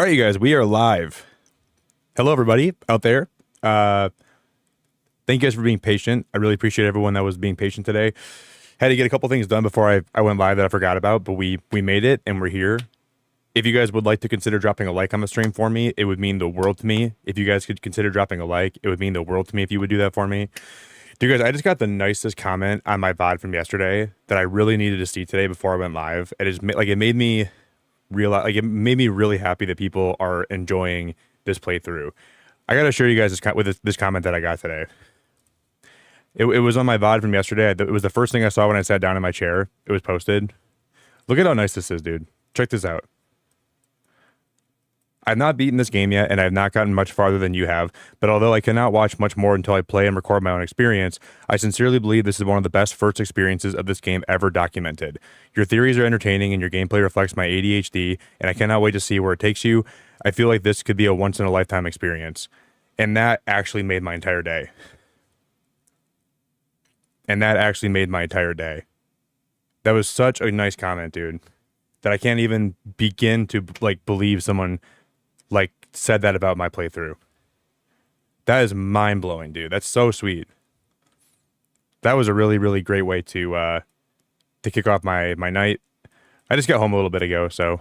All right, you guys, we are live. Hello, everybody out there. Thank you guys for being patient. I really appreciate everyone that was being patient today. Had to get a couple things done before I went live that I forgot about, but we made it and we're here. If you guys would like to consider dropping a like on the stream for me, it would mean the world to me. If you guys could consider dropping a like, it would mean the world to me if you would do that for me. Dude, guys, I just got the nicest comment on my VOD from yesterday that I really needed to see today before I went live. It made me realize, it made me really happy that people are enjoying this playthrough. I gotta share you guys this comment that I got today. It was on my VOD from yesterday. It was the first thing I saw when I sat down in my chair. It was posted. Look at how nice this is, dude. Check this out. I've not beaten this game yet, and I have not gotten much farther than you have, but although I cannot watch much more until I play and record my own experience, I sincerely believe this is one of the best first experiences of this game ever documented. Your theories are entertaining, and your gameplay reflects my ADHD, and I cannot wait to see where it takes you. I feel like this could be a once-in-a-lifetime experience. And that actually made my entire day. That was such a nice comment, dude, that I can't even begin to believe someone said that about my playthrough. That is mind-blowing, dude. That's so sweet. That was a really, really great way to kick off my night. I just got home a little bit ago, so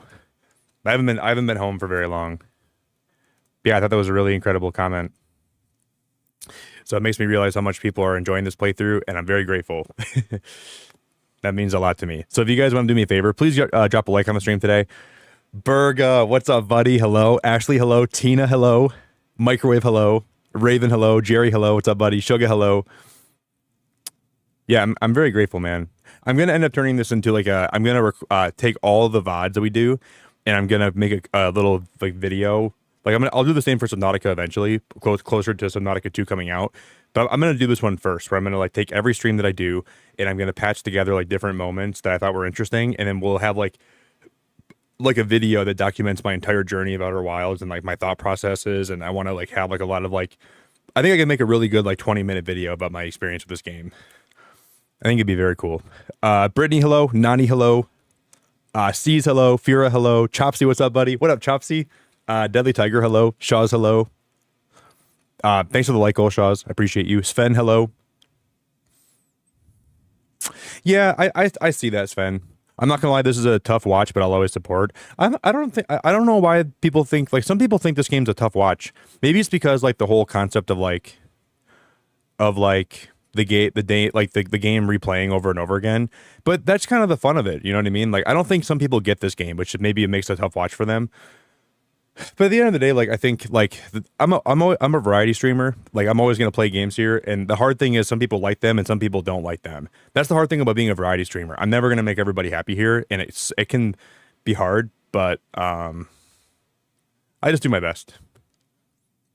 I haven't been home for very long. But yeah, I thought that was a really incredible comment. So it makes me realize how much people are enjoying this playthrough, and I'm very grateful. That means a lot to me. So if you guys want to do me a favor, please drop a like on the stream today. Berg, what's up, buddy? Hello. Ashley, hello. Tina, hello. Microwave, hello. Raven, hello. Jerry, hello. What's up, buddy? Sugar, hello. Yeah, I'm very grateful, man. I'm going to end up turning this into I'm going to take all the VODs that we do, and I'm going to make a little video. I'll do the same for Subnautica eventually, closer to Subnautica 2 coming out. But I'm going to do this one first, where I'm going to take every stream that I do, and I'm going to patch together different moments that I thought were interesting, and then we'll have a video that documents my entire journey of Outer Wilds and my thought processes. And I want to have a lot of I think I can make a really good 20-minute video about my experience with this game. I think it'd be very cool. Brittany, hello. Nani, hello. C's, hello. Fira, hello. Chopsy, what's up, buddy? What up, Chopsy? Deadly Tiger, hello. Shaw's, hello. Thanks for the like, Shaws. I appreciate you. Sven, hello. Yeah, I see that, Sven. I'm not gonna lie, this is a tough watch, but I'll always support. I don't know why people think some people think this game's a tough watch. Maybe it's because the whole concept of the game replaying over and over again. But that's kind of the fun of it. You know what I mean? I don't think some people get this game, which maybe it makes it a tough watch for them. But at the end of the day, I think I'm a variety streamer. I'm always gonna play games here, and the hard thing is some people like them and some people don't like them. That's the hard thing about being a variety streamer. I'm never gonna make everybody happy here, and it can be hard. But I just do my best.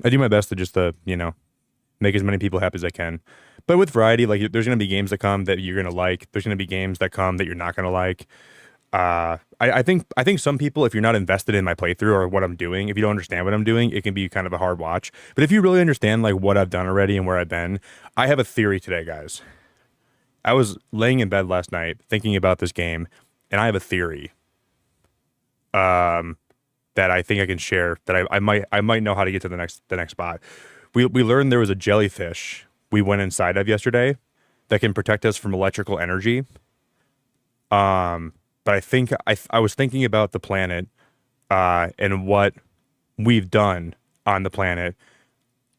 I do my best to just make as many people happy as I can. But with variety, there's gonna be games that come that you're gonna like. There's gonna be games that come that you're not gonna like. I think some people, if you're not invested in my playthrough or what I'm doing, if you don't understand what I'm doing, it can be kind of a hard watch. But if you really understand what I've done already and where I've been, I have a theory today, guys. I was laying in bed last night thinking about this game, and I have a theory that I think I can share, that I might know how to get to the next spot. We learned there was a jellyfish we went inside of yesterday that can protect us from electrical energy. But I think I was thinking about the planet and what we've done on the planet.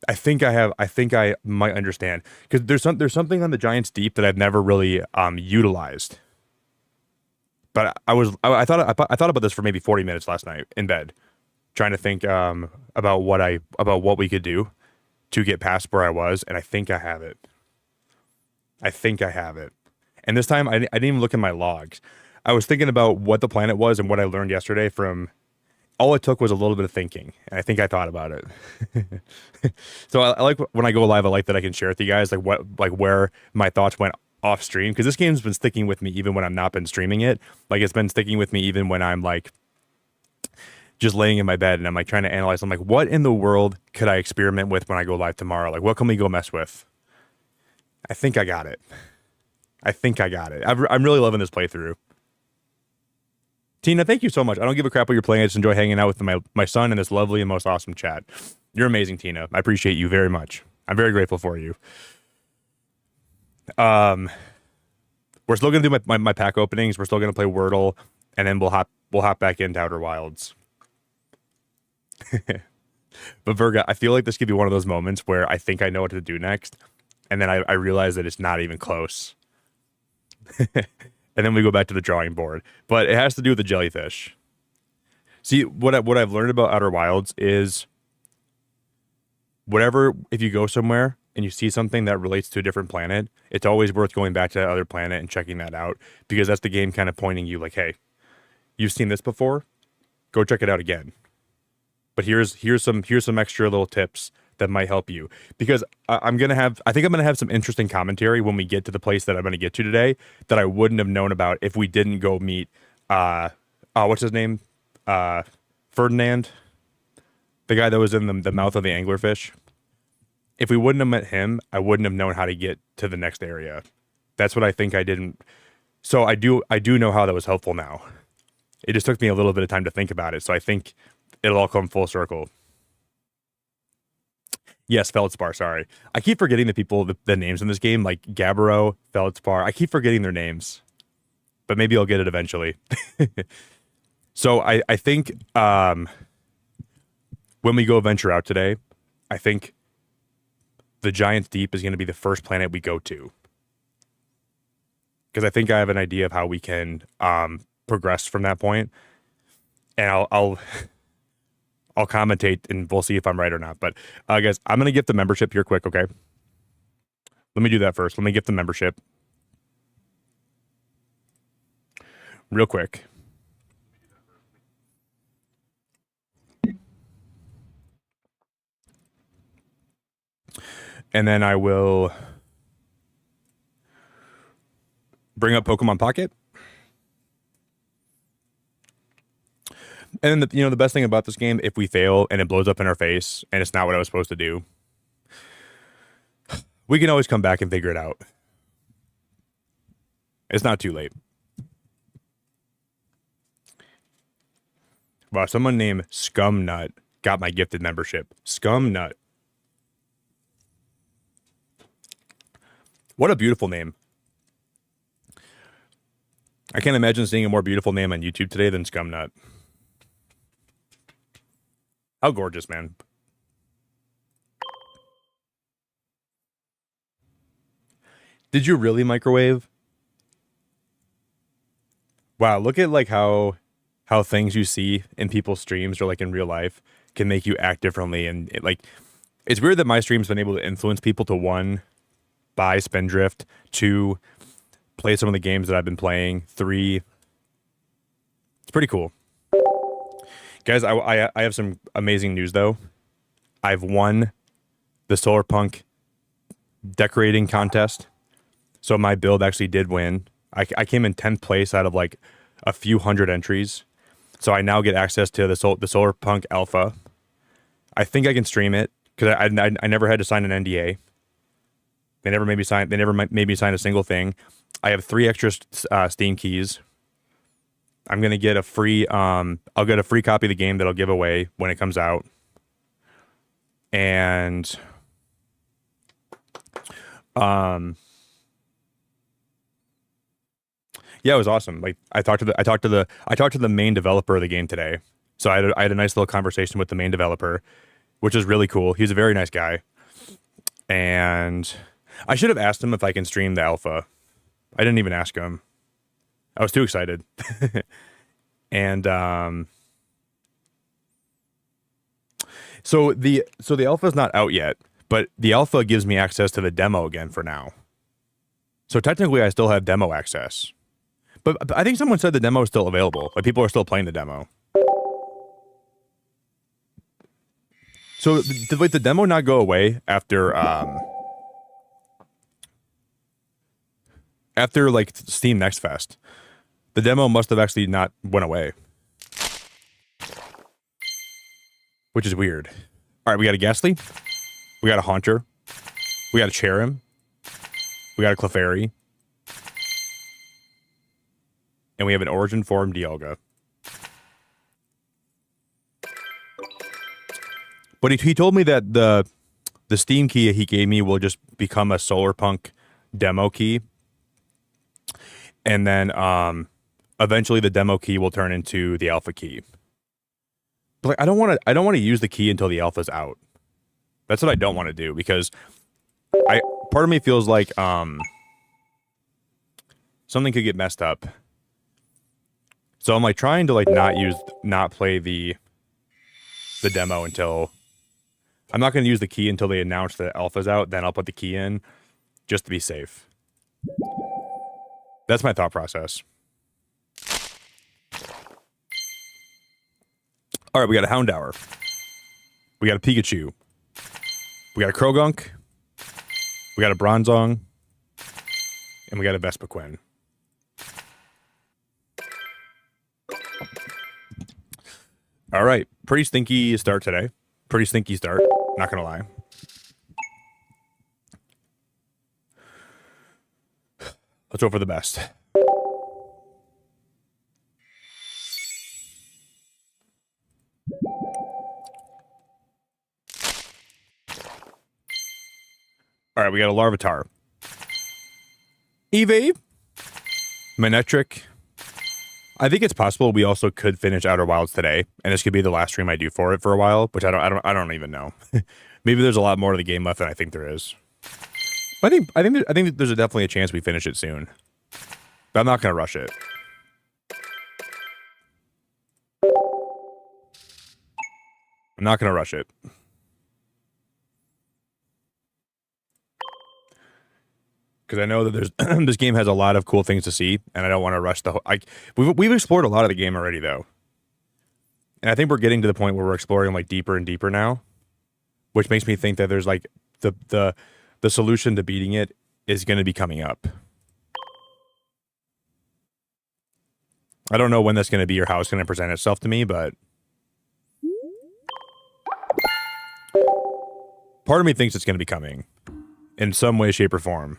I think I might understand, because there's something on the Giant's Deep that I've never really utilized. But I thought about this for maybe 40 minutes last night in bed, trying to think about what we could do to get past where I was, and I think I have it. And this time I didn't even look at my logs. I was thinking about what the planet was and what I learned yesterday from. All it took was a little bit of thinking, and I think I thought about it. So I like when I go live. I like that I can share with you guys where my thoughts went off stream, because this game's been sticking with me even when I'm not been streaming it. It's been sticking with me even when I'm just laying in my bed and I'm trying to analyze. I'm what in the world could I experiment with when I go live tomorrow? What can we go mess with? I think I got it. I'm really loving this playthrough. Tina, thank you so much. I don't give a crap what you're playing. I just enjoy hanging out with my son in this lovely and most awesome chat. You're amazing, Tina. I appreciate you very much. I'm very grateful for you. We're still gonna do my pack openings. We're still gonna play Wordle, and then we'll hop back into Outer Wilds. But Virga, I feel like this could be one of those moments where I think I know what to do next, and then I realize that it's not even close. And then we go back to the drawing board. But it has to do with the jellyfish. See, what I've learned about Outer Wilds is if you go somewhere and you see something that relates to a different planet, it's always worth going back to that other planet and checking that out, because that's the game kind of pointing you like, hey, you've seen this before, go check it out again. But here's some extra little tips that might help you, because I think I'm gonna have some interesting commentary when we get to the place that I'm gonna get to today that I wouldn't have known about if we didn't go meet what's his name, Ferdinand, the guy that was in the mouth of the anglerfish. If we wouldn't have met him, I wouldn't have known how to get to the next area. That's what I think I didn't. So I do know how that was helpful now. It just took me a little bit of time to think about it. So I think it'll all come full circle. Yes, Feldspar, sorry. I keep forgetting the names in this game, like Gabbro, Feldspar. I keep forgetting their names. But maybe I'll get it eventually. So I think when we go venture out today, I think the Giant's Deep is going to be the first planet we go to. Because I think I have an idea of how we can progress from that point. And I'll commentate and we'll see if I'm right or not. But guys, I'm going to get the membership here quick, okay? Let me do that first. Let me get the membership. Real quick. And then I will bring up Pokemon Pocket. And then the best thing about this game, if we fail and it blows up in our face and it's not what I was supposed to do, we can always come back and figure it out. It's not too late. Wow, someone named Scumnut got my gifted membership. Scumnut. What a beautiful name. I can't imagine seeing a more beautiful name on YouTube today than Scumnut. How gorgeous, man. Did you really microwave? Wow, look at like how things you see in people's streams or like in real life can make you act differently. And it's weird that my stream's been able to influence people to, one, buy Spindrift, 2, play some of the games that I've been playing, 3. It's pretty cool. Guys, I have some amazing news, though. I've won the Solarpunk decorating contest. So my build actually did win. I came in 10th place out of like a few hundred entries. So I now get access to the Solarpunk Alpha. I think I can stream it because I never had to sign an NDA. They never made me sign a single thing. I have 3 extra Steam keys. I'm gonna get a free I'll get a free copy of the game that I'll give away when it comes out. And yeah, it was awesome. Like I talked to the main developer of the game today. So I had a nice little conversation with the main developer, which is really cool. He's a very nice guy. And I should have asked him if I can stream the alpha. I didn't even ask him. I was too excited. And so the alpha is not out yet, but the alpha gives me access to the demo again for now. So technically I still have demo access. But I think someone said the demo is still available. Like people are still playing the demo. So did the demo not go away after like Steam Next Fest? The demo must have actually not went away. Which is weird. All right, we got a Ghastly. We got a Haunter. We got a Cherim. We got a Clefairy. And we have an Origin Form Dialga. But he told me that the Steam key he gave me will just become a Solarpunk demo key, and then eventually the demo key will turn into the alpha key. But like, I don't want to use the key until the alpha's out. That's what I don't want to do, because part of me feels like something could get messed up. So I'm like trying to like not play the demo until, I'm not going to use the key until they announce that alpha's out. Then I'll put the key in just to be safe. That's my thought process. All right, we got a Houndour. We got a Pikachu. We got a Krogunk. We got a Bronzong. And we got a Vespiquen. All right, pretty stinky start today. Pretty stinky start, not gonna lie. Let's hope for the best. All right, we got a Larvitar. Eevee. Manectric. I think it's possible we also could finish Outer Wilds today, and this could be the last stream I do for it for a while, which I don't even know. Maybe there's a lot more to the game left than I think there is. But I think there's definitely a chance we finish it soon. But I'm not gonna rush it. I'm not gonna rush it. Because I know that there's this game has a lot of cool things to see, and I don't want to rush the whole. We've explored a lot of the game already, though, and I think we're getting to the point where we're exploring like deeper and deeper now, which makes me think that there's like the solution to beating it is going to be coming up. I don't know when that's going to be or how it's going to present itself to me, but part of me thinks it's going to be coming in some way, shape, or form.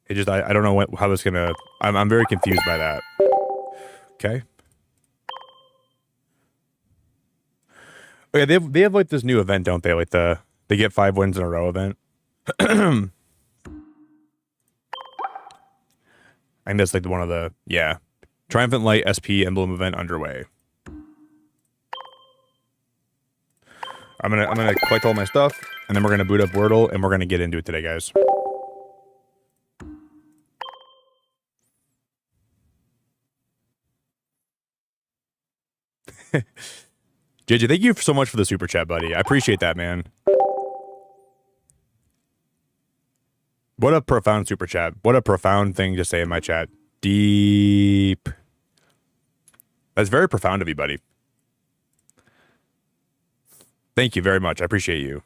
It just, I don't know how this gonna, I'm very confused by that. Okay. Okay, they have like this new event, don't they? Like they get 5 wins in a row event. I think that's like one of the, yeah. Triumphant Light SP emblem event underway. I'm gonna collect all my stuff, and then we're gonna boot up Wordle, and we're gonna get into it today, guys. JJ, thank you so much for the super chat, buddy. I appreciate that, man. What a profound super chat. What a profound thing to say in my chat. Deep. That's very profound of you, buddy. Thank you very much. I appreciate you.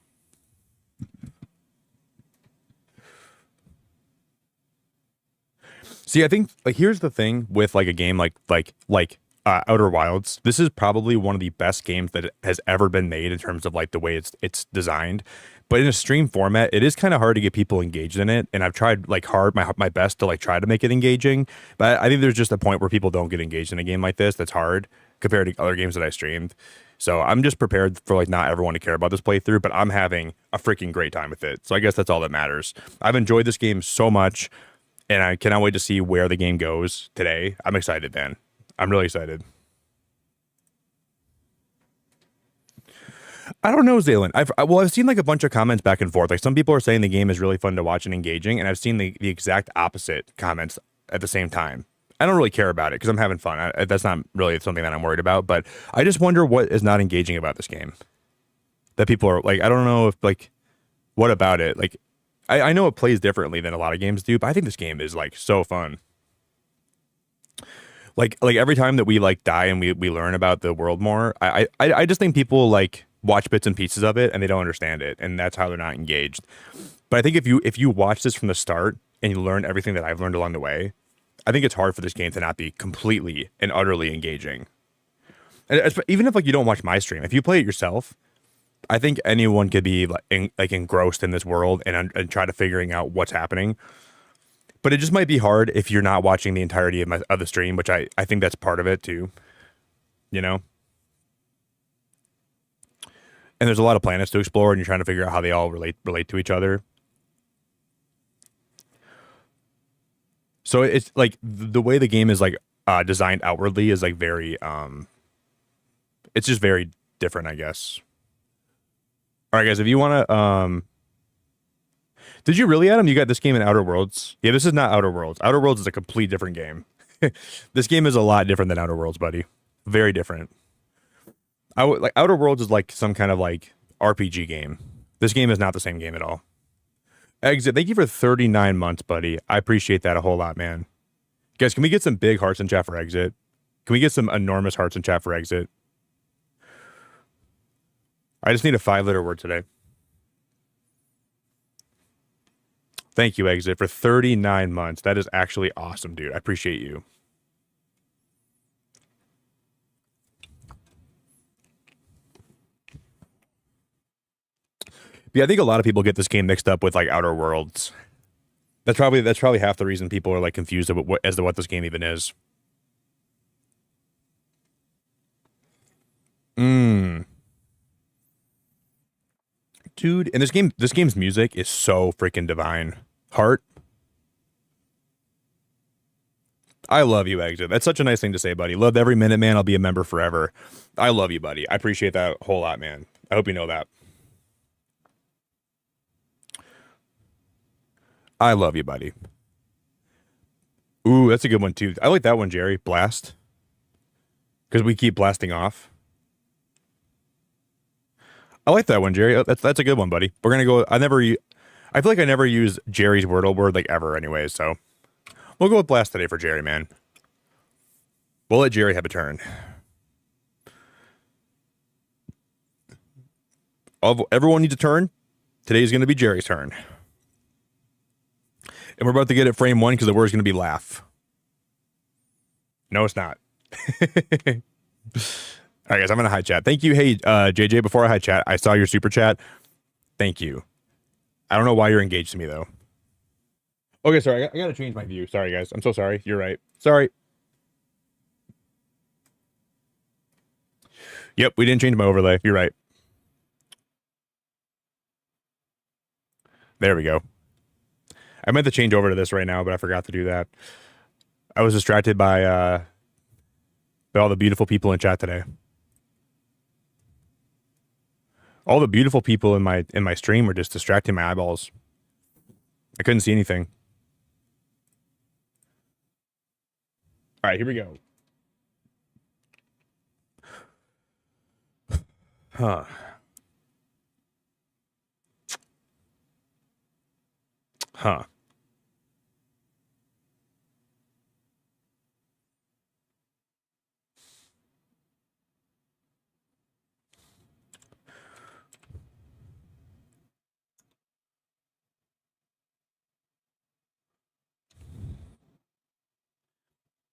See, I think like here's the thing with like a game like Outer Wilds. This is probably one of the best games that has ever been made in terms of like the way it's designed. But in a stream format, it is kind of hard to get people engaged in it. And I've tried like my best to like try to make it engaging. But I think there's just a point where people don't get engaged in a game like this. That's hard compared to other games that I streamed. So I'm just prepared for like not everyone to care about this playthrough, but I'm having a freaking great time with it. So I guess that's all that matters. I've enjoyed this game so much, and I cannot wait to see where the game goes today. I'm excited, man. I'm really excited. I don't know, Zaylen. I've seen like a bunch of comments back and forth. Like some people are saying the game is really fun to watch and engaging, and I've seen the exact opposite comments at the same time. I don't really care about it because I'm having fun. That's not really something that I'm worried about, but I just wonder what is not engaging about this game. That people are like, I don't know if like, what about it? Like, I know it plays differently than a lot of games do, but I think this game is like so fun. Like every time that we like die and we learn about the world more, I just think people like watch bits and pieces of it and they don't understand it, and that's how they're not engaged. But I think if you watch this from the start and you learn everything that I've learned along the way, I think it's hard for this game to not be completely and utterly engaging. And even if like you don't watch my stream, if you play it yourself, I think anyone could be like engrossed in this world and try to figuring out what's happening. But it just might be hard if you're not watching the entirety of the stream, which I think that's part of it too. You know? and there's a lot of planets to explore, and you're trying to figure out how they all relate to each other. So it's like the way the game is like designed outwardly is like very it's just very different, I guess. All right, guys, if you want to did you really, Adam? You got this game in Outer Worlds? Yeah, this is not Outer Worlds. Outer Worlds is a complete different game. This game is a lot different than Outer Worlds, buddy. Very different. Like Outer Worlds is like some kind of like RPG game. This game is not the same game at all. Exit, thank you for 39 months, buddy. I appreciate that a whole lot, man. Guys, can we get some big hearts in chat for Exit? Can we get some enormous hearts in chat for Exit? I just need a 5-letter word today. Thank you, Exit, for 39 months. That is actually awesome, dude. I appreciate you. Yeah, I think a lot of people get this game mixed up with like Outer Worlds. That's probably half the reason people are like confused as to what this game even is. Dude, and this game's music is so freaking divine. Heart. I love you, Exit. That's such a nice thing to say, buddy. Love every minute, man. I'll be a member forever. I love you, buddy. I appreciate that a whole lot, man. I hope you know that. I love you, buddy. Ooh, that's a good one too. I like that one, Jerry. Blast. Because we keep blasting off. I like that one, Jerry. That's a good one, buddy. We're gonna go. I feel like I never use Jerry's Wordle word like ever, anyways. So we'll go with blast today for Jerry, man. We'll let Jerry have a turn. Everyone needs a turn. Today's gonna be Jerry's turn, and we're about to get it frame 1 because the word's gonna be laugh. No, it's not. All right, guys, I'm going to hide chat. Thank you. Hey, JJ, before I hide chat, I saw your super chat. Thank you. I don't know why you're engaged to me, though. Okay, sorry. I got to change my view. Sorry, guys. I'm so sorry. You're right. Sorry. Yep, we didn't change my overlay. You're right. There we go. I meant to change over to this right now, but I forgot to do that. I was distracted by all the beautiful people in chat today. All the beautiful people in my stream were just distracting my eyeballs. I couldn't see anything. All right, here we go. Huh. Huh.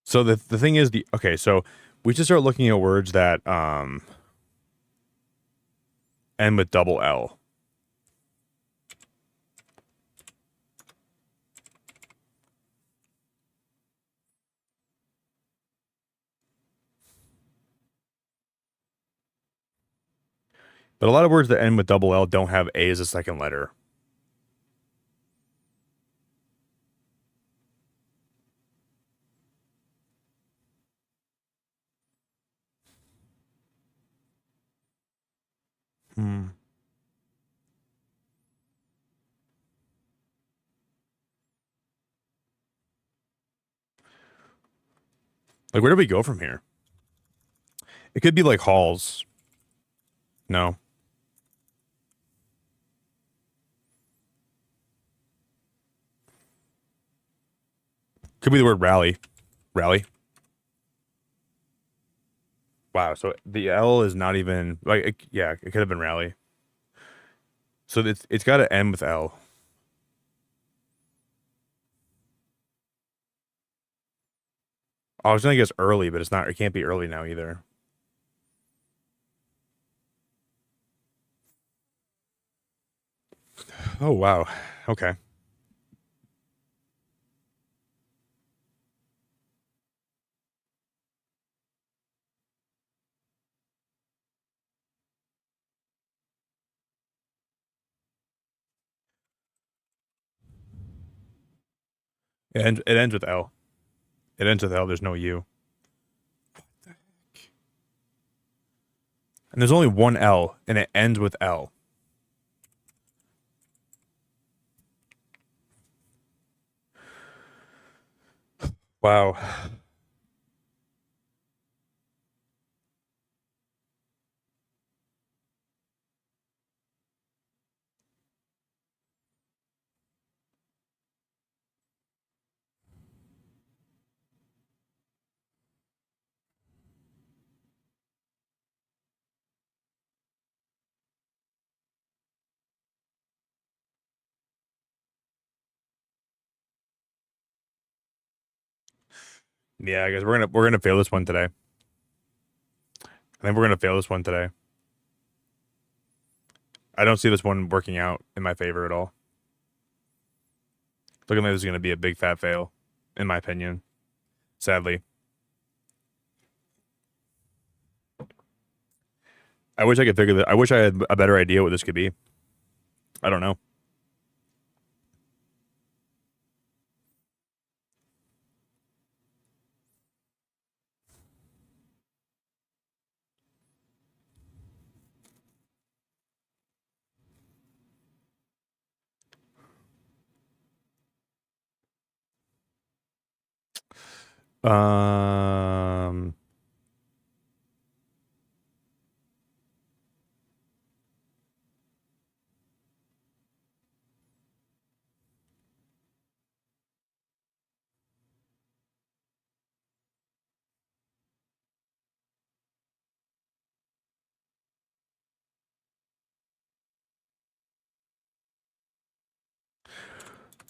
So the thing is okay, so we should start looking at words that end with double L. But a lot of words that end with double L don't have A as a second letter. Like, where do we go from here? It could be like halls. No. Could be the word rally. Rally. Wow. So the L is not even like yeah. It could have been rally. So it's got to end with L. I was gonna guess early, but it's not. It can't be early now either. Oh wow. Okay. It ends with L. It ends with L. There's no U. And there's only one L, and it ends with L. Wow. Yeah, I guess we're gonna fail this one today. I think we're gonna fail this one today. I don't see this one working out in my favor at all. Looking like this is gonna be a big fat fail, in my opinion. Sadly. I wish I could figure that. I wish I had a better idea what this could be. I don't know. Um,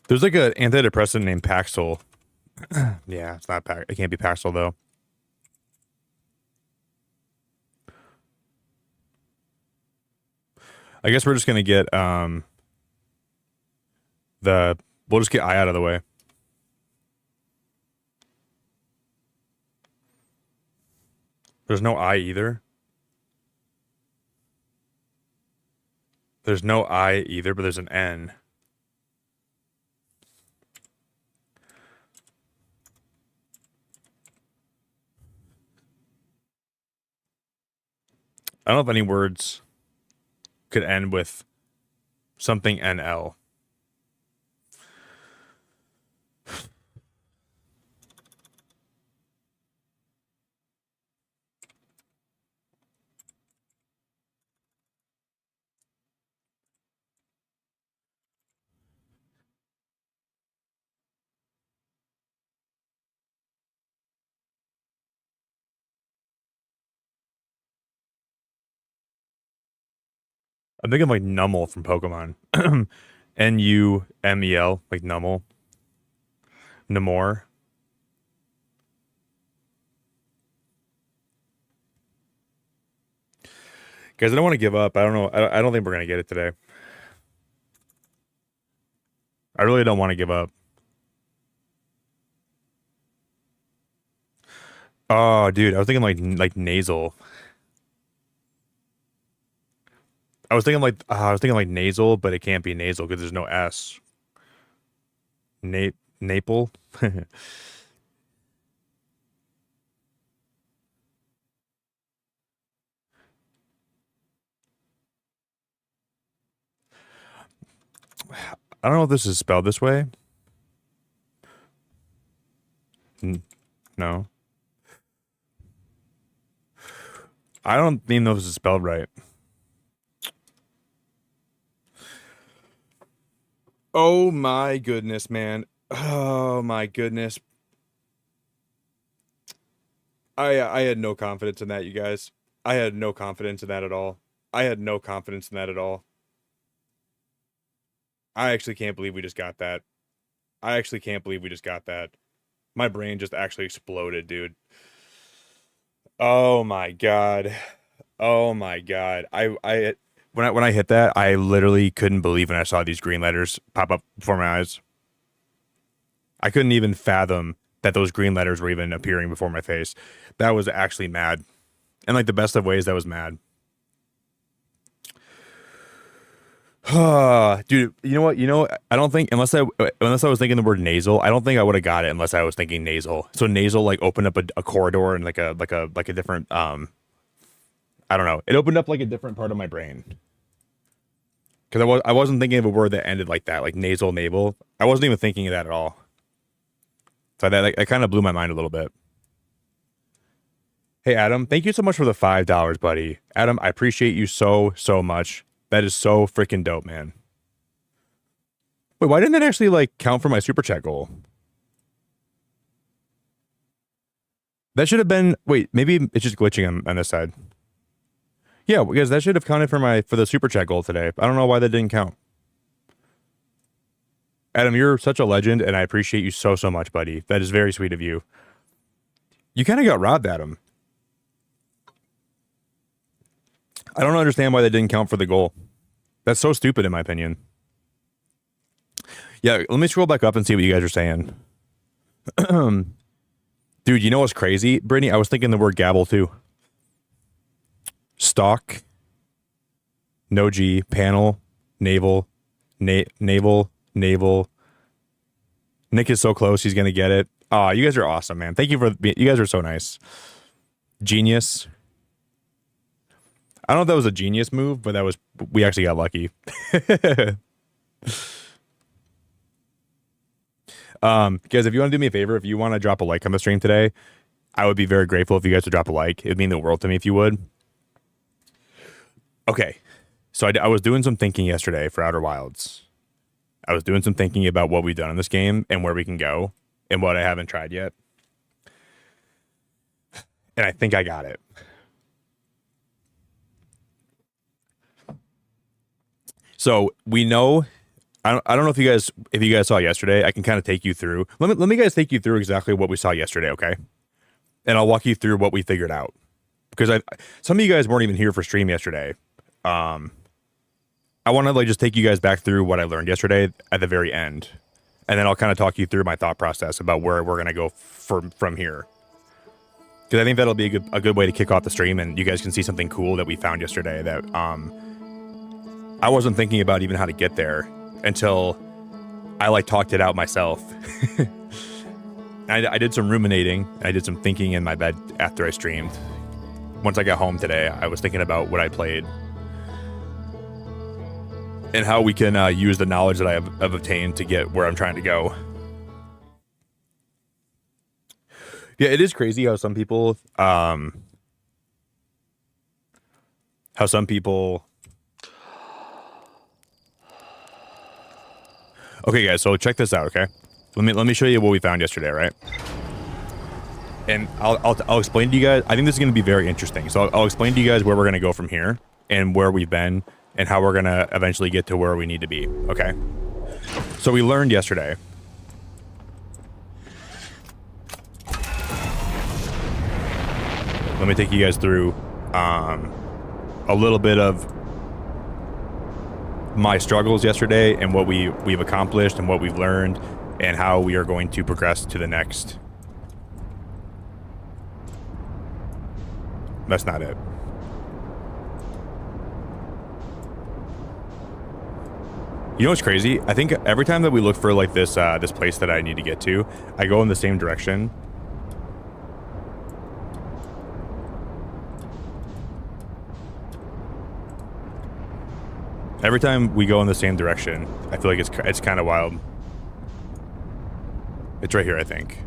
there's like an antidepressant named Paxil. Yeah, it's not Pax. It can't be Paxil though. I guess we're just gonna get the. We'll just get I out of the way. There's no I either. There's no I either, but there's an N. I don't know if any words could end with something NL. I'm thinking like Numel from Pokemon. Numel, like Numel. Namor. Guys, I don't want to give up. I don't know. I don't think we're gonna get it today. I really don't want to give up. Oh, dude, I was thinking like nasal. I was thinking like nasal, but it can't be nasal because there's no S. Naple. I don't know if this is spelled this way. No. I don't even know if this is spelled right. Oh my goodness, man. Oh my goodness. I had no confidence in that, you guys. I had no confidence in that at all. I had no confidence in that at all. I actually can't believe we just got that. I actually can't believe we just got that. My brain just actually exploded, dude. Oh my god. Oh my god. I when I hit that, I literally couldn't believe when I saw these green letters pop up before my eyes. I couldn't even fathom that those green letters were even appearing before my face. That was actually mad. And like the best of ways, that was mad. Dude, you know what? I don't think unless I was thinking the word nasal, I don't think I would have got it unless I was thinking nasal. So nasal like opened up a corridor and like a different I don't know. It opened up like a different part of my brain. Because I wasn't thinking of a word that ended like that, like nasal, navel. I wasn't even thinking of that at all. So that kind of blew my mind a little bit. Hey Adam, thank you so much for the $5, buddy. Adam, I appreciate you so much. That is so freaking dope, man. Wait, why didn't that actually like count for my super chat goal? That should have been. Wait, maybe it's just glitching on this side. Yeah, because that should have counted for the super chat goal today. I don't know why that didn't count. Adam, you're such a legend, and I appreciate you so much, buddy. That is very sweet of you. You kind of got robbed, Adam. I don't understand why that didn't count for the goal. That's so stupid, in my opinion. Yeah, let me scroll back up and see what you guys are saying. Dude, you know what's crazy, Brittany? I was thinking the word gabble too. Stalk, no G, panel, navel, navel. Nick is so close, he's gonna get it. Aw, you guys are awesome, man. Thank you you guys are so nice. Genius. I don't know if that was a genius move, but we actually got lucky. Guys, if you want to do me a favor, if you want to drop a like on the stream today, I would be very grateful if you guys would drop a like. It would mean the world to me if you would. Okay, so I was doing some thinking yesterday for Outer Wilds. I was doing some thinking about what we've done in this game and where we can go and what I haven't tried yet. And I think I got it. So we know, I don't know if you guys saw yesterday. I can kind of take you through. Let me guys take you through exactly what we saw yesterday, okay? And I'll walk you through what we figured out because some of you guys weren't even here for stream yesterday. I want to like just take you guys back through what I learned yesterday at the very end, and then I'll kind of talk you through my thought process about where we're gonna go from here. Because I think that'll be a good way to kick off the stream, and you guys can see something cool that we found yesterday that I wasn't thinking about even how to get there until I like talked it out myself. I did some ruminating. I did some thinking in my bed after I streamed. Once I got home today, I was thinking about what I played and how we can use the knowledge that I've obtained to get where I'm trying to go. Yeah, it is crazy how some people, Okay, guys, so check this out, okay? Let me show you what we found yesterday, right? And I'll explain to you guys. I think this is going to be very interesting. So I'll explain to you guys where we're going to go from here and where we've been and how we're going to eventually get to where we need to be, okay? So we learned yesterday. Let me take you guys through a little bit of my struggles yesterday and what we've accomplished and what we've learned and how we are going to progress to the next. That's not it. You know what's crazy? I think every time that we look for like this this place that I need to get to, I go in the same direction. Every time we go in the same direction, I feel like it's kind of wild. It's right here, I think.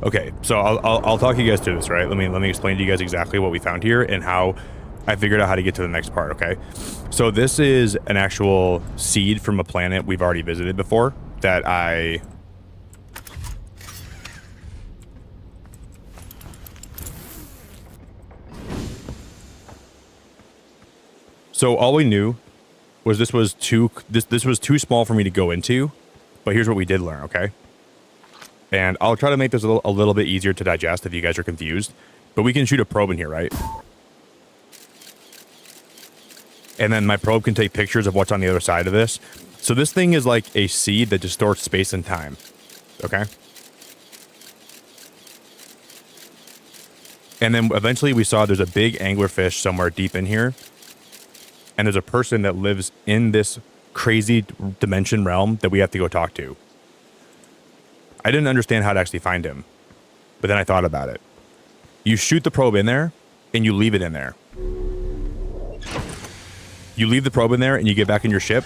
Okay, so I'll talk you guys through this, right? Let me explain to you guys exactly what we found here and how I figured out how to get to the next part, okay? So this is an actual seed from a planet we've already visited before that I... So all we knew was this was too small for me to go into, but here's what we did learn, okay? And I'll try to make this a little bit easier to digest if you guys are confused, but we can shoot a probe in here, right? And then my probe can take pictures of what's on the other side of this. So this thing is like a seed that distorts space and time, okay? And then eventually we saw there's a big anglerfish somewhere deep in here. and there's a person that lives in this crazy dimension realm that we have to go talk to. I didn't understand how to actually find him, but then I thought about it. You shoot the probe in there, and you leave it in there. You leave the probe in there, and you get back in your ship.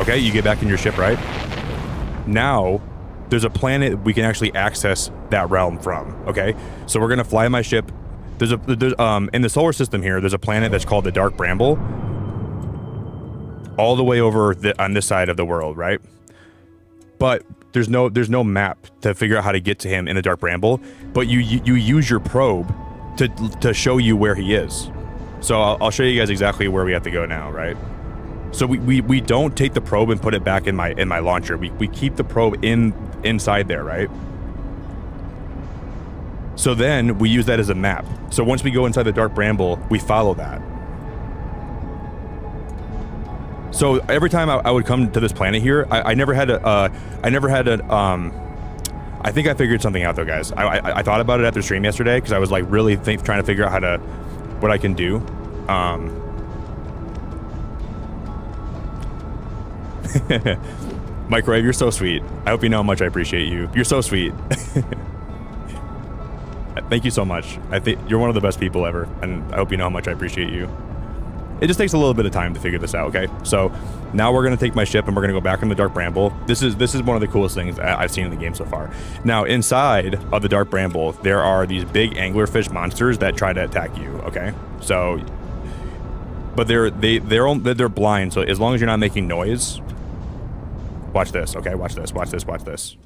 Okay, you get back in your ship, right? Now, there's a planet we can actually access that realm from, okay? So we're gonna fly my ship. There's in the solar system here, there's a planet that's called the Dark Bramble. All the way over on this side of the world, right? But there's no map to figure out how to get to him in the Dark Bramble, but you use your probe to show you where he is. So I'll show you guys exactly where we have to go now, right? So we don't take the probe and put it back in my launcher. We keep the probe inside there, right? So then we use that as a map. So once we go inside the Dark Bramble, we follow that. So every time I would come to this planet here, I never had I think I figured something out though, guys. I thought about it after stream yesterday because I was like really trying to figure out what I can do. Microwave, you're so sweet. I hope you know how much I appreciate you. You're so sweet. Thank you so much. I think you're one of the best people ever, and I hope you know how much I appreciate you. It just takes a little bit of time to figure this out, okay? So now we're gonna take my ship and we're gonna go back in the Dark Bramble. This is one of the coolest things I've seen in the game so far. Now inside of the Dark Bramble, there are these big anglerfish monsters that try to attack you, okay? So, but they're blind. So as long as you're not making noise, watch this, okay? Watch this, watch this, watch this.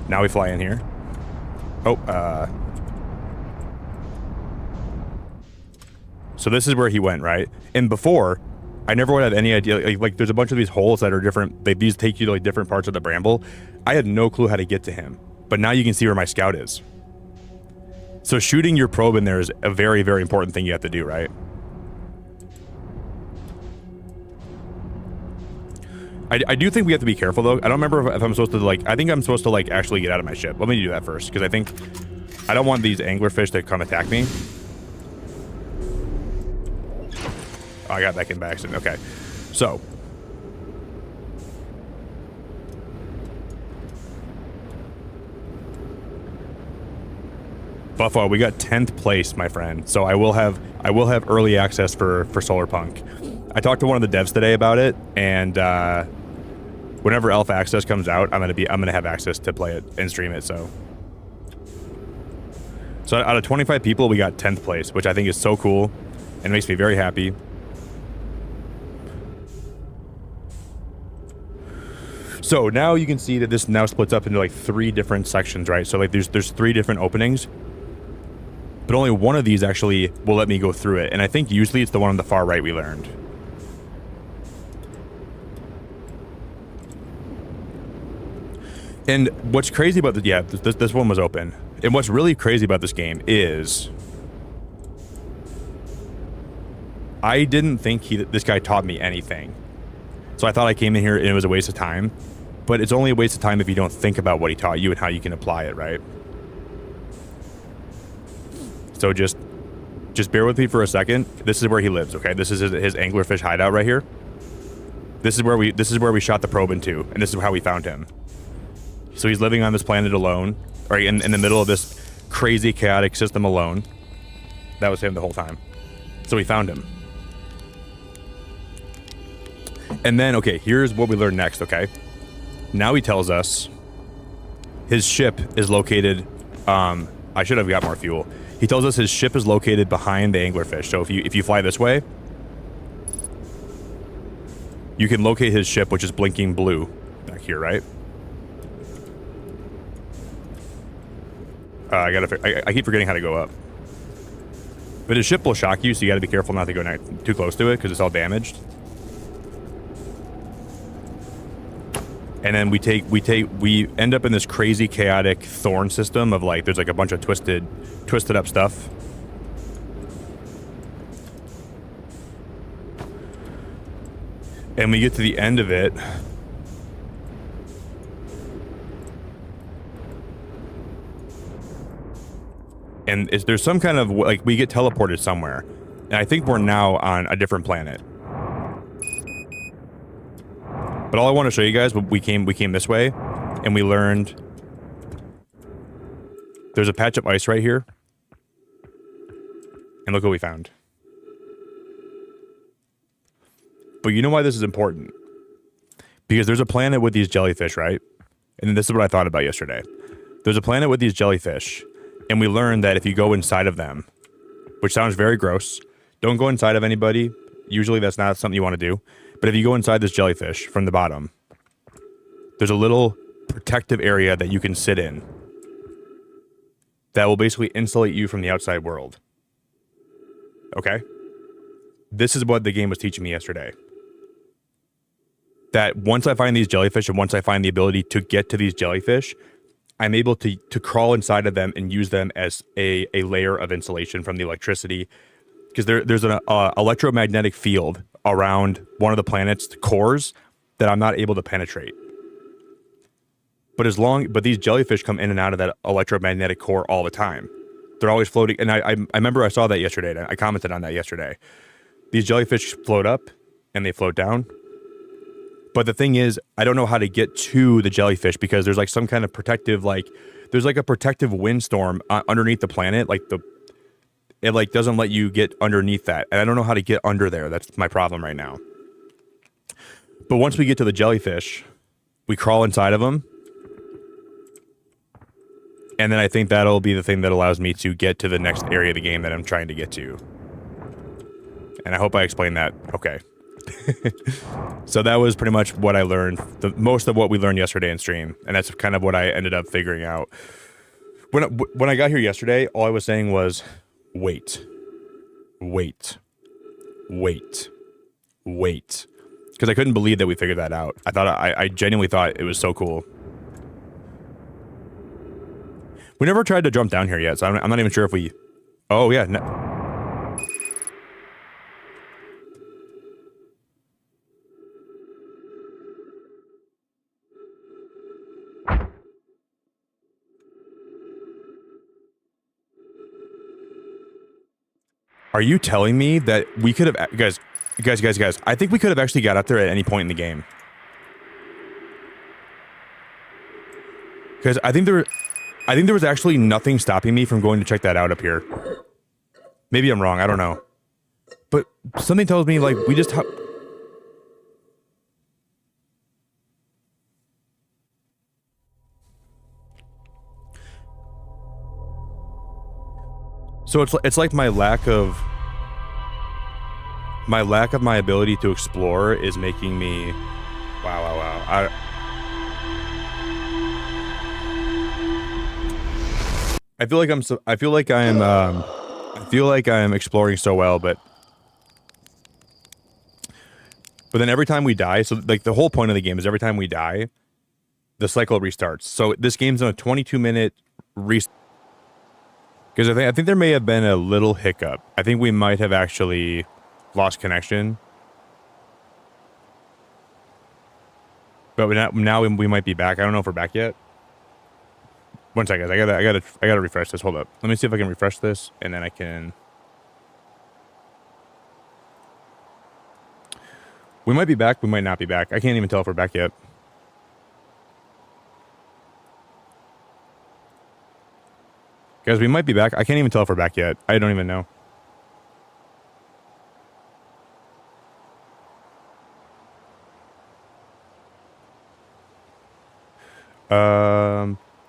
Now we fly in here. Oh, so this is where he went, right? And before, I never would have any idea. Like there's a bunch of these holes that are different. These take you to like different parts of the bramble. I had no clue how to get to him. But now you can see where my scout is. So shooting your probe in there is a very, very important thing you have to do, right? I do think we have to be careful though. I don't remember if I'm supposed to like, I think I'm supposed to like actually get out of my ship. Let me do that first, because I don't want these anglerfish to come attack me. Oh, I got back in by accident. Okay. So. Buffalo, we got 10th place, my friend. So I will have early access for Solarpunk. I talked to one of the devs today about it, and whenever Alpha Access comes out, I'm gonna have access to play it and stream it. So out of 25 people, we got 10th place, which I think is so cool and makes me very happy. So now you can see that this now splits up into like 3 different sections, right? So like there's 3 different openings, but only one of these actually will let me go through it. And I think usually it's the one on the far right we learned. And what's crazy about this one was open. And what's really crazy about this game is I didn't think this guy taught me anything. So I thought I came in here and it was a waste of time. But it's only a waste of time if you don't think about what he taught you and how you can apply it, right? So just bear with me for a second. This is where he lives, okay? This is his anglerfish hideout right here. This is where we shot the probe into, and this is how we found him. So he's living on this planet alone, or in the middle of this crazy chaotic system alone. That was him the whole time. So we found him. And then, okay, here's what we learn next, okay? Now he tells us his ship is located, I should have got more fuel. He tells us his ship is located behind the anglerfish. So if you fly this way, you can locate his ship, which is blinking blue back here, right? I keep forgetting how to go up. But his ship will shock you, so you got to be careful not to go too close to it because it's all damaged. And then we end up in this crazy chaotic thorn system of like, there's like a bunch of twisted up stuff. And we get to the end of it. And there's some kind of, like, we get teleported somewhere. And I think we're now on a different planet. But all I want to show you guys, we came this way, and we learned there's a patch of ice right here. And look what we found. But you know why this is important? Because there's a planet with these jellyfish, right? And this is what I thought about yesterday. There's a planet with these jellyfish, and we learned that if you go inside of them, which sounds very gross, don't go inside of anybody. Usually that's not something you want to do. But if you go inside this jellyfish from the bottom, there's a little protective area that you can sit in that will basically insulate you from the outside world. Okay? This is what the game was teaching me yesterday. That once I find these jellyfish and once I find the ability to get to these jellyfish, I'm able to crawl inside of them and use them as a layer of insulation from the electricity. Because there's an electromagnetic field around one of the planet's cores that I'm not able to penetrate. But these jellyfish come in and out of that electromagnetic core all the time. They're always floating. And I remember I saw that yesterday. And I commented on that yesterday. These jellyfish float up and they float down. But the thing is, I don't know how to get to the jellyfish because there's like some kind of protective, there's like a protective windstorm underneath the planet. It like doesn't let you get underneath that. And I don't know how to get under there. That's my problem right now. But once we get to the jellyfish, we crawl inside of them. And then I think that'll be the thing that allows me to get to the next area of the game that I'm trying to get to. And I hope I explained that okay. So that was pretty much what I learned. Most of what we learned yesterday in stream. And that's kind of what I ended up figuring out. When I got here yesterday, all I was saying was, wait. Because I couldn't believe that we figured that out. I genuinely thought it was so cool. We never tried to jump down here yet, so I'm not even sure if we... Oh, yeah. No. Are you telling me that we could have... Guys, I think we could have actually got up there at any point in the game. Because I think there was actually nothing stopping me from going to check that out up here. Maybe I'm wrong, I don't know. But something tells me, like, we just... So it's like my lack of my ability to explore is making me... Wow. I feel like I'm exploring so well, but then every time we die, so like the whole point of the game is every time we die, the cycle restarts. So this game's on a 22-minute restart. Because I think there may have been a little hiccup. I think we might have actually lost connection. But now we might be back. I don't know if we're back yet. One second, guys. I gotta refresh this. Hold up. Let me see if I can refresh this, and then I can. We might be back. We might not be back. I can't even tell if we're back yet. Guys, we might be back. I can't even tell if we're back yet. I don't even know.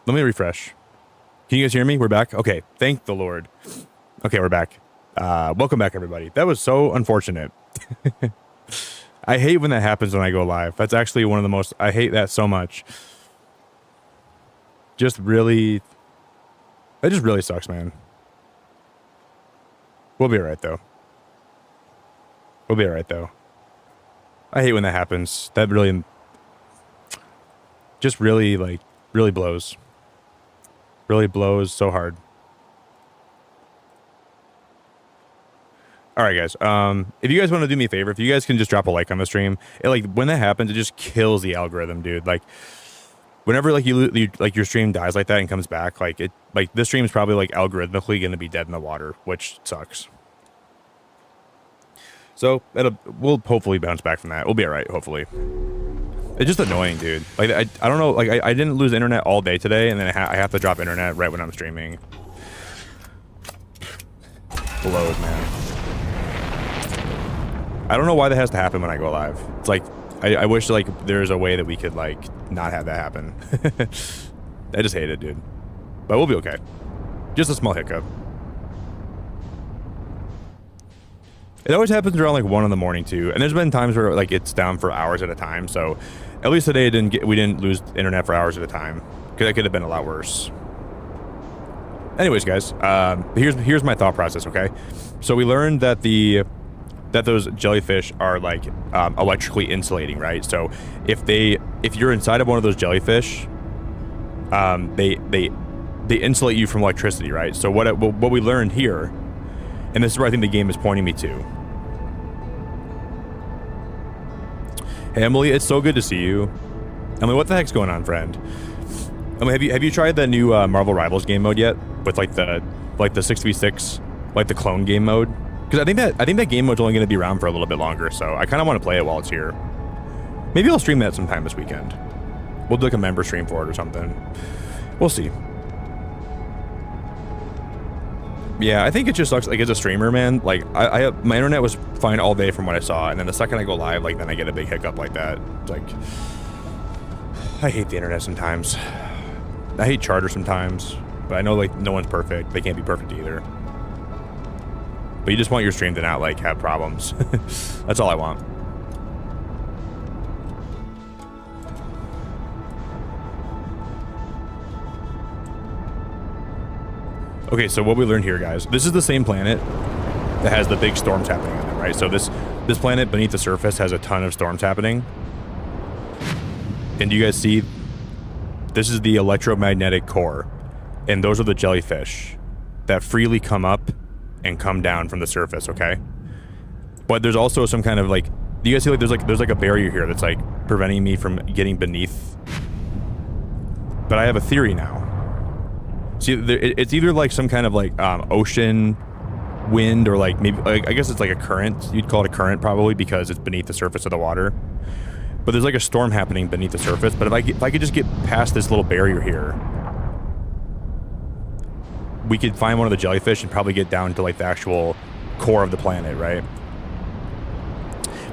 Let me refresh. Can you guys hear me? We're back? Okay. Thank the Lord. Okay, we're back. Welcome back, everybody. That was so unfortunate. I hate when that happens when I go live. That's actually one of the most... I hate that so much. Just really... That just really sucks, man. We'll be alright, though. I hate when that happens. That really... Just really, like... Really blows. Really blows so hard. Alright, guys. If you guys want to do me a favor, if you guys can just drop a like on the stream. When that happens, it just kills the algorithm, dude. Like... Whenever like your stream dies like that and comes back, this stream is probably like algorithmically going to be dead in the water, which sucks. So we'll hopefully bounce back from that. We'll be all right, hopefully. It's just annoying, dude. Like, I don't know. Like, I didn't lose internet all day today, and then I have to drop internet right when I'm streaming. Blows, man. I don't know why that has to happen when I go live. It's like, I wish, like, there's a way that we could, like, not have that happen. I just hate it, dude. But we'll be okay. Just a small hiccup. It always happens around like 1 in the morning too, and there's been times where like it's down for hours at a time. So at least today we didn't lose internet for hours at a time, because it could have been a lot worse. Anyways, guys, here's my thought process. Okay, so we learned that those jellyfish are like electrically insulating, right? So if you're inside of one of those jellyfish, they insulate you from electricity, right? So what we learned here. And this is where I think the game is pointing me to. Hey, Emily, it's so good to see you. Emily, what the heck's going on, friend? Emily, have you tried the new Marvel Rivals game mode yet? With like the 6v6, like the clone game mode? Because I think that game mode's only going to be around for a little bit longer, so I kind of want to play it while it's here. Maybe I'll stream that sometime this weekend. We'll do like a member stream for it or something. We'll see. Yeah, I think it just sucks, like, as a streamer, man. Like, my internet was fine all day from what I saw, and then the second I go live, like, then I get a big hiccup like that. It's like, I hate the internet sometimes. I hate Charter sometimes, but I know, like, no one's perfect. They can't be perfect either. But you just want your stream to not, like, have problems. That's all I want. Okay, so what we learned here, guys, this is the same planet that has the big storms happening on it, right? So this planet beneath the surface has a ton of storms happening. And do you guys see? This is the electromagnetic core, and those are the jellyfish that freely come up and come down from the surface, okay? But there's also some kind of like, do you guys see like there's like a barrier here that's like preventing me from getting beneath? But I have a theory now. See, it's either like some kind of like ocean wind, or like maybe, like, I guess it's like a current. You'd call it a current probably, because it's beneath the surface of the water. But there's like a storm happening beneath the surface. But if I could just get past this little barrier here, we could find one of the jellyfish and probably get down to like the actual core of the planet, right?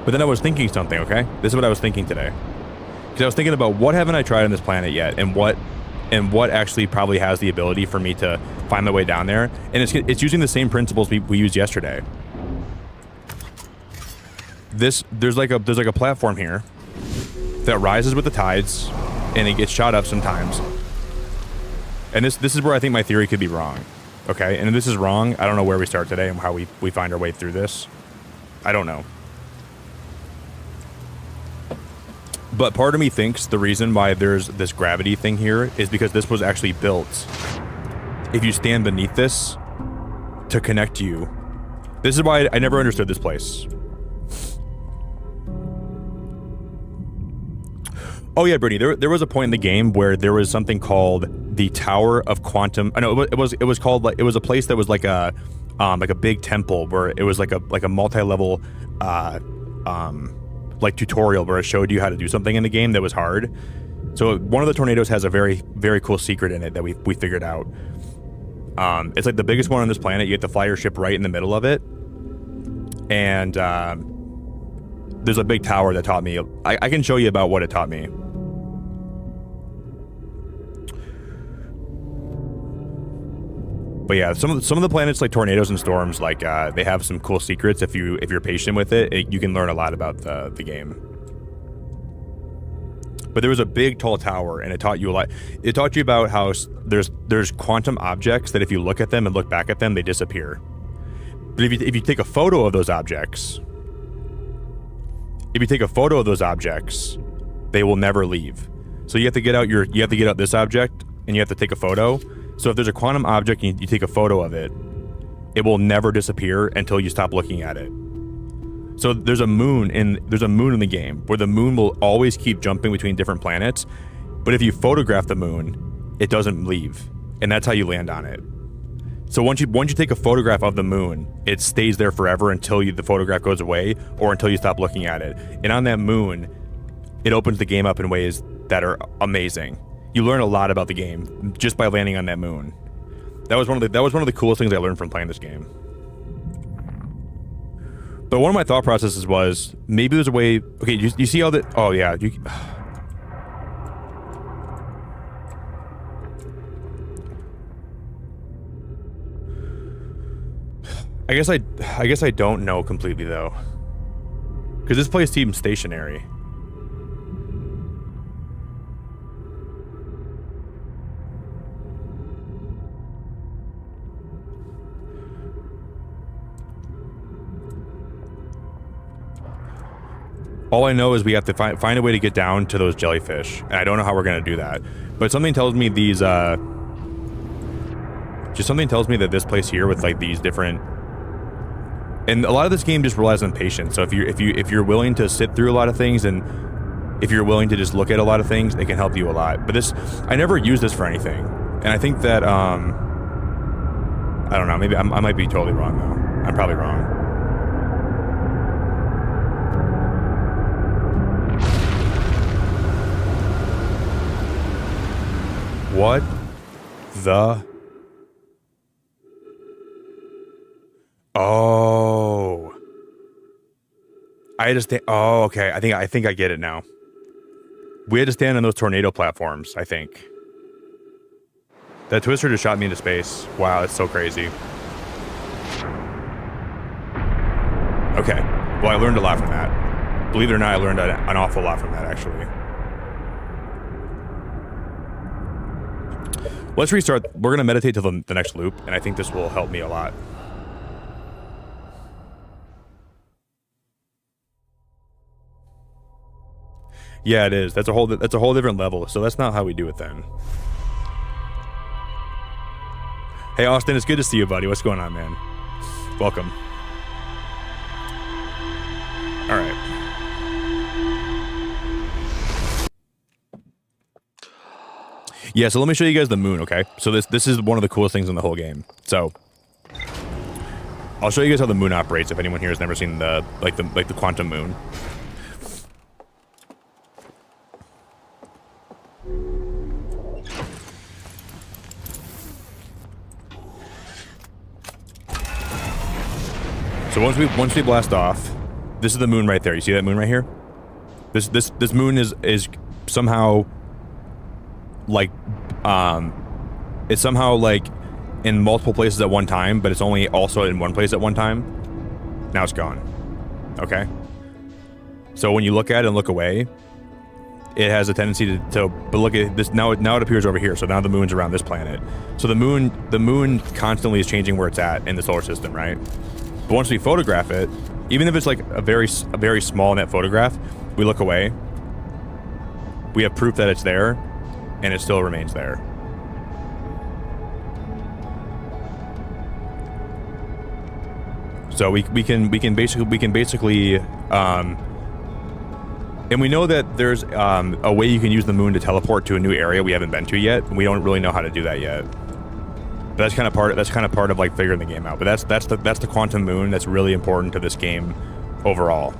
But then I was thinking something, okay? This is what I was thinking today. Because I was thinking about what haven't I tried on this planet yet, and what actually probably has the ability for me to find my way down there. And it's using the same principles we used yesterday. There's like a platform here that rises with the tides, and it gets shot up sometimes. And this is where I think my theory could be wrong. Okay, and if this is wrong, I don't know where we start today and how we find our way through this. I don't know. But part of me thinks the reason why there's this gravity thing here is because this was actually built, if you stand beneath this, to connect you. This is why I never understood this place. Oh yeah, Brittany, there was a point in the game where there was something called the Tower of Quantum. I know it was called, like, it was a place that was like a big temple where it was like a multi-level like tutorial where it showed you how to do something in the game that was hard. So one of the tornadoes has a very, very cool secret in it that we figured out. It's like the biggest one on this planet. You have to fly your ship right in the middle of it. And there's a big tower that taught me. I can show you about what it taught me. But yeah, some of the planets, like tornadoes and storms, like they have some cool secrets. If you're patient with it, you can learn a lot about the game. But there was a big tall tower, and it taught you a lot. It taught you about how there's quantum objects that if you look at them and look back at them, they disappear. But if you take a photo of those objects, they will never leave. So you have to get out this object, and you have to take a photo. So if there's a quantum object and you take a photo of it, it will never disappear until you stop looking at it. So there's a moon in the game where the moon will always keep jumping between different planets, but if you photograph the moon, it doesn't leave, and that's how you land on it. So once you take a photograph of the moon, it stays there forever until the photograph goes away or until you stop looking at it. And on that moon, it opens the game up in ways that are amazing. You learn a lot about the game just by landing on that moon. That was one of the coolest things I learned from playing this game. But one of my thought processes was maybe there's a way. Okay, you see all the. Oh yeah. I guess I don't know completely though, because this place seems stationary. All I know is we have to find a way to get down to those jellyfish, and I don't know how we're gonna do that. But something tells me something tells me that this place here with like these different, and a lot of this game just relies on patience. So if you're willing to sit through a lot of things, and if you're willing to just look at a lot of things, it can help you a lot. But I never use this for anything, and I think that I don't know. Maybe I might be totally wrong though. I'm probably wrong. What the? Oh. I had to stand. Oh, okay. I think I get it now. We had to stand on those tornado platforms, I think. That twister just shot me into space. Wow, that's so crazy. Okay. Well, I learned a lot from that. Believe it or not, I learned an awful lot from that, actually. Let's restart. We're going to meditate till the next loop, and I think this will help me a lot. Yeah, it is. That's a whole different level. So that's not how we do it then. Hey, Austin, it's good to see you, buddy. What's going on, man? Welcome. All right. Yeah, so let me show you guys the moon, okay? So this is one of the coolest things in the whole game. So I'll show you guys how the moon operates if anyone here has never seen the quantum moon. So once we blast off, this is the moon right there. You see that moon right here? This moon is somehow like it's somehow like in multiple places at one time, but it's only also in one place at one time. Now it's gone. Okay. So when you look at it and look away, it has a tendency to but look at this now. Now it appears over here. So now the moon's around this planet. So the moon constantly is changing where it's at in the solar system, right? But once we photograph it, even if it's like a very small in that photograph, we look away. We have proof that it's there, and it still remains there. So we can basically and we know that there's a way you can use the moon to teleport to a new area we haven't been to yet. And we don't really know how to do that yet. But that's kind of part of like figuring the game out. But that's the quantum moon that's really important to this game overall.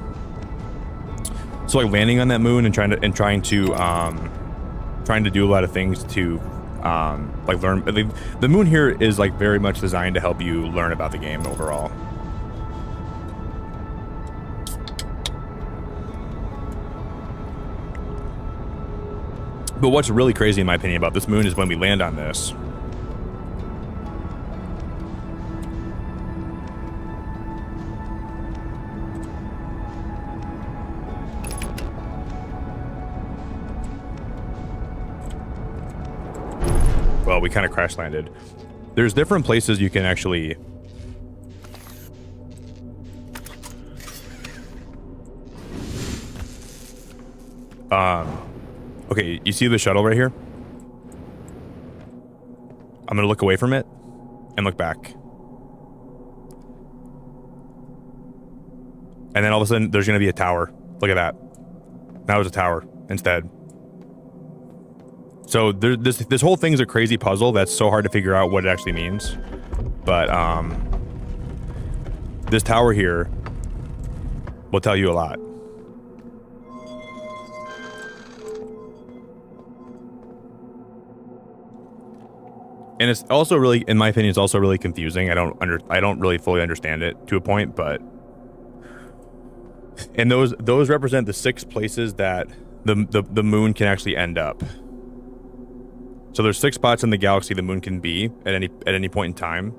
So like landing on that moon and trying to do a lot of things to like learn. The moon here is like very much designed to help you learn about the game overall. But what's really crazy in my opinion about this moon is when we land on this. Well, we kind of crash landed. There's different places you can actually okay, you see the shuttle right here? I'm gonna look away from it and look back. And then all of a sudden there's gonna be a tower. Look at that. Now there's a tower instead. So this whole thing's a crazy puzzle that's so hard to figure out what it actually means. but this tower here will tell you a lot. And it's also really, in my opinion, it's also really confusing. I don't really fully understand it to a point, but and those represent the 6 places that the moon can actually end up. So there's 6 spots in the galaxy the moon can be at any point in time.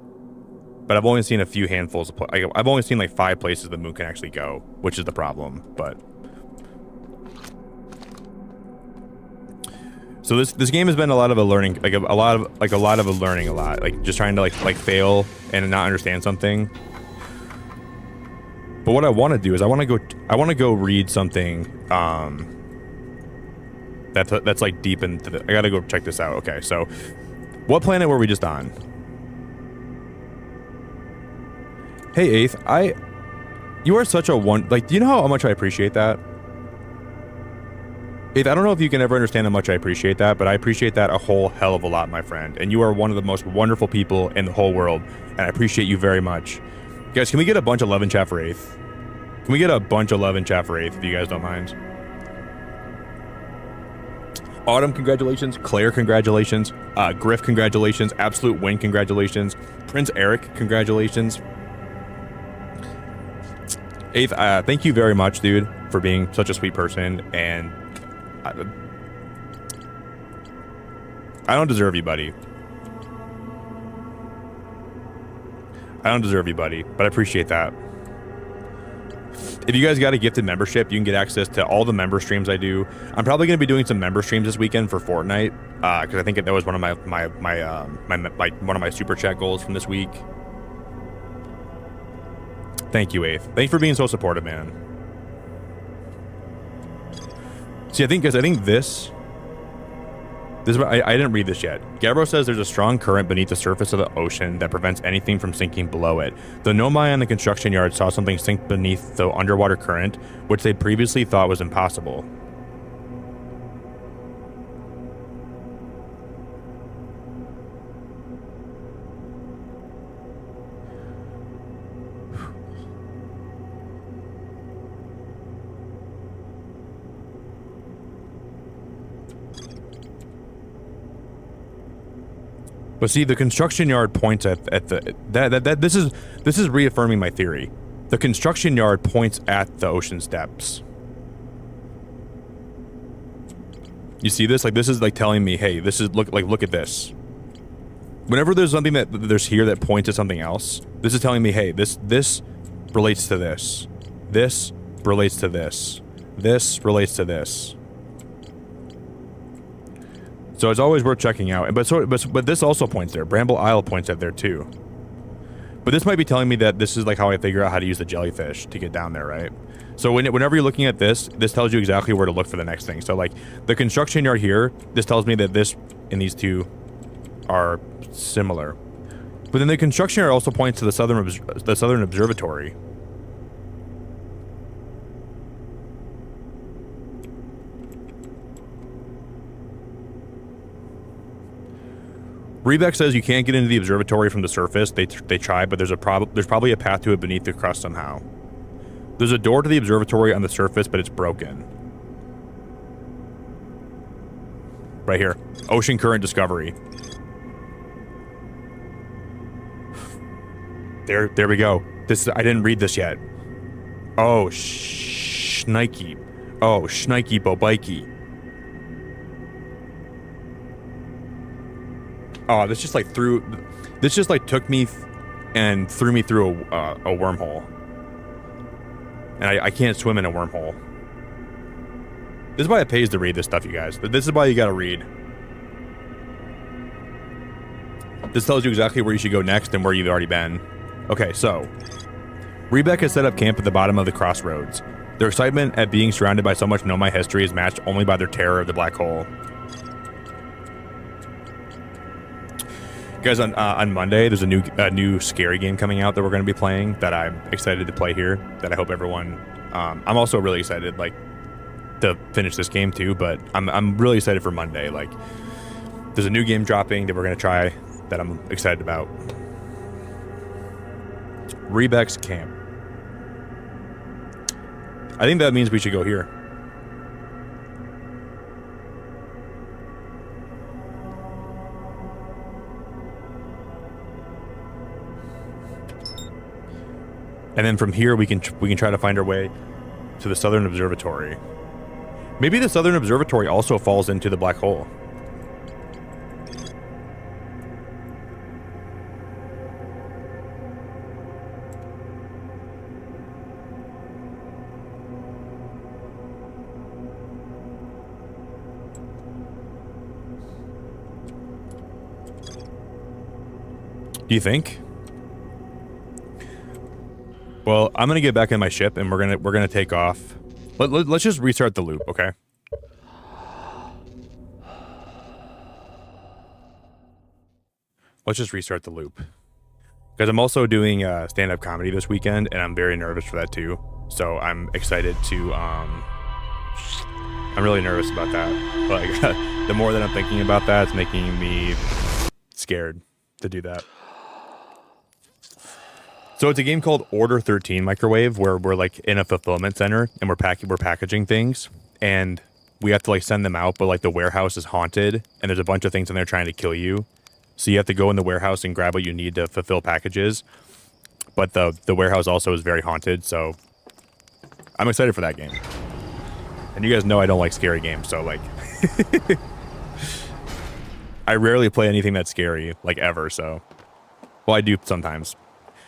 But I've only seen a few handfuls of I've only seen like 5 places the moon can actually go, which is the problem. But so this game has been a lot of a learning, like a lot of a learning a lot, like just trying to like fail and not understand something. But what I want to do is I want to go read something that's like deep into the, I gotta go check this out. Okay, so what planet were we just on? Hey Eighth, you are such a do you know how much I appreciate that? Eighth, I don't know if you can ever understand how much I appreciate that, but I appreciate that a whole hell of a lot, my friend. And you are one of the most wonderful people in the whole world, and I appreciate you very much. Guys, can we get a bunch of love in chat for Eighth? Can we get a bunch of love in chat for Eighth, if you guys don't mind? Autumn, congratulations. Claire, congratulations. Griff, congratulations. Absolute Win, congratulations. Prince Eric, congratulations. Eighth, thank you very much, dude, for being such a sweet person, and I don't deserve you, buddy. I don't deserve you, buddy, but I appreciate that. If you guys got a gifted membership, you can get access to all the member streams I do. I'm probably going to be doing some member streams this weekend for Fortnite, because I think that was one of one of my super chat goals from this week. Thank you, Eighth. Thanks for being so supportive, man. See, I think this I didn't read this yet. Gabro says there's a strong current beneath the surface of the ocean that prevents anything from sinking below it. The Nomai on the construction yard saw something sink beneath the underwater current, which they previously thought was impossible. But see, the construction yard points at the this is reaffirming my theory. The construction yard points at the ocean's depths. You see this? Like, this is like telling me, hey, this is look at this. Whenever there's something that there's here that points at something else, this is telling me, hey, this relates to this. This relates to this. This relates to this. So it's always worth checking out. But this also points there. Bramble Isle points at there too. But this might be telling me that this is like how I figure out how to use the jellyfish to get down there, right? So whenever you're looking at this tells you exactly where to look for the next thing. So like the construction yard here, this tells me that this and these two are similar. But then the construction yard also points to the southern observatory. Rebeck says you can't get into the observatory from the surface. They try, but there's probably a path to it beneath the crust somehow. There's a door to the observatory on the surface, but it's broken. Right here. Ocean current discovery. There we go. I didn't read this yet. Oh, shnikey. Oh, shnikey bobikey. Oh, this just took me and threw me through a wormhole. And I can't swim in a wormhole. This is why it pays to read this stuff, you guys. This is why you gotta read. This tells you exactly where you should go next and where you've already been. Okay, so Rebeck has set up camp at the bottom of the crossroads. Their excitement at being surrounded by so much Nomai history is matched only by their terror of the black hole. Guys, on Monday, there's a new scary game coming out that we're going to be playing that I'm excited to play here. That I hope everyone. I'm also really excited, like, to finish this game too. But I'm really excited for Monday. Like, there's a new game dropping that we're going to try that I'm excited about. Rebeck's camp. I think that means we should go here. And then from here we can try to find our way to the Southern Observatory. Maybe the Southern Observatory also falls into the black hole. Do you think? Well, I'm gonna get back in my ship and we're gonna take off. Let's just restart the loop, okay? Let's just restart the loop. Because I'm also doing stand-up comedy this weekend and I'm very nervous for that too. So I'm excited to I'm really nervous about that. Like the more that I'm thinking about that, it's making me scared to do that. So it's a game called Order 13 Microwave, where we're like in a fulfillment center and we're packaging things, and we have to like send them out, but like the warehouse is haunted and there's a bunch of things in there trying to kill you. So you have to go in the warehouse and grab what you need to fulfill packages. But the warehouse also is very haunted, so I'm excited for that game. And you guys know I don't like scary games, so like I rarely play anything that's scary, like ever, so well, I do sometimes.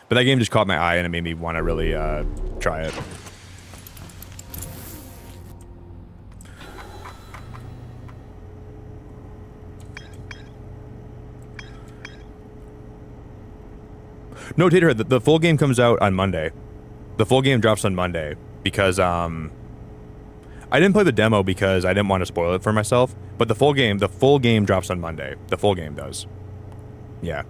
But that game just caught my eye and it made me want to really try it. No, Taterhead, the full game comes out on Monday. The full game drops on Monday because I didn't play the demo because I didn't want to spoil it for myself. But the full game drops on Monday. The full game does. Yeah.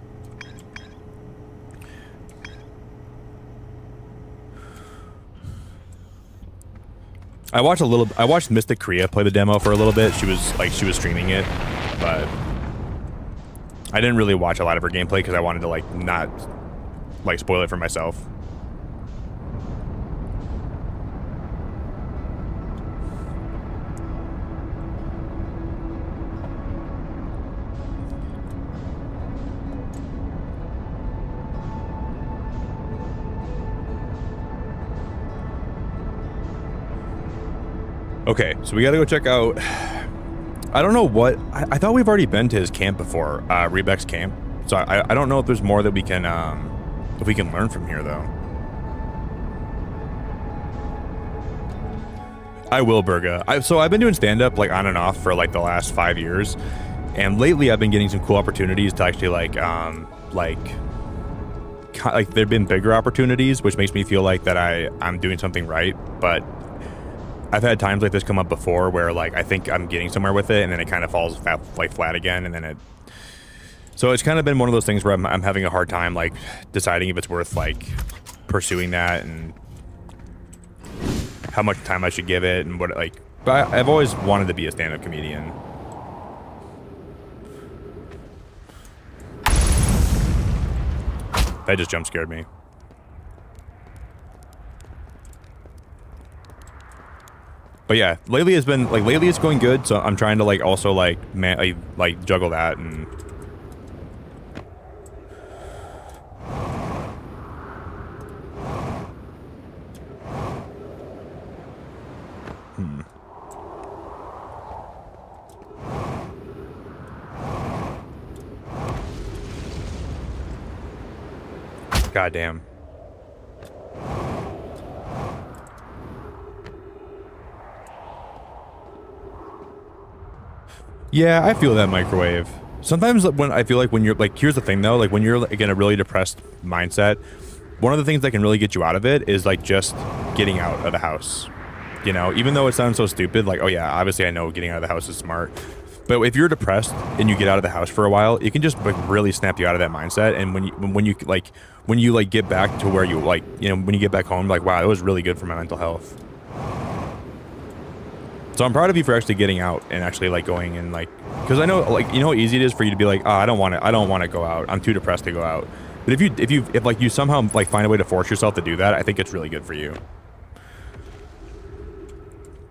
I watched Mystic Korea play the demo for a little bit. She was streaming it, but I didn't really watch a lot of her gameplay because I wanted to like not like spoil it for myself. Okay, so we gotta go check out. I don't know what I thought we've already been to his camp before, Rebeck's camp. So I don't know if there's more that we can if we can learn from here though. I will, Burga. So I've been doing stand-up like on and off for like the last 5 years, and lately I've been getting some cool opportunities to actually like there've been bigger opportunities, which makes me feel like that I'm doing something right, but I've had times like this come up before where like I think I'm getting somewhere with it and then it kind of falls flat again, and then so it's kind of been one of those things where I'm having a hard time like deciding if it's worth like pursuing that and how much time I should give it and what like. But I've always wanted to be a stand-up comedian. That just jump scared me. But yeah, lately it's going good, so I'm trying to like also like juggle that and God damn. Yeah, I feel that, Microwave. Sometimes when I feel like when you're like, here's the thing though, like when you're like in a really depressed mindset, one of the things that can really get you out of it is like just getting out of the house. You know, even though it sounds so stupid, like, oh yeah, obviously I know getting out of the house is smart. But if you're depressed and you get out of the house for a while, it can just like really snap you out of that mindset. And when you get back to where you like, you know, when you get back home, like, wow, it was really good for my mental health. So I'm proud of you for actually getting out and actually like going and like, because I know like, you know how easy it is for you to be like, oh, I don't want to go out. I'm too depressed to go out. But if like you somehow like find a way to force yourself to do that, I think it's really good for you.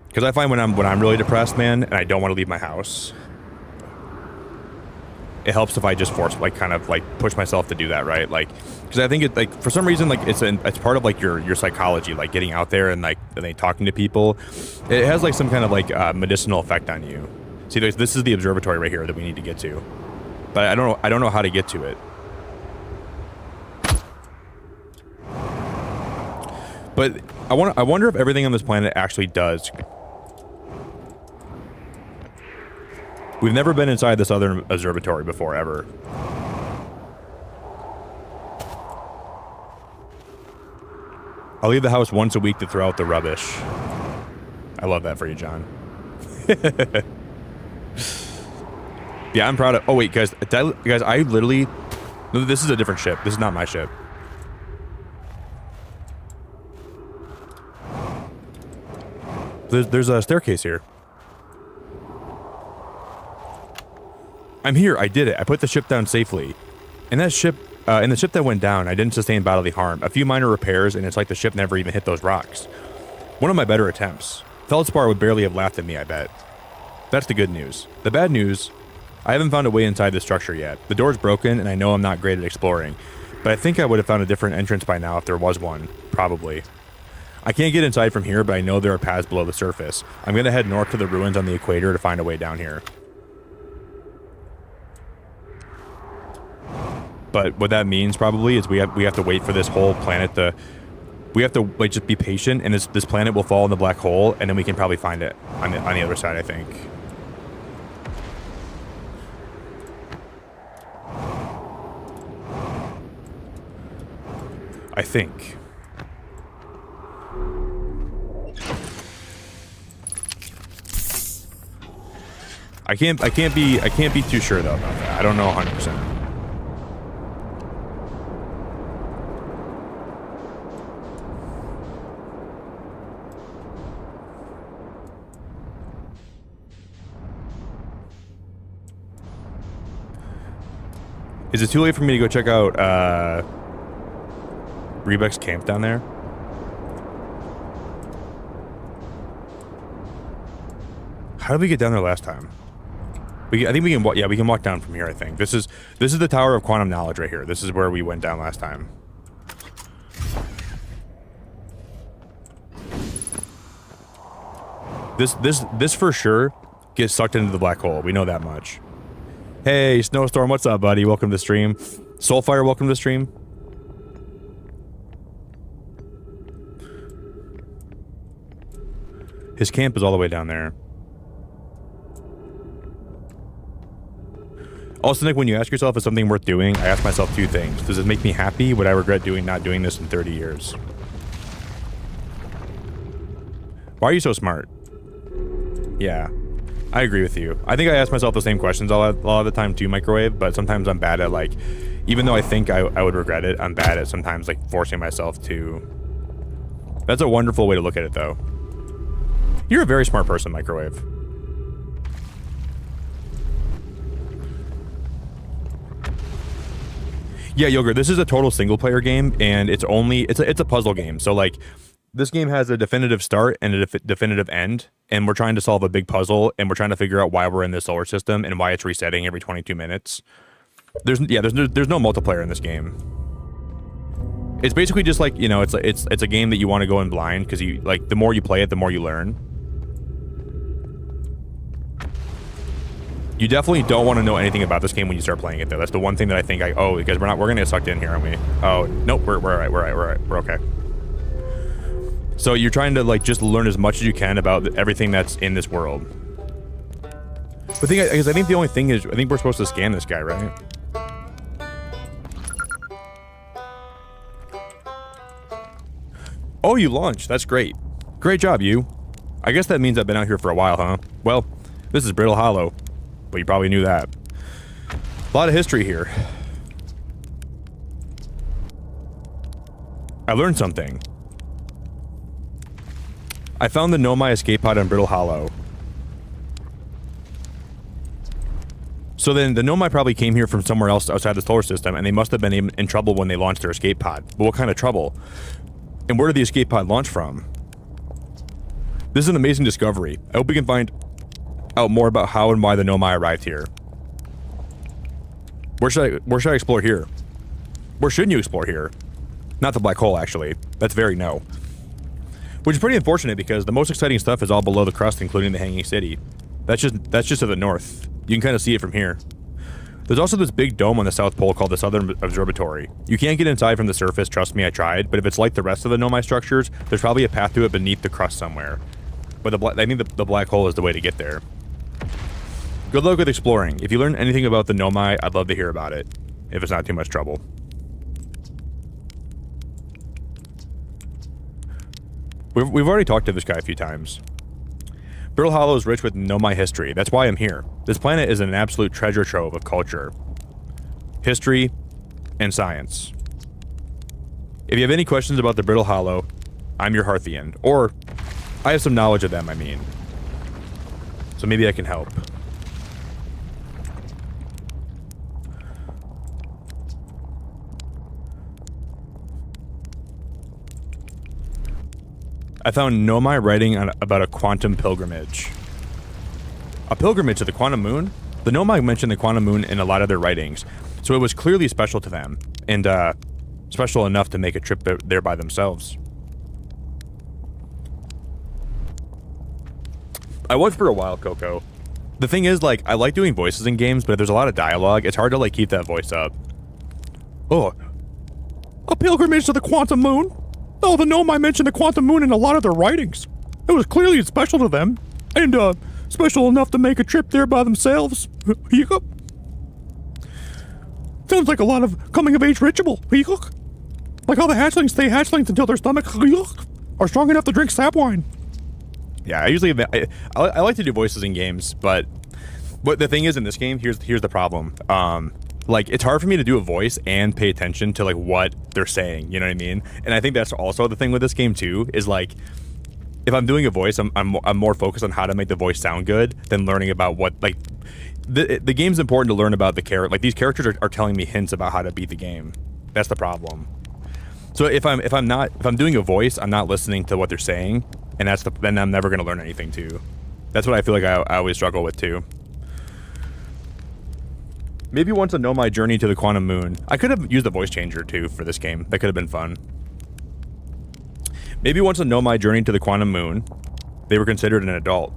Because I find when I'm really depressed, man, and I don't want to leave my house, it helps if I just kind of push myself to do that, right? Like, because I think it, like, for some reason, like, it's part of like your psychology, like getting out there and like talking to people. It has like some kind of like medicinal effect on you. See, this is the observatory right here that we need to get to, but I don't know how to get to it. But I wonder if everything on this planet actually does. We've never been inside this other observatory before, ever. I'll leave the house once a week to throw out the rubbish. I love that for you, John. Yeah, I'm proud of... Oh, wait, guys, I literally... No, this is a different ship. This is not my ship. There's a staircase here. I'm here. I did it. I put the ship down safely. In the ship that went down, I didn't sustain bodily harm. A few minor repairs, and it's like the ship never even hit those rocks. One of my better attempts. Feldspar would barely have laughed at me, I bet. That's the good news. The bad news, I haven't found a way inside the structure yet. The door's broken, and I know I'm not great at exploring. But I think I would have found a different entrance by now if there was one. Probably. I can't get inside from here, but I know there are paths below the surface. I'm going to head north to the ruins on the equator to find a way down here. But what that means probably is we have to wait for this whole planet to... We have to like just be patient, and this planet will fall in the black hole, and then we can probably find it on the other side, I think. I think. I can't be too sure though about that. I don't know 100%. Is it too late for me to go check out Rebec's camp down there? How did we get down there last time? I think we can walk. Yeah, we can walk down from here. I think this is the Tower of Quantum Knowledge right here. This is where we went down last time. This for sure gets sucked into the black hole. We know that much. Hey, Snowstorm, what's up, buddy? Welcome to the stream. Soulfire, welcome to the stream. His camp is all the way down there. Also, Nick, when you ask yourself if it's something worth doing, I ask myself two things. Does it make me happy? Would I regret not doing this in 30 years? Why are you so smart? Yeah. I agree with you. I think I ask myself the same questions a lot of the time too, Microwave, but sometimes I'm bad at, like, even though I think I would regret it, I'm bad at sometimes, like, forcing myself to... That's a wonderful way to look at it, though. You're a very smart person, Microwave. Yeah, Yogurt, this is a total single-player game, and it's a puzzle game, so, like... This game has a definitive start and a definitive end, and we're trying to solve a big puzzle, and we're trying to figure out why we're in this solar system and why it's resetting every 22 minutes. There's no multiplayer in this game. It's basically just like, you know, it's a game that you want to go in blind because you like the more you play it, the more you learn. You definitely don't want to know anything about this game when you start playing it, though. That's the one thing that I think because we're gonna get sucked in here, aren't we? Oh nope, we're all right, we're okay. So you're trying to, like, just learn as much as you can about everything that's in this world. But I think the only thing is, I think we're supposed to scan this guy, right? Oh, you launched. That's great. Great job, you. I guess that means I've been out here for a while, huh? Well, this is Brittle Hollow. But you probably knew that. A lot of history here. I learned something. I found the Nomai escape pod on Brittle Hollow. So then the Nomai probably came here from somewhere else outside the solar system, and they must have been in trouble when they launched their escape pod. But what kind of trouble? And where did the escape pod launch from? This is an amazing discovery. I hope we can find out more about how and why the Nomai arrived here. Where should I explore here? Where shouldn't you explore here? Not the black hole, actually. That's very no. Which is pretty unfortunate because the most exciting stuff is all below the crust, including the hanging city. That's just to the north. You can kind of see it from here. There's also this big dome on the South Pole called the Southern Observatory. You can't get inside from the surface, trust me, I tried, but if it's like the rest of the Nomai structures, there's probably a path to it beneath the crust somewhere. But I think the black hole is the way to get there. Good luck with exploring. If you learn anything about the Nomai, I'd love to hear about it, if it's not too much trouble. We've already talked to this guy a few times. Brittle Hollow is rich with Nomai history. That's why I'm here. This planet is an absolute treasure trove of culture, history, and science. If you have any questions about the Brittle Hollow, I'm your Hearthian. Or, I have some knowledge of them, I mean. So maybe I can help. I found Nomai writing about a quantum pilgrimage. A pilgrimage to the quantum moon? The Nomai mentioned the quantum moon in a lot of their writings, so it was clearly special to them, and special enough to make a trip there by themselves. I was for a while, Coco. The thing is, like, I like doing voices in games, but if there's a lot of dialogue, it's hard to, like, keep that voice up. Oh, a pilgrimage to the quantum moon? Oh, the Nomai mentioned the quantum moon in a lot of their writings. It was clearly special to them, and special enough to make a trip there by themselves. Sounds like a lot of coming-of-age ritual. Like how the hatchlings stay hatchlings until their stomachs are strong enough to drink sap wine. Yeah, I like to do voices in games, but the thing is in this game, here's the problem. Like, it's hard for me to do a voice and pay attention to, like, what they're saying, you know what I mean? And I think that's also the thing with this game, too, is, like, if I'm doing a voice, I'm more focused on how to make the voice sound good than learning about what, like, the game's important to learn about the character. Like, these characters are telling me hints about how to beat the game. That's the problem. So if I'm doing a voice, I'm not listening to what they're saying, and then I'm never going to learn anything, too. That's what I feel like I always struggle with, too. Maybe once a Nomai journey to the quantum moon. I could have used a voice changer, too, for this game. That could have been fun. Maybe once a Nomai journey to the quantum moon, they were considered an adult.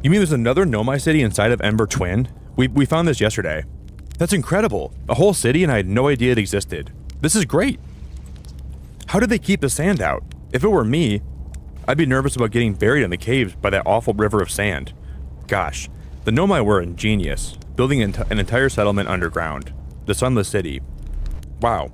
You mean there's another Nomai city inside of Ember Twin? We found this yesterday. That's incredible. A whole city and I had no idea it existed. This is great. How did they keep the sand out? If it were me, I'd be nervous about getting buried in the caves by that awful river of sand. Gosh, the Nomai were ingenious, building an entire settlement underground. The Sunless City. Wow.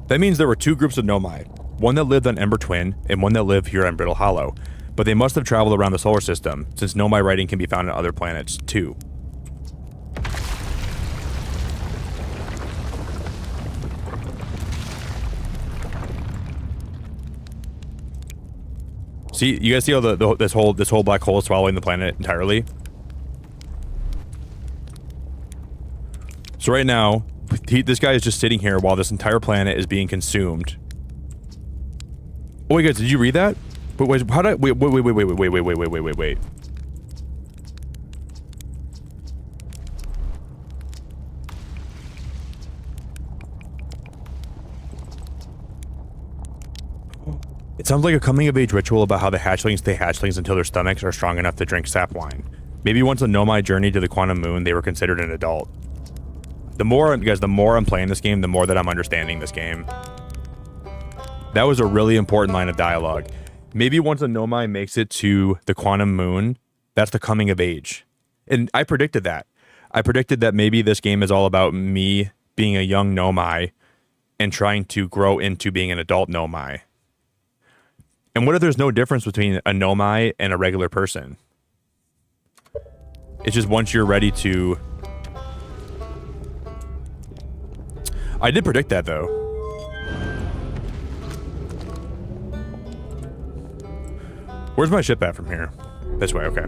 That means there were two groups of Nomai, one that lived on Ember Twin and one that lived here on Brittle Hollow, but they must have traveled around the solar system, since Nomai writing can be found on other planets, too. See, you guys see how this whole black hole is swallowing the planet entirely? So right now, this guy is just sitting here while this entire planet is being consumed. Oh wait, guys, did you read that? Wait, how did I, wait. It sounds like a coming-of-age ritual about how the hatchlings stay hatchlings until their stomachs are strong enough to drink sap wine. Maybe once a Nomai journeyed to the quantum moon, they were considered an adult. The more I'm playing this game, the more that I'm understanding this game. That was a really important line of dialogue. Maybe once a Nomai makes it to the quantum moon, that's the coming of age. And I predicted that. I predicted that maybe this game is all about me being a young Nomai and trying to grow into being an adult Nomai. And what if there's no difference between a Nomai and a regular person? It's just once you're ready to... I did predict that, though. Where's my ship at from here? This way, okay.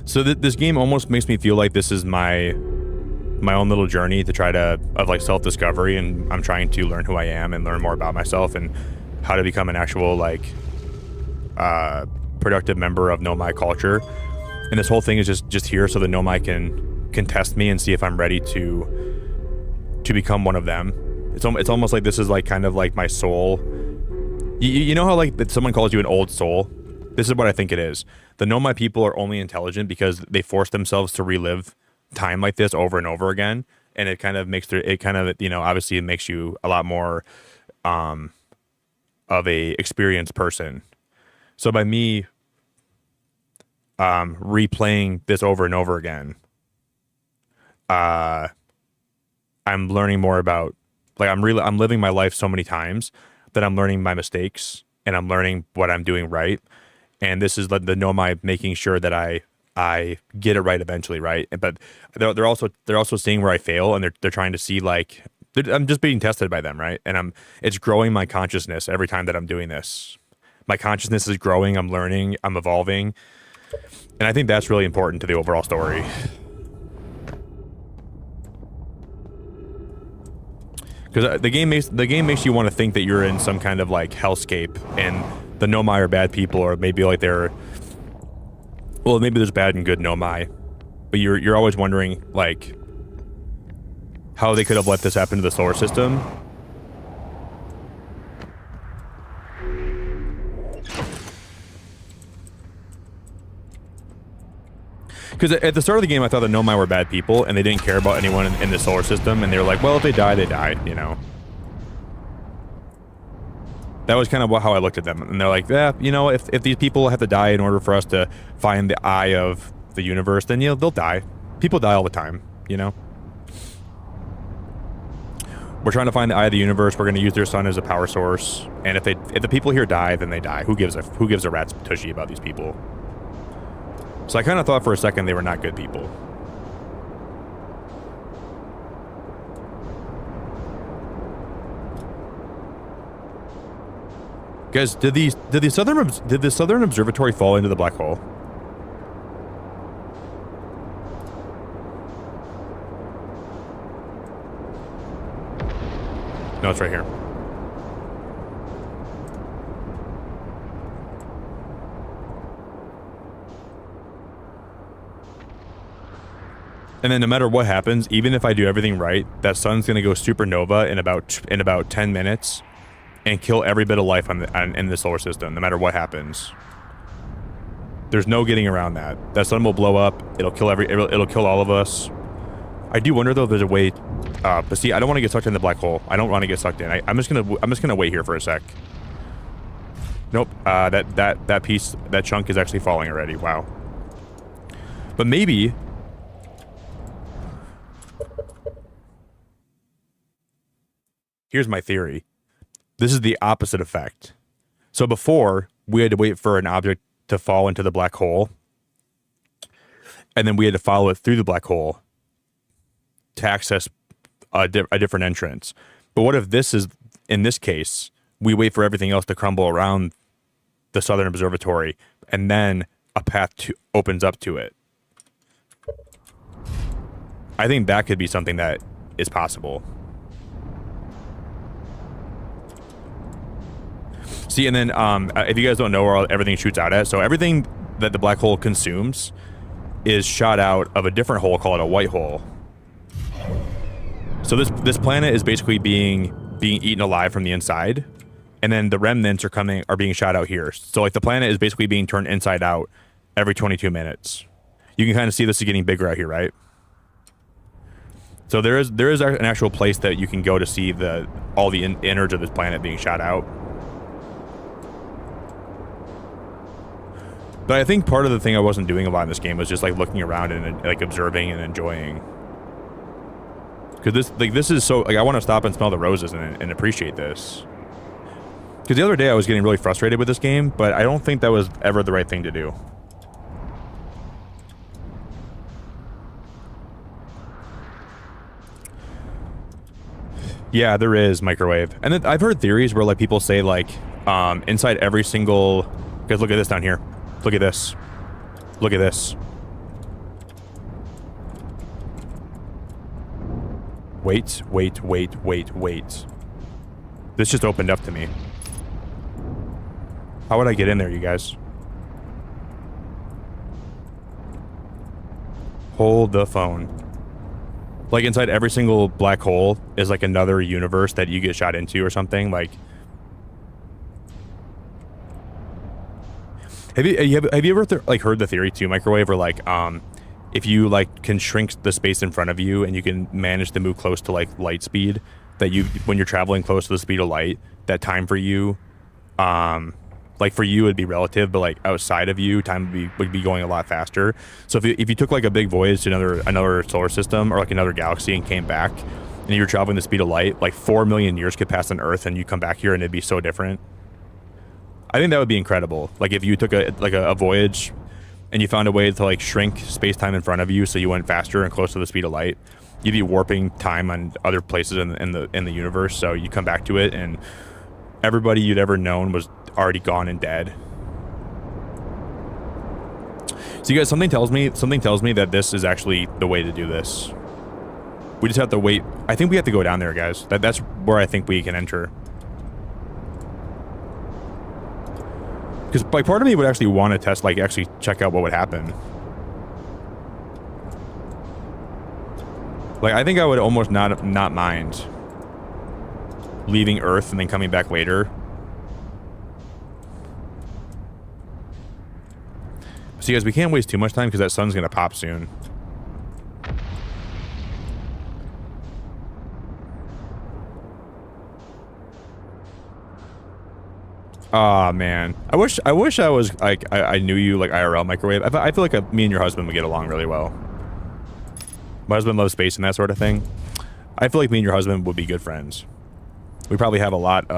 So this game almost makes me feel like this is my own little journey to try to, of like self-discovery, and I'm trying to learn who I am and learn more about myself and how to become an actual like productive member of Nomai culture. And this whole thing is just here so that Nomai can test me and see if I'm ready to become one of them. It's almost like this is like kind of like my soul. You know how like that someone calls you an old soul? This is what I think it is. The Nomai people are only intelligent because they force themselves to relive time like this over and over again, and it kind of makes obviously it makes you a lot more of a experienced person. So by me replaying this over and over again, I'm learning more about, like, I'm living my life so many times that I'm learning my mistakes and I'm learning what I'm doing right. And this is the Nomai making sure that I get it right eventually, right? But they're also seeing where I fail, and they're trying to see, like, I'm just being tested by them, right? And it's growing my consciousness every time that I'm doing this. My consciousness is growing. I'm learning. I'm evolving, and I think that's really important to the overall story. Because the game makes you want to think that you're in some kind of like hellscape, and the Nomai are bad people, or maybe like maybe there's bad and good Nomai, but you're always wondering like how they could have let this happen to the solar system. Because at the start of the game, I thought the Nomai were bad people, and they didn't care about anyone in the solar system, and they were like, well, if they die, they die, you know? That was kind of how I looked at them, and they're like, yeah, you know, if these people have to die in order for us to find the eye of the universe, then, you know, they'll die. People die all the time, you know? We're trying to find the eye of the universe. We're going to use their sun as a power source, and if the people here die, then they die. Who gives a rat's tushy about these people? So I kind of thought for a second they were not good people. Guys, did the Southern Observatory fall into the black hole? No, it's right here. And then no matter what happens, even if I do everything right, that sun's gonna go supernova in about 10 minutes and kill every bit of life in the solar system, no matter what happens. There's no getting around that. That sun will blow up. It'll kill all of us. I do wonder though if there's a way. But see, I don't want to get sucked in the black hole. I don't want to get sucked in. I'm just gonna wait here for a sec. Nope. That chunk is actually falling already. Wow. But maybe. Here's my theory. This is the opposite effect. So before, we had to wait for an object to fall into the black hole, and then we had to follow it through the black hole to access a different entrance. But what if this is, in this case, we wait for everything else to crumble around the Southern Observatory, and then a path opens up to it? I think that could be something that is possible. See, and then if you guys don't know where everything shoots out at, so everything that the black hole consumes is shot out of a different hole called a white hole. So this planet is basically being eaten alive from the inside, and then the remnants are being shot out here. So like the planet is basically being turned inside out every 22 minutes. You can kind of see this is getting bigger out here, right? So there is an actual place that you can go to see all the innards of this planet being shot out. But I think part of the thing I wasn't doing a lot in this game was just like looking around and like observing and enjoying. Because this is so, like, I want to stop and smell the roses and appreciate this. Because the other day I was getting really frustrated with this game, but I don't think that was ever the right thing to do. Yeah, there is microwave. And then I've heard theories where like people say like inside every single, guys, look at this down here. Look at this. Look at this. Wait, wait, wait, wait, wait. This just opened up to me. How would I get in there, you guys? Hold the phone. Like inside every single black hole is like another universe that you get shot into or something. Like, have you ever like heard the theory too, microwave, or like if you like can shrink the space in front of you and you can manage to move close to like light speed, that you when you're traveling close to the speed of light, that time for you like for you it'd be relative, but like outside of you time would be going a lot faster. So if you took like a big voyage to another solar system or like another galaxy and came back and you were traveling the speed of light, like 4 million years could pass on Earth and you come back here and it'd be so different. I think that would be incredible. Like if you took a voyage and you found a way to like shrink space-time in front of you so you went faster and close to the speed of light, you'd be warping time on other places in the universe. So you come back to it and everybody you'd ever known was already gone and dead. So you guys, something tells me that this is actually the way to do this. We just have to wait. I think we have to go down there, guys. That's where I think we can enter. Because like part of me would actually want to test, like actually check out what would happen. Like I think I would almost not mind leaving Earth and then coming back later. So guys, we can't waste too much time because that sun's gonna pop soon. Oh man, I wish I was like I knew you like IRL, microwave. I feel like me and your husband would get along really well. My husband loves space and that sort of thing. I feel like me and your husband would be good friends. We probably have a lot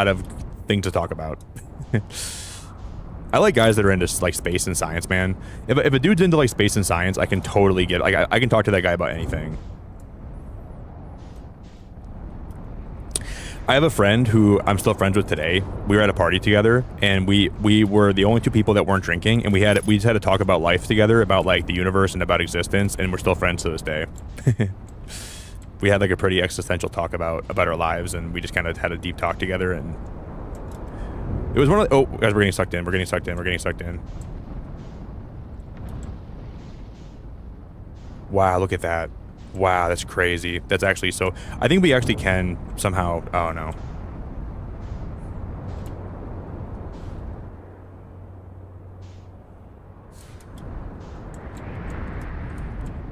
of things to talk about. I like guys that are into like space and science, man. If a dude's into like space and science, I can totally get like I can talk to that guy about anything. I have a friend who I'm still friends with today. We were at a party together, and we were the only two people that weren't drinking, and we just had to talk about life together, about like the universe and about existence, and we're still friends to this day. We had like a pretty existential talk about our lives, and we just kind of had a deep talk together, and it was one of the, oh guys, we're getting sucked in. Wow, look at that. Wow, that's crazy. That's actually so... I think we actually can somehow... Oh, no.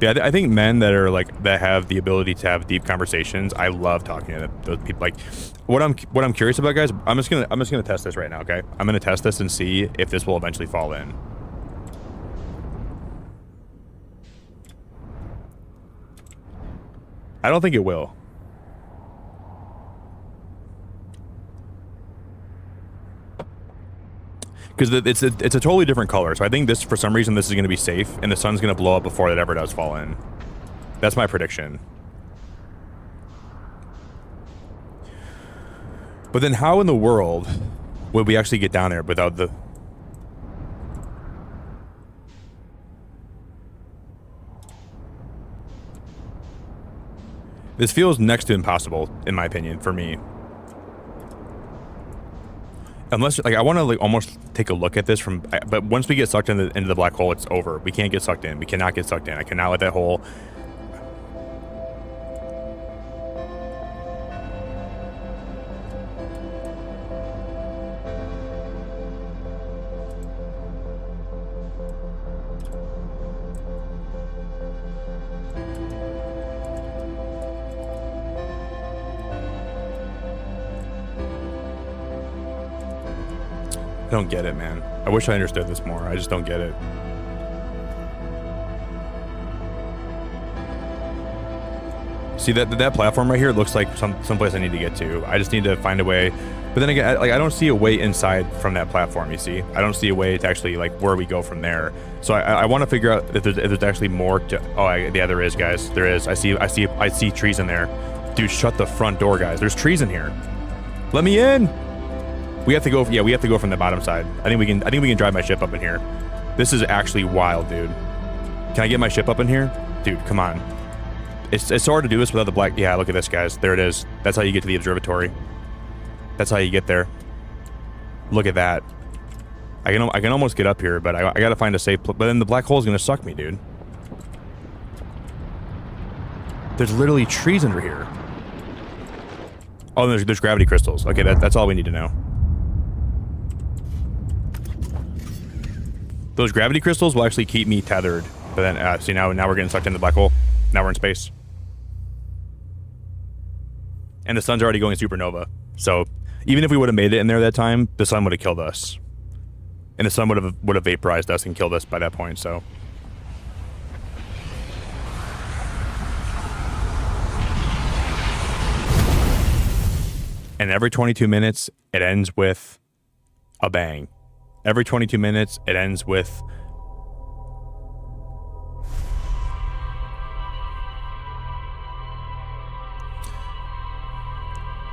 Yeah, I think men that are like... that have the ability to have deep conversations, I love talking to those people. Like, what I'm curious about, guys, I'm just gonna test this right now, okay? I'm gonna test this and see if this will eventually fall in. I don't think it will. Because it's a totally different color. So I think this, for some reason, this is going to be safe, and the sun's going to blow up before it ever does fall in. That's my prediction. But then how in the world would we actually get down there without the... This feels next to impossible, in my opinion, for me. Unless, like, I want to like almost take a look at this from, but once we get sucked into the black hole, it's over. We can't get sucked in. We cannot get sucked in. I cannot let that hole. I don't get it, man. I wish I understood this more. I just don't get it. See that platform right here looks like someplace I need to get to. I just need to find a way. But then again, I don't see a way inside from that platform. You see, I don't see a way to actually like where we go from there. So I want to figure out if there's actually more to. Oh, yeah, there is, guys. There is. I see trees in there. Dude, shut the front door, guys. There's trees in here. Let me in. We have to go. Yeah, we have to go from the bottom side. I think we can drive my ship up in here. This is actually wild, dude. Can I get my ship up in here? Dude, come on. It's so hard to do this without the black. Yeah, look at this, guys. There it is. That's how you get to the observatory. That's how you get there. Look at that. I can almost get up here, but I gotta find a safe. But then the black hole is gonna suck me, dude. There's literally trees under here. Oh, there's gravity crystals. Okay, that's all we need to know. Those gravity crystals will actually keep me tethered. But then, see, now we're getting sucked into the black hole. Now we're in space. And the sun's already going supernova. So even if we would have made it in there that time, the sun would have killed us. And the sun would have vaporized us and killed us by that point, so. And every 22 minutes, it ends with a bang. Every 22 minutes, it ends with...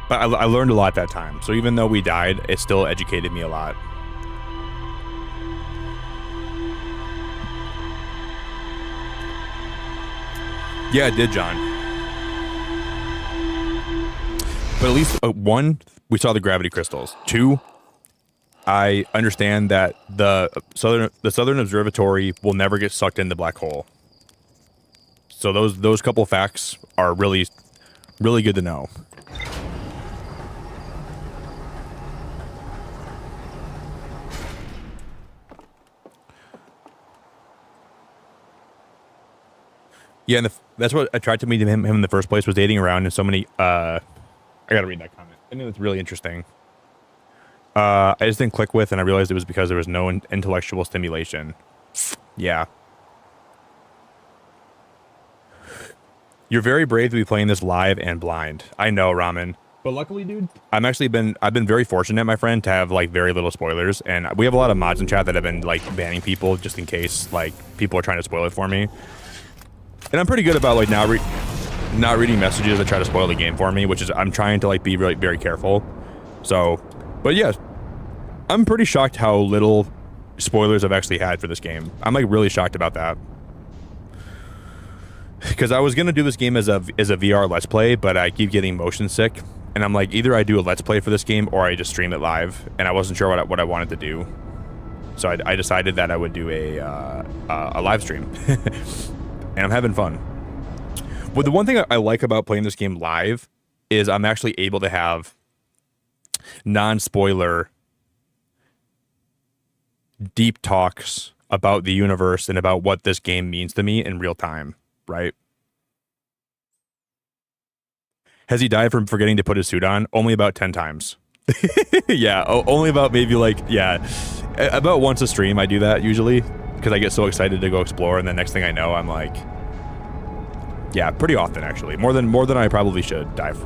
But I learned a lot that time. So even though we died, it still educated me a lot. Yeah, it did, John. But at least, one, we saw the gravity crystals. Two, I understand that the Southern Observatory will never get sucked in the black hole. So those couple facts are really, really good to know. Yeah, and that's what attracted me to him in the first place, was dating around and so many... I gotta read that comment. I think it's really interesting. I just didn't click with, and I realized it was because there was no intellectual stimulation. Yeah. You're very brave to be playing this live and blind. I know, Ramen. But luckily, dude, I've been very fortunate, my friend, to have like very little spoilers, and we have a lot of mods in chat that have been like banning people just in case like people are trying to spoil it for me. And I'm pretty good about like not reading messages that try to spoil the game for me, which is I'm trying to like be really very careful. So, but yeah, I'm pretty shocked how little spoilers I've actually had for this game. I'm like really shocked about that. Because I was gonna do this game as a VR Let's Play, but I keep getting motion sick, and I'm like, either I do a Let's Play for this game or I just stream it live, and I wasn't sure what I wanted to do, so I decided that I would do a live stream, and I'm having fun. But the one thing I like about playing this game live is I'm actually able to have non-spoiler deep talks about the universe and about what this game means to me in real time. Right? Has he died from forgetting to put his suit on? Only about 10 times. Yeah, only about maybe like, yeah, about once a stream I do that usually, because I get so excited to go explore, and the next thing I know I'm like, yeah, pretty often actually, more than I probably should dive.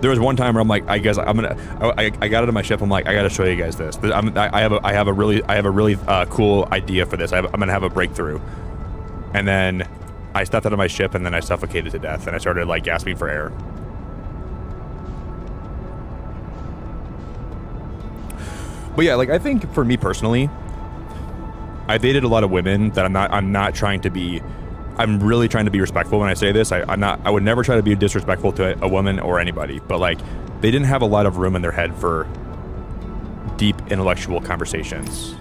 There was one time where I'm like, I guess I got it on my ship. I'm like, I gotta show you guys this. I have a really cool idea for this. I'm gonna have a breakthrough. And then I stepped out of my ship, and then I suffocated to death, and I started like gasping for air. But yeah, like I think for me personally, I dated a lot of women that I'm really trying to be respectful when I say this. I would never try to be disrespectful to a woman or anybody, but like they didn't have a lot of room in their head for deep intellectual conversations.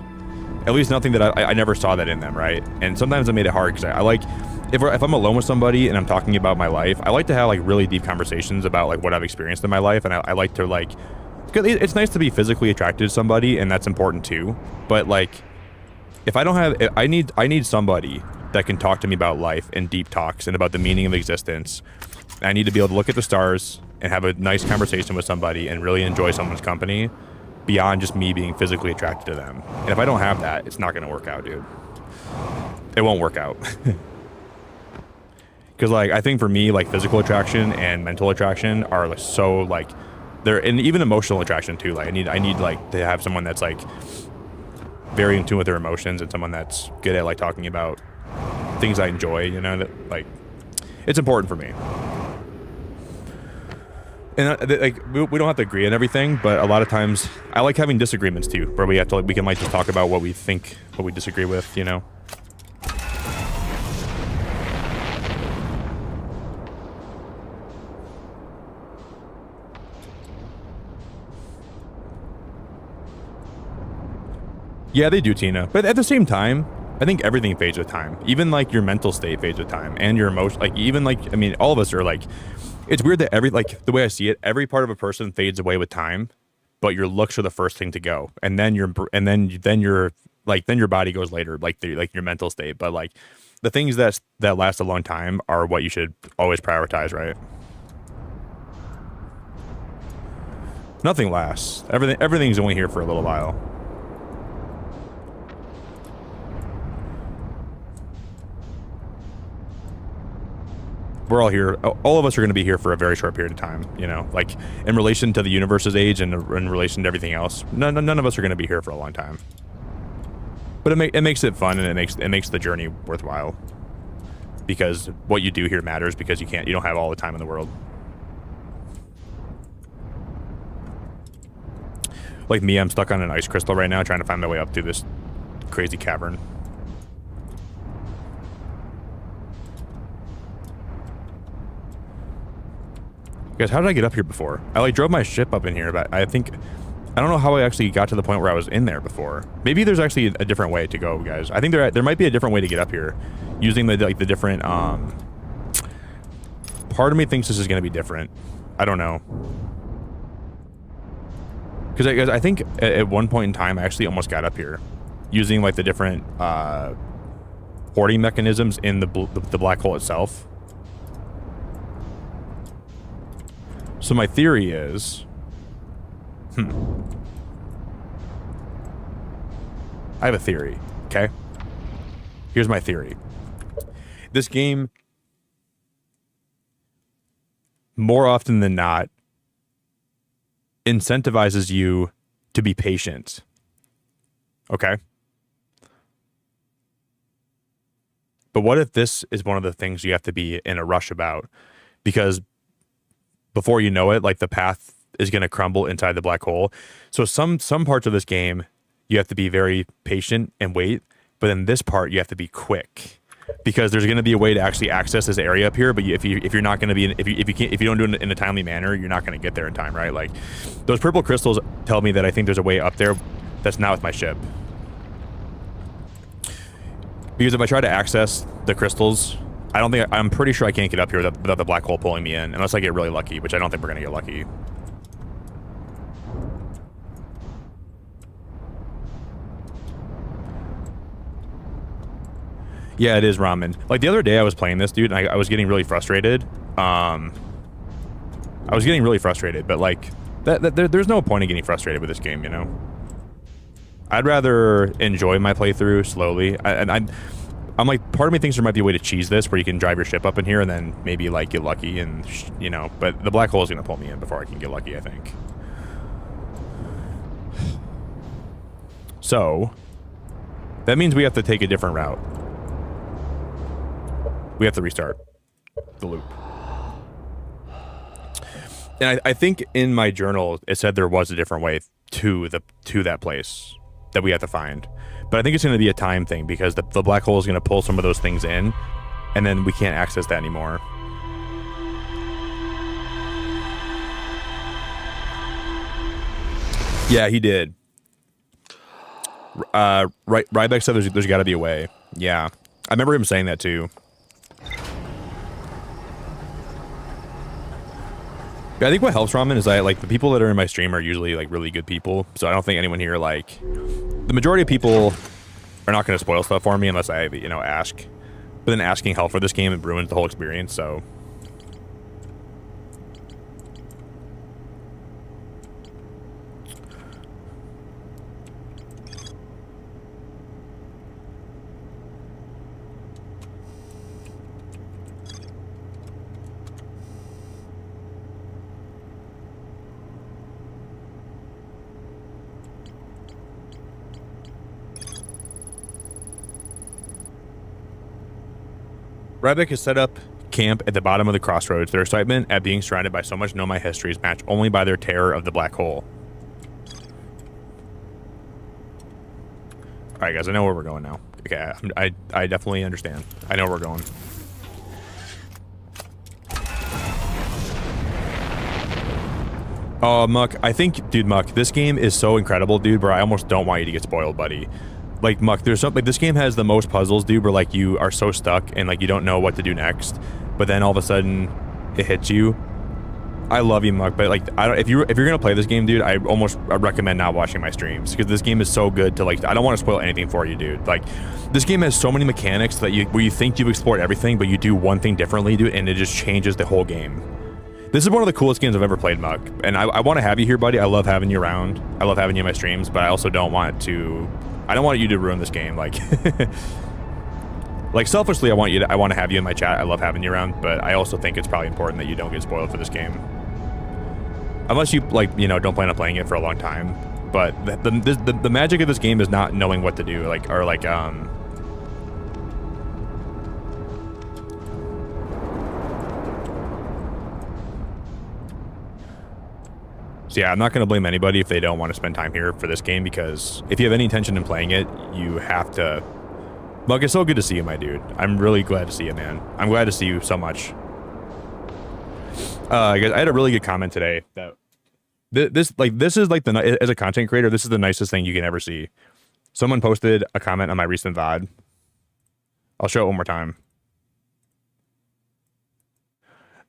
At least nothing that I never saw that in them, right? And sometimes it made it hard because I like, if I'm alone with somebody and I'm talking about my life, I like to have like really deep conversations about like what I've experienced in my life, and I like to like, it's nice to be physically attracted to somebody, and that's important too. But like, if I don't have, I need somebody that can talk to me about life and deep talks and about the meaning of existence. I need to be able to look at the stars and have a nice conversation with somebody and really enjoy someone's company, beyond just me being physically attracted to them. And if I don't have that, it's not going to work out, dude. It won't work out. Because like I think for me, like physical attraction and mental attraction are like so like they're, and even emotional attraction too. Like I need like to have someone that's like very in tune with their emotions, and someone that's good at like talking about things I enjoy, you know, that like it's important for me. And like we don't have to agree on everything, but a lot of times I like having disagreements too, where we have to we can like just talk about what we think, what we disagree with, you know. Yeah, they do, Tina. But at the same time, I think everything fades with time. Even like your mental state fades with time, and your emotion. Like even like I mean, all of us are like. It's weird that the way I see it, every part of a person fades away with time, but your looks are the first thing to go, and then your body goes later, like your mental state. But like the things that last a long time are what you should always prioritize, right? Nothing lasts. Everything's only here for a little while. We're all here. All of us are going to be here for a very short period of time, you know, like in relation to the universe's age and in relation to everything else. None of us are going to be here for a long time. But it makes it fun, and it makes the journey worthwhile, because what you do here matters, because you don't have all the time in the world. Like me, I'm stuck on an ice crystal right now, trying to find my way up through this crazy cavern. Guys, how did I get up here before? I like drove my ship up in here, but I don't know how I actually got to the point where I was in there before. Maybe there's actually a different way to go, guys. I think there might be a different way to get up here, using the different. Part of me thinks this is going to be different. I don't know, because I think at one point in time I actually almost got up here, using like the different hoarding mechanisms in the black hole itself. So my theory is, I have a theory, okay? Here's my theory. This game, more often than not, incentivizes you to be patient, okay? But what if this is one of the things you have to be in a rush about? Because before you know it, like the path is going to crumble inside the black hole. So some parts of this game, you have to be very patient and wait. But in this part, you have to be quick, because there's going to be a way to actually access this area up here. But if you're not going to be if you don't do it in a timely manner, you're not going to get there in time, right? Like those purple crystals tell me that I think there's a way up there that's not with my ship. Because if I try to access the crystals, I'm pretty sure I can't get up here without the black hole pulling me in, unless I get really lucky, which I don't think we're going to get lucky. Yeah, it is ramen. Like the other day I was playing this, dude, and I was getting really frustrated. But like there's no point in getting frustrated with this game, you know? I'd rather enjoy my playthrough slowly. I'm like, part of me thinks there might be a way to cheese this, where you can drive your ship up in here and then maybe like get lucky, and you know, but the black hole is going to pull me in before I can get lucky, I think. So that means we have to take a different route. We have to restart the loop. And I think in my journal it said there was a different way to that place that we have to find. But I think it's going to be a time thing, because the black hole is going to pull some of those things in, and then we can't access that anymore. Yeah, he did. Ryback said there's got to be a way. Yeah, I remember him saying that too. Yeah, I think what helps ramen is like the people that are in my stream are usually like really good people, so I don't think anyone here, like the majority of people are not going to spoil stuff for me unless I ask. But then asking help for this game, it ruins the whole experience. So Ryback has set up camp at the bottom of the crossroads. Their excitement at being surrounded by so much Nomai history is matched only by their terror of the black hole. All right, guys, I know where we're going now. Okay, I definitely understand. I know where we're going. Oh, Muck, I think, dude, Muck, this game is so incredible, dude, bro. I almost don't want you to get spoiled, buddy. Like, Muck, there's something, like, this game has the most puzzles, dude, where, like, you are so stuck and, like, you don't know what to do next, but then all of a sudden it hits you. I love you, Muck, but, like, I don't, if you're gonna play this game, dude, I recommend not watching my streams, because this game is so good to, like, I don't want to spoil anything for you, dude. Like, this game has so many mechanics that where you think you've explored everything, but you do one thing differently, dude, and it just changes the whole game. This is one of the coolest games I've ever played, Muck, and I want to have you here, buddy. I love having you around. I love having you in my streams, but I also don't want you to ruin this game. Like, like selfishly, I want to have you in my chat. I love having you around, but I also think it's probably important that you don't get spoiled for this game, unless you, like, you know, don't plan on playing it for a long time. But the magic of this game is not knowing what to do, like, or like So yeah, I'm not going to blame anybody if they don't want to spend time here for this game, because if you have any intention in playing it, you have to. Mug, it's so good to see you, my dude. I'm really glad to see you, man. I'm glad to see you so much. Guys, I had a really good comment today that this is like as a content creator, this is the nicest thing you can ever see. Someone posted a comment on my recent VOD. I'll show it one more time.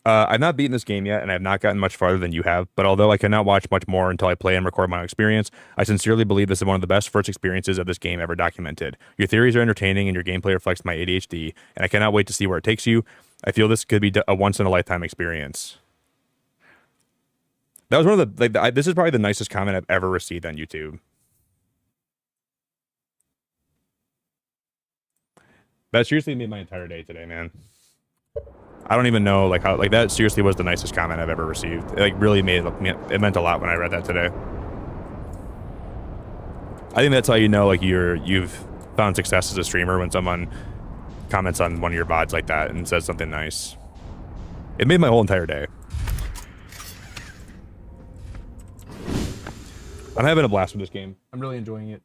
I've not beaten this game yet, and I have not gotten much farther than you have, but although I cannot watch much more until I play and record my own experience, I sincerely believe this is one of the best first experiences of this game ever documented. Your theories are entertaining, and your gameplay reflects my ADHD, and I cannot wait to see where it takes you. I feel this could be a once-in-a-lifetime experience. That was one of the... Like, this is probably the nicest comment I've ever received on YouTube. That seriously made my entire day today, man. I don't even know, like, how, like, that seriously was the nicest comment I've ever received. It, like, really it meant a lot when I read that today. I think that's how you know, like, you've found success as a streamer, when someone comments on one of your VODs like that and says something nice. It made my whole entire day. I'm having a blast with this game. I'm really enjoying it.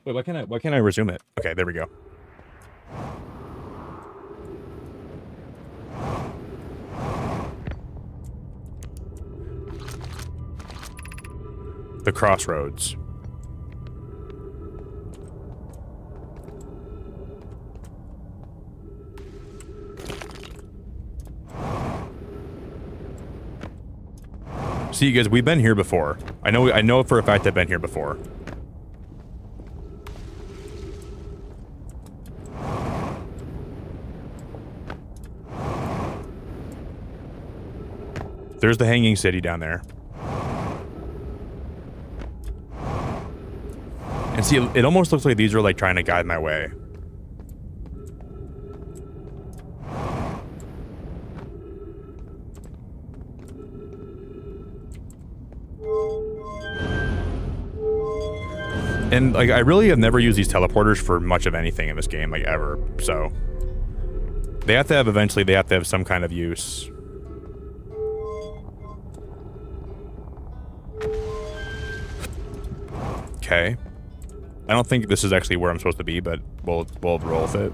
Wait, why can't I resume it? Okay, there we go. The crossroads. See, you guys, we've been here before. I know for a fact I've been here before. There's the hanging city down there. And see, it almost looks like these are like trying to guide my way. And like, I really have never used these teleporters for much of anything in this game, like ever. So they have to have some kind of use. Okay. I don't think this is actually where I'm supposed to be, but we'll roll with it.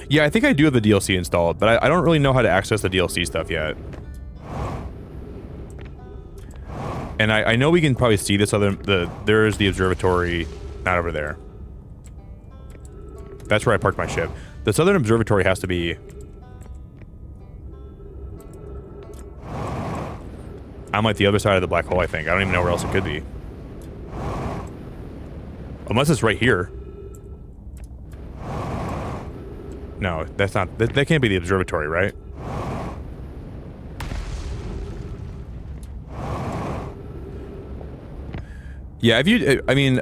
Yeah, I think I do have the DLC installed, but I don't really know how to access the DLC stuff yet. And I know we can probably see this there's the observatory, not over there. That's where I parked my ship. The southern observatory has to be... I'm like the other side of the black hole, I think. I don't even know where else it could be. Unless it's right here. No, that's not... That can't be the observatory, right? Yeah, if you... I mean,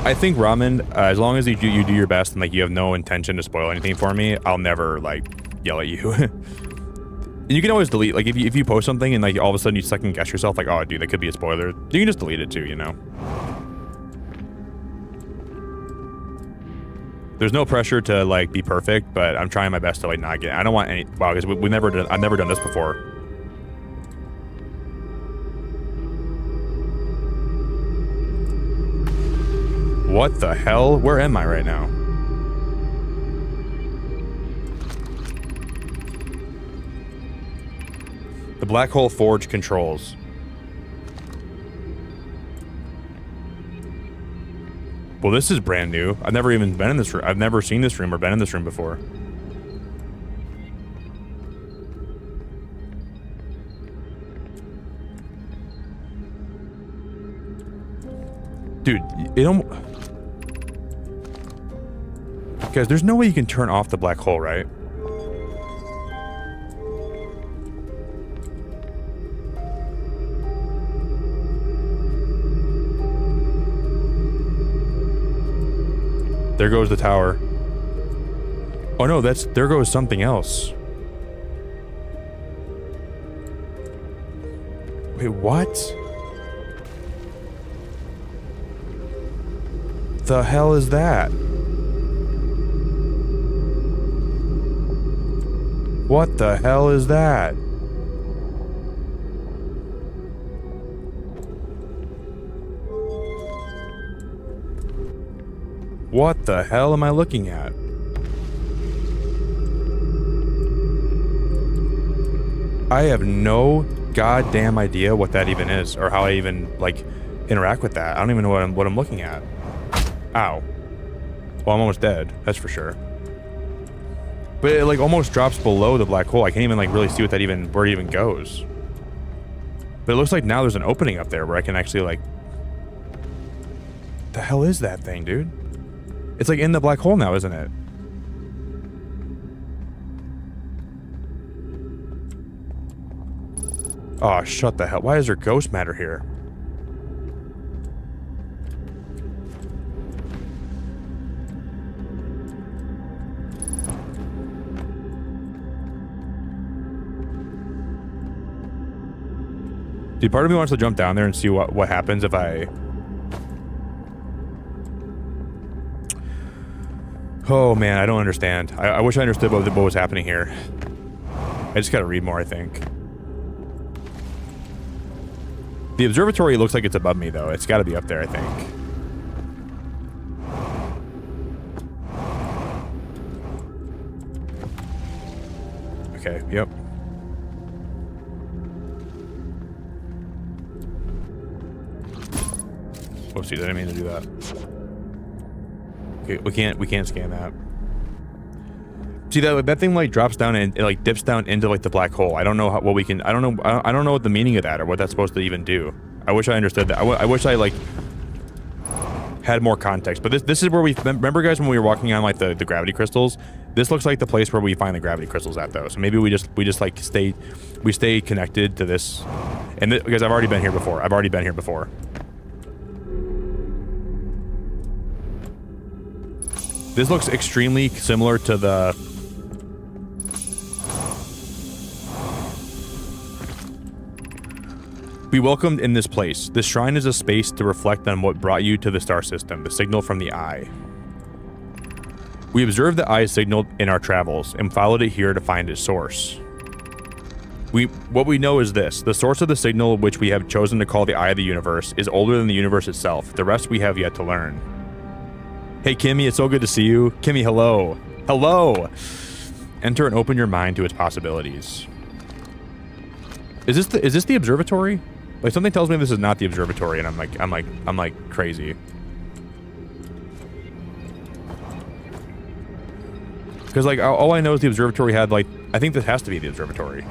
I think Ramen, as long as you do your best and, like, you have no intention to spoil anything for me, I'll never, like, yell at you. And you can always delete, like, if you post something and, like, all of a sudden you second guess yourself, like, oh, dude, that could be a spoiler. You can just delete it, too, you know? There's no pressure to, like, be perfect, but I'm trying my best to, like, not get... I don't want any... Wow, because I've never done this before. What the hell? Where am I right now? The Black Hole Forge controls. Well, this is brand new. I've never even been in this room. I've never seen this room or been in this room before. Dude, it almost... Guys, there's no way you can turn off the black hole, right? There goes the tower. Oh no, there goes something else. Wait, what? The hell is that? What the hell is that? What the hell am I looking at? I have no goddamn idea what that even is, or how I even, like, interact with that. I don't even know what I'm looking at. Ow. Well, I'm almost dead, that's for sure. But it, like, almost drops below the black hole. I can't even, like, really see what that even, where it even goes. But it looks like now there's an opening up there where I can actually, like... The hell is that thing, dude? It's, like, in the black hole now, isn't it? Oh, shut the hell. Why is there ghost matter here? Dude, part of me wants to jump down there and see what happens if I... Oh man, I don't understand. I wish I understood what was happening here. I just gotta read more, I think. The observatory looks like it's above me, though. It's gotta be up there, I think. Okay, yep. Whoopsie, I didn't mean to do that. Okay, we can't scan that. See that thing like drops down and it like dips down into like the black hole. I don't know what we can. I don't know what the meaning of that or what that's supposed to even do. I wish I understood that. I wish I like had more context. But this is where we remember, guys, when we were walking on like the gravity crystals. This looks like the place where we find the gravity crystals at, though. So maybe we just like stay connected to this. And because I've already been here before. This looks extremely similar to the... Be welcomed in this place. This shrine is a space to reflect on what brought you to the star system, the signal from the eye. We observed the eye signal in our travels and followed it here to find its source. What we know is this. The source of the signal, which we have chosen to call the eye of the universe, is older than the universe itself. The rest we have yet to learn. Hey, Kimmy, it's so good to see you. Kimmy, hello. Hello! Enter and open your mind to its possibilities. Is this the observatory? Like, something tells me this is not the observatory, and I'm like crazy. Because, like, all I know is the observatory had, like... I think this has to be the observatory.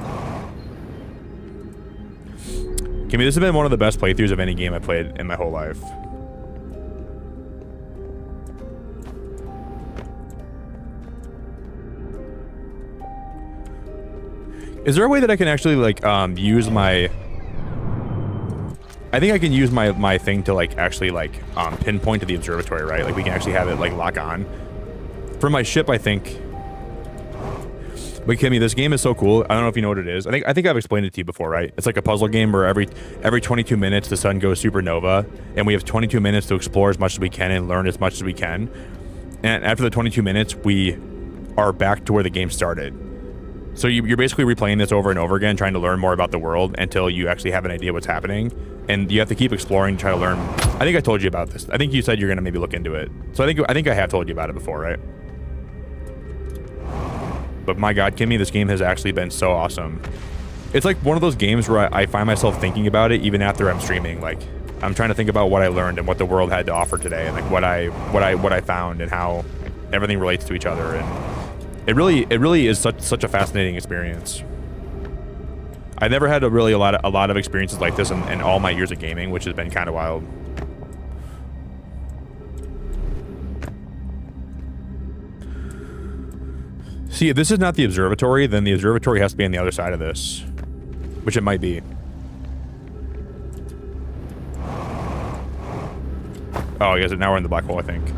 Kimmy, this has been one of the best playthroughs of any game I've played in my whole life. Is there a way that I can actually, like, use my... I think I can use my thing to, like, actually, like, pinpoint to the observatory, right? Like, we can actually have it, like, lock on. For my ship, I think... But Kimmy, this game is so cool. I don't know if you know what it is. I think I've explained it to you before, right? It's like a puzzle game where every 22 minutes the sun goes supernova, and we have 22 minutes to explore as much as we can and learn as much as we can. And after the 22 minutes, we are back to where the game started. So you're basically replaying this over and over again, trying to learn more about the world until you actually have an idea what's happening. And you have to keep exploring to try to learn. I think I told you about this. I think you said you're gonna maybe look into it. So I think I have told you about it before, right? But my God, Kimmy, this game has actually been so awesome. It's like one of those games where I find myself thinking about it even after I'm streaming. Like, I'm trying to think about what I learned and what the world had to offer today, and like what I found and how everything relates to each other. And it really is such a fascinating experience. I've never had a lot of experiences like this in all my years of gaming, which has been kind of wild. See, if this is not the observatory, then the observatory has to be on the other side of this, which it might be. Oh, I guess now we're in the black hole, I think.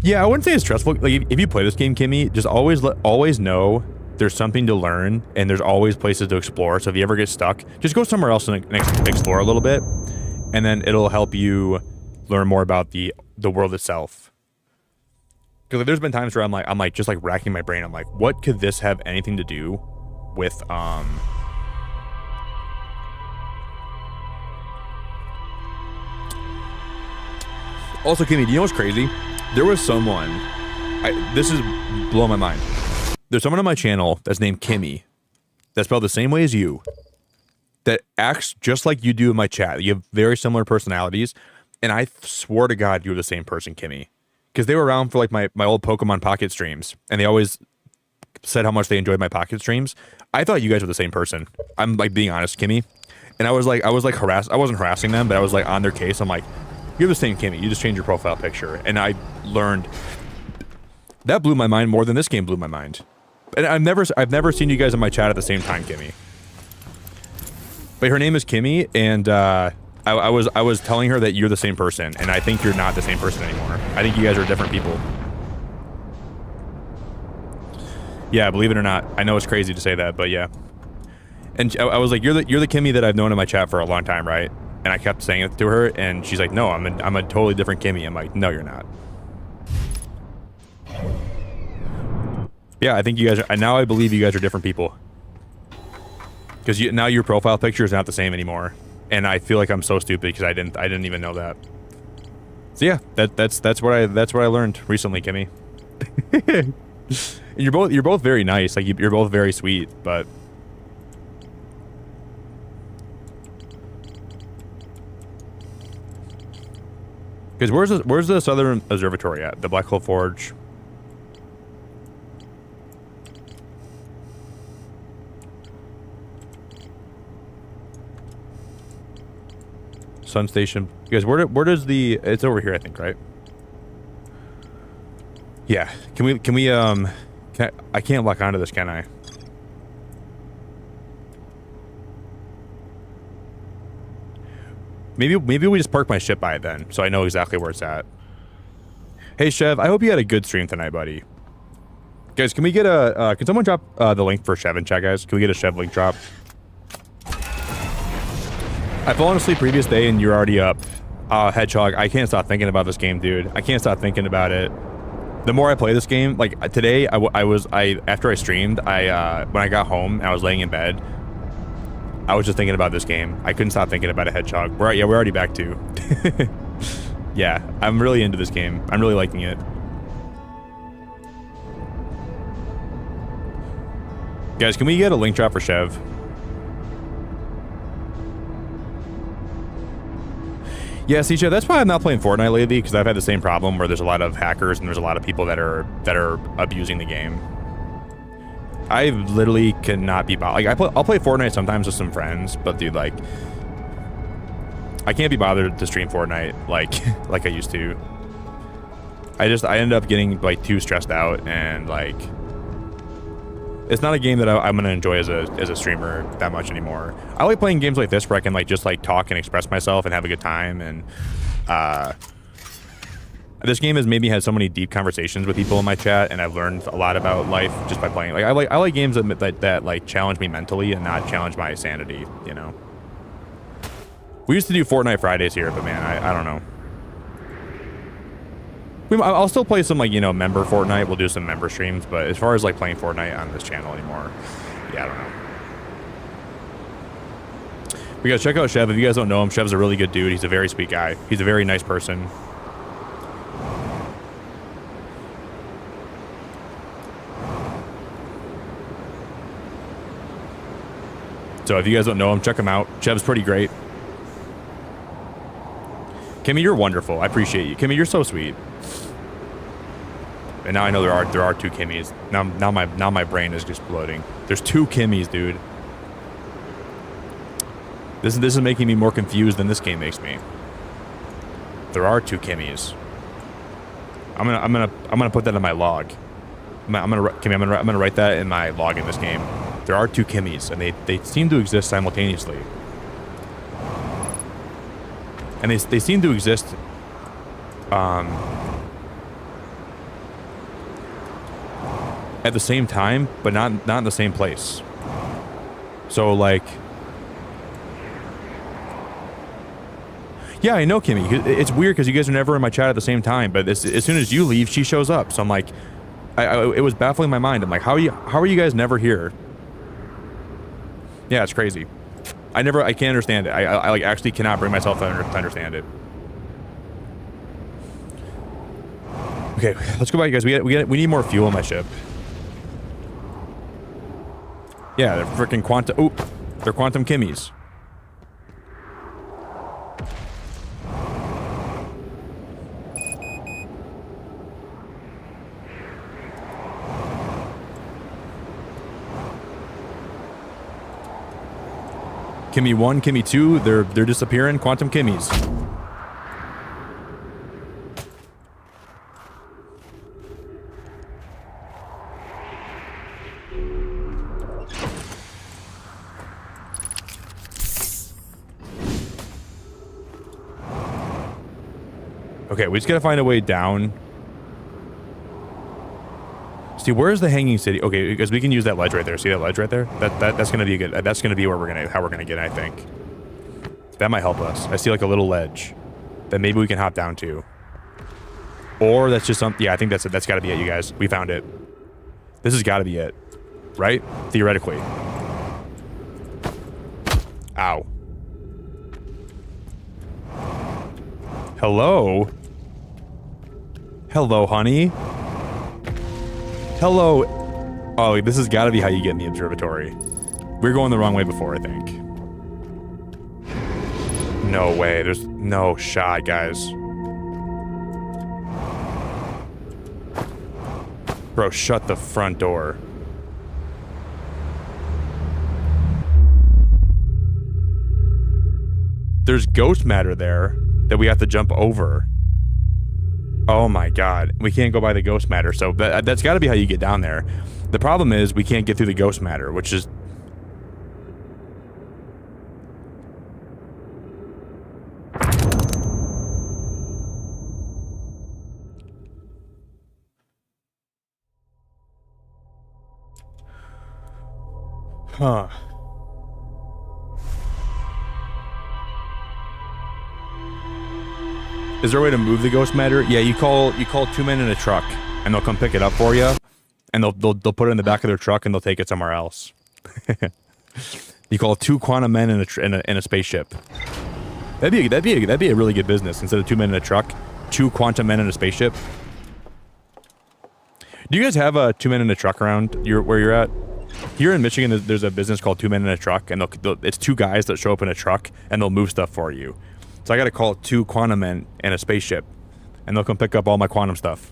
Yeah, I wouldn't say it's stressful. Like, if you play this game, Kimmy, just always know there's something to learn, and there's always places to explore. So if you ever get stuck, just go somewhere else and explore a little bit, and then it'll help you learn more about the world itself. Because like, there's been times where I'm like just like racking my brain. I'm like, what could this have anything to do with Also, Kimmy, do you know what's crazy? There was someone, this is blowing my mind. There's someone on my channel that's named Kimmy, that's spelled the same way as you, that acts just like you do in my chat. You have very similar personalities, and I swore to God you were the same person, Kimmy. Because they were around for like my old Pokemon Pocket streams, and they always said how much they enjoyed my Pocket streams. I thought you guys were the same person. I'm like being honest, Kimmy. And I was like harassed. I wasn't harassing them, but I was like on their case. I'm like, you're the same Kimmy. You just changed your profile picture. And I learned that blew my mind more than this game blew my mind. And I've never seen you guys in my chat at the same time, Kimmy. But her name is Kimmy, and I was telling her that you're the same person, and I think you're not the same person anymore. I think you guys are different people. Yeah, believe it or not, I know it's crazy to say that, but yeah. And I was like, you're the Kimmy that I've known in my chat for a long time, right? And I kept saying it to her, and she's like, no, I'm a totally different Kimmy. I'm like, no, you're not. Yeah, I think you guys are, now I believe you guys are different people. Because now your profile picture is not the same anymore. And I feel like I'm so stupid because I didn't even know that. So yeah, that's what I learned recently, Kimmy. And you're both very nice. Like you're both very sweet, but because where's the Southern Observatory at? The Black Hole Forge. Sun Station. You guys, where does the... It's over here, I think, right? Yeah. I can't lock onto this, can I? Maybe we just park my ship by it then, so I know exactly where it's at. Hey, Chev, I hope you had a good stream tonight, buddy. Guys, can we get a... can someone drop the link for Chev in chat, guys? Can we get a Chev link drop? I've fallen asleep previous day and you're already up. Hedgehog, I can't stop thinking about this game, dude. I can't stop thinking about it. The more I play this game, like today, after I streamed, when I got home and I was laying in bed, I was just thinking about this game. I couldn't stop thinking about a Hedgehog. We're already back to. Yeah, I'm really into this game. I'm really liking it. Guys, can we get a link drop for Chev? Yeah, CJ, that's why I'm not playing Fortnite lately, because I've had the same problem where there's a lot of hackers and there's a lot of people that are abusing the game. I literally cannot be bothered. Like, I'll play Fortnite sometimes with some friends, but dude, like, I can't be bothered to stream Fortnite like I used to. I end up getting like too stressed out and like It's not a game that I'm gonna enjoy as a streamer that much anymore. I like playing games like this where I can like just like talk and express myself and have a good time. And this game has made me have so many deep conversations with people in my chat, and I've learned a lot about life just by playing. Like I like games that like challenge me mentally and not challenge my sanity. You know. We used to do Fortnite Fridays here, but man, I don't know. I'll still play some, like, you know, member Fortnite. We'll do some member streams, but as far as like playing Fortnite on this channel anymore, yeah, I don't know. We gotta check out Chev. If you guys don't know him, Chev's a really good dude. He's a very sweet guy. He's a very nice person. So if you guys don't know him, check him out. Chev's pretty great. Kimmy, you're wonderful. I appreciate you. Kimmy, you're so sweet. And now I know there are two Kimmys. Now my brain is just bloating. There's two Kimmys, dude. This is making me more confused than this game makes me. There are two Kimmys. I'm gonna put that in my log. I'm gonna write that in my log in this game. There are two Kimmys, and they seem to exist simultaneously. And they seem to exist at the same time, but not in the same place. So like, yeah, I know Kimmy. It's weird because you guys are never in my chat at the same time, but as soon as you leave, she shows up. So I'm like, it was baffling my mind. I'm like, how are you guys never here? Yeah, it's crazy. I can't understand it. I like actually cannot bring myself to understand it. Okay, let's go back, guys. We need more fuel on my ship. Yeah, they're freaking quantum. Oh, they're quantum Kimmys. Kimmy 1, Kimmy 2, they're disappearing. Quantum Kimmys. Okay, we just gotta find a way down. See, where's the hanging city? Okay, because we can use that ledge right there. See that ledge right there? That's gonna be a good. That's gonna be where how we're gonna get. I think that might help us. I see like a little ledge that maybe we can hop down to, or that's just something. Yeah, I think that's got to be it, you guys. We found it. This has got to be it, right? Theoretically. Ow. Hello. Hello, honey. Hello. Oh, this has got to be how you get in the observatory. We're going the wrong way before, I think. No way. There's no shot, guys. Bro, shut the front door. There's ghost matter there that we have to jump over. Oh my god. We can't go by the ghost matter, so that's got to be how you get down there. The problem is we can't get through the ghost matter, which is... Huh. Is there a way to move the ghost matter? Yeah, you call 2 men in a truck, and they'll come pick it up for you, and they'll put it in the back of their truck, and they'll take it somewhere else. You call 2 quantum men in a spaceship. That'd be a really good business. Instead of 2 men in a truck, 2 quantum men in a spaceship. Do you guys have 2 men in a truck around where you're at? Here in Michigan, there's a business called 2 men in a truck, and it's 2 guys that show up in a truck, and they'll move stuff for you. So I gotta call 2 quantum men in a spaceship, and they'll come pick up all my quantum stuff.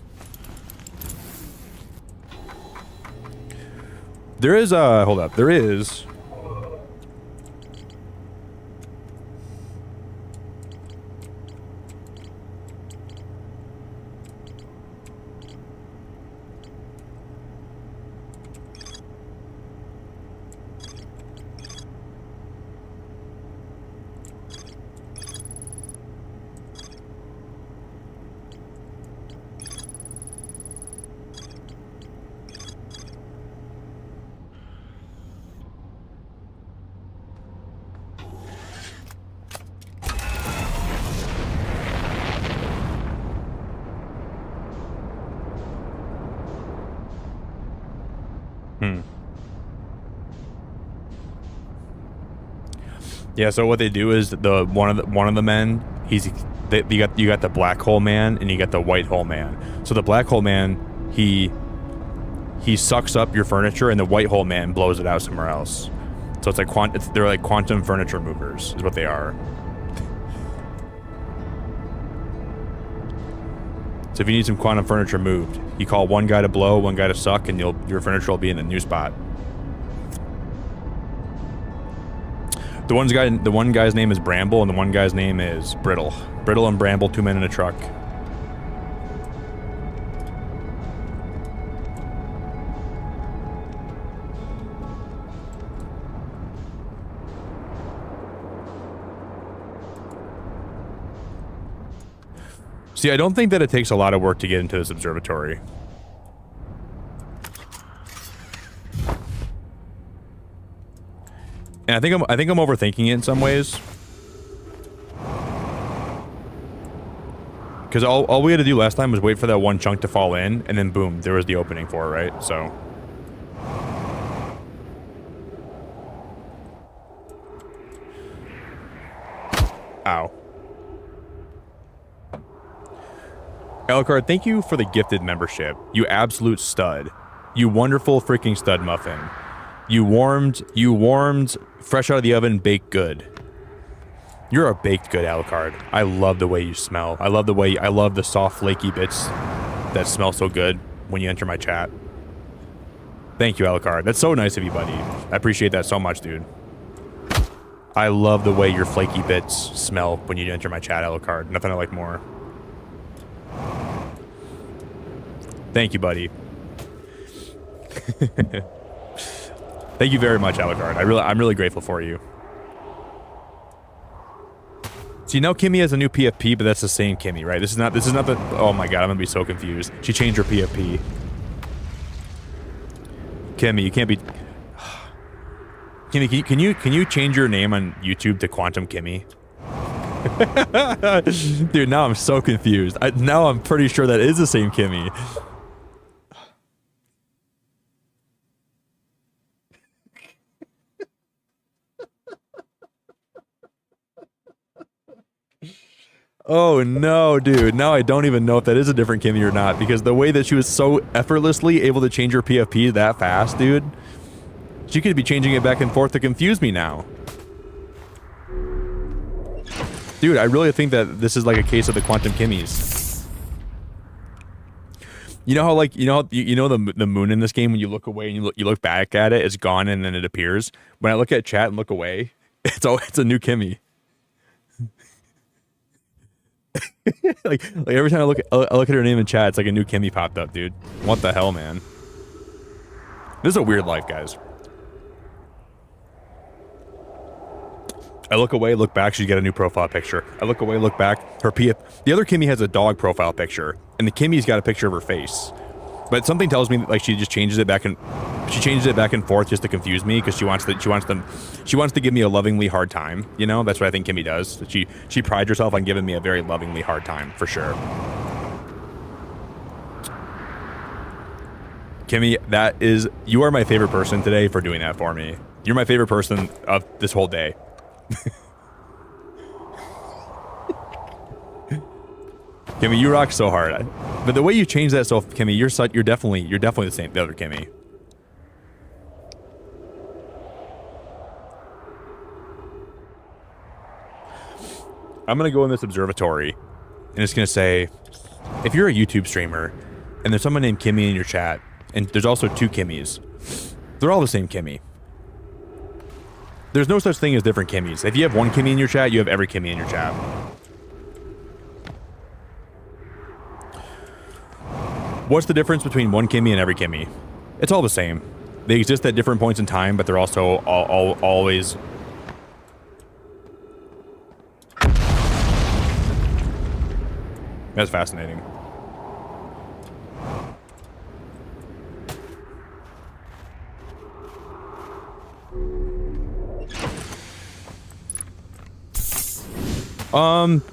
There is hold up, there is... Hmm. Yeah, so what they do is one of the men, you got the black hole man and you got the white hole man. So the black hole man, he sucks up your furniture, and the white hole man blows it out somewhere else. So it's like they're like quantum furniture movers is what they are. So if you need some quantum furniture moved, you call one guy to blow, one guy to suck, and your furniture will be in a new spot. The one guy's name is Bramble, and the one guy's name is Brittle. Brittle and Bramble, 2 men in a truck. See, I don't think that it takes a lot of work to get into this observatory. And I think I'm overthinking it in some ways. Because all we had to do last time was wait for that one chunk to fall in, and then boom, there was the opening for it, right? So. Ow. Alucard, thank you for the gifted membership. You absolute stud. You wonderful freaking stud muffin. You warmed fresh out of the oven, baked good. You're a baked good, Alucard. I love the way you smell. I love the soft flaky bits that smell so good when you enter my chat. Thank you, Alucard. That's so nice of you, buddy. I appreciate that so much, dude. I love the way your flaky bits smell when you enter my chat, Alucard. Nothing I like more. Thank you, buddy. Thank you very much, Alucard. I'm really grateful for you. See, now Kimmy has a new PFP, but that's the same Kimmy, right? This is not the. Oh my god, I'm gonna be so confused. She changed her PFP. Kimmy, you can't be. Kimmy, can you change your name on YouTube to Quantum Kimmy? Dude, now I'm so confused. Now I'm pretty sure that is the same Kimmy. Oh no, dude. Now I don't even know if that is a different Kimmy or not, because the way that she was so effortlessly able to change her PFP that fast, dude. She could be changing it back and forth to confuse me now. Dude, I really think that this is like a case of the Quantum Kimmies. You know how like the moon in this game, when you look away and you look back at it, it's gone and then it appears. When I look at chat and look away, it's a new Kimmy. like every time I look at her name in chat, it's like a new Kimmy popped up, dude. What the hell, man? This is a weird life, guys. I look away, look back, she's got a new profile picture. I look away, look back, the other Kimmy has a dog profile picture, and the Kimmy's got a picture of her face. But something tells me that, like, she just changes it back and forth just to confuse me, because she wants to give me a lovingly hard time. You know, that's what I think Kimmy does. She prides herself on giving me a very lovingly hard time, for sure. Kimmy, you are my favorite person today for doing that for me. You're my favorite person of this whole day. Kimmy, you rock so hard. But the way you change that, so Kimmy, you're definitely the same, the other Kimmy. I'm gonna go in this observatory, and it's gonna say, if you're a YouTube streamer, and there's someone named Kimmy in your chat, and there's also 2 Kimmys, they're all the same Kimmy. There's no such thing as different Kimmys. If you have one Kimmy in your chat, you have every Kimmy in your chat. What's the difference between one Kimmy and every Kimmy? It's all the same. They exist at different points in time, but they're also always... That's fascinating.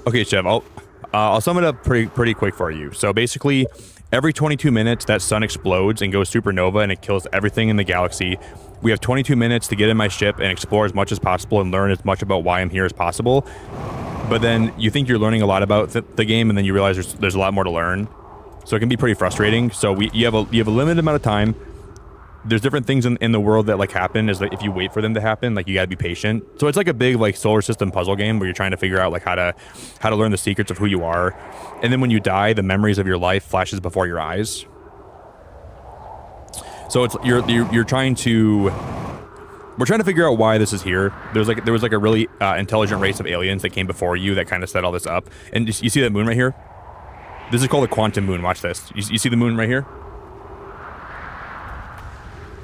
Okay, Chev, I'll sum it up pretty quick for you. So basically, Every 22 minutes, that sun explodes and goes supernova, and it kills everything in the galaxy. We have 22 minutes to get in my ship and explore as much as possible and learn as much about why I'm here as possible. But then you think you're learning a lot about the game, and then you realize there's a lot more to learn. So it can be pretty frustrating. So you have a limited amount of time. There's different things in the world that like happen is like if you wait for them to happen, like you gotta be patient. So it's like a big like solar system puzzle game where you're trying to figure out like how to learn the secrets of who you are. And then when you die, the memories of your life flashes before your eyes. So it's you're trying to we're trying to figure out why this is here. There was like a really intelligent race of aliens that came before you that kind of set all this up. And you see that moon right here? This is called the quantum moon. Watch this. You see the moon right here?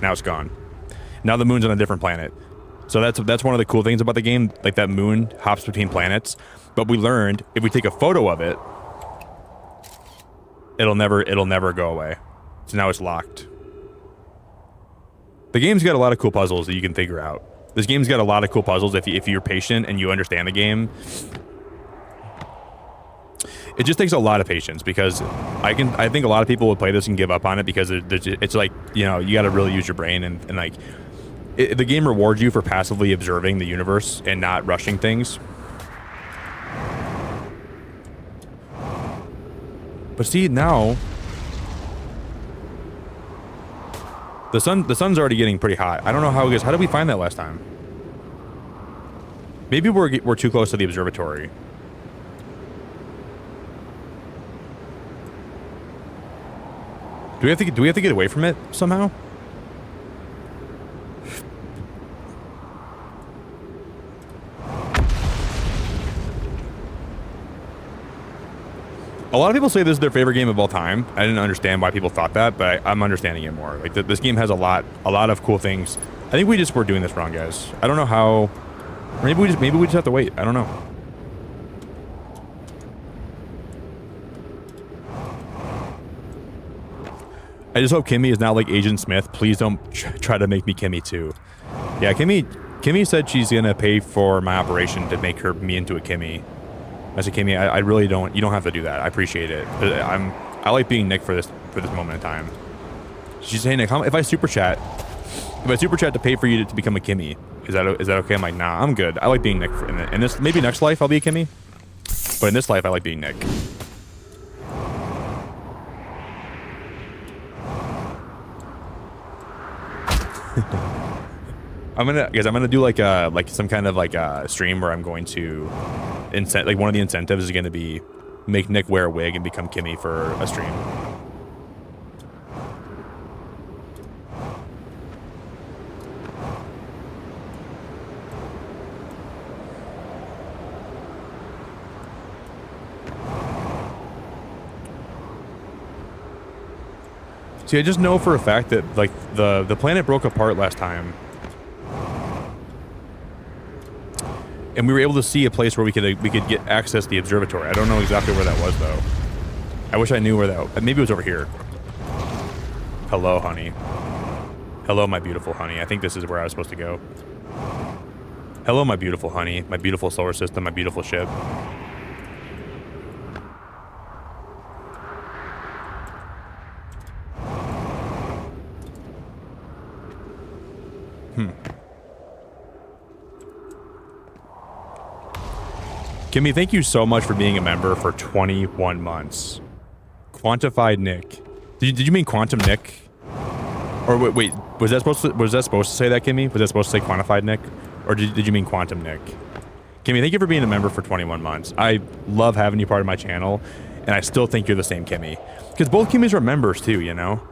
Now it's gone. Now the moon's on a different planet. So that's one of the cool things about the game. Like that moon hops between planets. But we learned if we take a photo of it, it'll never go away. So now it's locked. The game's got a lot of cool puzzles that you can figure out. This game's got a lot of cool puzzles if you're patient and you understand the game. It just takes a lot of patience because I think a lot of people would play this and give up on it because it's like, you know, you got to really use your brain and like the game rewards you for passively observing the universe and not rushing things. But see, now the sun's already getting pretty hot. I don't know how it goes. How did we find that last time? Maybe we're too close to the observatory. Do we have to get away from it somehow? A lot of people say this is their favorite game of all time. I didn't understand why people thought that, but I'm understanding it more. Like this game has a lot of cool things. I think we just were doing this wrong, guys. I don't know how. Maybe we just have to wait. I don't know. I just hope Kimmy is not like Agent Smith. Please don't try to make me Kimmy too. Yeah, Kimmy said she's gonna pay for my operation to make me into a Kimmy. I said, Kimmy, I really don't. You don't have to do that. I appreciate it. I like being Nick for this moment in time. She's saying, Nick, if I super chat to pay for you to become a Kimmy, is that okay? I'm like, nah, I'm good. I like being Nick. In this maybe next life I'll be a Kimmy, but in this life I like being Nick. I'm gonna do like some kind of like a stream where I'm going to like one of the incentives is going to be make Nick wear a wig and become Kimmy for a stream. See, I just know for a fact that like the planet broke apart last time. And we were able to see a place where we could get access to the observatory. I don't know exactly where that was though. I wish I knew where that. Maybe it was over here. Hello, honey. Hello, my beautiful honey. I think this is where I was supposed to go. Hello, my beautiful honey. My beautiful solar system. My beautiful ship. Kimmy, thank you so much for being a member for 21 months. Quantified Nick. Did you mean Quantum Nick? Or wait, was that supposed to say that, Kimmy? Was that supposed to say Quantified Nick? Or did you mean Quantum Nick? Kimmy, thank you for being a member for 21 months. I love having you part of my channel, and I still think you're the same Kimmy. Because both Kimmys are members too, you know?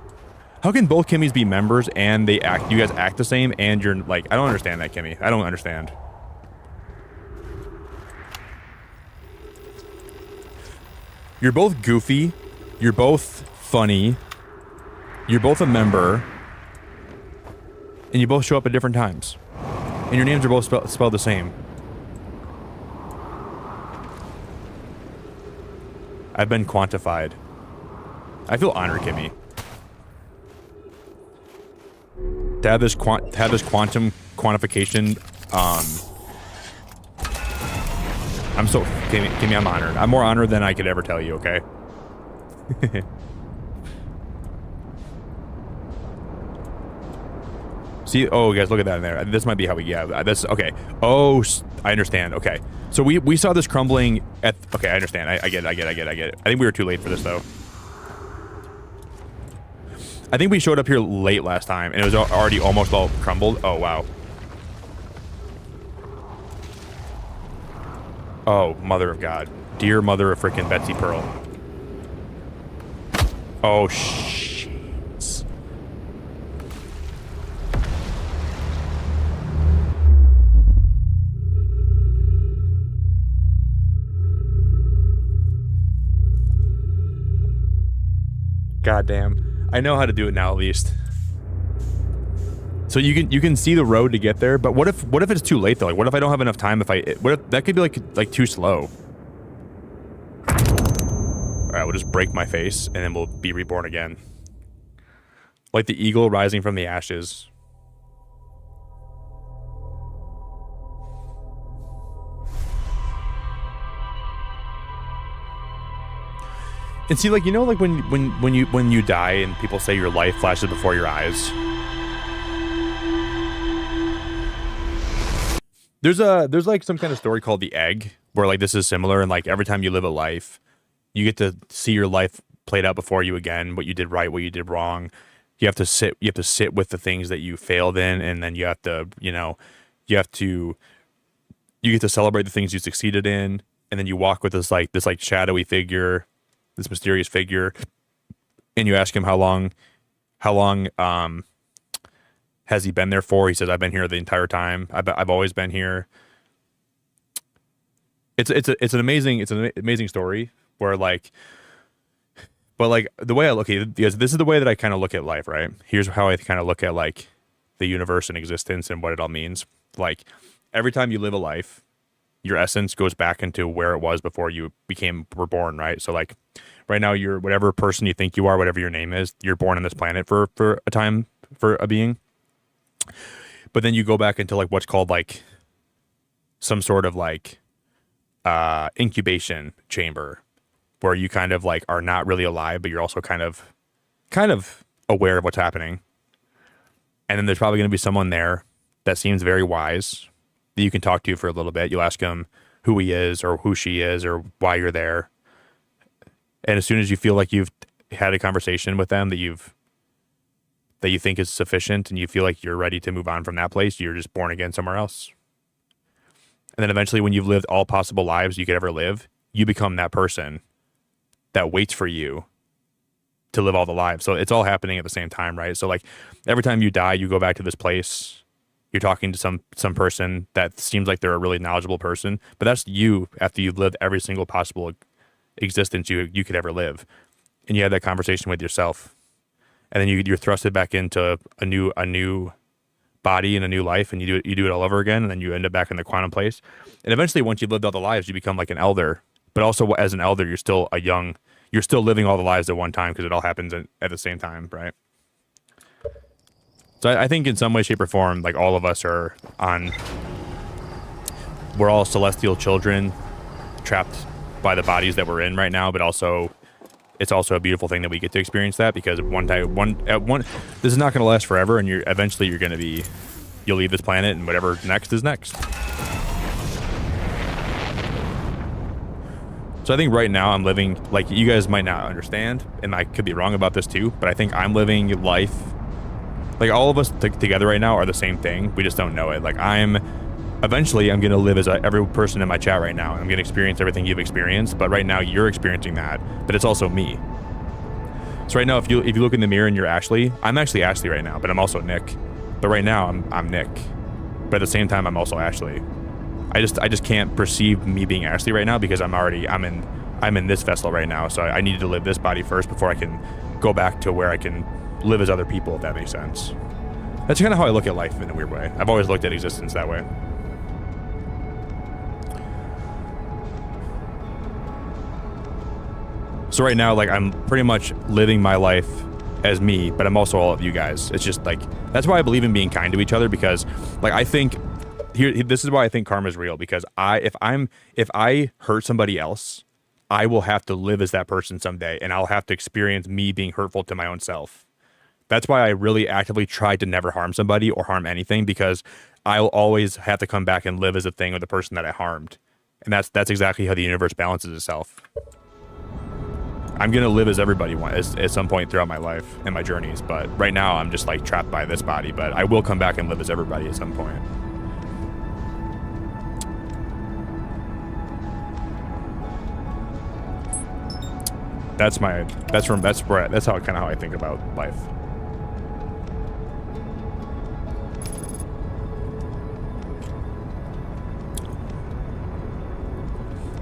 How can both Kimmys be members and you guys act the same and you're like, I don't understand that, Kimmy. I don't understand. You're both goofy, you're both funny, you're both a member, and you both show up at different times. And your names are both spelled the same. I've been quantified. I feel honored, Kimmy. To have this quantum quantification, I'm so Kimmy, I'm honored. I'm more honored than I could ever tell you, okay? See, oh, guys, look at that in there. This might be how we, yeah, this, okay. Oh, I understand. Okay. So we saw this crumbling at, okay, I understand. I get it. I think we were too late for this, though. I think we showed up here late last time, and it was already almost all crumbled. Oh, wow. Oh, mother of God. Dear mother of frickin' Betsy Pearl. Oh, shit. Goddamn. I know how to do it now, at least. So you can see the road to get there, but what if it's too late though? Like, what if I don't have enough time? What if that could be like too slow? All right, we'll just break my face and then we'll be reborn again, like the eagle rising from the ashes. And see, like, you know, like when you die and people say your life flashes before your eyes. There's like some kind of story called The Egg where like this is similar, and like every time you live a life, you get to see your life played out before you again, what you did right, what you did wrong. You have to sit with the things that you failed in, and then you have to, you know, you get to celebrate the things you succeeded in, and then you walk with this shadowy figure, this mysterious figure, and you ask him how long has he been there for? He says, I've been here the entire time. I've always been here. It's an amazing story where like, but like the way I look at it, because this is the way that I kind of look at life, right? Here's how I kind of look at like the universe and existence and what it all means. Like every time you live a life, your essence goes back into where it was before you were born, right? So like right now, you're whatever person you think you are, whatever your name is, you're born on this planet for a time, for a being. But then you go back into like what's called like some sort of like incubation chamber where you kind of like are not really alive, but you're also kind of aware of what's happening. And then there's probably going to be someone there that seems very wise that you can talk to for a little bit. You'll ask him who he is or who she is or why you're there. And as soon as you feel like you've had a conversation with them that you think is sufficient and you feel like you're ready to move on from that place, you're just born again somewhere else. And then eventually when you've lived all possible lives you could ever live, you become that person that waits for you to live all the lives. So it's all happening at the same time, right? So like every time you die, you go back to this place, you're talking to some person that seems like they're a really knowledgeable person, but that's you after you've lived every single possible existence you could ever live. And you have that conversation with yourself. And then you're thrusted back into a new body and a new life, and you do it all over again, and then you end up back in the quantum place. And eventually, once you've lived all the lives, you become like an elder. But also, as an elder, you're still living all the lives at one time because it all happens at the same time, right? So I think in some way, shape, or form, like all of us we're all celestial children trapped by the bodies that we're in right now, but also it's also a beautiful thing that we get to experience that, because this is not going to last forever, and you'll leave this planet, and whatever next is next. So I think right now I'm living, like, you guys might not understand, and I could be wrong about this too, but I think I'm living life, like all of us together right now are the same thing. We just don't know it. Like eventually I'm going to live as every person in my chat right now. I'm going to experience everything you've experienced, but right now you're experiencing that, but it's also me. So right now, if you look in the mirror and you're Ashley, I'm actually Ashley right now, but I'm also Nick. But right now I'm Nick, but at the same time I'm also Ashley. I just can't perceive me being Ashley right now because I'm in this vessel right now. So I needed to live this body first before I can go back to where I can live as other people, if that makes sense. That's kind of how I look at life in a weird way. I've always looked at existence that way. So right now, like, I'm pretty much living my life as me, but I'm also all of you guys. It's just like, that's why I believe in being kind to each other, because like I think this is why I think karma is real, because if I hurt somebody else, I will have to live as that person someday, and I'll have to experience me being hurtful to my own self. That's why I really actively try to never harm somebody or harm anything, because I'll always have to come back and live as a thing or the person that I harmed. And that's exactly how the universe balances itself. I'm going to live as everybody wants at some point throughout my life and my journeys. But right now I'm just like trapped by this body, but I will come back and live as everybody at some point. That's how kind of how I think about life.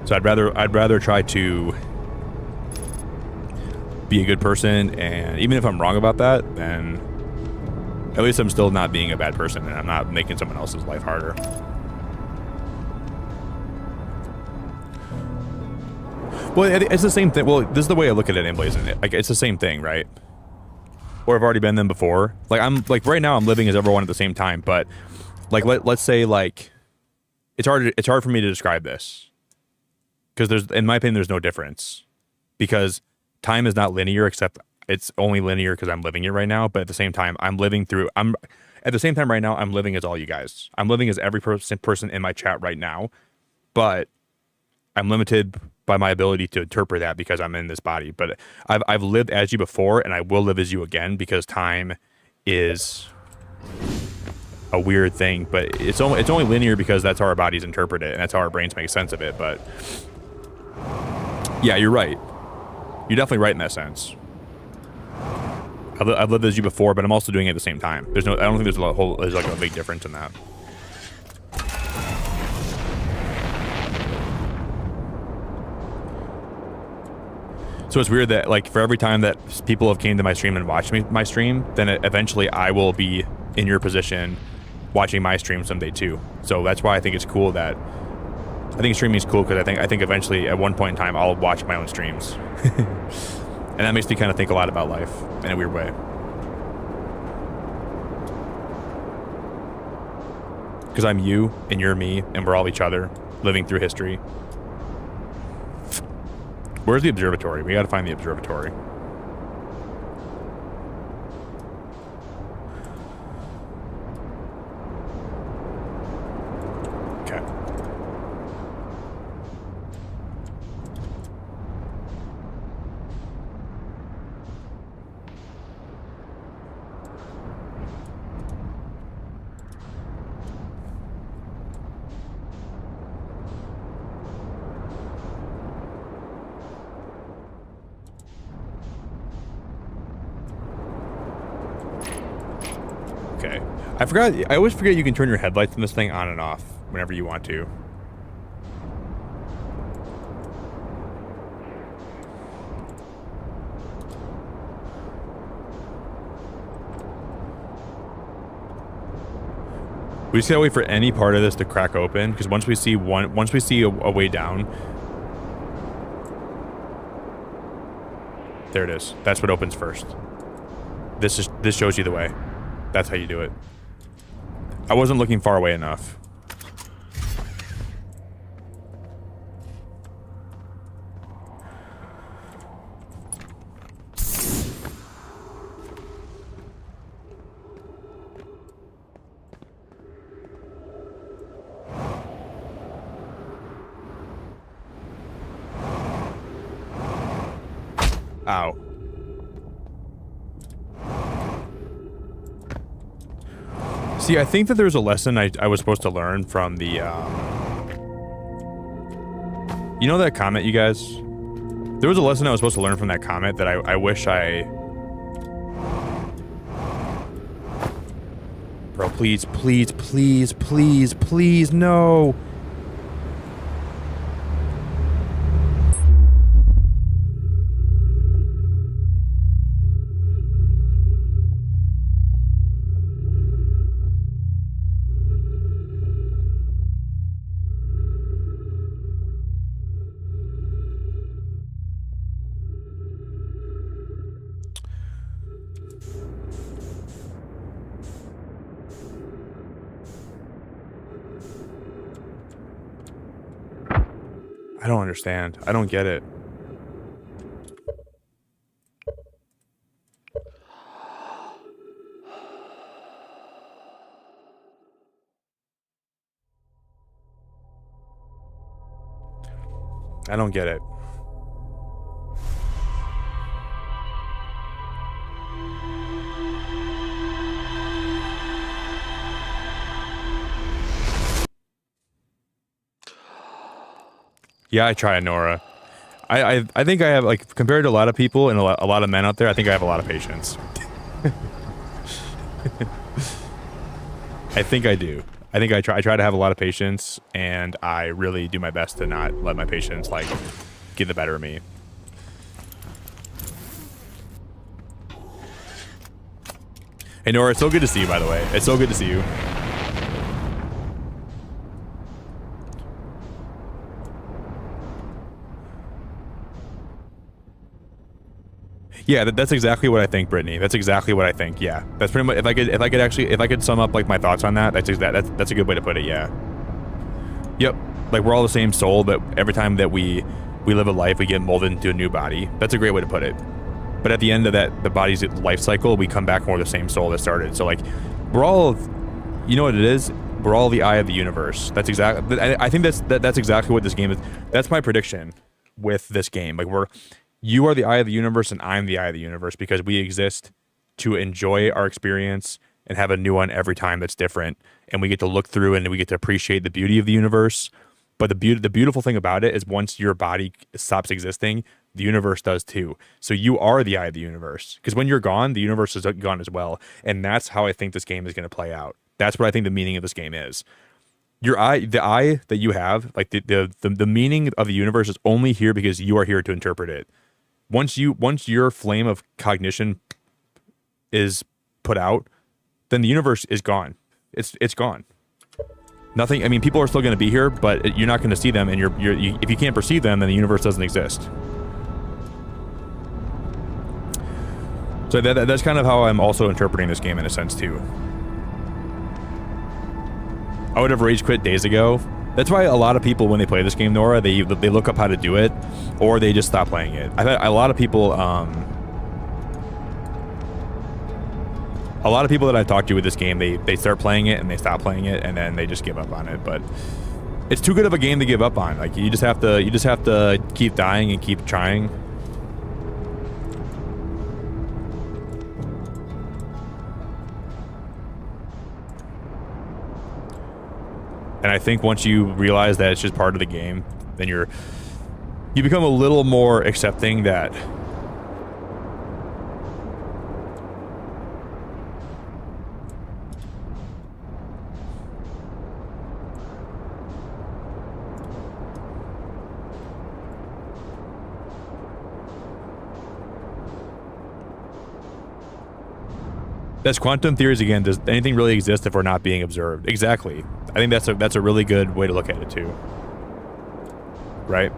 So I'd rather try to be a good person, and even if I'm wrong about that, then at least I'm still not being a bad person, and I'm not making someone else's life harder. Well, it's the same thing. Well, this is the way I look at it anyways, isn't it? Like, it's the same thing, right? Or I've already been them before. Like, I'm like right now I'm living as everyone at the same time, but like let's say like it's hard for me to describe this, because in my opinion there's no difference, because time is not linear, except it's only linear because I'm living it right now. But at the same time, I'm living as all you guys. I'm living as every person in my chat right now, but I'm limited by my ability to interpret that because I'm in this body. But I've lived as you before, and I will live as you again, because time is a weird thing. But it's only linear because that's how our bodies interpret it, and that's how our brains make sense of it. But yeah, you're right. You're definitely right in that sense. I've lived as you before, but I'm also doing it at the same time. I don't think there's like a big difference in that. So it's weird that like for every time that people have came to my stream and watched my stream, then eventually I will be in your position watching my stream someday too. So that's why I think it's cool that I think streaming is cool, because I think eventually at one point in time I'll watch my own streams. And that makes me kind of think a lot about life in a weird way. Because I'm you and you're me and we're all each other living through history. Where's the observatory? We got to find the observatory. Okay. Okay. I always forget you can turn your headlights in this thing on and off whenever you want to. We just gotta wait for any part of this to crack open, because once we see a way down, there it is. That's what opens first. This shows you the way. That's how you do it. I wasn't looking far away enough. Ow. See, I think that there's a lesson I was supposed to learn from the, you know that comment, you guys? There was a lesson I was supposed to learn from that comment that I wish I... Bro, please, please, please, please, please, no! I don't understand. I don't get it. I don't get it. Yeah, I try, Nora. I think I have, like, compared to a lot of people and a lot of men out there, I think I have a lot of patience. I think I do. I think I try to have a lot of patience, and I really do my best to not let my patience, like, get the better of me. Hey, Nora, it's so good to see you, by the way. It's so good to see you. Yeah, that's exactly what I think, Brittany. That's exactly what I think. Yeah, that's pretty much. If I could sum up like my thoughts on that, that's a good way to put it. Yeah. Yep. Like we're all the same soul, but every time that we live a life, we get molded into a new body. That's a great way to put it. But at the end of the body's life cycle, we come back more the same soul that started. So like, we're all, you know what it is? We're all the eye of the universe. That's exactly. I think that's exactly what this game is. That's my prediction with this game. Like you are the eye of the universe and I'm the eye of the universe because we exist to enjoy our experience and have a new one every time that's different. And we get to look through and we get to appreciate the beauty of the universe. But the beautiful thing about it is once your body stops existing, the universe does too. So you are the eye of the universe because when you're gone, the universe is gone as well. And that's how I think this game is going to play out. That's what I think the meaning of this game is. Your eye, the eye that you have, like the meaning of the universe is only here because you are here to interpret it. Once your flame of cognition is put out, then the universe is gone. It's gone. Nothing. I mean, people are still going to be here, but you're not going to see them, and if you can't perceive them, then the universe doesn't exist. So that's kind of how I'm also interpreting this game in a sense too. I would have rage quit days ago. That's why a lot of people, when they play this game, Nora, they look up how to do it, or they just stop playing it. I've had a lot of people that I've talked to with this game, they start playing it and they stop playing it and then they just give up on it. But it's too good of a game to give up on. Like you just have to keep dying and keep trying. And I think once you realize that it's just part of the game, then you become a little more accepting that that's quantum theories again. Does anything really exist if we're not being observed? Exactly. I think that's a really good way to look at it too. Right?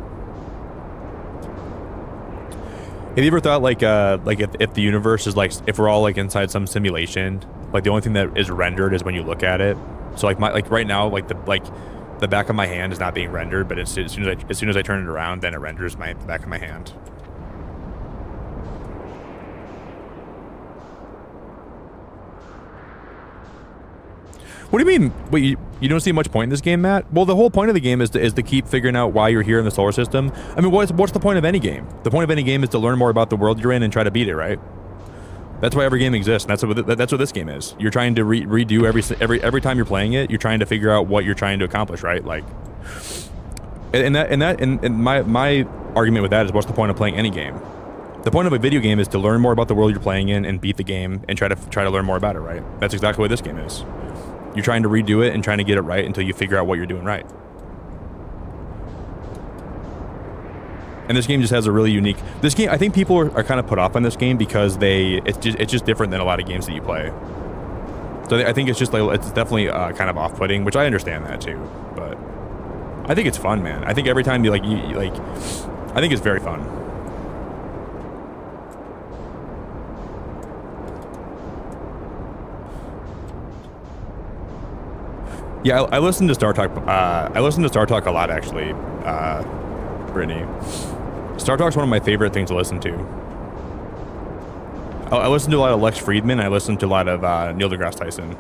Have you ever thought like if the universe is like if we're all like inside some simulation, like the only thing that is rendered is when you look at it. So like right now the back of my hand is not being rendered, but as soon as I turn it around, then it renders the back of my hand. What do you mean? Wait, you don't see much point in this game, Matt? Well, the whole point of the game is to keep figuring out why you're here in the solar system. I mean, what's the point of any game? The point of any game is to learn more about the world you're in and try to beat it, right? That's why every game exists. And that's what this game is. You're trying to redo every time you're playing it. You're trying to figure out what you're trying to accomplish, right? Like, and my argument with that is, what's the point of playing any game? The point of a video game is to learn more about the world you're playing in and beat the game and try to learn more about it, right? That's exactly what this game is. You're trying to redo it and trying to get it right until you figure out what you're doing right. And this game just has a really unique... This game, I think people are kind of put off on this game because it's just different than a lot of games that you play. So I think it's just like, it's definitely kind of off-putting, which I understand that too. But I think it's fun, man. I think every time I think it's very fun. Yeah, I listen to Star Talk. I listen to Star Talk a lot, actually, Brittany. Star Talk's one of my favorite things to listen to. I listen to a lot of Lex Friedman. I listen to a lot of Neil deGrasse Tyson.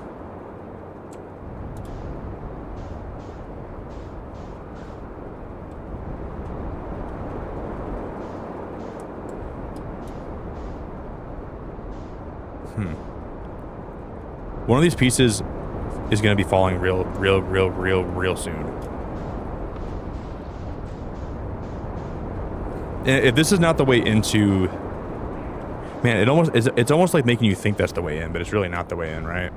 One of these pieces is going to be falling real soon. And if this is not the way into, man, it's almost like making you think that's the way in, but it's really not the way in, right?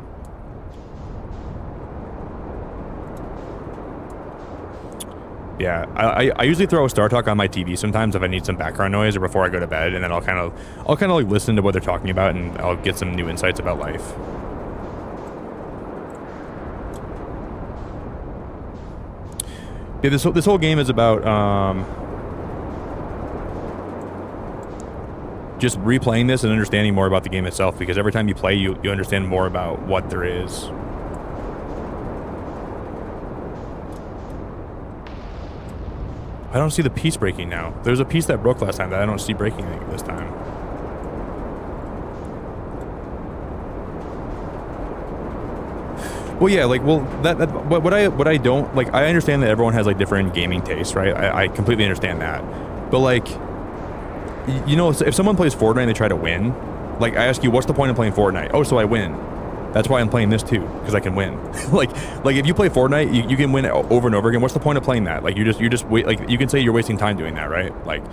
Yeah, I usually throw a Star Talk on my TV sometimes if I need some background noise or before I go to bed, and then I'll kind of like listen to what they're talking about, and I'll get some new insights about life. Yeah, this whole game is about just replaying this and understanding more about the game itself, because every time you play, you understand more about what there is. I don't see the piece breaking now. There's a piece that broke last time that I don't see breaking this time. Well, yeah, like, well, what I don't, like, I understand that everyone has, like, different gaming tastes, right? I completely understand that. But, like, you know, if someone plays Fortnite and they try to win, like, I ask you, what's the point of playing Fortnite? Oh, so I win. That's why I'm playing this too, because I can win. like if you play Fortnite, you can win over and over again. What's the point of playing that? Like, you just wait. Like, you can say you're wasting time doing that, right? Like,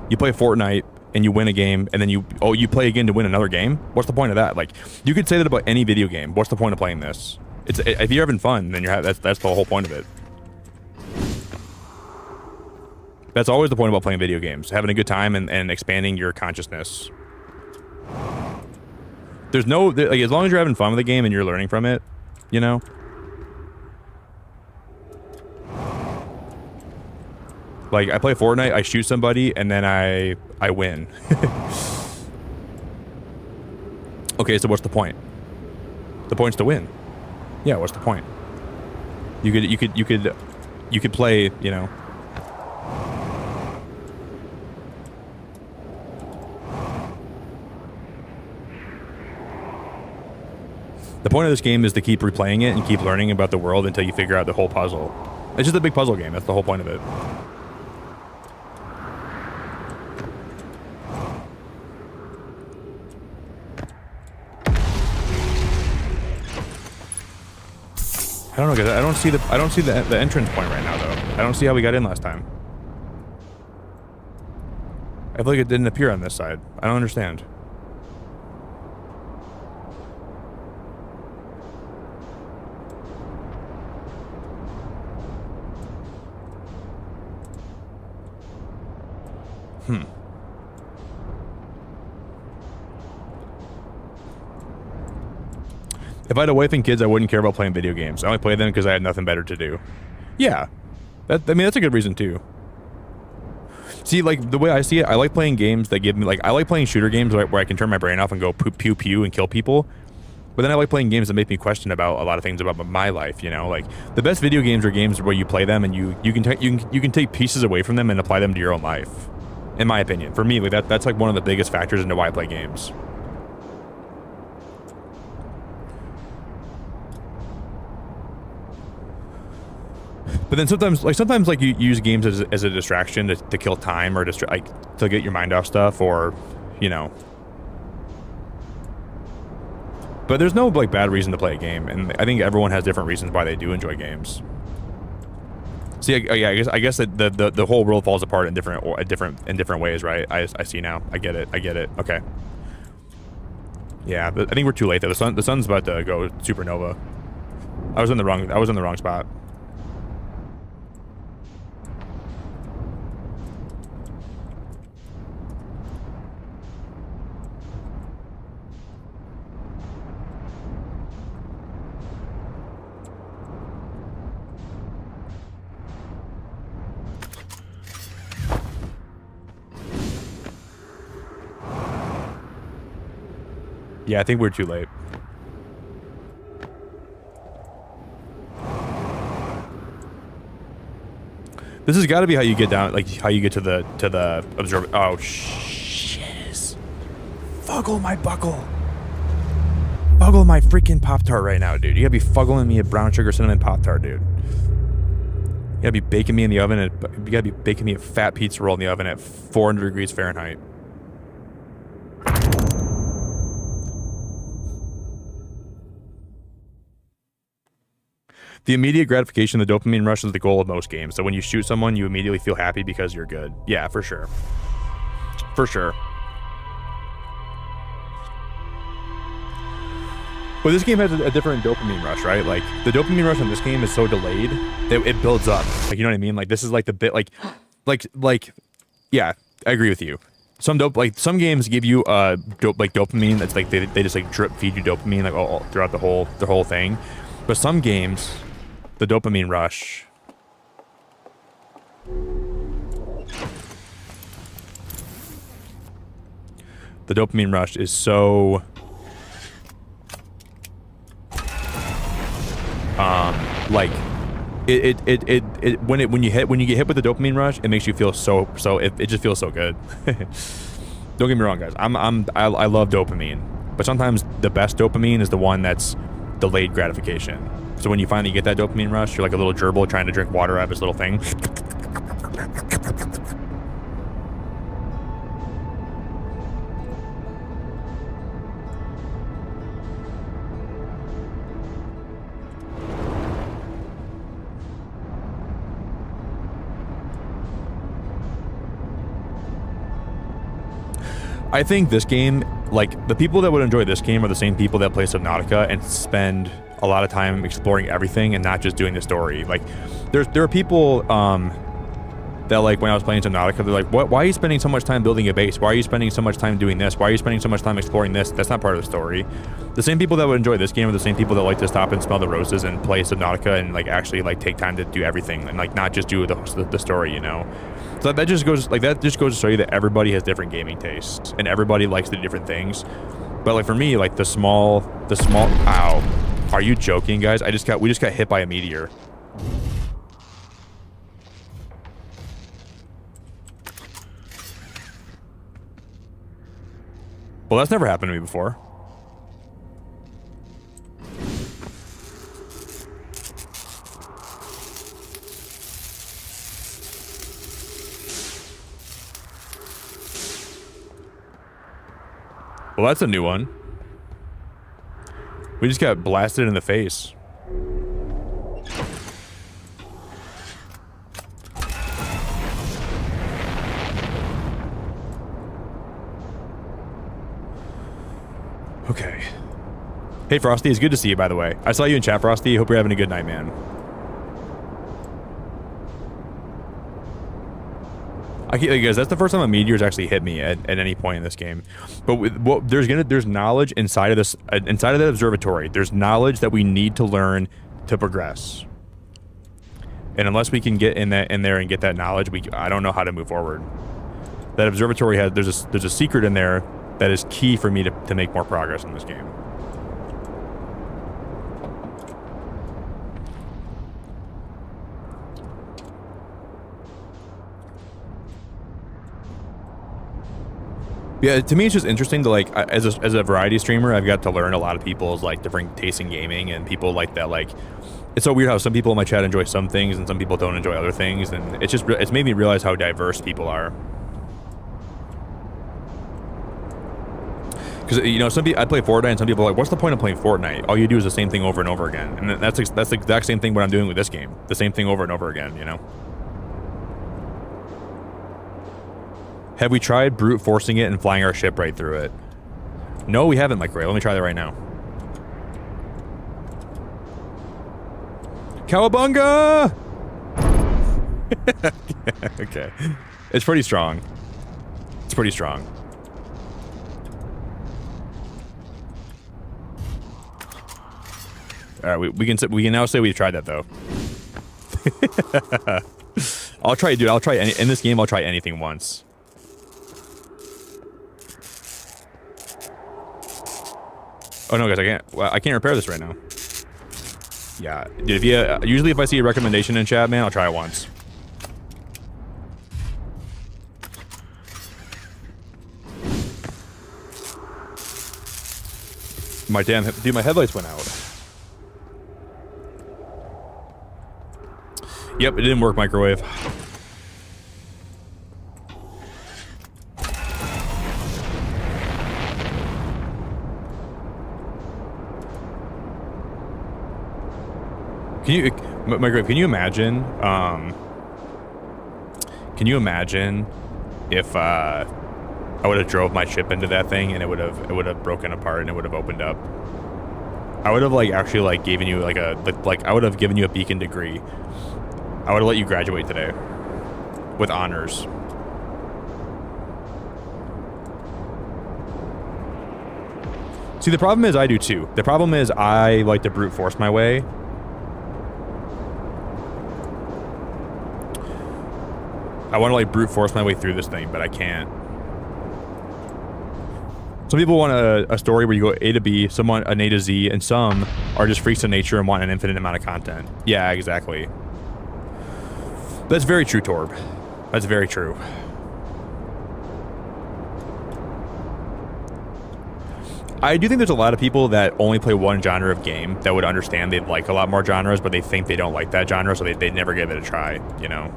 you play Fortnite and you win a game, and then you play again to win another game. What's the point of that? Like, you could say that about any video game. What's the point of playing this? If you're having fun, then that's the whole point of it. That's always the point about playing video games: having a good time and expanding your consciousness. There's no, like, as long as you're having fun with the game and you're learning from it, you know? Like, I play Fortnite, I shoot somebody, and then I win. Okay, so what's the point? The point's to win. Yeah, what's the point? You could play, you know. The point of this game is to keep replaying it and keep learning about the world until you figure out the whole puzzle. It's just a big puzzle game. That's the whole point of it. I don't know, guys. I don't see the entrance point right now, though. I don't see how we got in last time. I feel like it didn't appear on this side. I don't understand. If I had a wife and kids, I wouldn't care about playing video games. I only play them because I had nothing better to do. Yeah. I mean, that's a good reason, too. See, like, the way I see it, I like playing games that give me, like, I like playing shooter games where I can turn my brain off and go pew pew and kill people. But then I like playing games that make me question about a lot of things about my life, you know? Like, the best video games are games where you play them and you can take pieces away from them and apply them to your own life. In my opinion. For me, like, that's like one of the biggest factors into why I play games. But then sometimes you use games as a distraction to kill time or to get your mind off stuff, or, you know. But there's no, like, bad reason to play a game, and I think everyone has different reasons why they do enjoy games. See, yeah, I guess that the whole world falls apart in different ways, right? I see now. I get it. Okay. Yeah, but I think we're too late though. The sun's about to go supernova. I was in the wrong spot. Yeah, I think we're too late. This has got to be how you get down, like how you get to the observer. Oh, shiz. Fuggle my buckle. Fuggle my freaking Pop-Tart right now, dude. You gotta be fuggling me a brown sugar cinnamon Pop-Tart, dude. You gotta be baking me in the oven, and you gotta be baking me a fat pizza roll in the oven at 400 degrees Fahrenheit. The immediate gratification, the dopamine rush, is the goal of most games. So when you shoot someone, you immediately feel happy because you're good. Yeah, for sure. For sure. But this game has a different dopamine rush, right? Like, the dopamine rush on this game is so delayed that it builds up. Like, you know what I mean? Like, this is like the bit, yeah, I agree with you. Some games give you dopamine that's like they just like drip feed you dopamine like all throughout the whole thing. But some games, the dopamine rush. The dopamine rush is so like when you get hit with the dopamine rush, it makes you feel it just feels so good. Don't get me wrong, guys. I love dopamine, but sometimes the best dopamine is the one that's delayed gratification. So when you finally get that dopamine rush, you're like a little gerbil trying to drink water out of his little thing. I think this game, like, the people that would enjoy this game are the same people that play Subnautica and spend a lot of time exploring everything and not just doing the story. Like, there are people that, like, when I was playing Subnautica, they're like, why are you spending so much time building a base? Why are you spending so much time doing this? Why are you spending so much time exploring this? That's not part of the story. The same people that would enjoy this game are the same people that like to stop and smell the roses and play Subnautica and, like, actually, like, take time to do everything and, like, not just do the story, you know? So that just goes to show you that everybody has different gaming tastes and everybody likes the different things. But, like, for me, like, the small ow. Are you joking, guys? We just got hit by a meteor. Well, that's never happened to me before. Well, that's a new one. We just got blasted in the face. Okay. Hey, Frosty, it's good to see you, by the way. I saw you in chat, Frosty. Hope you're having a good night, man. Guys, that's the first time a meteor's actually hit me at any point in this game. But there's knowledge inside of this, inside of that observatory. There's knowledge that we need to learn to progress. And unless we can get in there and get that knowledge, I don't know how to move forward. That observatory there's a secret in there that is key for me to make more progress in this game. Yeah, to me it's just interesting to, like, as a variety streamer, I've got to learn a lot of people's, like, different tastes in gaming, and people like that. Like, it's so weird how some people in my chat enjoy some things and some people don't enjoy other things, and it's made me realize how diverse people are. Because, you know, I play Fortnite and some people are like, what's the point of playing Fortnite? All you do is the same thing over and over again, and that's the exact same thing what I'm doing with this game. The same thing over and over again, you know. Have we tried brute forcing it and flying our ship right through it? No, we haven't, Mike Ray. Let me try that right now. Cowabunga! Okay. It's pretty strong. It's pretty strong. All right, we can now say we've tried that, though. I'll try in this game. I'll try anything once. Oh no, guys, I can't repair this right now. Yeah, dude, usually if I see a recommendation in chat, man, I'll try it once. Dude, my headlights went out. Yep, it didn't work, microwave. Can you, my Grave, can you imagine, if, I would have drove my ship into that thing and it would have broken apart and it would have opened up? I would have, like, actually, like, given you, like, I would have given you a beacon degree. I would have let you graduate today. With honors. See, the problem is I do too. The problem is I like to brute force my way. I want to, like, brute force my way through this thing, but I can't. Some people want a story where you go A to B, some want an A to Z, and some are just freaks of nature and want an infinite amount of content. Yeah, exactly. That's very true, Torb. That's very true. I do think there's a lot of people that only play one genre of game that would understand they'd like a lot more genres, but they think they don't like that genre, so they never give it a try, you know?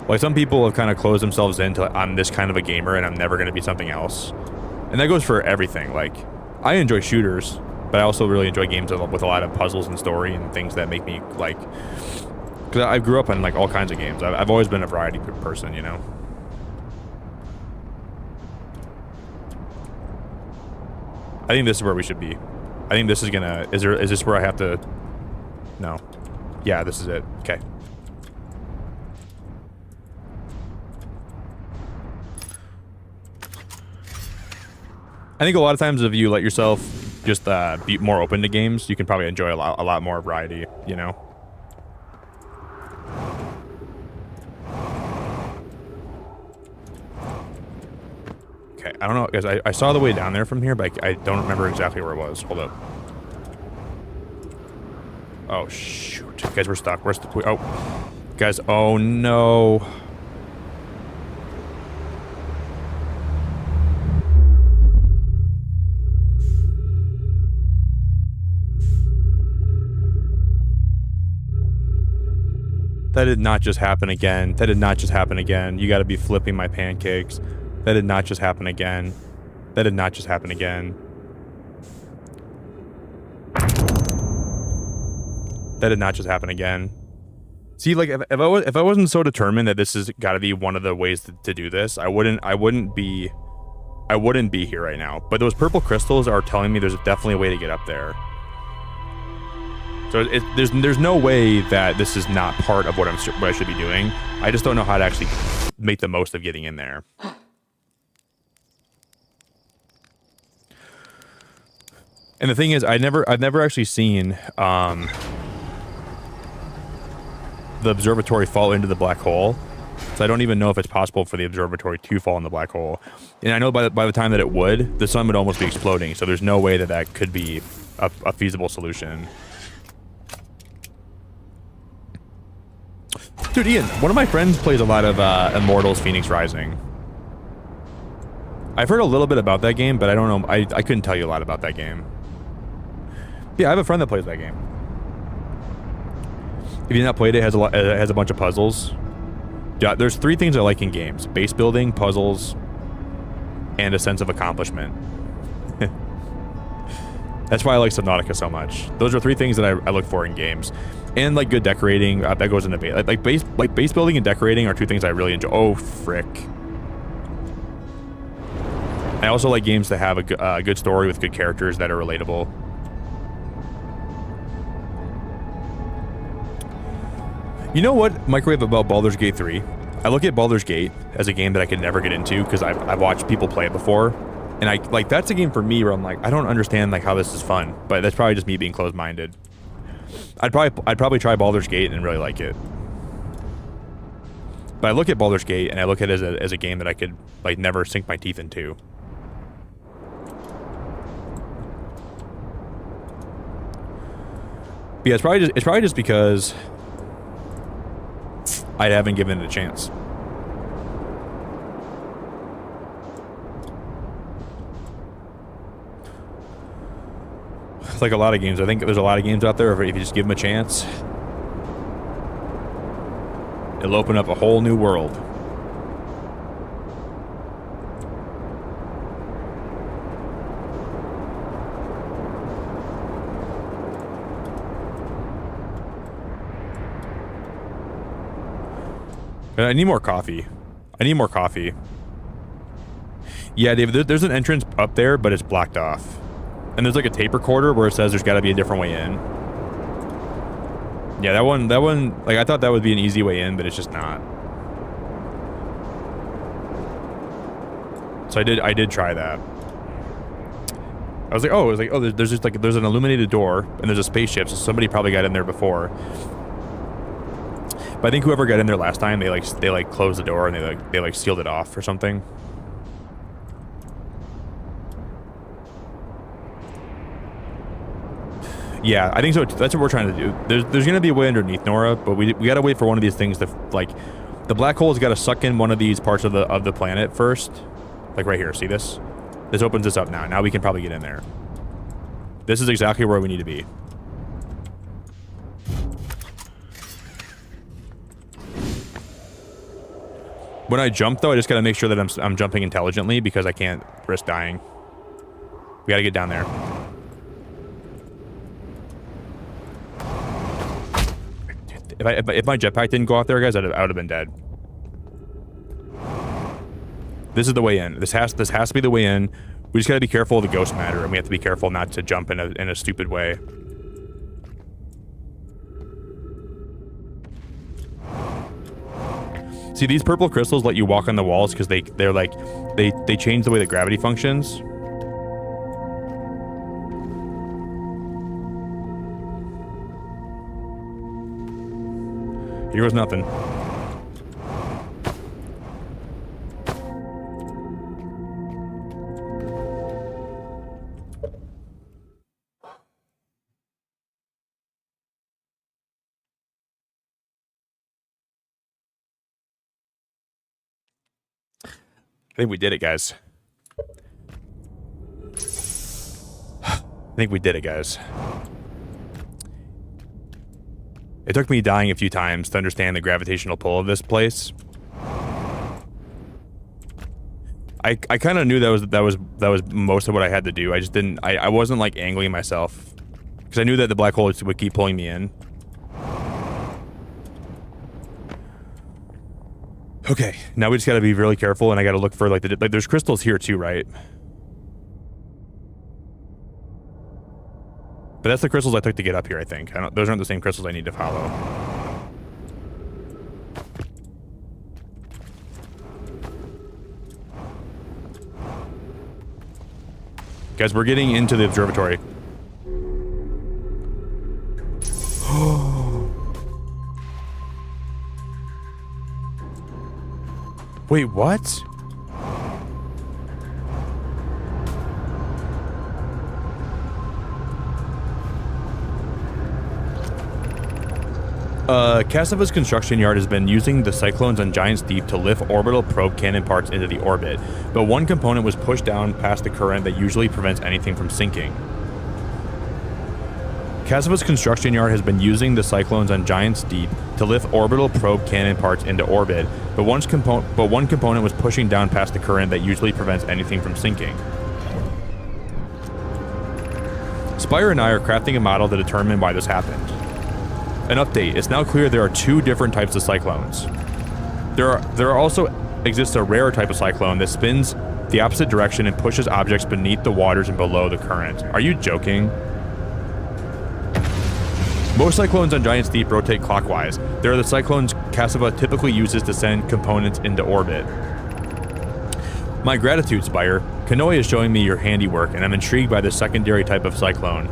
Like, some people have kind of closed themselves into, like, I'm this kind of a gamer and I'm never going to be something else. And that goes for everything. Like, I enjoy shooters, but I also really enjoy games with a lot of puzzles and story and things that make me, like... Because I grew up in, like, all kinds of games. I've always been a variety person, you know? I think this is where we should be. I think this is gonna... Is this where I have to... No. Yeah, this is it. Okay. I think a lot of times if you let yourself just be more open to games, you can probably enjoy a lot more variety, you know? Okay, I don't know, guys. I saw the way down there from here, but I don't remember exactly where it was. Hold up. Oh, shoot. Guys, we're stuck. Oh. Guys, oh, no. That did not just happen again. That did not just happen again. You gotta be flipping my pancakes. That did not just happen again. That did not just happen again. That did not just happen again. See, like, if I wasn't so determined that this has got to be one of the ways to do this, I wouldn't be here right now. But those purple crystals are telling me there's definitely a way to get up there. So there's no way that this is not part of what I should be doing. I just don't know how to actually make the most of getting in there. And the thing is, I've never actually seen the observatory fall into the black hole, so I don't even know if it's possible for the observatory to fall in the black hole. And I know by the time that it would, the sun would almost be exploding. So there's no way that could be a feasible solution. Dude, Ian, one of my friends plays a lot of Immortals Phoenix Rising. I've heard a little bit about that game, but I don't know. I couldn't tell you a lot about that game. Yeah, I have a friend that plays that game. If you've not played it, it has a bunch of puzzles. Yeah, there's 3 things I like in games: base building, puzzles, and a sense of accomplishment. That's why I like Subnautica so much. Those are 3 things that I look for in games. And, like, good decorating, that goes into base. Like base building and decorating are 2 things I really enjoy. Oh, frick. I also like games that have a good story with good characters that are relatable. You know what, Microwave, about Baldur's Gate 3? I look at Baldur's Gate as a game that I could never get into because I've watched people play it before. And that's a game for me where I'm like, I don't understand, like, how this is fun. But that's probably just me being closed-minded. I'd probably try Baldur's Gate and really like it. But I look at Baldur's Gate and I look at it as a game that I could, like, never sink my teeth into. But yeah, it's probably just because I haven't given it a chance. Like a lot of games, I think there's a lot of games out there where if you just give them a chance, it'll open up a whole new world. I need more coffee. I need more coffee. Yeah, David, there's an entrance up there, but it's blocked off. And there's like a tape recorder where it says there's got to be a different way in. Yeah, that one, like I thought that would be an easy way in, but it's just not. So I did try that. I was like, oh, there's just like, there's an illuminated door and there's a spaceship, so somebody probably got in there before. But I think whoever got in there last time, they like closed the door and they like sealed it off or something. Yeah, I think so. That's what we're trying to do. There's gonna be a way underneath, Nora, but we gotta wait for one of these things to, like, the black hole's gotta suck in one of these parts of the planet first. Like right here, see this? This opens this up now. Now we can probably get in there. This is exactly where we need to be. When I jump though, I just gotta make sure that I'm jumping intelligently because I can't risk dying. We gotta get down there. If my jetpack didn't go off there, guys, I would have been dead. This is the way in. This has to be the way in. We just gotta be careful of the ghost matter, and we have to be careful not to jump in a stupid way. See, these purple crystals let you walk on the walls because they change the way that gravity functions. Here was nothing. I think we did it, guys. I think we did it, guys. It took me dying a few times to understand the gravitational pull of this place. I kind of knew that was most of what I had to do. I just didn't. I wasn't like angling myself because I knew that the black hole would keep pulling me in. Okay, now we just got to be really careful, and I got to look for like there's crystals here too, right? But that's the crystals I took to get up here, I think. Those aren't the same crystals I need to follow. Guys, we're getting into the observatory. Wait, what? Cassava's construction yard has been using the cyclones on Giant's Deep to lift orbital probe cannon parts into the orbit, but one component was pushed down past the current that usually prevents anything from sinking. Cassava's construction yard has been using the cyclones on Giant's Deep to lift orbital probe cannon parts into orbit, but one component was pushing down past the current that usually prevents anything from sinking. Spire and I are crafting a model to determine why this happened. An update. It's now clear there are two different types of cyclones. There also exists a rare type of cyclone that spins the opposite direction and pushes objects beneath the waters and below the current. Are you joking? Most cyclones on Giant's Deep rotate clockwise. They are the cyclones Cassava typically uses to send components into orbit. My gratitude, Spire. Kanoe is showing me your handiwork, and I'm intrigued by this secondary type of cyclone.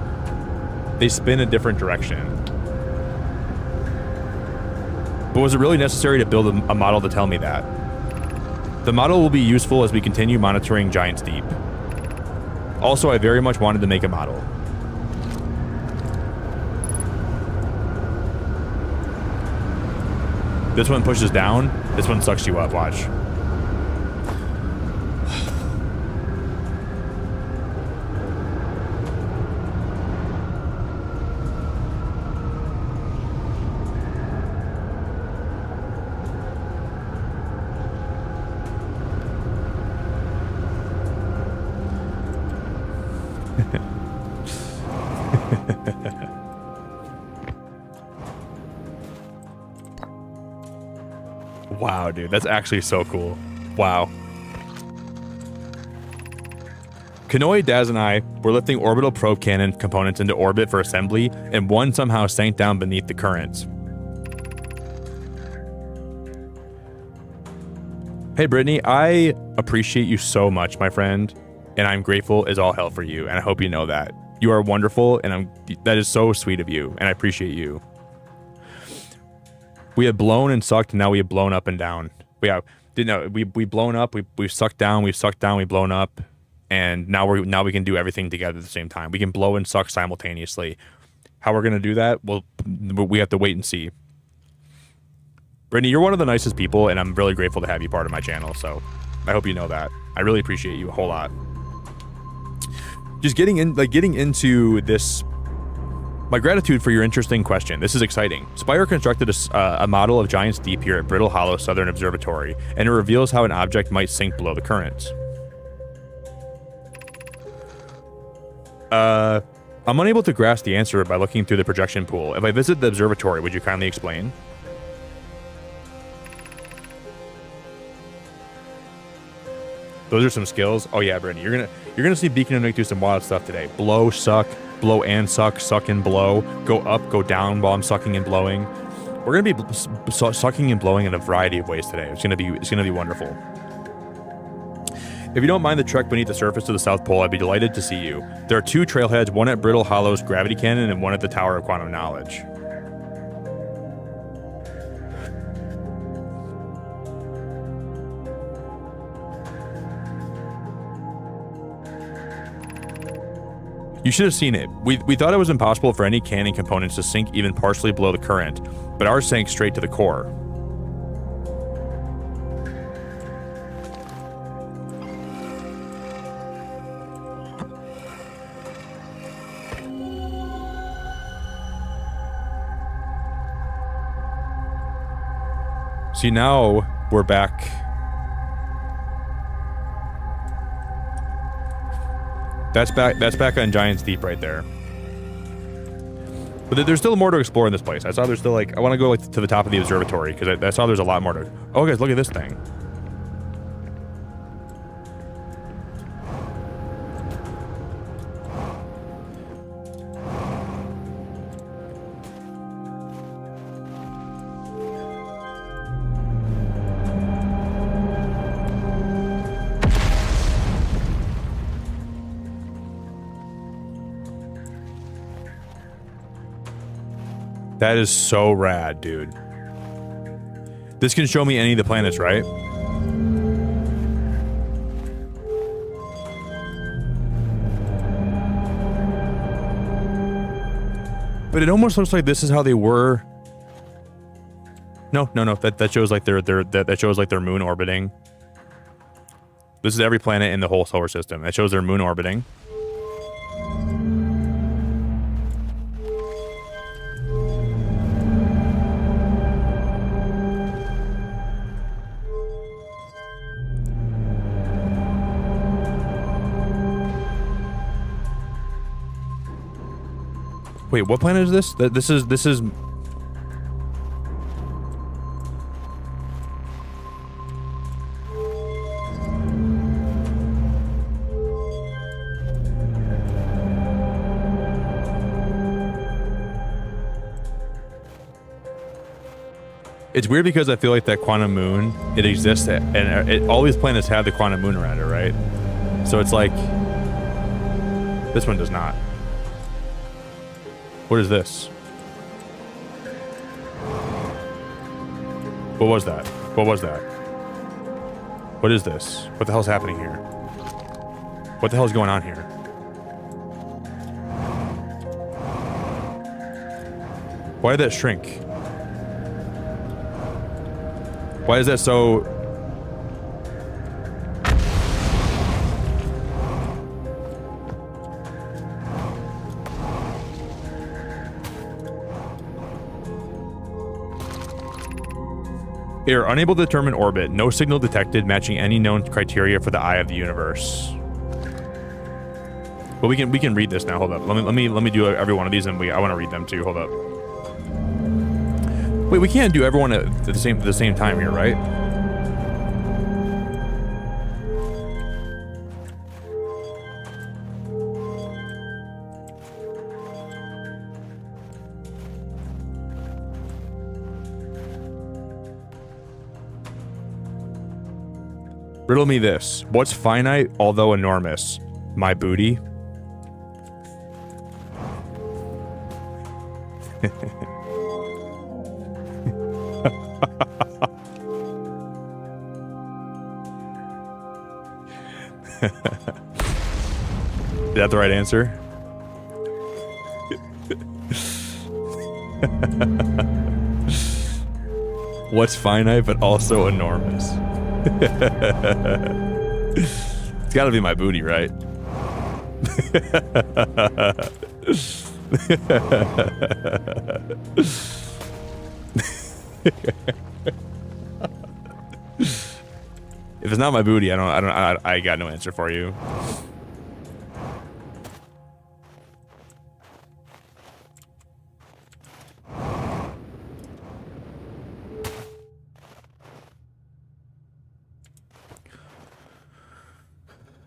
They spin a different direction. But was it really necessary to build a model to tell me that? The model will be useful as we continue monitoring Giant's Deep. Also, I very much wanted to make a model. This one pushes down, this one sucks you up, watch. Wow, dude, that's actually so cool. Wow. Kanoi, Daz, and I were lifting orbital probe cannon components into orbit for assembly, and one somehow sank down beneath the currents. Hey, Brittany, I appreciate you so much, my friend, and I'm grateful as all hell for you, and I hope you know that. You are wonderful, and that is so sweet of you, and I appreciate you. We have blown and sucked, and now we have blown up and down. We've blown up, we've sucked down, we've blown up, and now we can do everything together at the same time. We can blow and suck simultaneously. How we're gonna do that? Well, we have to wait and see. Brittany, you're one of the nicest people, and I'm really grateful to have you part of my channel. So I hope you know that. I really appreciate you a whole lot. Just getting into this. My gratitude for your interesting question. This is exciting. Spire constructed a model of Giant's Deep here at Brittle Hollow Southern Observatory, and it reveals how an object might sink below the currents. I'm unable to grasp the answer by looking through the projection pool. If I visit the observatory, would you kindly explain? Those are some skills. Oh yeah, Brittany, you're gonna see Beacon and Nick do some wild stuff today. Blow, suck, blow and suck, suck and blow, go up, go down while I'm sucking and blowing. We're gonna be sucking and blowing in a variety of ways today. It's gonna be wonderful. If you don't mind the trek beneath the surface to the South Pole, I'd be delighted to see you. There are two trailheads, one at Brittle Hollow's Gravity Cannon and one at the Tower of Quantum Knowledge. You should have seen it. We thought it was impossible for any cannon components to sink even partially below the current, but ours sank straight to the core. See, now we're back. That's back on Giant's Deep right there. But there's still more to explore in this place. I saw there's still I want to go to the top of the observatory because I saw there's a lot more to. Oh guys, look at this thing. That is so rad, dude. This can show me any of the planets, right? But it almost looks like this is how they were. No. That shows like that shows like their moon orbiting. This is every planet in the whole solar system. That shows their moon orbiting. Wait, what planet is this? This is. It's weird because I feel like that quantum moon, it exists, and all these planets have the quantum moon around it, right? So it's like this one does not. What is this? What was that? What was that? What is this? What the hell's happening here? What the hell is going on here? Why did that shrink? Why is that so... They are unable to determine orbit. No signal detected matching any known criteria for the eye of the universe. Well, we can read this now. Hold up. Let me do every one of these, and I want to read them too. Hold up. Wait, we can't do everyone at the same time here, right? Riddle me this. What's finite, although enormous? My booty? Is that the right answer? What's finite, but also enormous? It's gotta be my booty, right? If it's not my booty, I got no answer for you.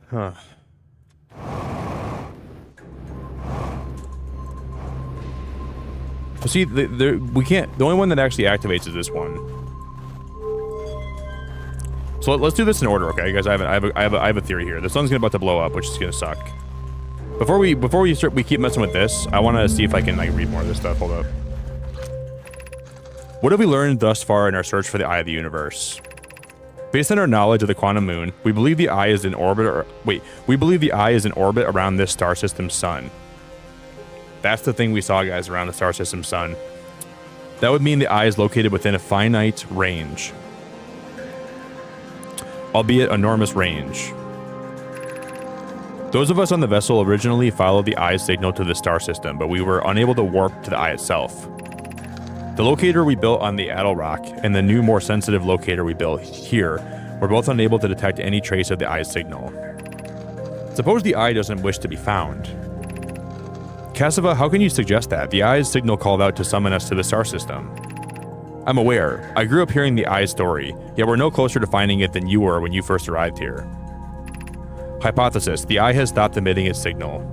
Huh. See, we can't. The only one that actually activates is this one. So let's do this in order, okay, guys? I have a theory here. The sun's about to blow up, which is gonna suck. Before we keep messing with this, I want to see if I can like read more of this stuff. Hold up. What have we learned thus far in our search for the eye of the universe? Based on our knowledge of the quantum moon, we believe the eye is in orbit. We believe the eye is in orbit around this star system's sun. That's the thing we saw, guys, around the star system's sun. That would mean the eye is located within a finite range, albeit enormous range. Those of us on the vessel originally followed the eye's signal to the star system, but we were unable to warp to the eye itself. The locator we built on the Addle Rock and the new, more sensitive locator we built here were both unable to detect any trace of the eye's signal. Suppose the eye doesn't wish to be found. Cassava, how can you suggest that? The eye's signal called out to summon us to the star system. I'm aware. I grew up hearing the eye's story, yet we're no closer to finding it than you were when you first arrived here. Hypothesis. The eye has stopped emitting its signal.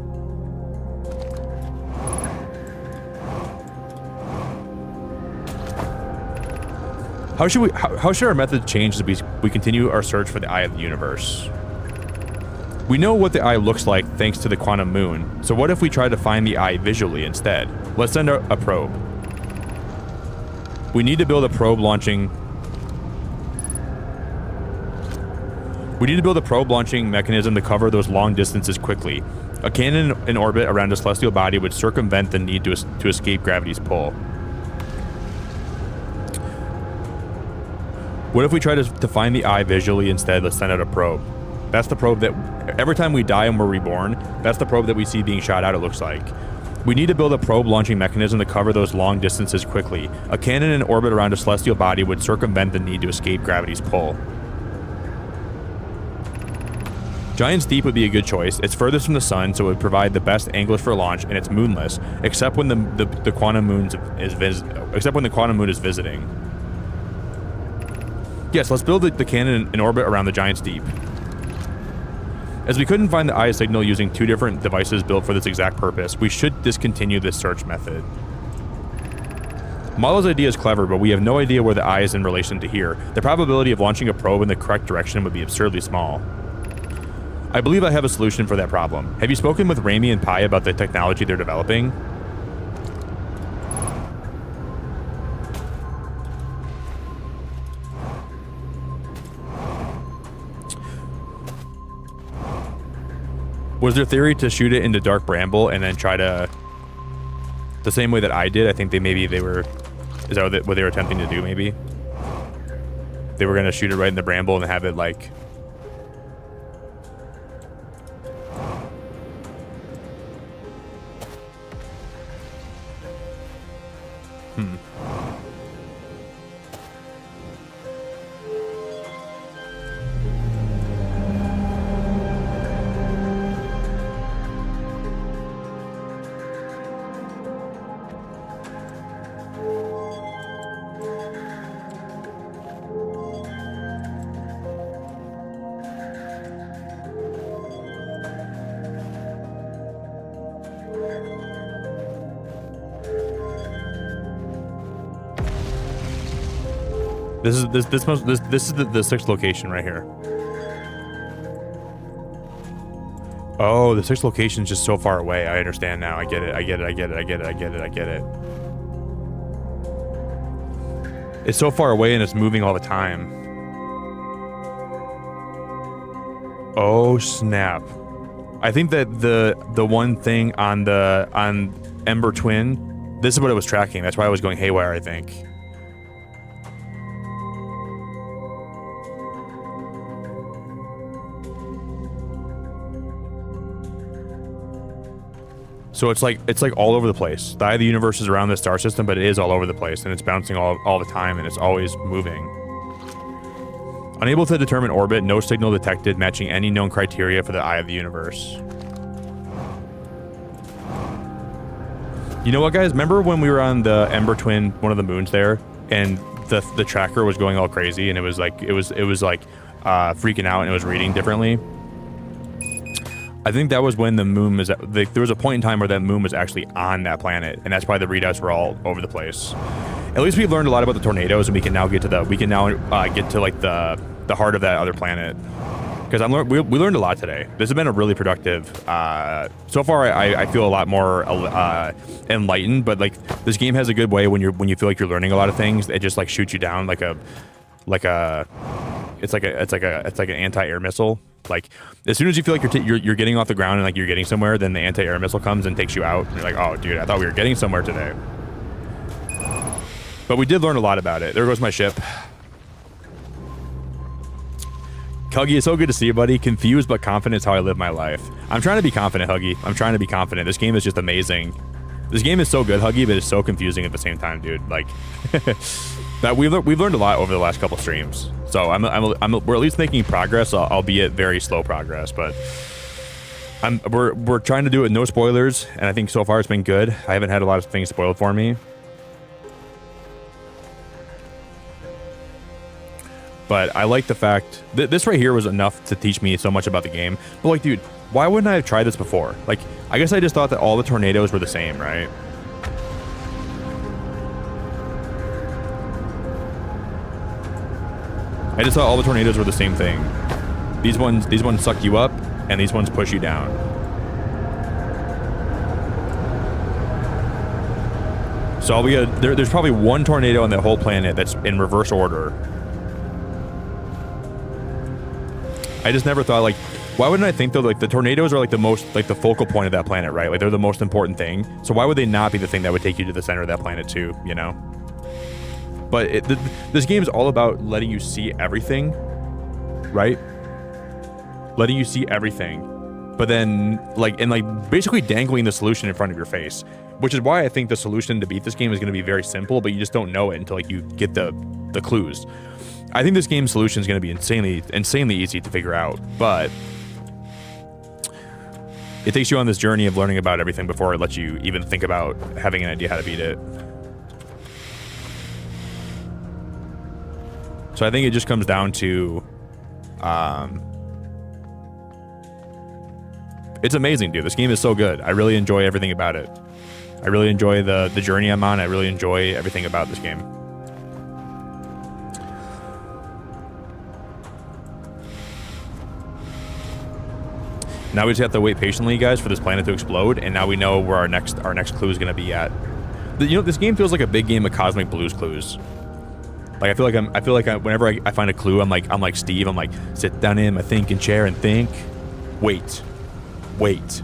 How should our method change as we continue our search for the eye of the universe? We know what the eye looks like thanks to the quantum moon, so what if we try to find the eye visually instead? Let's send a probe. We need to build a probe launching mechanism to cover those long distances quickly. A cannon in orbit around a celestial body would circumvent the need to escape gravity's pull. What if we try to find the eye visually instead? Let's send out a probe. That's the probe that, every time we die and we're reborn, that's the probe that we see being shot out, it looks like. We need to build a probe launching mechanism to cover those long distances quickly. A cannon in orbit around a celestial body would circumvent the need to escape gravity's pull. Giant's Deep would be a good choice. It's furthest from the sun, so it would provide the best angles for launch, and it's moonless, except when the quantum moon is visiting. Yes, let's build the cannon in orbit around the Giant's Deep. As we couldn't find the eye signal using two different devices built for this exact purpose, we should discontinue this search method. Malo's idea is clever, but we have no idea where the eye is in relation to here. The probability of launching a probe in the correct direction would be absurdly small. I believe I have a solution for that problem. Have you spoken with Raimi and Pai about the technology they're developing? Was their theory to shoot it into dark bramble and then try to, the same way that I did? I think is that what they were attempting to do? Maybe they were gonna shoot it right in the bramble and have it like. This is the sixth location right here. Oh, the sixth location is just so far away. I understand now. I get it. I get it. I get it. I get it. I get it. I get it. It's so far away and it's moving all the time. Oh snap! I think that the one thing on Ember Twin, this is what it was tracking. That's why I was going haywire, I think. So it's like all over the place. The eye of the universe is around the star system, but it is all over the place, and it's bouncing all the time, and it's always moving. Unable to determine orbit, no signal detected matching any known criteria for the eye of the universe. You know what, guys? Remember when we were on the Ember Twin, one of the moons there, and the tracker was going all crazy, and it was like freaking out, and it was reading differently. I think that was when the moon was there was a point in time where that moon was actually on that planet, and that's why the readouts were all over the place. At least we've learned a lot about the tornadoes, and we can now get to like the heart of that other planet. Because we learned a lot today. This has been a really productive. So far, I feel a lot more enlightened. But like this game has a good way when you feel like you're learning a lot of things, it just like shoots you down like it's like an anti-air missile. Like as soon as you feel like you're getting off the ground and like you're getting somewhere, then the anti-air missile comes and takes you out. And you're like, oh dude, I thought we were getting somewhere today. But we did learn a lot about it. There goes my ship. Huggy, it's so good to see you, buddy. Confused but confident is how I live my life. I'm trying to be confident, Huggy. I'm trying to be confident. This game is just amazing. This game is so good, Huggy, but it's so confusing at the same time, dude. Like, that we've learned a lot over the last couple streams. So we're at least making progress, albeit very slow progress. But we're trying to do it with no spoilers, and I think so far it's been good. I haven't had a lot of things spoiled for me. But I like the fact that this right here was enough to teach me so much about the game. But like, dude, why wouldn't I have tried this before? Like, I guess I just thought that all the tornadoes were the same, right? I just thought all the tornadoes were the same thing. These ones suck you up, and these ones push you down. So there's probably one tornado on the whole planet that's in reverse order. I just never thought, like, why wouldn't I think though, like the tornadoes are like the most, like the focal point of that planet, right? Like they're the most important thing. So why would they not be the thing that would take you to the center of that planet too, you know? But this game is all about letting you see everything, right? Letting you see everything, but then like basically dangling the solution in front of your face, which is why I think the solution to beat this game is going to be very simple, but you just don't know it until like you get the clues. I think this game's solution is going to be insanely easy to figure out, but it takes you on this journey of learning about everything before it lets you even think about having an idea how to beat it. So I think it just comes down to, it's amazing, dude. This game is so good. I really enjoy everything about it. I really enjoy the journey I'm on. I really enjoy everything about this game. Now we just have to wait patiently, guys, for this planet to explode, and now we know where our next clue is going to be at. You know, this game feels like a big game of Cosmic Blues clues. Like I feel like whenever I find a clue, I'm like Steve. I'm like, sit down in my thinking chair and think. Wait. Because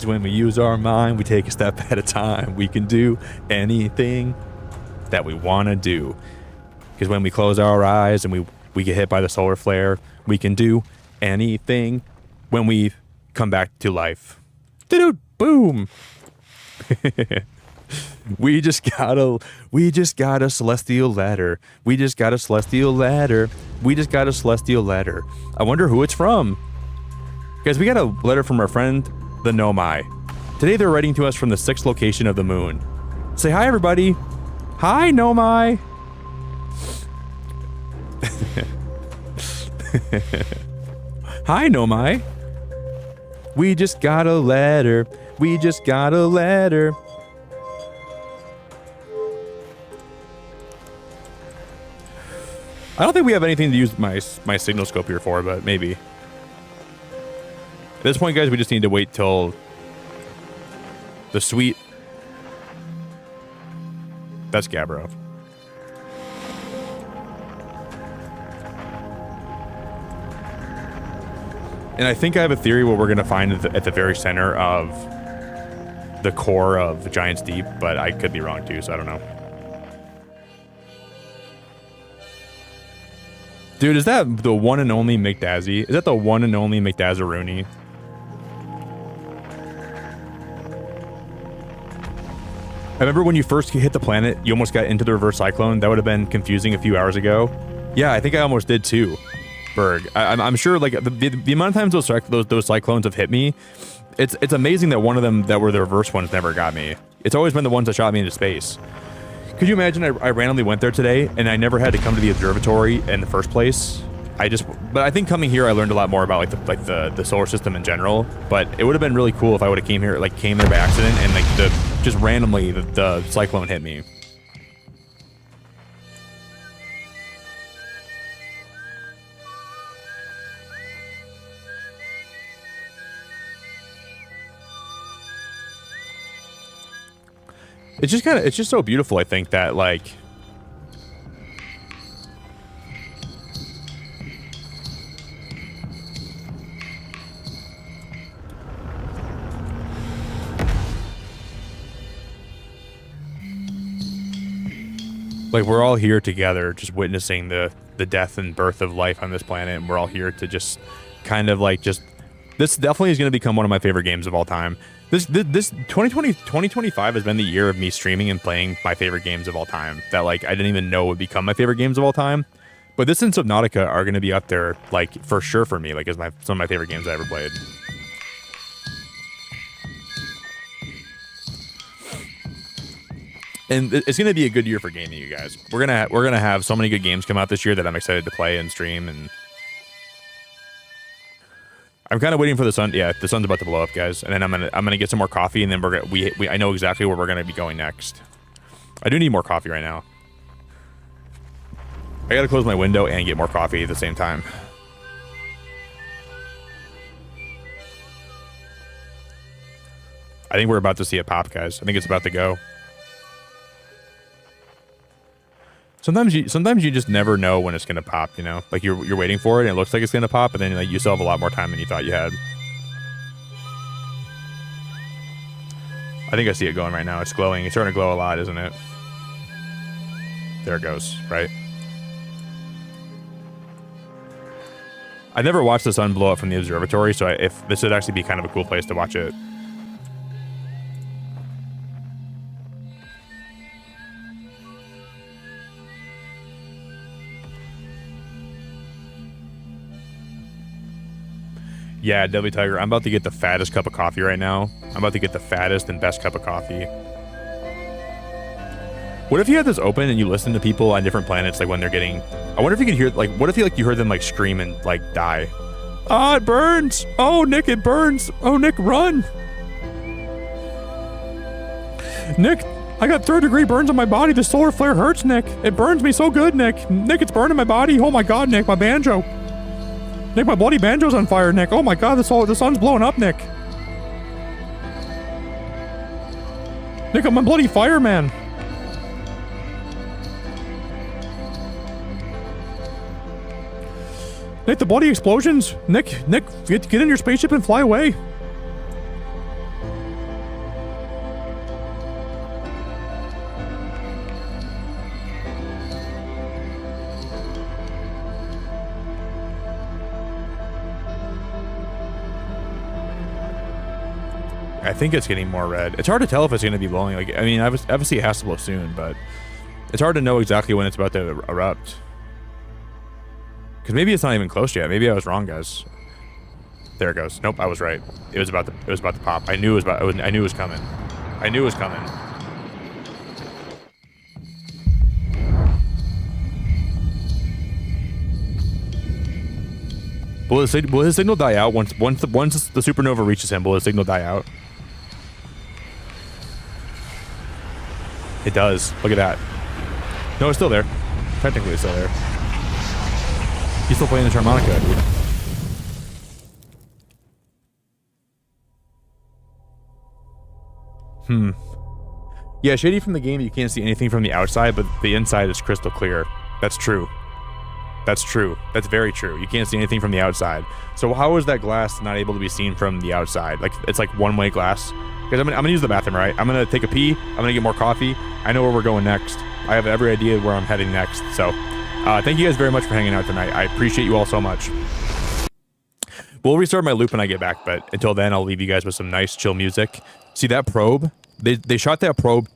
when we use our mind, we take a step at a time. We can do anything that we want to do. Because when we close our eyes and we get hit by the solar flare, we can do anything when we come back to life. Boom. We just got a celestial ladder. We just got a celestial ladder. I wonder who it's from. Guys, we got a letter from our friend, the Nomai. Today they're writing to us from the 6th location of the moon. Say hi, everybody. Hi, Nomai. Hi, Nomai. We just got a letter. I don't think we have anything to use my signal scope here for, but maybe. At this point, guys, we just need to wait till the sweet... That's Gabbro. And I think I have a theory what we're going to find at the very center of the core of Giant's Deep, but I could be wrong too, so I don't know. Dude, is that the one and only McDazzy? Is that the one and only McDazzarooney? I remember when you first hit the planet, you almost got into the reverse cyclone. That would have been confusing a few hours ago. Yeah, I think I almost did too. Berg. I'm sure like the amount of times those cyclones have hit me, it's amazing that one of them that were the reverse ones never got me. It's always been the ones that shot me into space. Could you imagine I randomly went there today and I never had to come to the observatory in the first place? But I think coming here I learned a lot more about the solar system in general. But it would have been really cool if I would have came there by accident and just randomly the cyclone hit me. It's just so beautiful, I think, that like we're all here together just witnessing the death and birth of life on this planet, and we're all here to just kind of like this definitely is going to become one of my favorite games of all time. This 2025 has been the year of me streaming and playing my favorite games of all time that like I didn't even know would become my favorite games of all time. But this and Subnautica are going to be up there like for sure for me, like as some of my favorite games I ever played. And it's going to be a good year for gaming, you guys. We're gonna have so many good games come out this year that I'm excited to play and stream. And I'm kind of waiting for the sun. Yeah, the sun's about to blow up, guys. And then I'm gonna get some more coffee, and then I know exactly where we're gonna be going next. I do need more coffee right now. I gotta close my window and get more coffee at the same time. I think we're about to see it pop, guys. I think it's about to go. Sometimes you just never know when it's gonna pop, you know? Like you're waiting for it and it looks like it's gonna pop, and then like you still have a lot more time than you thought you had. I think I see it going right now. It's glowing. It's starting to glow a lot, isn't it? There it goes, right? I never watched the sun blow up from the observatory, so if this would actually be kind of a cool place to watch it. Yeah, Deadly Tiger, I'm about to get the fattest cup of coffee right now. I'm about to get the fattest and best cup of coffee. What if you had this open and you listen to people on different planets, like when they're getting... I wonder if you could hear, like, what if you heard them, like, scream and, like, die? Ah, it burns! Oh, Nick, it burns! Oh, Nick, run! Nick, I got 3rd-degree burns on my body. The solar flare hurts, Nick. It burns me so good, Nick. Nick, it's burning my body. Oh my god, Nick, my banjo. Nick, my bloody banjo's on fire, Nick. Oh my god, the sun's blowing up, Nick. Nick, I'm a bloody fireman. Nick, the bloody explosions. Nick, get in your spaceship and fly away. I think it's getting more red. It's hard to tell if it's going to be blowing. Like, I mean, obviously it has to blow soon, but it's hard to know exactly when it's about to erupt. Because maybe it's not even close yet. Maybe I was wrong, guys. There it goes. Nope, I was right. It was about to pop. I knew it was coming. I knew it was coming. Will his signal die out once the supernova reaches him? Will his signal die out? It does. Look at that. No, it's still there. Technically, it's still there. He's still playing the harmonica. Yeah, shady from the game, you can't see anything from the outside, but the inside is crystal clear. That's true. That's true. That's very true. You can't see anything from the outside. So how is that glass not able to be seen from the outside? Like, it's like one-way glass? Because I'm gonna use the bathroom, right? I'm gonna take a pee. I'm gonna get more coffee. I know where we're going next. I have every idea where I'm heading next. So thank you guys very much for hanging out tonight. I appreciate you all so much. We'll restart my loop when I get back, but until then, I'll leave you guys with some nice, chill music. See that probe? They shot that probe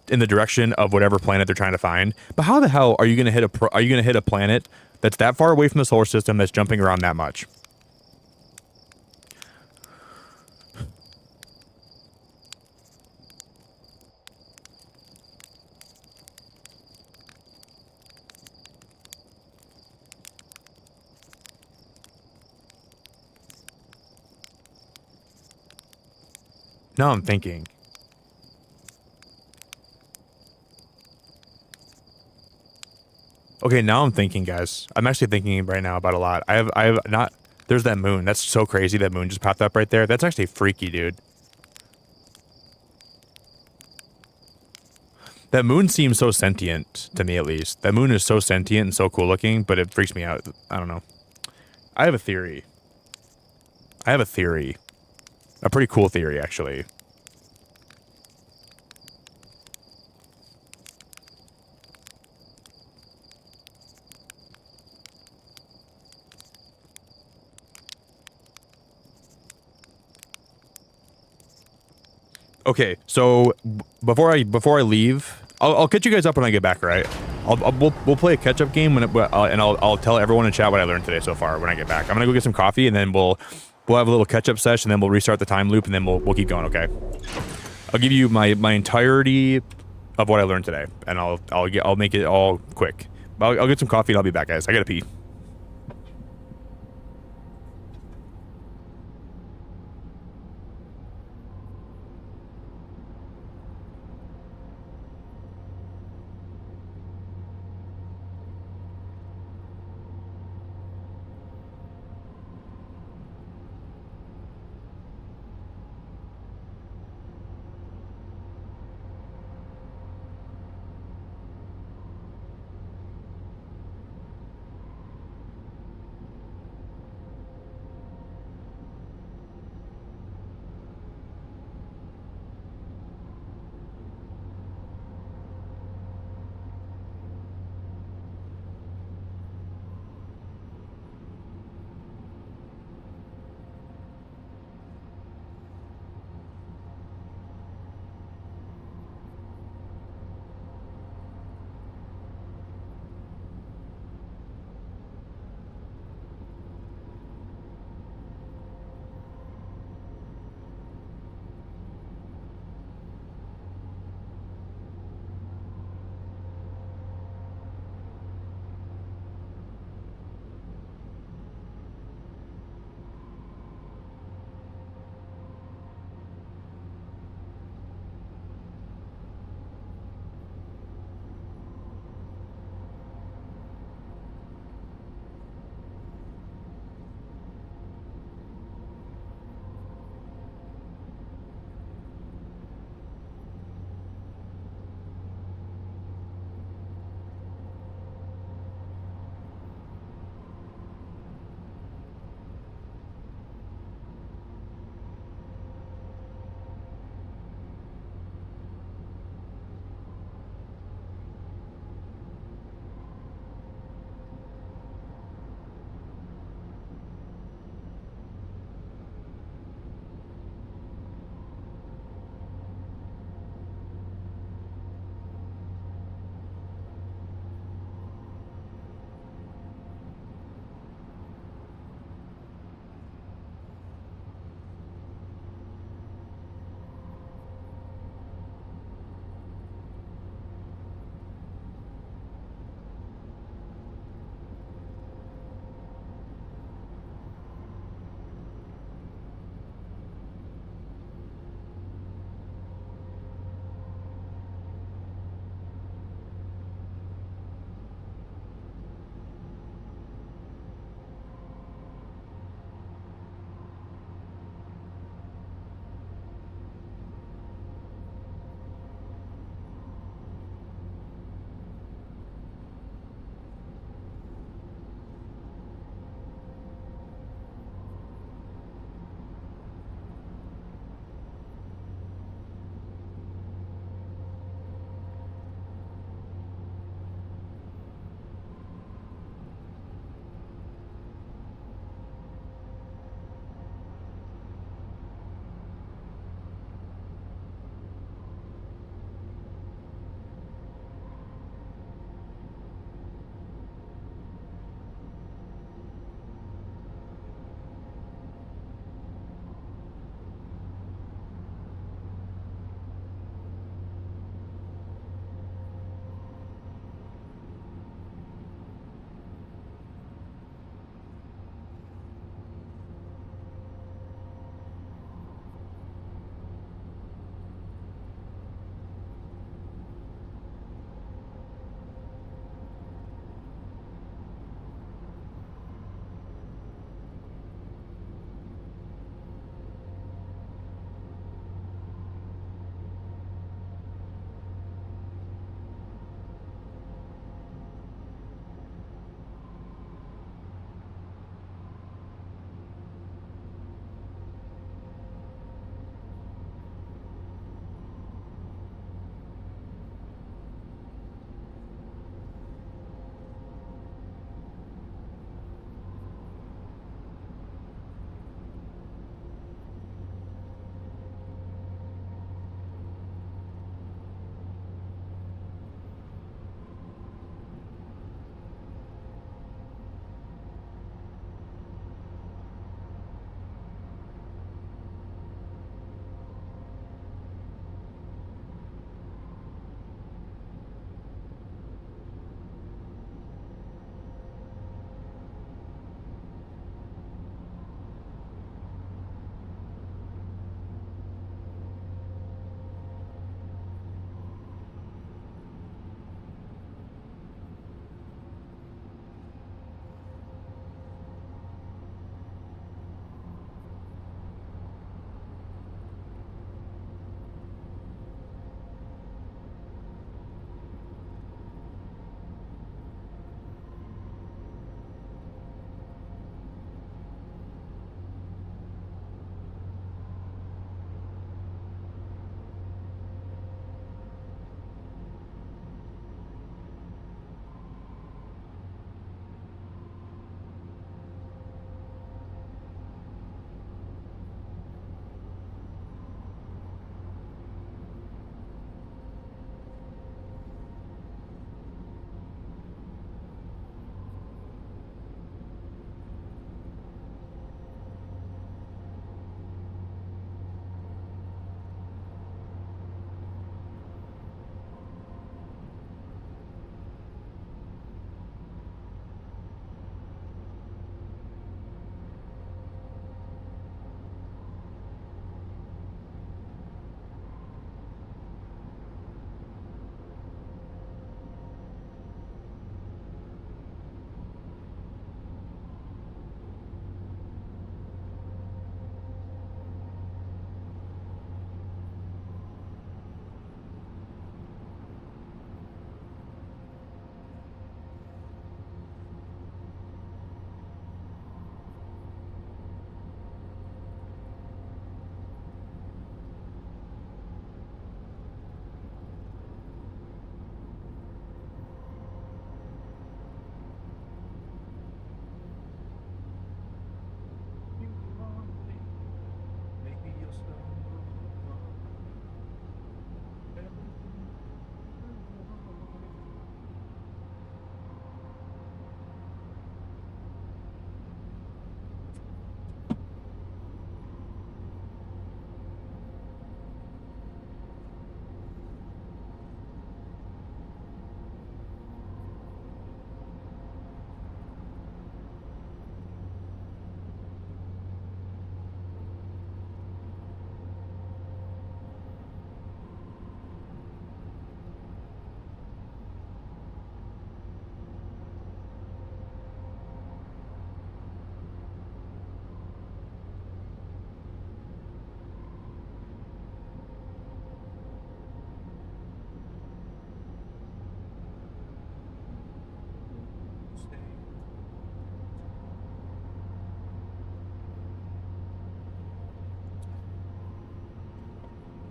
in the direction of whatever planet they're trying to find. But how the hell are you gonna hit a planet that's that far away from the solar system that's jumping around that much? Now I'm thinking. Okay, now I'm thinking, guys. I'm actually thinking right now about a lot. I have not. There's that moon. That's so crazy. That moon just popped up right there. That's actually freaky, dude. That moon seems so sentient to me, at least. That moon is so sentient and so cool looking, but it freaks me out. I don't know. I have a theory. A pretty cool theory, actually. Okay, so before I leave, I'll catch you guys up when I get back, right? We'll play a catch-up game when and I'll tell everyone in chat what I learned today so far when I get back. I'm gonna go get some coffee and then we'll have a little catch-up session, and then we'll restart the time loop, and then we'll keep going. Okay. I'll give you my entirety of what I learned today, and I'll make it all quick. I'll get some coffee and I'll be back, guys. I gotta pee.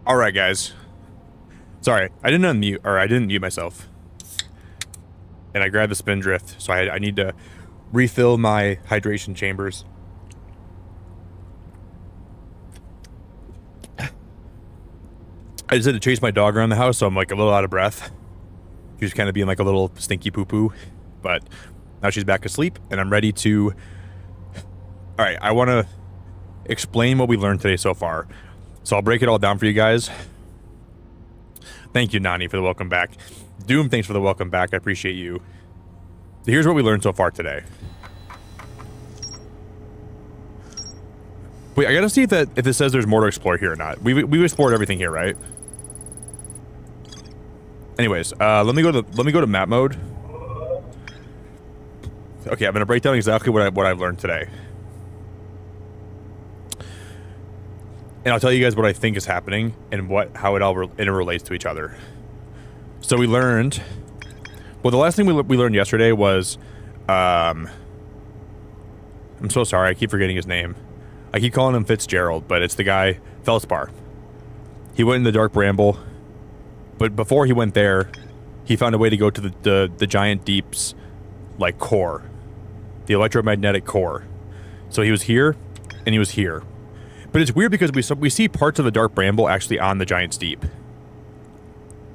All right, guys. Sorry, I didn't unmute, or I didn't mute myself. And I grabbed the spindrift, so I need to refill my hydration chambers. I just had to chase my dog around the house, so I'm like a little out of breath. She's kind of being like a little stinky poo-poo. But now she's back asleep, and I'm ready to... Alright, I want to explain what we learned today so far. So I'll break it all down for you guys. Thank you, Nani, for the welcome back. Doom, thanks for the welcome back. I appreciate you. Here's what we learned so far today. Wait, I gotta see if it says there's more to explore here or not. We've explored everything here, right? Anyways, let me go to map mode. Okay, I'm gonna break down exactly what I've learned today. And I'll tell you guys what I think is happening and how it all interrelates to each other. So we learned... Well, the last thing we learned yesterday was... I'm so sorry, I keep forgetting his name. I keep calling him Fitzgerald, but it's the guy, Feldspar. He went in the Dark Bramble, but before he went there, he found a way to go to the giant deep's, like, core. The electromagnetic core. So he was here, and he was here. But it's weird because we see parts of the Dark Bramble actually on the Giant's Deep.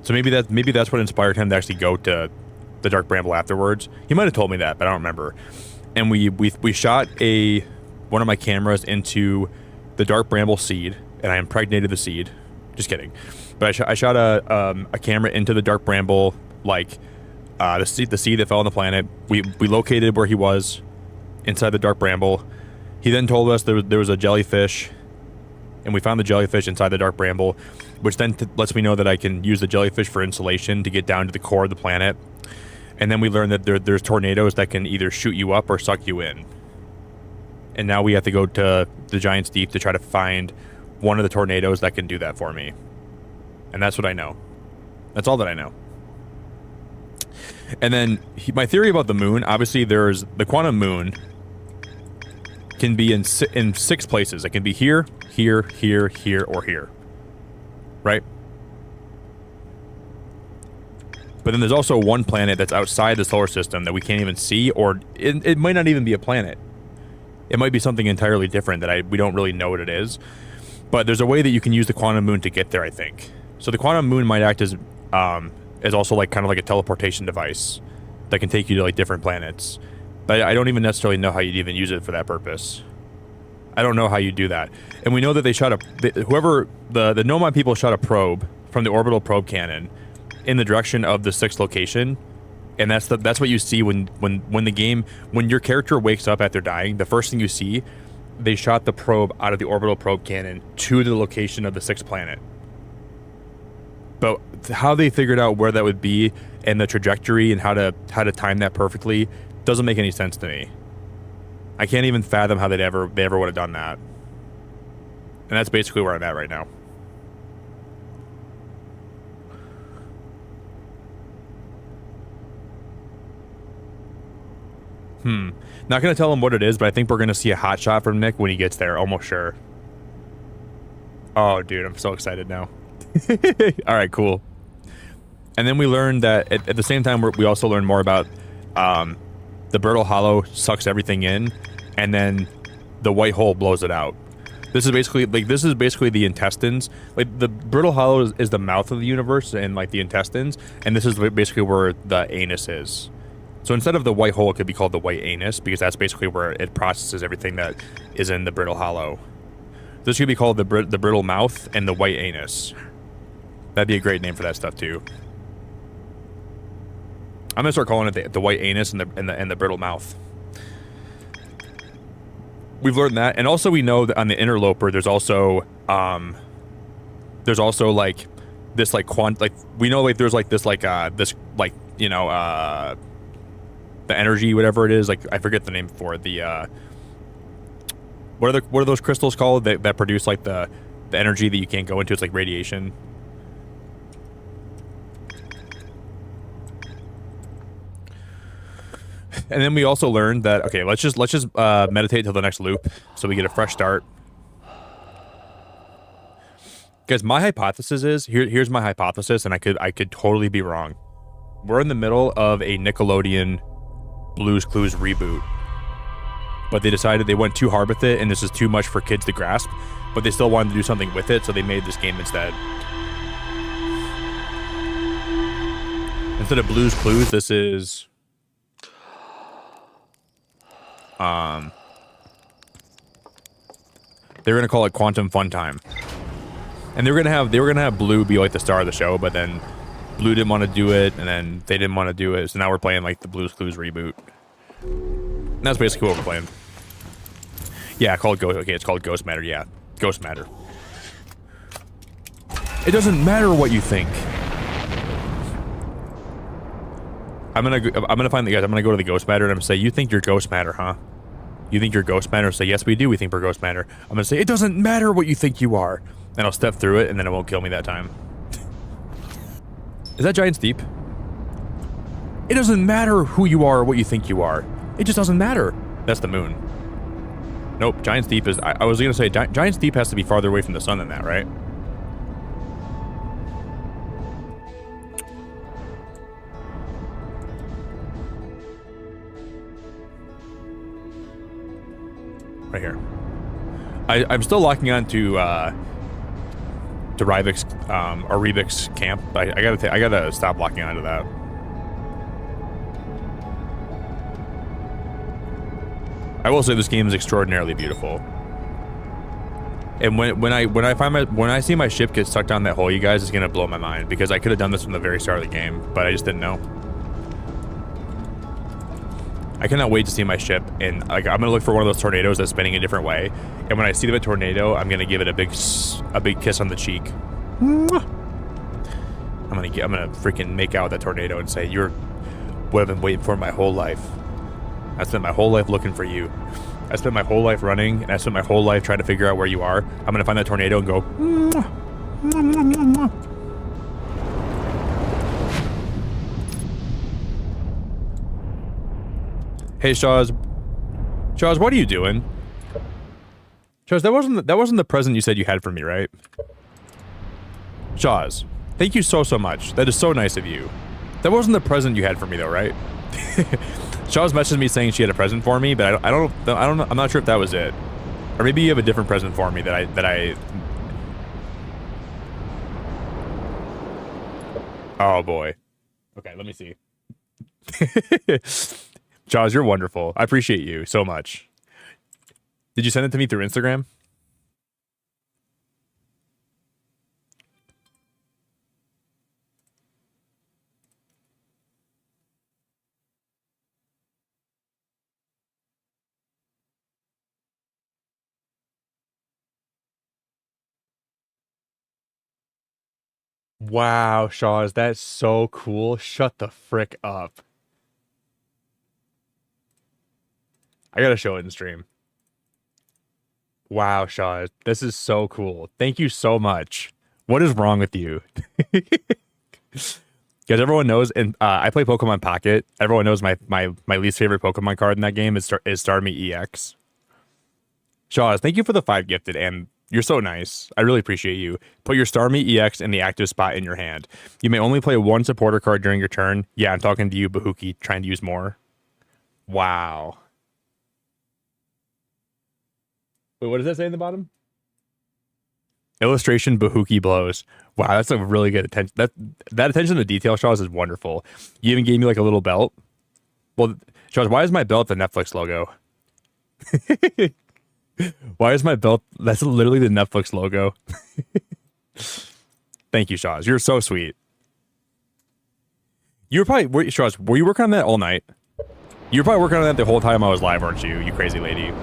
So maybe that's what inspired him to actually go to the Dark Bramble afterwards. He might have told me that, but I don't remember. And we shot one of my cameras into the Dark Bramble seed, and I impregnated the seed. Just kidding. But I shot a camera into the Dark Bramble, like the seed that fell on the planet. We located where he was inside the Dark Bramble. He then told us there was a jellyfish. And we found the jellyfish inside the Dark Bramble, which then lets me know that I can use the jellyfish for insulation to get down to the core of the planet. And then we learned that there's tornadoes that can either shoot you up or suck you in. And now we have to go to the Giant's Deep to try to find one of the tornadoes that can do that for me. And that's what I know. That's all that I know. And then my theory about the moon, obviously there's the quantum moon can be in 6 places. It can be here, here, here, here, or here. Right? But then there's also one planet that's outside the solar system that we can't even see, or it might not even be a planet. It might be something entirely different that we don't really know what it is. But there's a way that you can use the quantum moon to get there, I think. So the quantum moon might act as also like kind of like a teleportation device that can take you to like different planets. But I don't even necessarily know how you'd even use it for that purpose. I don't know how you do that. And we know that they shot the Nomad people shot a probe from the orbital probe cannon in the direction of the 6th location. And that's what you see when your character wakes up after dying. The first thing you see, they shot the probe out of the orbital probe cannon to the location of the 6th planet. But how they figured out where that would be and the trajectory and how to time that perfectly doesn't make any sense to me. I can't even fathom how they ever would have done that. And that's basically where I'm at right now. Not gonna tell him what it is, but I think we're gonna see a hot shot from Nick when he gets there, almost sure. Oh, dude, I'm so excited now. All right, cool. And then we learned that at the same time, we also learned more about the Brittle Hollow sucks everything in, and then the white hole blows it out. This is basically the intestines. Like the Brittle Hollow is the mouth of the universe and like the intestines, and this is basically where the anus is. So instead of the white hole, it could be called the white anus because that's basically where it processes everything that is in the Brittle Hollow. This could be called the brittle mouth and the white anus. That'd be a great name for that stuff too. I'm gonna start calling it the white anus and the brittle mouth. We've learned that, and also we know that on the interloper, there's also like this like we know like there's like this like this like you know the energy whatever it is, like I forget the name for it, the what are those crystals called that produce like the energy that you can't go into? It's like radiation. And then we also learned that, okay, let's just meditate till the next loop so we get a fresh start. Guys, my hypothesis is here's my hypothesis, and I could totally be wrong. We're in the middle of a Nickelodeon Blue's Clues reboot, but they decided they went too hard with it, and this is too much for kids to grasp. But they still wanted to do something with it, so they made this game instead. Instead of Blue's Clues, this is they're gonna call it Quantum Fun Time. And they were gonna have Blue be like the star of the show, but then Blue didn't want to do it, and then they didn't want to do it, so now we're playing like the Blue's Clues reboot. And that's basically what we're playing. Yeah, called Ghost. Okay, it's called Ghost Matter. Yeah, Ghost Matter. It doesn't matter what you think. I'm gonna find the guys. I'm gonna go to the Ghost Matter and I'm gonna say, you think you're Ghost Matter, huh? You think you're Ghost Matter? Say, yes, we do. We think we're Ghost Matter. I'm gonna say, it doesn't matter what you think you are. And I'll step through it, and then it won't kill me that time. Is that Giant Steep? It doesn't matter who you are or what you think you are. It just doesn't matter. That's the moon. Nope, Giant Steep is... I was gonna say, Giant Steep has to be farther away from the sun than that, right? Right here. I'm still locking on to Ryvik's or Rybik's camp. I gotta stop locking onto that. I will say this game is extraordinarily beautiful. And when I see my ship get stuck down that hole, you guys, it's gonna blow my mind, because I could have done this from the very start of the game, but I just didn't know. I cannot wait to see my ship, and like I'm gonna look for one of those tornadoes that's spinning a different way. And when I see the tornado, I'm gonna give it a big kiss on the cheek. Mwah! I'm gonna freaking make out with that tornado and say, "You're what I've been waiting for my whole life. I spent my whole life looking for you. I spent my whole life running, and I spent my whole life trying to figure out where you are. I'm gonna find that tornado and go." Mwah! Mwah, mwah, mwah, mwah. Hey, Shawz, what are you doing? Shawz, that wasn't the present you said you had for me, right? Shawz, thank you so much. That is so nice of you. That wasn't the present you had for me, though, right? Shawz messaged me saying she had a present for me, but I don't know. I'm not sure if that was it, or maybe you have a different present for me that I. Oh boy. Okay, let me see. Jaws, you're wonderful. I appreciate you so much. Did you send it to me through Instagram? Wow, Shawz, that's so cool. Shut the frick up. I gotta show it in stream. Wow, Shaw, this is so cool. Thank you so much. What is wrong with you? Guys, everyone knows, and I play Pokemon Pocket. Everyone knows my least favorite Pokemon card in that game is Starmie EX. Shaw, thank you for the 5 gifted, and you're so nice. I really appreciate you. Put your Starmie EX in the active spot in your hand. You may only play 1 supporter card during your turn. Yeah, I'm talking to you, Bahuki, trying to use more. Wow. Wait, what does that say in the bottom? Illustration Bahuki blows. Wow, that's a really good attention. That attention to detail, Shaws, is wonderful. You even gave me like a little belt. Well, Shaws, why is my belt the Netflix logo? Why is my belt? That's literally the Netflix logo. Thank you, Shaws. You're so sweet. You were probably, Shaws, were you working on that all night? You were probably working on that the whole time I was live, weren't you? You crazy lady.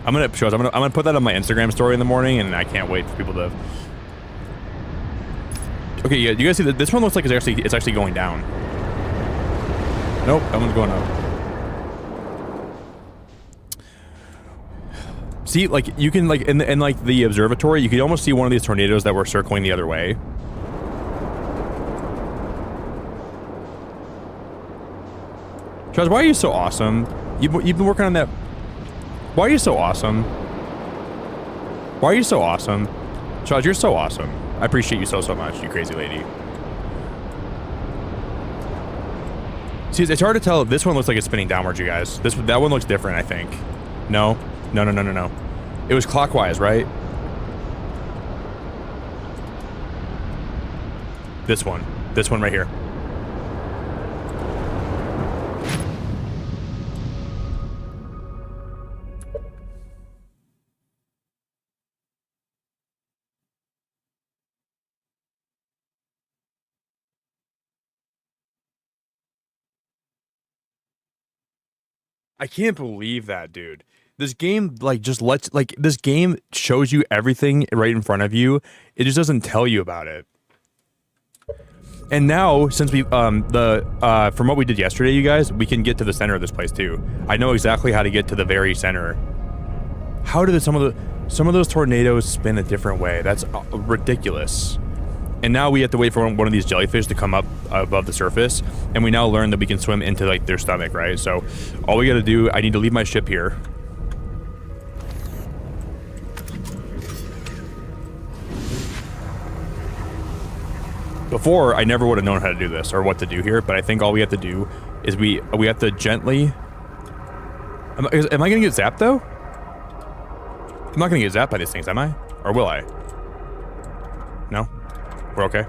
I'm gonna put that on my Instagram story in the morning, and I can't wait for people to. Okay, yeah, you guys see that this one looks like it's actually going down. Nope, that one's going up. See, like you can like in like the observatory, you could almost see one of these tornadoes that were circling the other way. Charles, why are you so awesome? You've been working on that. Why are you so awesome? Why are you so awesome? Shaz, you're so awesome. I appreciate you so much, you crazy lady. See, it's hard to tell. This one looks like it's spinning downwards, you guys. That one looks different, I think. No. It was clockwise, right? This one right here. I can't believe that, dude. This game this game shows you everything right in front of you. It just doesn't tell you about it. And now, since we from what we did yesterday, you guys, we can get to the center of this place too. I know exactly how to get to the very center. How did some of those tornadoes spin a different way? That's ridiculous. And now we have to wait for one of these jellyfish to come up above the surface, and we now learn that we can swim into like their stomach, right? So all we gotta do, I need to leave my ship here. Before, I never would have known how to do this or what to do here, but I think all we have to do is we have to gently... Am I gonna get zapped though? I'm not gonna get zapped by these things, am I? Or will I? No? We're okay.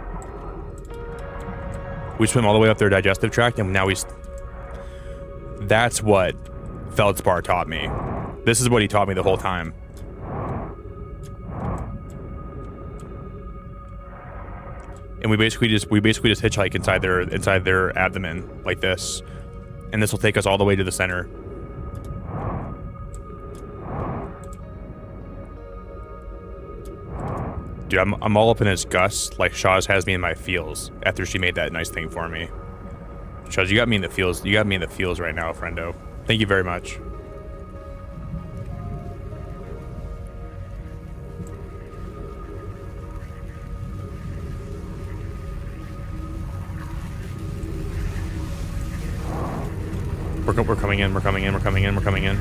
We swim all the way up their digestive tract, and now that's what Feldspar taught me. This is what he taught me the whole time. And we basically just hitchhike inside their abdomen like this, and this will take us all the way to the center. Dude, I'm all up in his guts, like Shaz has me in my feels after she made that nice thing for me. Shaz, you got me in the feels. You got me in the feels right now, friendo. Thank you very much. We're coming in. We're coming in. We're coming in. We're coming in.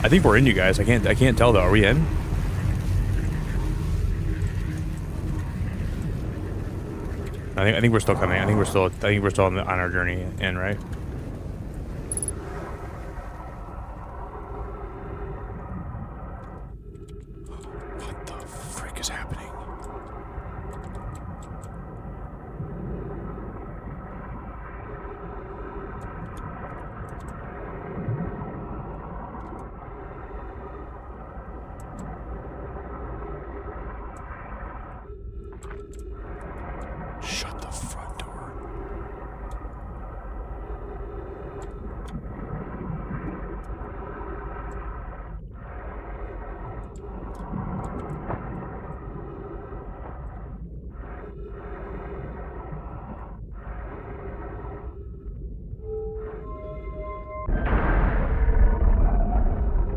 I think we're in, you guys. I can't tell though. Are we in? I think we're still coming. I think we're still on our journey in, right? What the frick is happening? Shut the front door.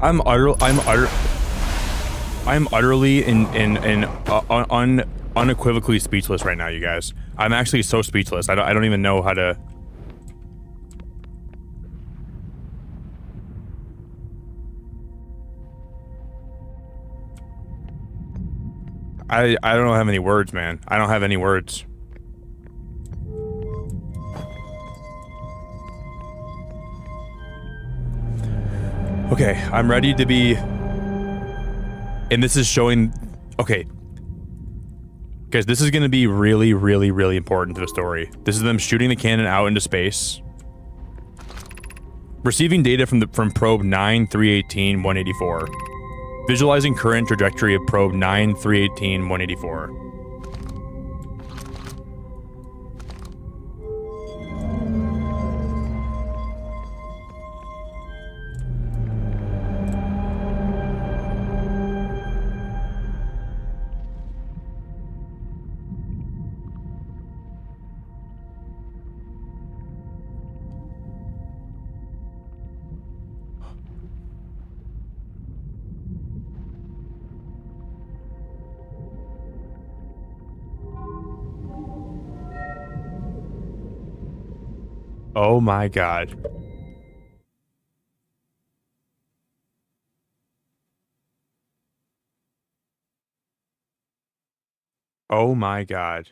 I'm utterly unequivocally speechless right now, you guys. I'm actually so speechless. I don't even know how to. I don't have any words, man. I don't have any words. Okay, I'm ready to be... And this is showing... Okay. Guys, this is going to be really, really, really important to the story. This is them shooting the cannon out into space. Receiving data from probe 9-318-184. Visualizing current trajectory of probe 9-318-184. Oh my god. Oh my god.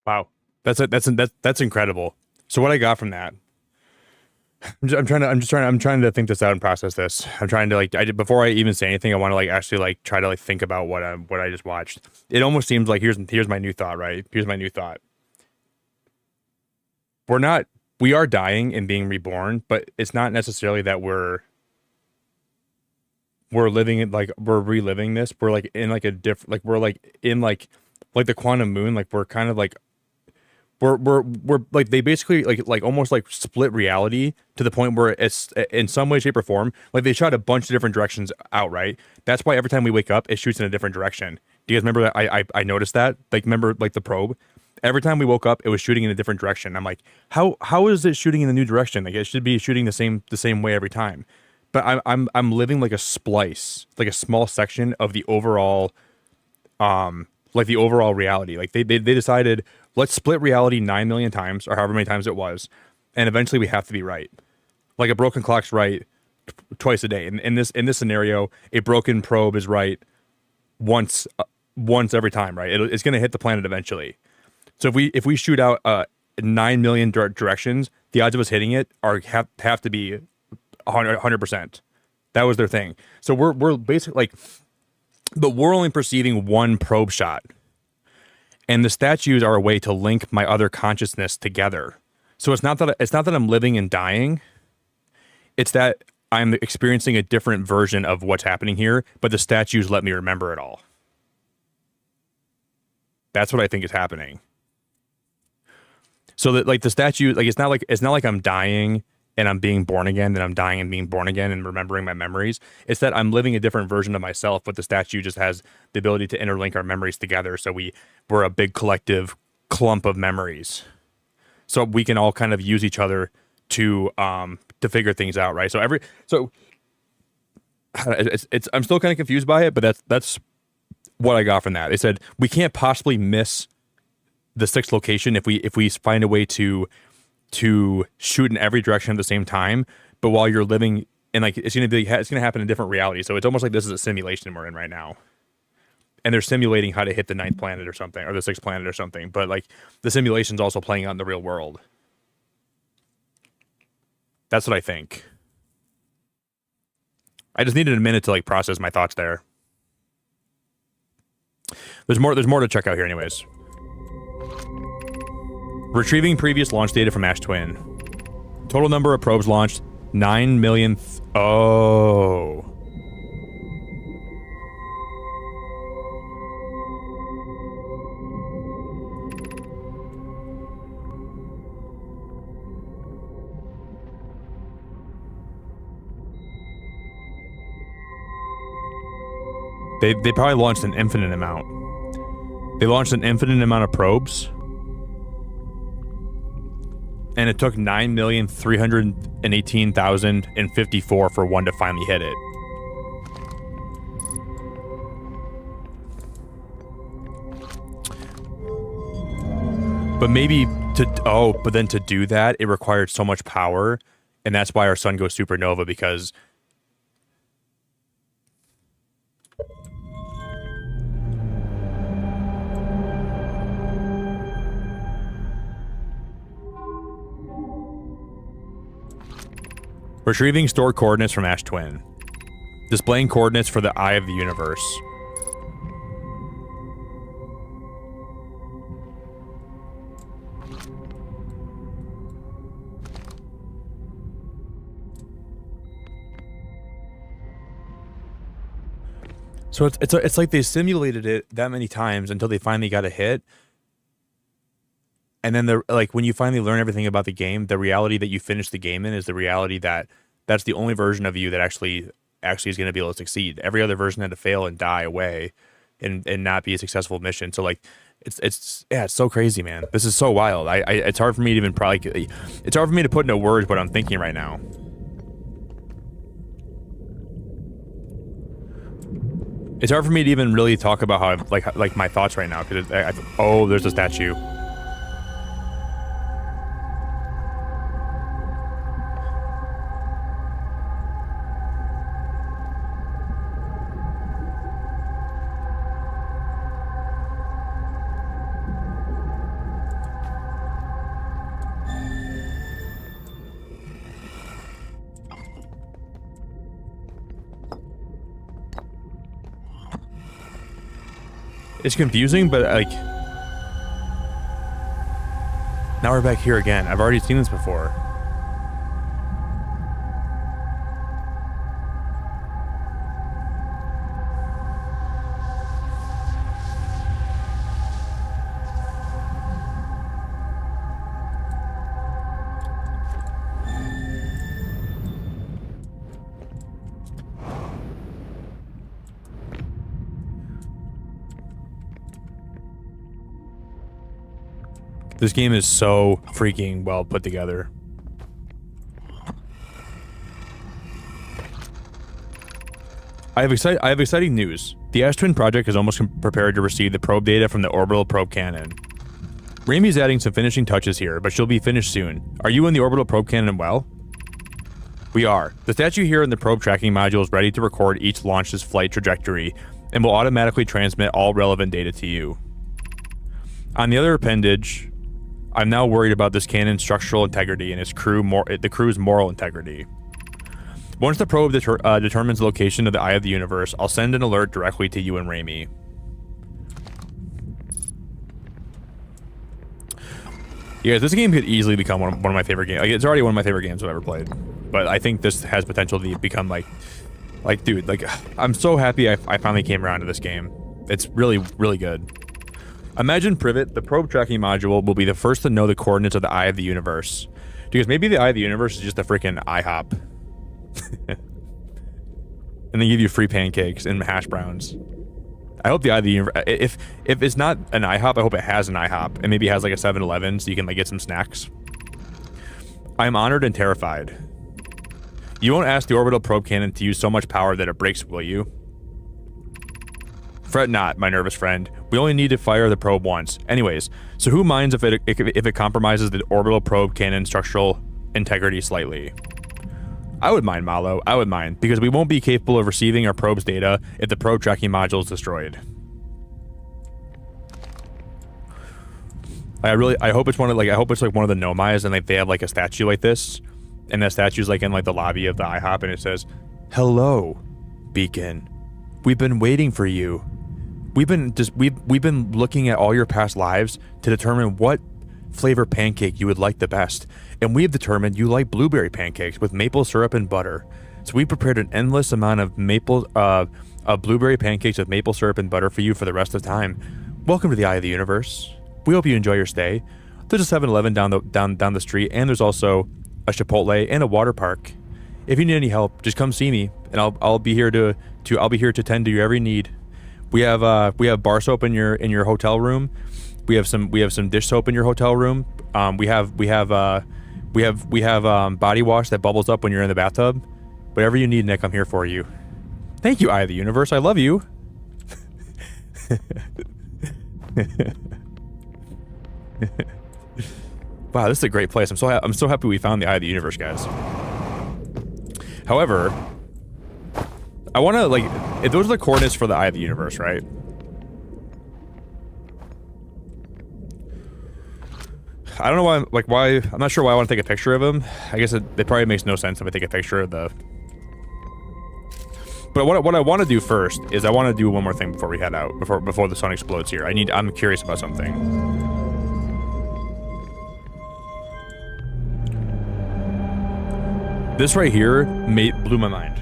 Wow. That's incredible. So what I got from that, I'm trying to think this out and process this. I'm trying to like, before I even say anything, I want to like actually like try to like think about what I just watched. It almost seems like here's my new thought, right? Here's my new thought. We're not, we are dying and being reborn, but it's not necessarily that we're living it like we're reliving this. We're like in like a different, like we're like in like the quantum moon, like we're kind of like we're like they basically like almost like split reality to the point where it's in some way, shape, or form like they shot a bunch of different directions out, right? That's why every time we wake up, it shoots in a different direction. Do you guys remember that? I noticed that. Like, remember like the probe? Every time we woke up, it was shooting in a different direction. I'm like, how is it shooting in the new direction? Like, it should be shooting the same way every time. But I'm living like a splice, like a small section of the overall like the overall reality. Like they decided, let's split reality 9 million times or however many times it was, and eventually we have to be right. Like a broken clock's right twice a day. In this scenario, a broken probe is right once every time, right? It's going to hit the planet eventually. So if we shoot out 9 million directions, the odds of us hitting it have to be 100%. That was their thing. So we're basically like, but we're only perceiving one probe shot, and the statues are a way to link my other consciousness together. So it's not that I'm living and dying. It's that I'm experiencing a different version of what's happening here, but the statues let me remember it all. That's what I think is happening. So that like the statue, like it's not like I'm dying and I'm being born again, and I'm dying and being born again and remembering my memories. It's that I'm living a different version of myself, but the statue just has the ability to interlink our memories together. So we're a big collective clump of memories. So we can all kind of use each other to figure things out, right? So it's I'm still kind of confused by it, but that's what I got from that. They said we can't possibly miss the sixth location if we find a way to shoot in every direction at the same time, but while you're living in like it's gonna happen in different reality. So it's almost like this is a simulation we're in right now, and they're simulating how to hit the ninth planet or something, or the sixth planet or something. But like the simulation's also playing out in the real world. That's what I think. I just needed a minute to like process my thoughts there. There's more to check out here, anyways. Retrieving previous launch data from Ash Twin. Total number of probes launched, 9 million. Oh. They probably launched an infinite amount. They launched an infinite amount of probes. And it took 9,318,054 for one to finally hit it. But maybe but then to do that, it required so much power And that's why our sun goes supernova, because retrieving stored coordinates from Ash Twin. Displaying coordinates for the Eye of the Universe. So it's like they simulated it that many times until they finally got a hit. And then they're like, when you finally learn everything about the game, the reality that you finish the game in is the reality that that's the only version of you that actually is going to be able to succeed. Every other version had to fail and die away and not be a successful mission. So like it's so crazy, man. This is so wild. It's hard for me to even it's hard for me to put into words what I'm thinking right now. It's hard for me to even really talk about how like my thoughts right now, because oh, there's a statue. It's confusing, but like now we're back here again. I've already seen this before. This game is so freaking well put together. I have exciting news. The Ash Twin project is almost prepared to receive the probe data from the orbital probe cannon. Raimi's adding some finishing touches here, but she'll be finished soon. Are you in the orbital probe cannon well? We are. The statue here in the probe tracking module is ready to record each launch's flight trajectory and will automatically transmit all relevant data to you. On the other appendage, I'm now worried about this cannon's structural integrity and the crew's moral integrity. Once the probe determines the location of the Eye of the Universe, I'll send an alert directly to you and Raimi. Yeah, this game could easily become one of my favorite games. Like, it's already one of my favorite games I've ever played. But I think this has potential to become like dude, like, I'm so happy I finally came around to this game. It's really, really good. Imagine Privet, the probe tracking module, will be the first to know the coordinates of the Eye of the Universe. Because maybe the Eye of the Universe is just a freaking IHOP. And they give you free pancakes and hash browns. I hope the Eye of the Universe, if it's not an IHOP, I hope it has an IHOP. And maybe it has like a 7-Eleven so you can like get some snacks. I'm honored and terrified. You won't ask the orbital probe cannon to use so much power that it breaks, will you? Fret not, my nervous friend. We only need to fire the probe once. Anyways, so who minds if it compromises the orbital probe cannon structural integrity slightly? I would mind, Malo. I would mind, because we won't be capable of receiving our probe's data if the probe tracking module is destroyed. I hope it's one of I hope it's like one of the Nomais and like they have like a statue like this, and that statue's like in like the lobby of the IHOP and it says, "Hello, Beacon. We've been waiting for you. We've been looking at all your past lives to determine what flavor pancake you would like the best, and we have determined you like blueberry pancakes with maple syrup and butter. So we prepared an endless amount of blueberry pancakes with maple syrup and butter for you for the rest of time. Welcome to the Eye of the Universe. We hope you enjoy your stay. There's a 7-Eleven down the street, and there's also a Chipotle and a water park. If you need any help, just come see me, and I'll be here to tend to your every need. We have bar soap in your hotel room. We have some dish soap in your hotel room. We have body wash that bubbles up when you're in the bathtub. Whatever you need, Nick, I'm here for you. Thank you, Eye of the Universe. I love you. Wow, this is a great place. I'm so happy we found the Eye of the Universe, guys. However, I want to, like, if those are the coordinates for the eye of the universe, right? I don't know why, like, I'm not sure why I want to take a picture of them. I guess it probably makes no sense if I take a picture of the... But what I want to do first is I want to do one more thing before we head out, before the sun explodes here. I'm curious about something. This right here blew my mind.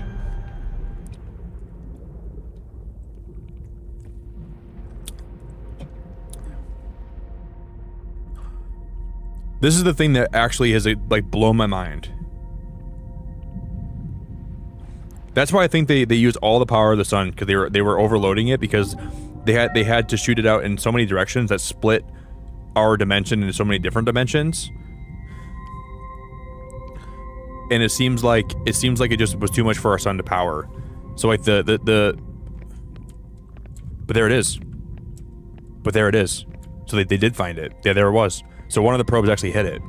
This is the thing that actually has, like, blown my mind. That's why I think they used all the power of the sun, because they were overloading it, because they had to shoot it out in so many directions that split our dimension into so many different dimensions. And it seems like it just was too much for our sun to power. So like but there it is. But there it is. So they did find it. Yeah, there it was. So one of the probes actually hit it.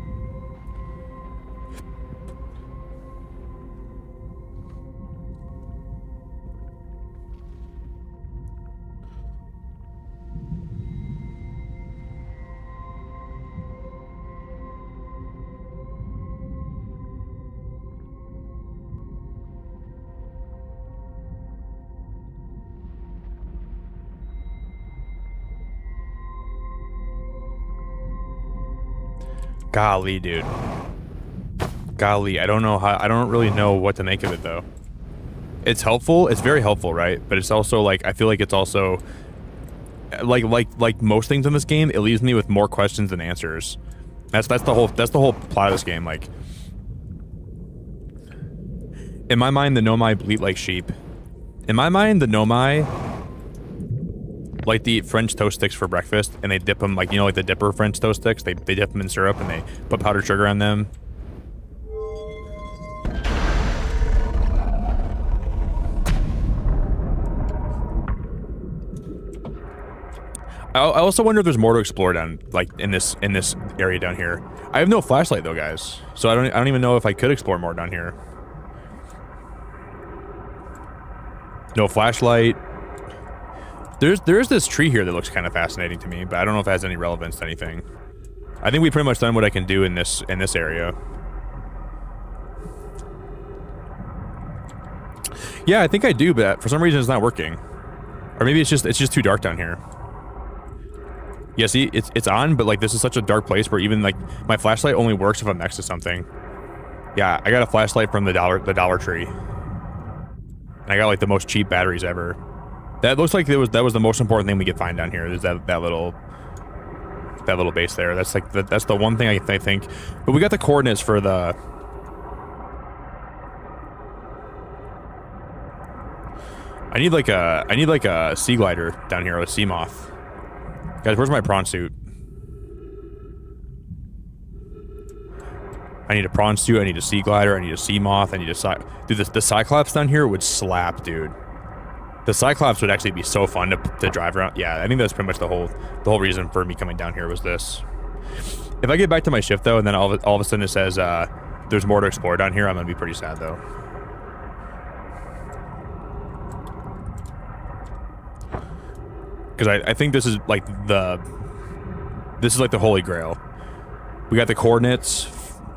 Golly, dude. Golly, I don't really know what to make of it, though. It's helpful. It's very helpful, right? But it's also, like, I feel like it's also... Like most things in this game, it leaves me with more questions than answers. That's the whole plot of this game, like... In my mind, the Nomai bleat like sheep. In my mind, the Nomai... like to eat French toast sticks for breakfast, and they dip them, like, you know, like the dipper French toast sticks, they dip them in syrup and they put powdered sugar on them. I also wonder if there's more to explore down, like, in this area down here. I have no flashlight though, guys, so I don't even know if I could explore more down here. No flashlight. There's this tree here that looks kind of fascinating to me, but I don't know if it has any relevance to anything. I think we pretty much done what I can do in this area. Yeah, I think I do, but for some reason it's not working. Or maybe it's just too dark down here. Yeah, see, it's on, but like this is such a dark place where even like my flashlight only works if I'm next to something. Yeah, I got a flashlight from the Dollar Tree. And I got like the most cheap batteries ever. That looks like that was the most important thing we could find down here. Is that little base there. That's like that's the one thing I think. But we got the coordinates for the. I need like a sea glider down here, or a sea moth. Guys, where's my prawn suit? I need a prawn suit. I need a sea glider. I need a sea moth. I need a dude. The Cyclops down here would slap, dude. The Cyclops would actually be so fun to drive around. Yeah, I think that's pretty much the whole reason for me coming down here was this. If I get back to my shift though, and then all of a sudden it says there's more to explore down here, I'm gonna be pretty sad though. Because I think this is like the Holy Grail. We got the coordinates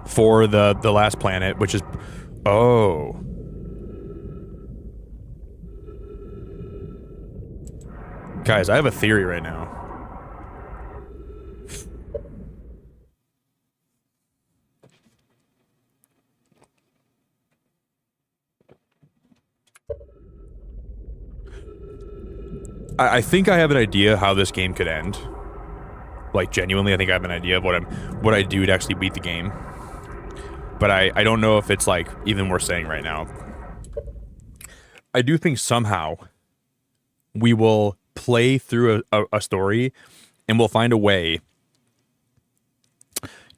for the last planet, which is oh. Guys, I have a theory right now. I think I have an idea how this game could end. Like, genuinely, I think I have an idea of what I do to actually beat the game. But I don't know if it's, like, even worth saying right now. I do think somehow we will play through a story and we'll find a way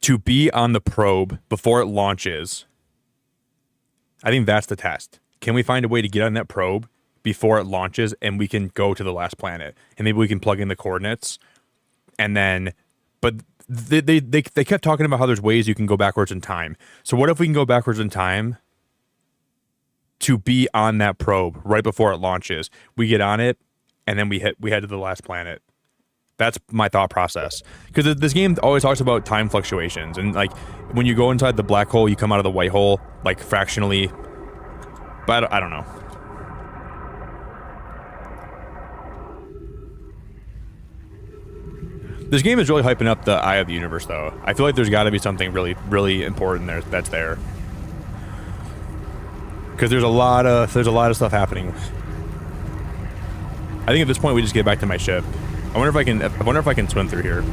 to be on the probe before it launches. I think that's the test. Can we find a way to get on that probe before it launches and we can go to the last planet? And maybe we can plug in the coordinates and then, but they kept talking about how there's ways you can go backwards in time. So what if we can go backwards in time to be on that probe right before it launches. We get on it, and then we head to the last planet. That's my thought process. Because this game always talks about time fluctuations, and like when you go inside the black hole, you come out of the white hole like fractionally. But I don't know. This game is really hyping up the Eye of the Universe, though. I feel like there's got to be something really, really important there that's there. Because there's a lot of stuff happening. I think at this point we just get back to my ship. I wonder if I can swim through here.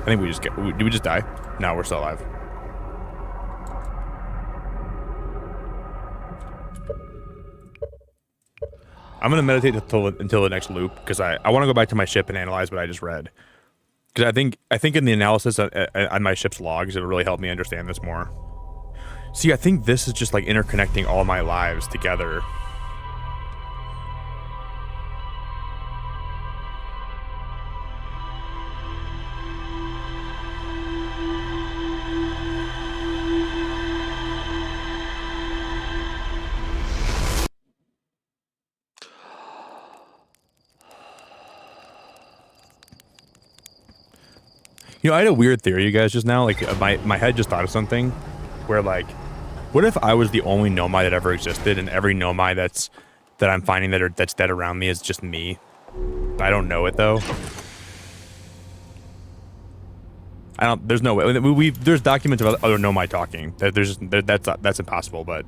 I think we just get. Do we just die? No, we're still alive. I'm gonna meditate until the next loop because I want to go back to my ship and analyze what I just read. Because I think in the analysis on my ship's logs, it'll really help me understand this more. See, I think this is just like interconnecting all my lives together. You know, I had a weird theory, you guys, just now. Like, my head just thought of something where, like, what if I was the only nomai that ever existed, and every nomai that I'm finding that's dead around me is just me? I don't know it, though. There's no way. There's documents of other nomai talking. That's impossible, but...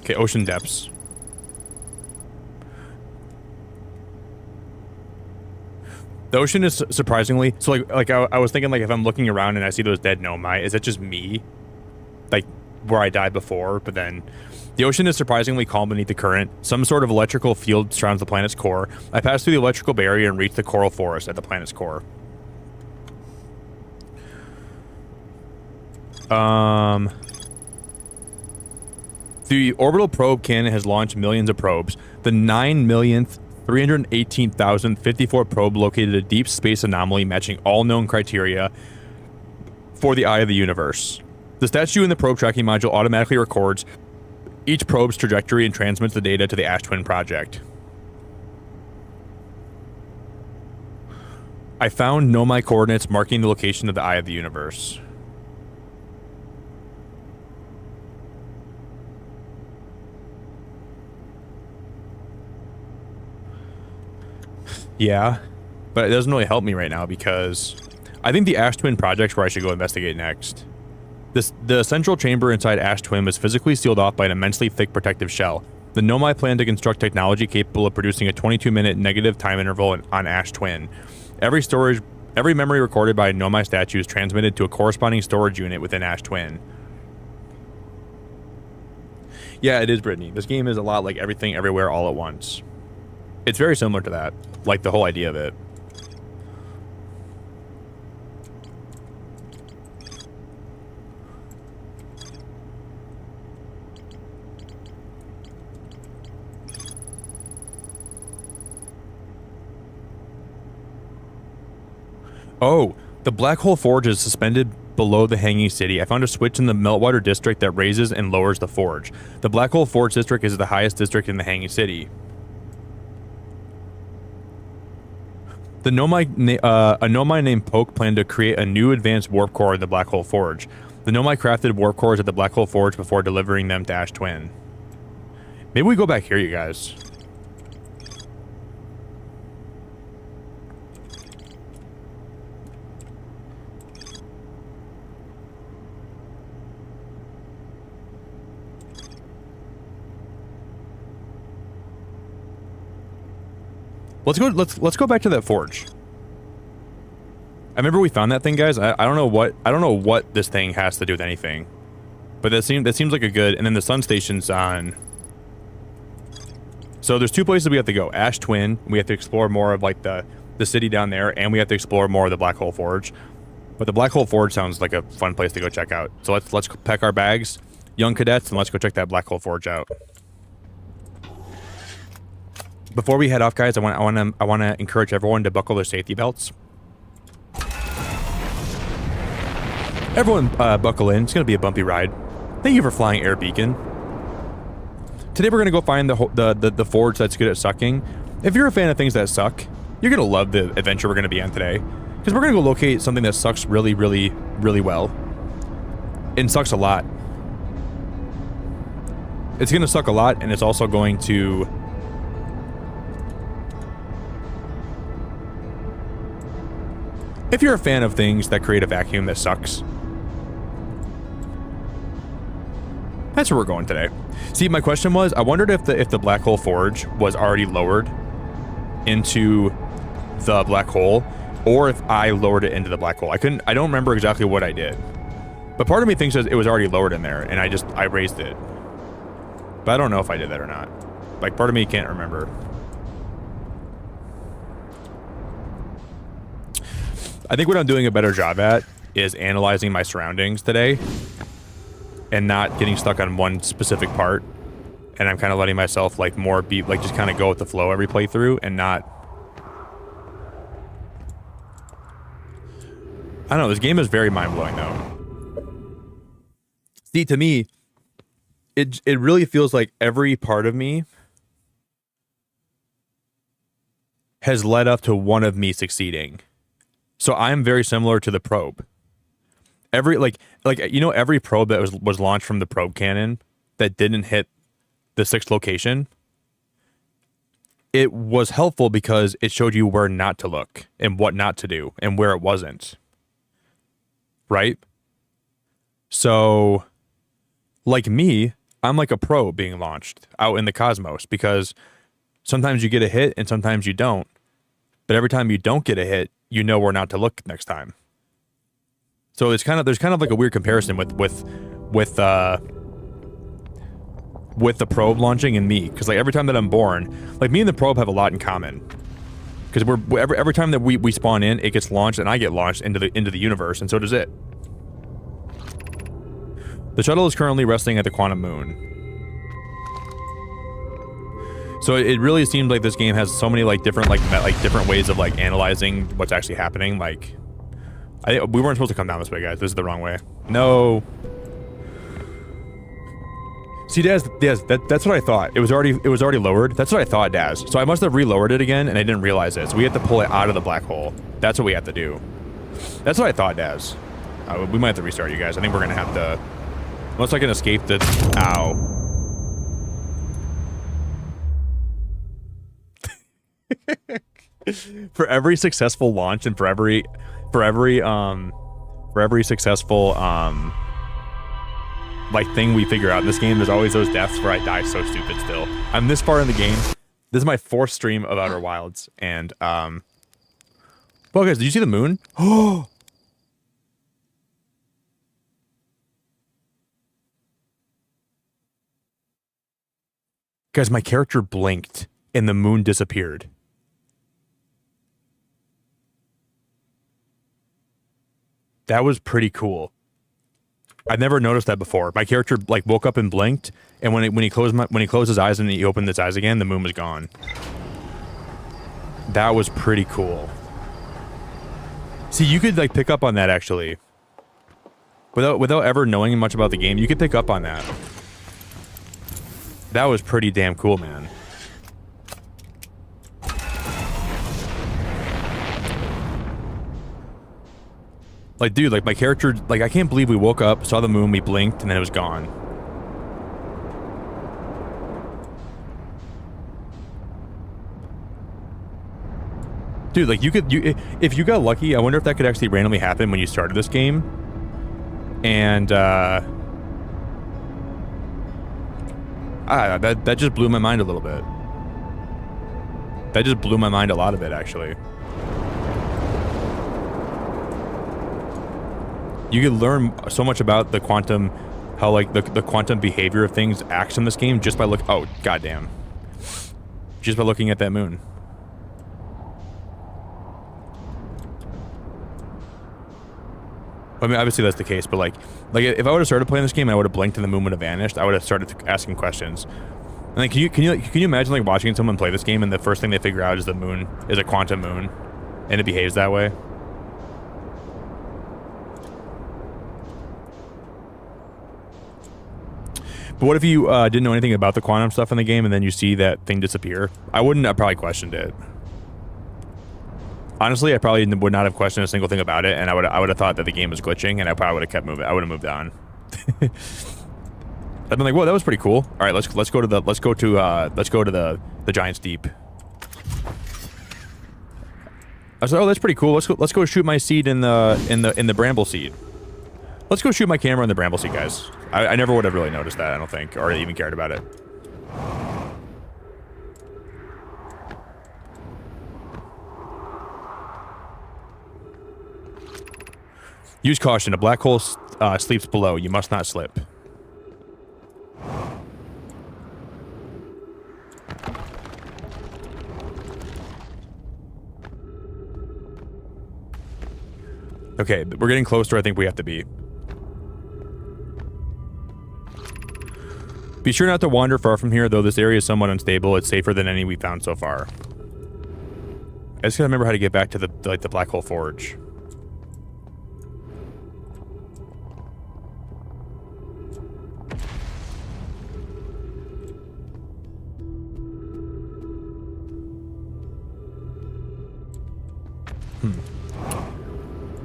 Okay, ocean depths. The ocean is surprisingly so like I was thinking, like, if I'm looking around and I see those dead nomai, is it just me, like where I died before? But then the ocean is surprisingly calm beneath the current. Some sort of electrical field surrounds the planet's core. I passed through the electrical barrier and reached the coral forest at the planet's core. The orbital probe cannon has launched millions of probes. The 9,318,054 probe located a deep space anomaly matching all known criteria for the Eye of the Universe. The statue in the probe tracking module automatically records each probe's trajectory and transmits the data to the Ash Twin project. I found nomai coordinates marking the location of the Eye of the Universe. Yeah, but it doesn't really help me right now because I think the Ash Twin project's where I should go investigate next. The central chamber inside Ash Twin was physically sealed off by an immensely thick protective shell. The nomai plan to construct technology capable of producing a 22-minute negative time interval on Ash Twin. Every memory recorded by a nomai statue is transmitted to a corresponding storage unit within Ash Twin. Yeah, it is, Brittany. This game is a lot like Everything Everywhere All at Once. It's very similar to that, like the whole idea of it. Oh, the Black Hole Forge is suspended below the Hanging City. I found a switch in the Meltwater district that raises and lowers the forge. The Black Hole Forge district is the highest district in the Hanging City. A nomai named Poke planned to create a new advanced warp core in the Black Hole Forge. The nomai crafted warp cores at the Black Hole Forge before delivering them to Ash Twin. Maybe we go back here, you guys. Let's go back to that forge. I remember we found that thing, guys. I don't know what this thing has to do with anything. But that seems like a good, and then the sun station's on. So there's two places we have to go. Ash Twin, we have to explore more of like the city down there, and we have to explore more of the Black Hole Forge. But the Black Hole Forge sounds like a fun place to go check out. So let's pack our bags, young cadets, and let's go check that Black Hole Forge out. Before we head off, guys, I want to encourage everyone to buckle their safety belts. Everyone, buckle in. It's gonna be a bumpy ride. Thank you for flying Air Beacon. Today we're gonna go find the forge that's good at sucking. If you're a fan of things that suck, you're gonna love the adventure we're gonna be on today, because we're gonna go locate something that sucks really, really, really well, and sucks a lot. It's gonna suck a lot, and it's also going to. If you're a fan of things that create a vacuum that sucks, that's where we're going today. See, my question was, I wondered if the black hole forge was already lowered into the black hole, or if I lowered it into the black hole. I don't remember exactly what I did, but part of me thinks it was already lowered in there, and I raised it. But I don't know if I did that or not. Like, part of me can't remember. I think what I'm doing a better job at is analyzing my surroundings today and not getting stuck on one specific part. And I'm kind of letting myself like more be like just kind of go with the flow every playthrough and not. I don't know. This game is very mind-blowing though. See, to me, it really feels like every part of me has led up to one of me succeeding. So I'm very similar to the probe. Every every probe that was launched from the probe cannon that didn't hit the 6th location, it was helpful because it showed you where not to look and what not to do and where it wasn't. Right? So, like me, I'm like a probe being launched out in the cosmos, because sometimes you get a hit and sometimes you don't. But every time you don't get a hit, you know where not to look next time. So there's kind of like a weird comparison with the probe launching and me, because like every time that I'm born, like me and the probe have a lot in common, because every time that we spawn in, it gets launched and I get launched into the universe, and so does it. The shuttle is currently resting at the quantum moon. So it really seems like this game has so many like different different ways of like analyzing what's actually happening. Like, we weren't supposed to come down this way, guys. This is the wrong way. No. See, Daz, that's what I thought. It was already lowered. That's what I thought, Daz. So I must have relowered it again, and I didn't realize it. So we have to pull it out of the black hole. That's what we have to do. That's what I thought, Daz. We might have to restart, you guys. I think we're gonna have to. Unless I can escape the. Ow. For every successful launch and for every successful like thing we figure out in this game, there's always those deaths where I die so stupid still. I'm this far in the game. This is my 4th stream of Outer Wilds, and well, guys, did you see the moon? Oh, guys, my character blinked and the moon disappeared. That was pretty cool. I've never noticed that before. My character like woke up and blinked, and when he closed his eyes and he opened his eyes again, the moon was gone. That was pretty cool. See, you could like pick up on that actually. Without ever knowing much about the game, you could pick up on that. That was pretty damn cool, man. Like, dude, like my character, like I can't believe we woke up, saw the moon, we blinked, and then it was gone. Dude, like if you got lucky, I wonder if that could actually randomly happen when you started this game. And that just blew my mind a little bit. That just blew my mind a lot of it, actually. You could learn so much about the quantum, how like the quantum behavior of things acts in this game just by oh, goddamn. Just by looking at that moon. I mean, obviously that's the case, but like if I would have started playing this game and I would have blinked and the moon would have vanished, I would have started asking questions. And like, can you imagine like watching someone play this game and the first thing they figure out is the moon is a quantum moon, and it behaves that way? But what if you didn't know anything about the quantum stuff in the game and then you see that thing disappear? I wouldn't have probably questioned it. Honestly, I probably would not have questioned a single thing about it, and I would have thought that the game was glitching, and I probably would have kept moving. I would have moved on. I've been like, whoa, that was pretty cool. All right, let's go to the Giant's Deep. I was like, oh, that's pretty cool. Let's go shoot my seed in the bramble seed. Let's go shoot my camera in the bramble seed, guys. I never would have really noticed that, I don't think, or even cared about it. Use caution. A black hole sleeps below. You must not slip. Okay, we're getting close to where I think we have to be. Be sure not to wander far from here, though this area is somewhat unstable. It's safer than any we've found so far. I just gotta remember how to get back to the black hole forge.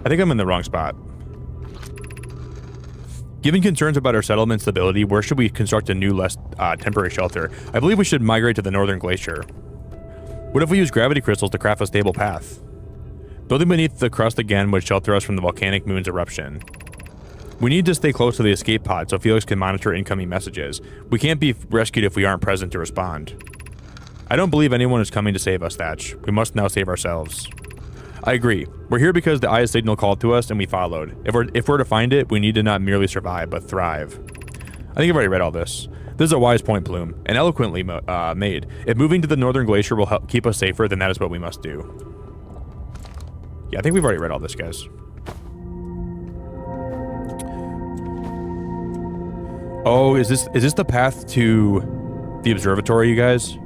I think I'm in the wrong spot. Given concerns about our settlement stability, where should we construct a new, less temporary shelter? I believe we should migrate to the northern glacier. What if we use gravity crystals to craft a stable path? Building beneath the crust again would shelter us from the volcanic moon's eruption. We need to stay close to the escape pod so Felix can monitor incoming messages. We can't be rescued if we aren't present to respond. I don't believe anyone is coming to save us, Thatch. We must now save ourselves. I agree. We're here because the Aya's signal called to us and we followed. If we're to find it, we need to not merely survive, but thrive. I think I've already read all this. This is a wise point, Plume, and eloquently made. If moving to the northern glacier will help keep us safer, then that is what we must do. Yeah, I think we've already read all this, guys. Oh, is this the path to the observatory, you guys?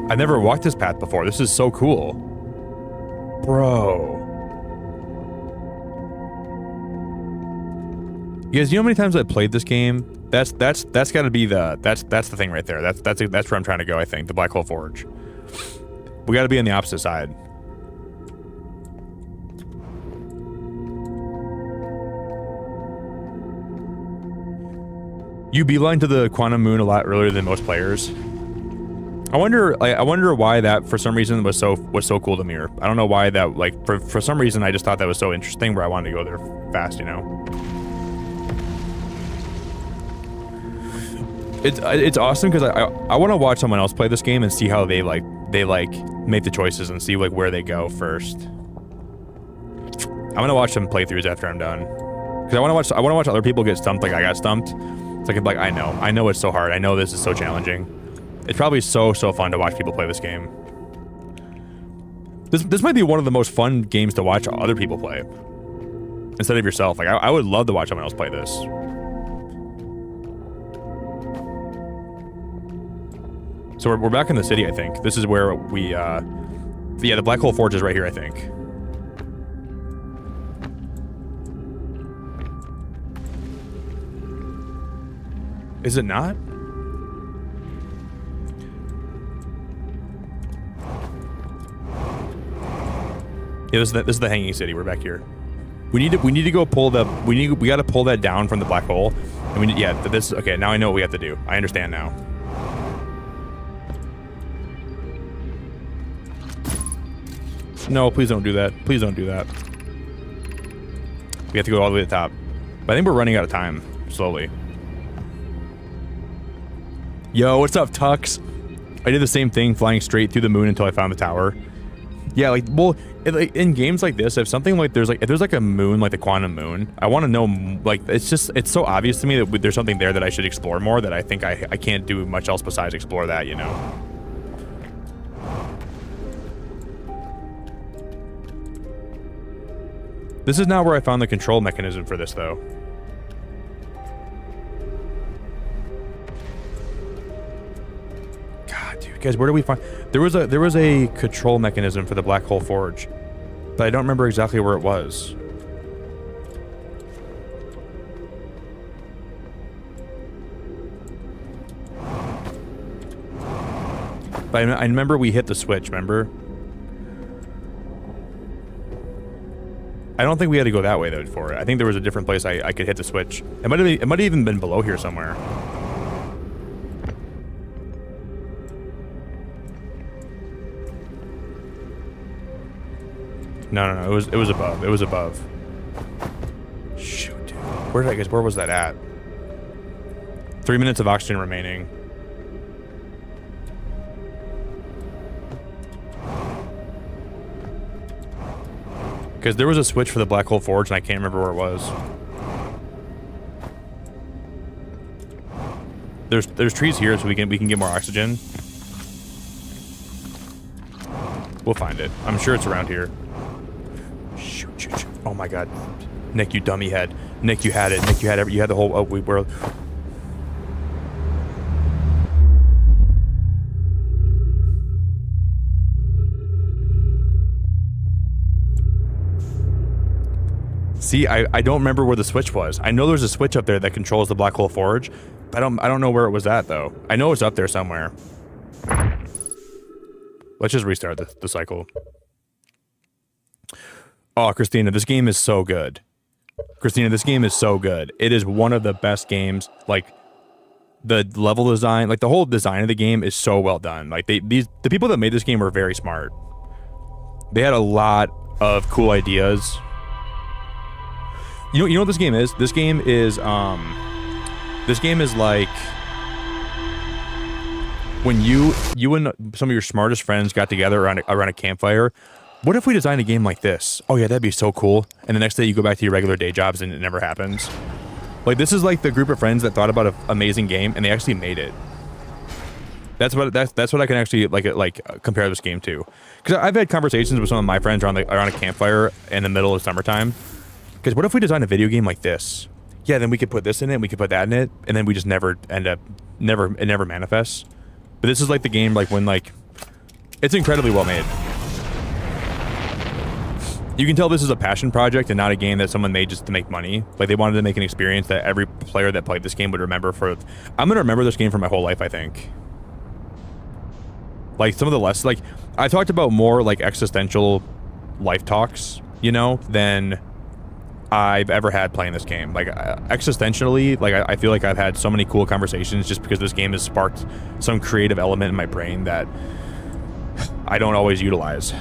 I've never walked this path before. This is so cool. Bro. You guys, you know how many times I've played this game? That's gotta be that's the thing right there. That's where I'm trying to go, I think. The Black Hole Forge. We gotta be on the opposite side. You beeline to the quantum moon a lot earlier than most players. I wonder why that for some reason was so cool to me. I don't know why that, like, for some reason I just thought that was so interesting where I wanted to go there fast, you know. It's awesome because I want to watch someone else play this game and see how they make the choices and see like where they go first. I'm gonna watch some playthroughs after I'm done because I want to watch other people get stumped like I got stumped. So I can be like, I know it's so hard. I know this is so challenging. It's probably so fun to watch people play this game. This might be one of the most fun games to watch other people play instead of yourself. Like I would love to watch someone else play this. So we're back in the city, I think. This is where we yeah, the Black Hole Forge is right here, I think. Is it not? Yeah, this is the hanging city. We're back here. We need to go pull the we got to pull that down from the black hole. And this okay. Now I know what we have to do. I understand now. No, please don't do that. Please don't do that. We have to go all the way to the top. But I think we're running out of time slowly. Yo, what's up, Tux? I did the same thing, flying straight through the moon until I found the tower. Yeah, like, well, in games like this, if there's like a moon, like the quantum moon, I want to know, like, it's so obvious to me that there's something there that I should explore more that I think I can't do much else besides explore that, you know? This is not where I found the control mechanism for this, though. God, dude, guys, where do we find... There was a control mechanism for the Black Hole Forge, but I don't remember exactly where it was. But I remember we hit the switch, remember? I don't think we had to go that way though for it. I think there was a different place I could hit the switch. It might have even been below here somewhere. No, it was above. It was above. Shoot, dude. Where was that at? 3 minutes of oxygen remaining. Because there was a switch for the black hole forge and I can't remember where it was. There's trees here so we can get more oxygen. We'll find it. I'm sure it's around here. Shoot. Oh my god. Nick, you dummy head. Nick, you had it. Nick, you had the whole... Oh, we were... See, I don't remember where the switch was. I know there's a switch up there that controls the black hole forge. But I don't know where it was at, though. I know it's up there somewhere. Let's just restart the cycle. Oh, Christina, this game is so good. Christina, this game is so good. It is one of the best games. Like, the level design, like the whole design of the game is so well done. Like, the people that made this game were very smart. They had a lot of cool ideas. You know what this game is? This game is like when you and some of your smartest friends got together around a campfire. What if we designed a game like this? Oh yeah, that'd be so cool. And the next day you go back to your regular day jobs and it never happens. Like, this is like the group of friends that thought about an amazing game and they actually made it. That's what I can actually like compare this game to. Because I've had conversations with some of my friends around a campfire in the middle of summertime. Because what if we designed a video game like this? Yeah, then we could put this in it, and we could put that in it, and then we just never it never manifests. But this is like the game, like when like, it's incredibly well made. You can tell this is a passion project and not a game that someone made just to make money. Like, they wanted to make an experience that every player that played this game would remember for... I'm gonna remember this game for my whole life, I think. Like, some of the less... Like, I talked about more, like, existential life talks, you know, than I've ever had playing this game. Like, existentially, like, I feel like I've had so many cool conversations just because this game has sparked some creative element in my brain that I don't always utilize.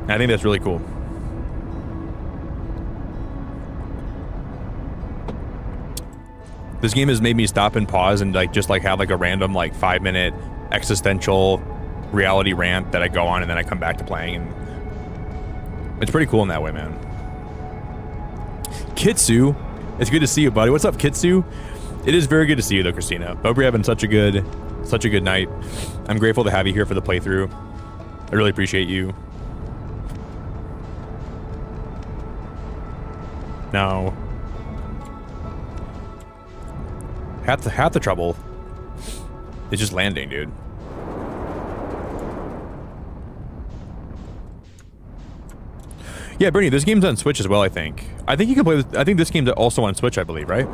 And I think that's really cool. This game has made me stop and pause and like just like have like a random like 5-minute existential reality rant that I go on and then I come back to playing, and it's pretty cool in that way, man. Kitsu, it's good to see you, buddy. What's up, Kitsu? It is very good to see you though, Christina. Hope you're having such a good night. I'm grateful to have you here for the playthrough. I really appreciate you. No. Half the trouble is just landing, dude. Yeah, Bernie, this game's on Switch as well, I think. I think you can play this. I think this game's also on Switch, I believe, right?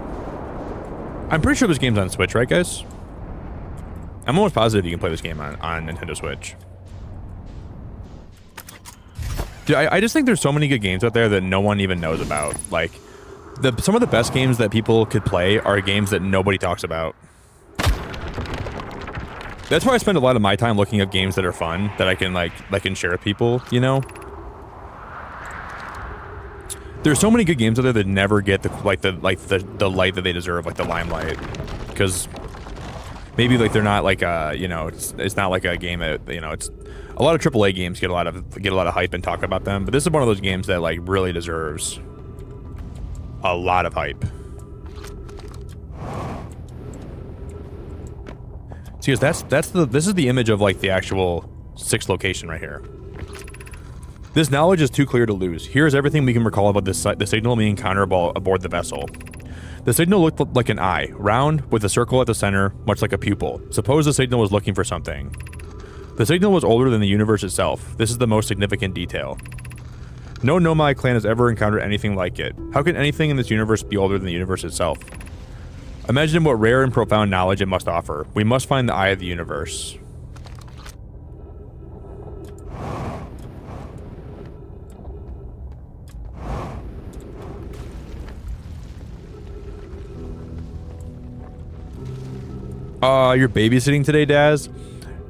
I'm pretty sure this game's on Switch, right, guys? I'm almost positive you can play this game on Nintendo Switch. Dude, I just think there's so many good games out there that no one even knows about. Like, some of the best games that people could play are games that nobody talks about. That's why I spend a lot of my time looking up games that are fun, that I can share with people, you know? There's so many good games out there that never get the light that they deserve, like the limelight. Because maybe like they're not like you know, it's not like a game that, you know, it's a lot of AAA games get a lot of hype and talk about them, but this is one of those games that like really deserves a lot of hype. See, this is the image of like the actual 6th location right here. This knowledge is too clear to lose. Here is everything we can recall about the signal we encounter aboard the vessel. The signal looked like an eye, round, with a circle at the center, much like a pupil. Suppose the signal was looking for something. The signal was older than the universe itself. This is the most significant detail. No Nomai clan has ever encountered anything like it. How can anything in this universe be older than the universe itself? Imagine what rare and profound knowledge it must offer. We must find the eye of the universe. You're babysitting today, Daz?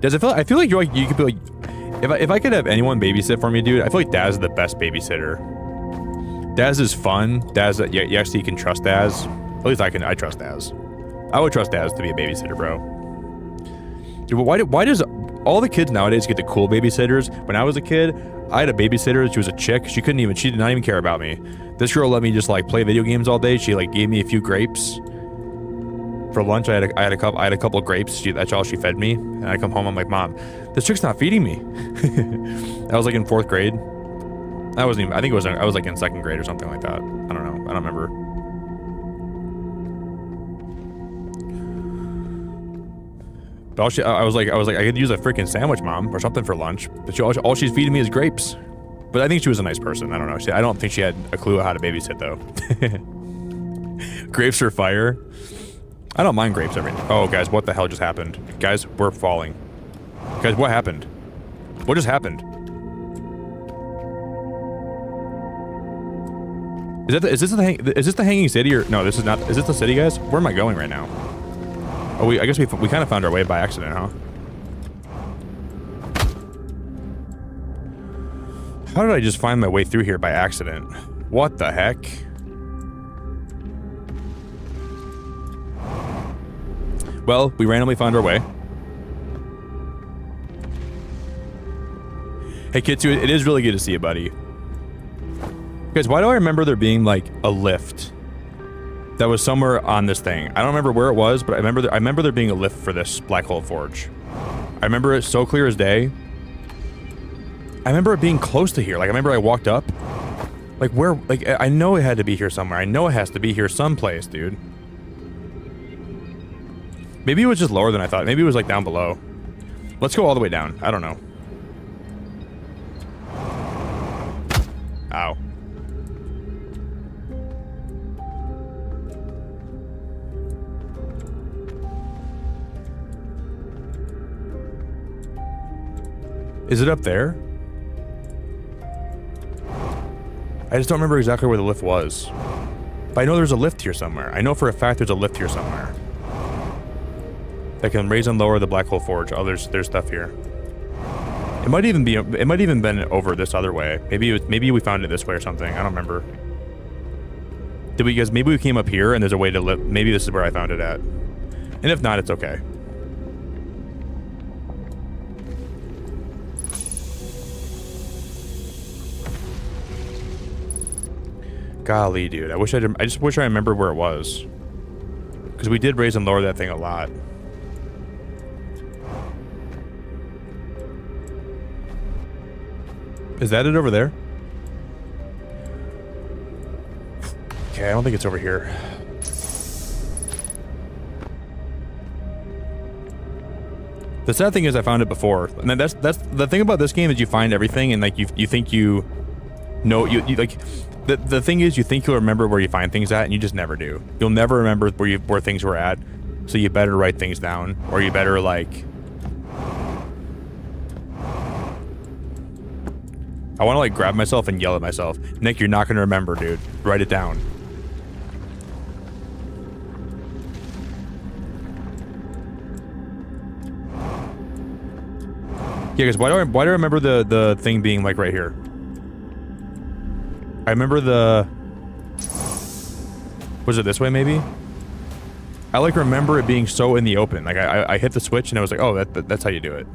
Daz, I feel like you could be like, if I could have anyone babysit for me, dude, I feel like Daz is the best babysitter. Daz is fun. Daz, yes, you can trust Daz. At least I trust Daz. I would trust Daz to be a babysitter, bro. Dude, why does all the kids nowadays get the cool babysitters? When I was a kid, I had a babysitter. She was a chick. She did not even care about me. This girl let me just like play video games all day. She like gave me a few grapes. For lunch, I had a couple of grapes. That's all she fed me. And I come home, I'm like, Mom, this chick's not feeding me. I was like in 4th grade. I wasn't even. I think I was like in 2nd grade or something like that. I don't know. I don't remember. But I was like, I could use a freaking sandwich, Mom, or something for lunch. But all she's feeding me is grapes. But I think she was a nice person. I don't know. I don't think she had a clue how to babysit though. Grapes are fire. I don't mind grapes every day. Oh, guys, what the hell just happened? Guys, we're falling. Guys, what happened? What just happened? Is this the hanging city or no? This is not. Is this the city, guys? Where am I going right now? Oh, I guess we kind of found our way by accident, huh? How did I just find my way through here by accident? What the heck? Well, we randomly found our way. Hey, Kitsu, it is really good to see you, buddy. Guys, why do I remember there being, like, a lift that was somewhere on this thing? I don't remember where it was, but I remember there being a lift for this Black Hole Forge. I remember it so clear as day. I remember it being close to here. Like, I remember I walked up. Like, where? Like, I know it had to be here somewhere. I know it has to be here someplace, dude. Maybe it was just lower than I thought. Maybe it was like down below. Let's go all the way down. I don't know. Ow. Is it up there? I just don't remember exactly where the lift was. But I know there's a lift here somewhere. I know for a fact there's a lift here somewhere that can raise and lower the Black Hole Forge. Oh, there's stuff here. It might even been over this other way. Maybe we found it this way or something. I don't remember. Did we? Guys, maybe we came up here and there's a way to lift. Maybe this is where I found it at. And if not, it's okay. Golly, dude. I just wish I remembered where it was. Because we did raise and lower that thing a lot. Is that it over there? Okay, I don't think it's over here. The sad thing is I found it before. And that's the thing about this game is you find everything and like you think you know you like the thing is you think you'll remember where you find things at and you just never do. You'll never remember where things were at. So you better write things down or you better like I want to like grab myself and yell at myself. Nick, you're not going to remember, dude. Write it down. Yeah, guys, why do I remember the thing being like right here? I remember was it this way maybe? I like remember it being so in the open. Like I hit the switch and I was like, oh, that's how you do it.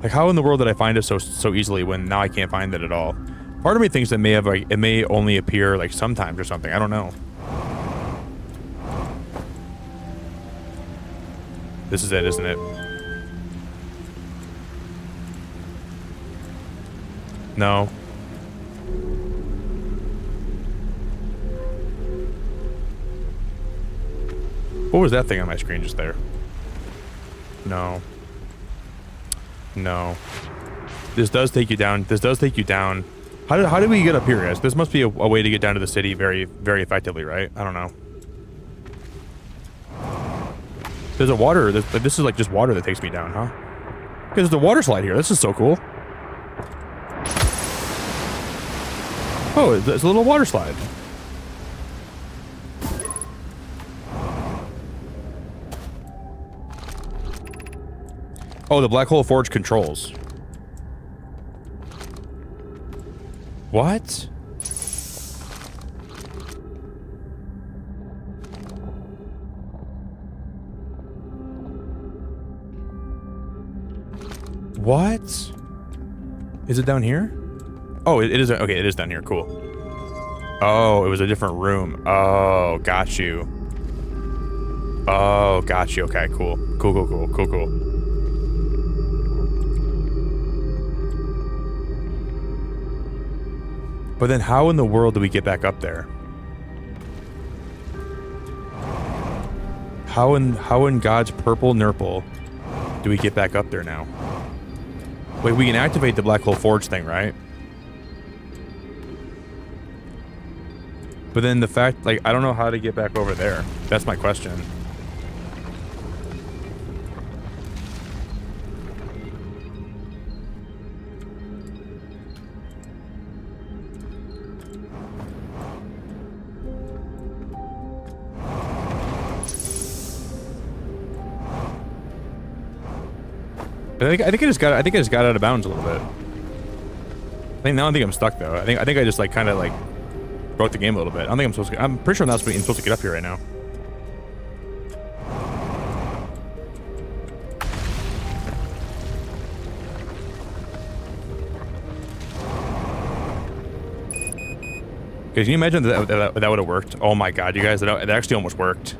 Like, how in the world did I find it so easily when now I can't find it at all? Part of me thinks it may only appear like sometimes or something. I don't know. This is it, isn't it? No. What was that thing on my screen just there? No. No. This does take you down. This does take you down. How did we get up here, guys? This must be a way to get down to the city very, very effectively, right? I don't know. There's a water. This is like just water that takes me down, huh? Because there's a water slide here. This is so cool. Oh, it's a little water slide. Oh, the Black Hole Forge controls. What? What? Is it down here? Oh, it is. Okay, it is down here. Cool. Oh, it was a different room. Oh, got you. Oh, got you. Okay, cool. Cool. But then how in the world do we get back up there? How in God's purple nurple do we get back up there now? Wait, we can activate the Black Hole Forge thing, right? But then the fact, like, I don't know how to get back over there. That's my question. I think I just got out of bounds a little bit. I think I'm stuck though. I think I just like kind of like broke the game a little bit. I don't think I'm supposed to. I'm pretty sure I'm not supposed to get up here right now. Can you imagine that would have worked? Oh my god, you guys, that actually almost worked.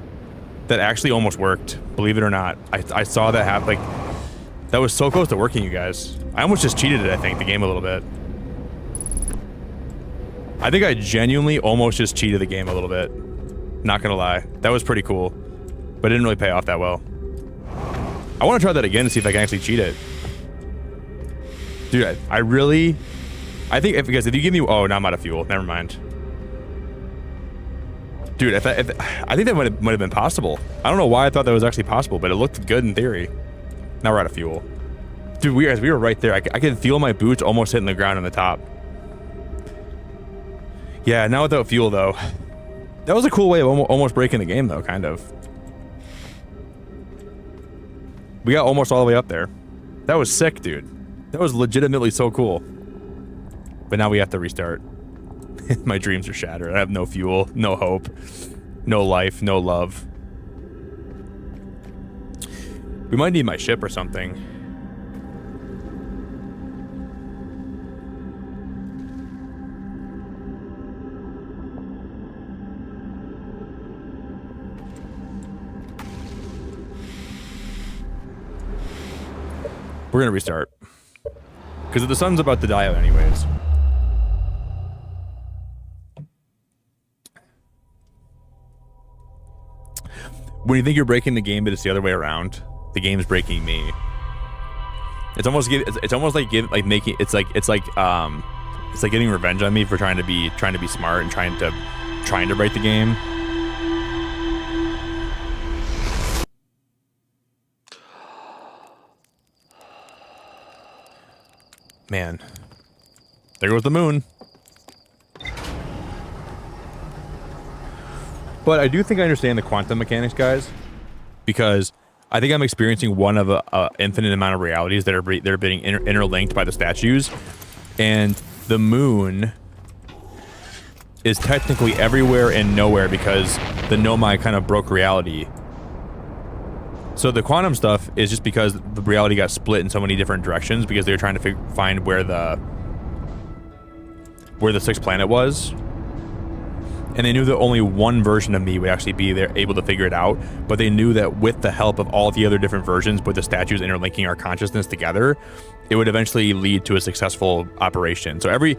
That actually almost worked. Believe it or not, I saw that happen. Like, that was so close to working, you guys. I almost just cheated it, I think, the game a little bit. I think I genuinely almost just cheated the game a little bit. Not gonna lie. That was pretty cool. But it didn't really pay off that well. I want to try that again to see if I can actually cheat it. Dude, I think if you give me... Oh, now I'm out of fuel. Never mind. Dude, I think that might have been possible. I don't know why I thought that was actually possible, but it looked good in theory. Now we're out of fuel. Dude, we were right there. I could feel my boots almost hitting the ground on the top. Yeah, now without fuel, though. That was a cool way of almost breaking the game, though, kind of. We got almost all the way up there. That was sick, dude. That was legitimately so cool. But now we have to restart. My dreams are shattered. I have no fuel, no hope, no life, no love. We might need my ship or something. We're gonna restart. Because the sun's about to die out anyways. When you think you're breaking the game, but it's the other way around. The game's breaking me. It's almost like getting revenge on me for trying to be smart and trying to break the game. Man, there goes the moon. But I do think I understand the quantum mechanics, guys, because I think I'm experiencing one of a infinite amount of realities that are being interlinked by the statues, and the moon is technically everywhere and nowhere because the Nomai kind of broke reality. So the quantum stuff is just because the reality got split in so many different directions because they were trying to find where the sixth planet was. And they knew that only one version of me would actually be there, able to figure it out. But they knew that with the help of all the other different versions, with the statues interlinking our consciousness together, it would eventually lead to a successful operation. So every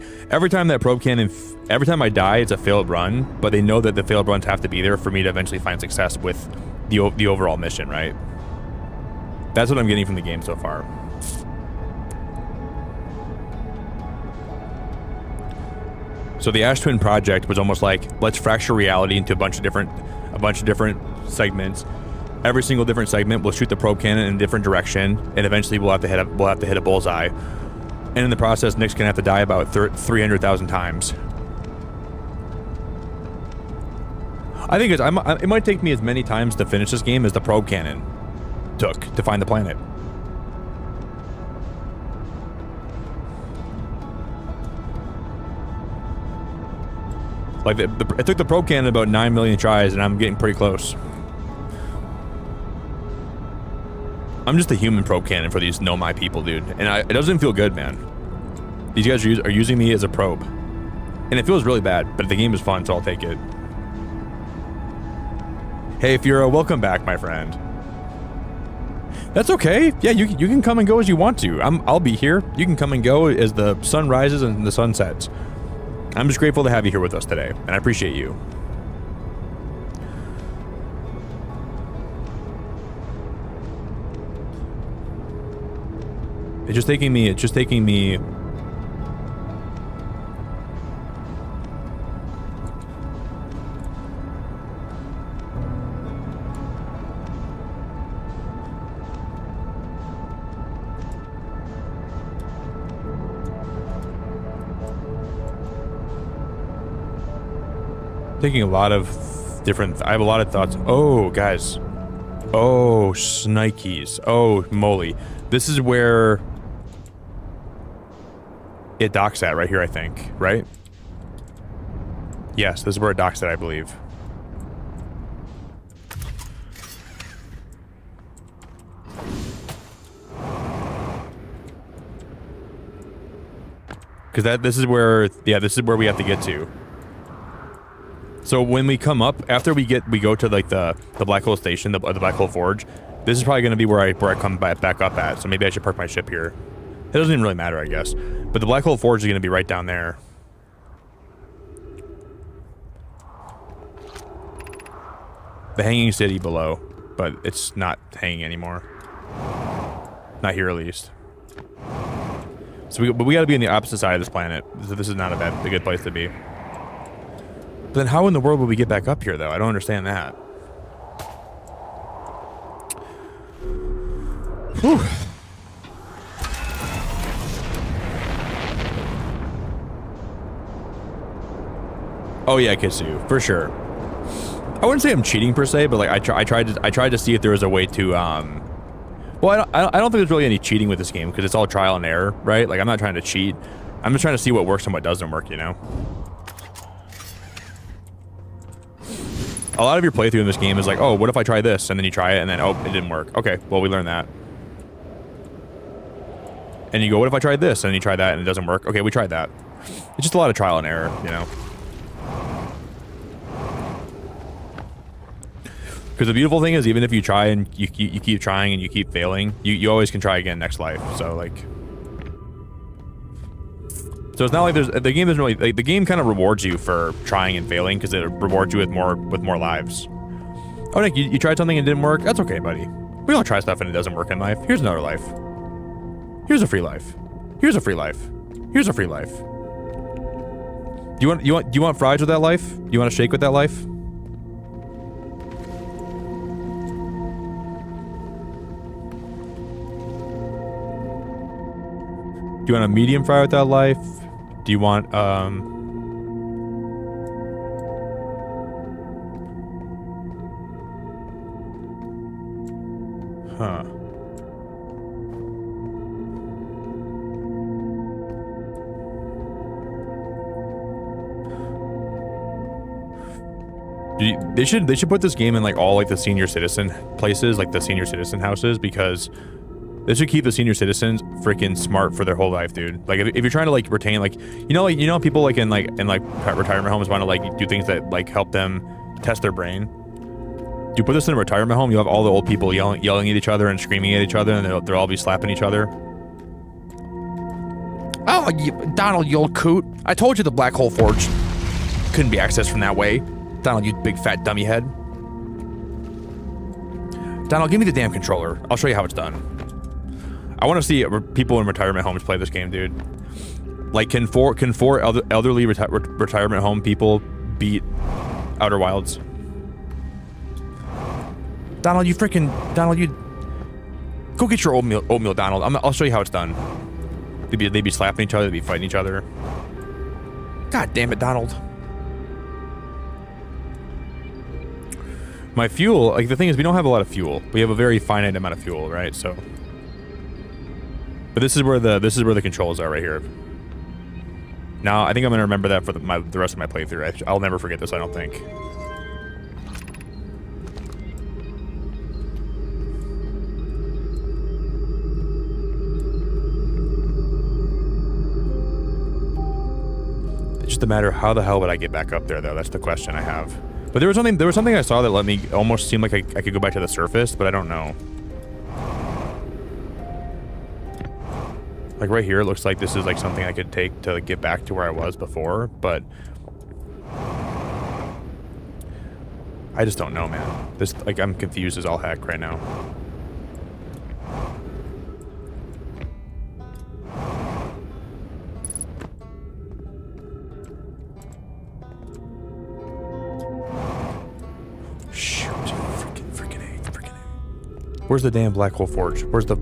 time that probe can, every time I die, it's a failed run. But they know that the failed runs have to be there for me to eventually find success with the overall mission, right? That's what I'm getting from the game so far. So the Ash Twin project was almost like, let's fracture reality into a bunch of different segments. Every single different segment will shoot the probe cannon in a different direction, and eventually we'll have to hit a bullseye. And in the process, Nick's gonna have to die about 300,000 times. I think it might take me as many times to finish this game as the probe cannon took to find the planet. Like, it took the probe cannon about 9 million tries, and I'm getting pretty close. I'm just a human probe cannon for these Know My people, dude. And it doesn't feel good, man. These guys are using me as a probe. And it feels really bad, but the game is fun, so I'll take it. Hey, Furo, welcome back, my friend. That's okay. Yeah, you can come and go as you want to. I'll be here. You can come and go as the sun rises and the sun sets. I'm just grateful to have you here with us today, and I appreciate you. It's just taking me taking a lot of different... I have a lot of thoughts. Oh, guys. Oh, snikes. Oh, moly. This is where it docks at right here, I think. Right? Yes, this is where it docks at, I believe. Because this is where... Yeah, this is where we have to get to. So when we come up, after we go to like the black hole station, the black hole forge, this is probably going to be where I come back up at. So maybe I should park my ship here. It doesn't even really matter, I guess. But the black hole forge is going to be right down there. The hanging city below, but it's not hanging anymore. Not here, at least. So we got to be on the opposite side of this planet. So this is not a good place to be. But then how in the world will we get back up here, though? I don't understand that. Whew. Oh yeah, Kitsu, for sure. I wouldn't say I'm cheating per se, but like I tried to see if there was a way to well, I don't think there's really any cheating with this game because it's all trial and error, right? Like I'm not trying to cheat. I'm just trying to see what works and what doesn't work, you know? A lot of your playthrough in this game is like, oh, what if I try this? And then you try it, and then, oh, it didn't work. Okay, well, we learned that. And you go, what if I tried this? And then you try that, and it doesn't work. Okay, we tried that. It's just a lot of trial and error, you know? Because the beautiful thing is, even if you try and you keep trying and you keep failing, you always can try again next life. So, like... So it's not like the game doesn't really... Like, the game kind of rewards you for trying and failing because it rewards you with more lives. Oh, Nick, you tried something and it didn't work? That's okay, buddy. We all try stuff and it doesn't work in life. Here's another life. Here's a free life. Here's a free life. Here's a free life. Do you want fries with that life? Do you want a shake with that life? Do you want a medium fry with that life? Do you want, Huh. They should put this game in like all like the senior citizen places, like the senior citizen houses, because this should keep the senior citizens freaking smart for their whole life, dude. Like if you're trying to like retain like you know people like in retirement homes want to like do things that like help them test their brain. You put this in a retirement home, you have all the old people yelling at each other and screaming at each other, and they'll all be slapping each other. Oh, Donald, you old coot! I told you the black hole forge couldn't be accessed from that way. Donald, you big fat dummy head. Donald, give me the damn controller. I'll show you how it's done. I want to see people in retirement homes play this game, dude. Like, can four elderly retirement home people beat Outer Wilds? Donald, you go get your oatmeal, Donald. I'll show you how it's done. They'd be slapping each other. They'd be fighting each other. God damn it, Donald. My fuel, like, the thing is, we don't have a lot of fuel. We have a very finite amount of fuel, right? So, but this is where the controls are right here. Now, I think I'm gonna remember that for the rest of my playthrough. I'll never forget this, I don't think. It's just a matter of how the hell would I get back up there, though? That's the question I have. But there was something I saw that let me almost seem like I could go back to the surface, but I don't know. Like right here, it looks like this is like something I could take to get back to where I was before, but I just don't know, man. This, like, I'm confused as all heck right now. Where's the damn black hole forge? Where's the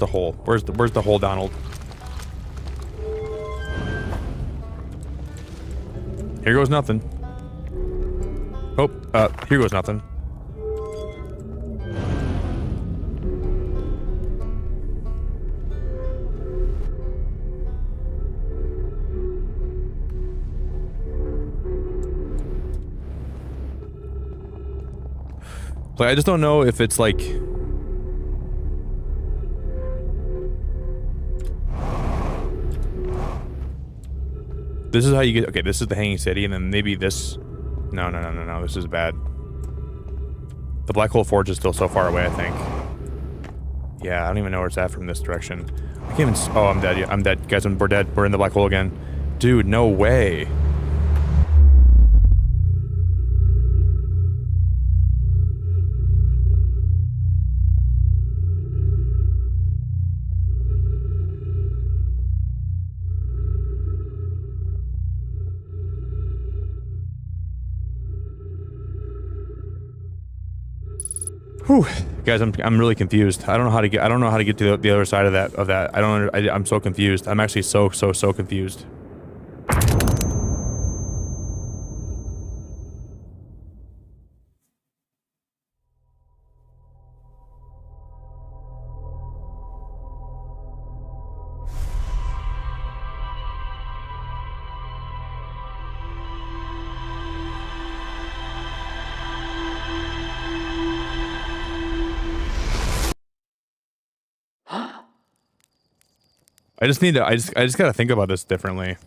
hole? Where's the hole, Donald? Here goes nothing. Oh, here goes nothing. Like, I just don't know if it's like... This is how you get... Okay, this is the hanging city, and then maybe this... No, this is bad. The black hole forge is still so far away, I think. Yeah, I don't even know where it's at from this direction. I can't even... Oh, I'm dead. Yeah, I'm dead. Guys, we're dead. We're in the black hole again. Dude, no way. Whew. Guys, I'm really confused. I don't know how to get to the other side of that. I'm so confused. I'm actually so confused. I just gotta think about this differently.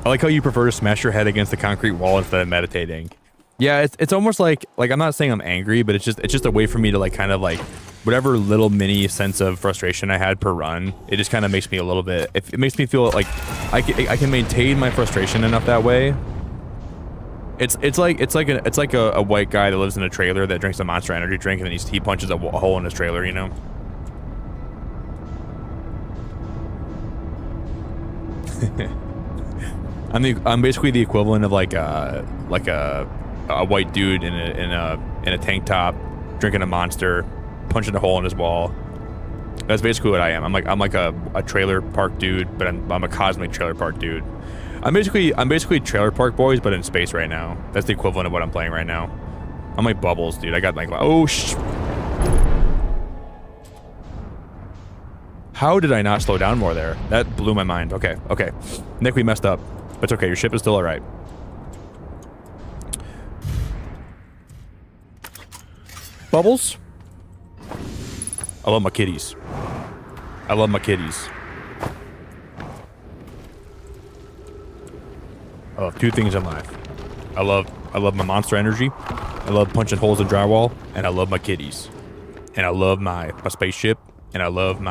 I like how you prefer to smash your head against the concrete wall instead of meditating. Yeah, it's almost like I'm not saying I'm angry, but it's just a way for me to like kind of like whatever little mini sense of frustration I had per run. It just kind of makes me a little bit. It makes me feel like I can maintain my frustration enough that way. It's like a white guy that lives in a trailer that drinks a Monster Energy drink and then he punches a hole in his trailer, you know. I'm basically the equivalent of like a white dude in a tank top, drinking a Monster, punching a hole in his wall. That's basically what I am. I'm like a trailer park dude, but I'm a cosmic trailer park dude. I'm basically Trailer Park Boys, but in space right now. That's the equivalent of what I'm playing right now. I'm like Bubbles, dude. I got like, oh sh. How did I not slow down more there? That blew my mind. Okay. Nick, we messed up. But it's okay, your ship is still alright. Bubbles? I love my kitties. I love my kitties. I love two things in life. I love my Monster Energy. I love punching holes in drywall. And I love my kitties. And I love my spaceship. And I love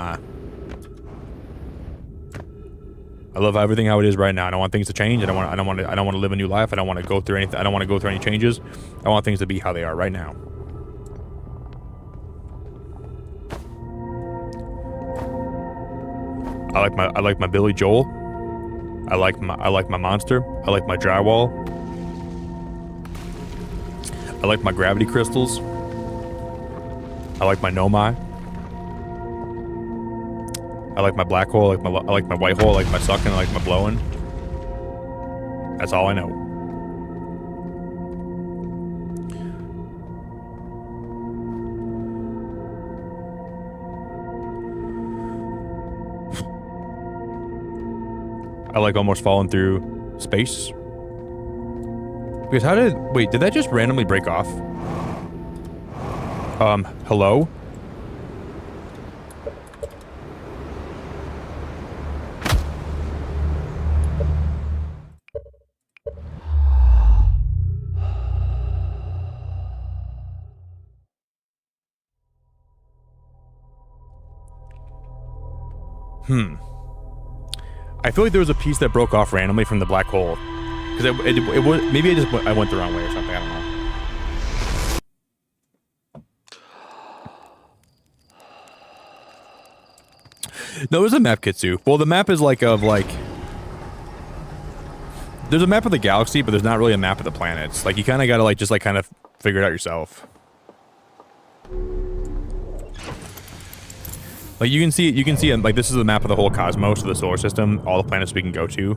everything how it is right now. I don't want things to change. I don't want to live a new life. I don't want to go through anything. I don't want to go through any changes. I want things to be how they are right now. I like my Billy Joel. I like my monster. I like my drywall. I like my gravity crystals. I like my Nomai. I like my black hole. I like my white hole. I like my sucking. I like my blowing. That's all I know. I like almost falling through space. Because wait, did that just randomly break off? Hello? I feel like there was a piece that broke off randomly from the black hole. Because it was, maybe I went the wrong way or something, I don't know. No, it was a map, Kitsu. Well, the map is there's a map of the galaxy, but there's not really a map of the planets. Like, you kind of gotta just kind of figure it out yourself. Like, you can see like, this is the map of the whole cosmos of the solar system, all the planets we can go to.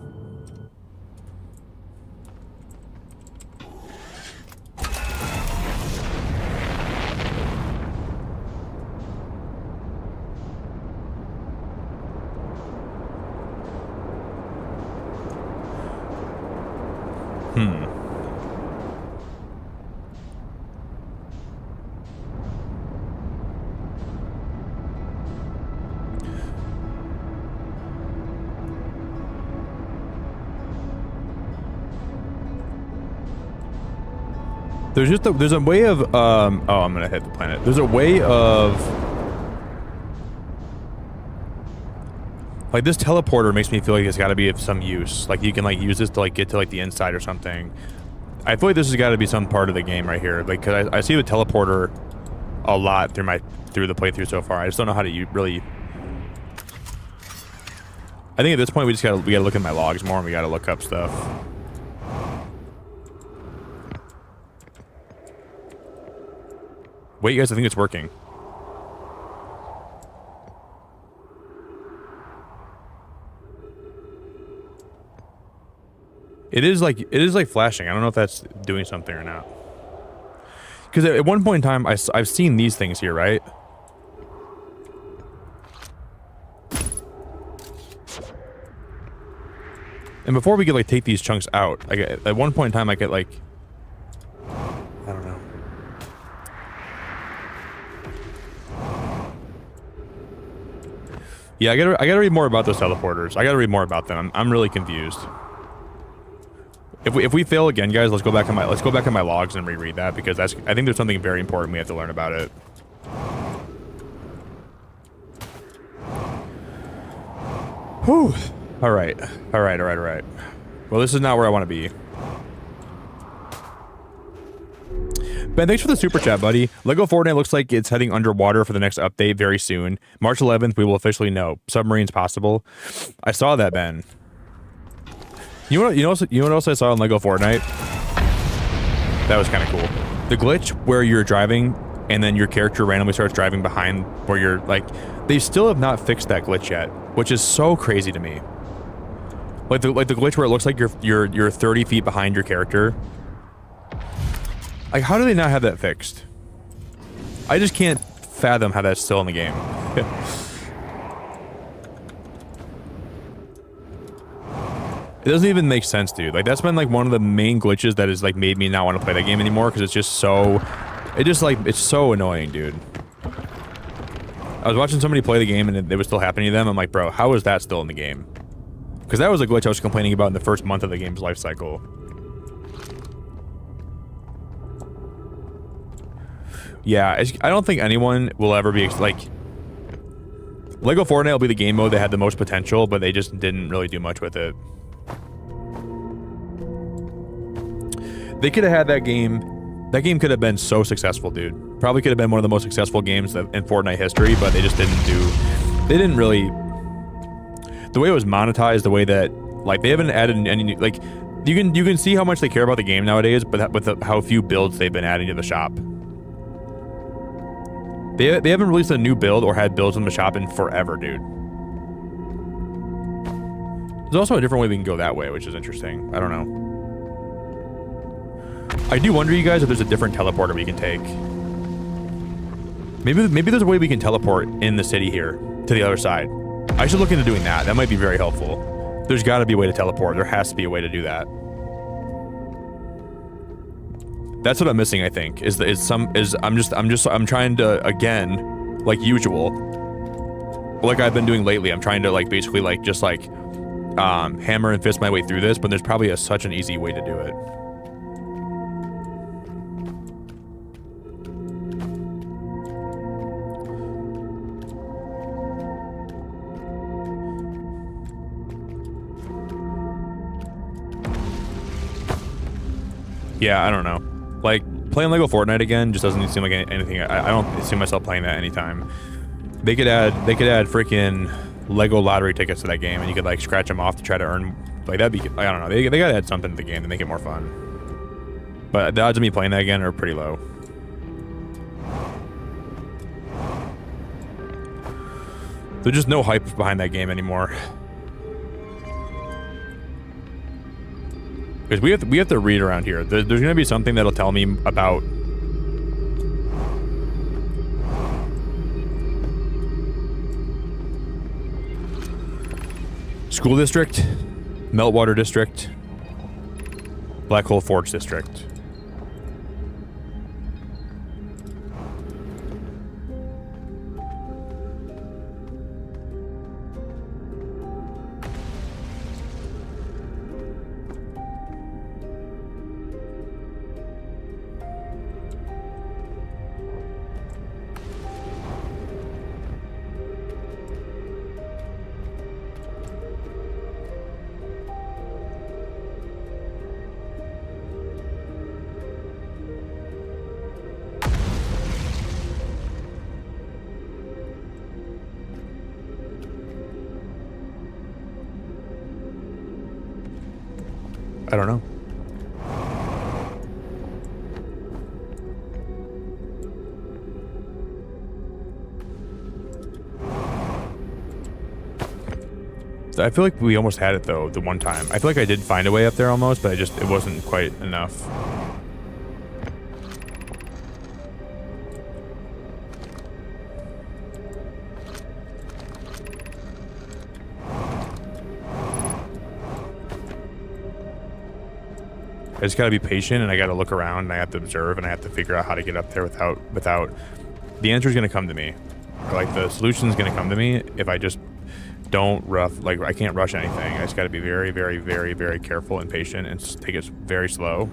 There's a way of oh, I'm gonna hit the planet. There's a way of like this teleporter makes me feel like it's got to be of some use. Like you can use this to get to the inside or something. I feel like this has got to be some part of the game right here. Like, cause I see the teleporter a lot through the playthrough so far. I just don't know how to really. I think at this point we gotta look at my logs more and we gotta look up stuff. Wait, guys, I think it's working. It is like flashing. I don't know if that's doing something or not. Because at one point in time, I've seen these things here, right? And before we could take these chunks out, at one point in time, I could I don't know. Yeah, I gotta read more about those teleporters. I gotta read more about them. I'm really confused. If we fail again, guys, let's go back on my logs and reread that, because I think there's something very important we have to learn about it. Whew. All right. Well, this is not where I want to be. Ben, thanks for the super chat, buddy. Lego Fortnite looks like it's heading underwater for the next update very soon. March 11th, we will officially know. Submarines possible. I saw that, Ben. You know what else I saw in Lego Fortnite? That was kind of cool. The glitch where you're driving and then your character randomly starts driving behind where you're they still have not fixed that glitch yet, which is so crazy to me. Like the glitch where it looks like you're 30 feet behind your character. Like, how do they not have that fixed? I just can't fathom how that's still in the game. It doesn't even make sense, dude. Like, that's been one of the main glitches that has made me not want to play that game anymore, because it's just so, it's so annoying, dude. I was watching somebody play the game and it was still happening to them. I'm like, bro, how is that still in the game? Because that was a glitch I was complaining about in the first month of the game's life cycle. Yeah, I don't think anyone will ever be Lego Fortnite will be the game mode that had the most potential, but they just didn't really do much with it. They could have had that game. That game could have been so successful, dude. Probably could have been one of the most successful games in Fortnite history, but they just didn't do. They didn't really. the way it was monetized, the way that like they haven't added any like you can see how much they care about the game nowadays, but with how few builds they've been adding to the shop. They haven't released a new build or had builds in the shop in forever, dude. There's also a different way we can go that way, which is interesting. I don't know. I do wonder, you guys, if there's a different teleporter we can take. Maybe there's a way we can teleport in the city here to the other side. I should look into doing that. That might be very helpful. There's got to be a way to teleport. There has to be a way to do that. That's what I'm missing, I think. I'm trying to, again, like usual, like I've been doing lately. I'm trying to like basically like just like hammer and fist my way through this, but there's probably such an easy way to do it. Yeah, I don't know. Like, playing Lego Fortnite again just doesn't seem like anything. I don't see myself playing that anytime. They could add freaking Lego lottery tickets to that game, and you could like scratch them off to try to earn. Like that'd be. I don't know. They gotta add something to the game to make it more fun. But the odds of me playing that again are pretty low. There's just no hype behind that game anymore. Because we have to read around here. There's going to be something that'll tell me about School District, Meltwater District, Black Hole Forge District. I don't know. I feel like we almost had it though the one time. I feel like I did find a way up there almost, but it wasn't quite enough. I just gotta be patient, and I gotta look around, and I have to observe, and I have to figure out how to get up there without the answer is gonna come to me, or like the solution is gonna come to me if I just don't I can't rush anything. I just gotta be very, very, very, very careful and patient, and take it very slow.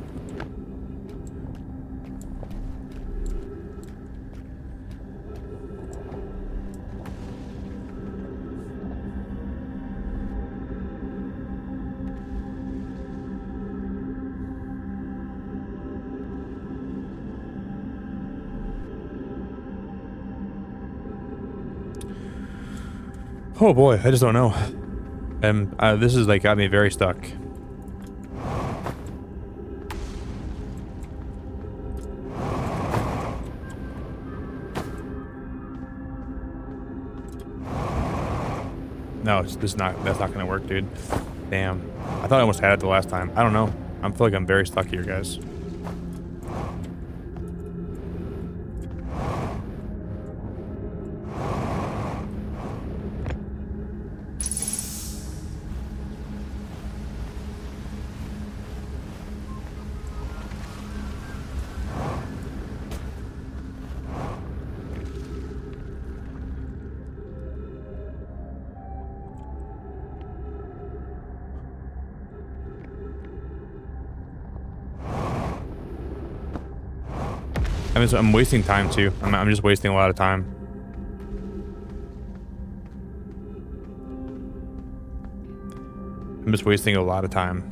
Oh boy, I just don't know. This is like got me very stuck. No, that's not gonna work, dude. Damn. I thought I almost had it the last time. I don't know. I feel like I'm very stuck here, guys. I'm wasting time too. I'm just wasting a lot of time. I'm just wasting a lot of time.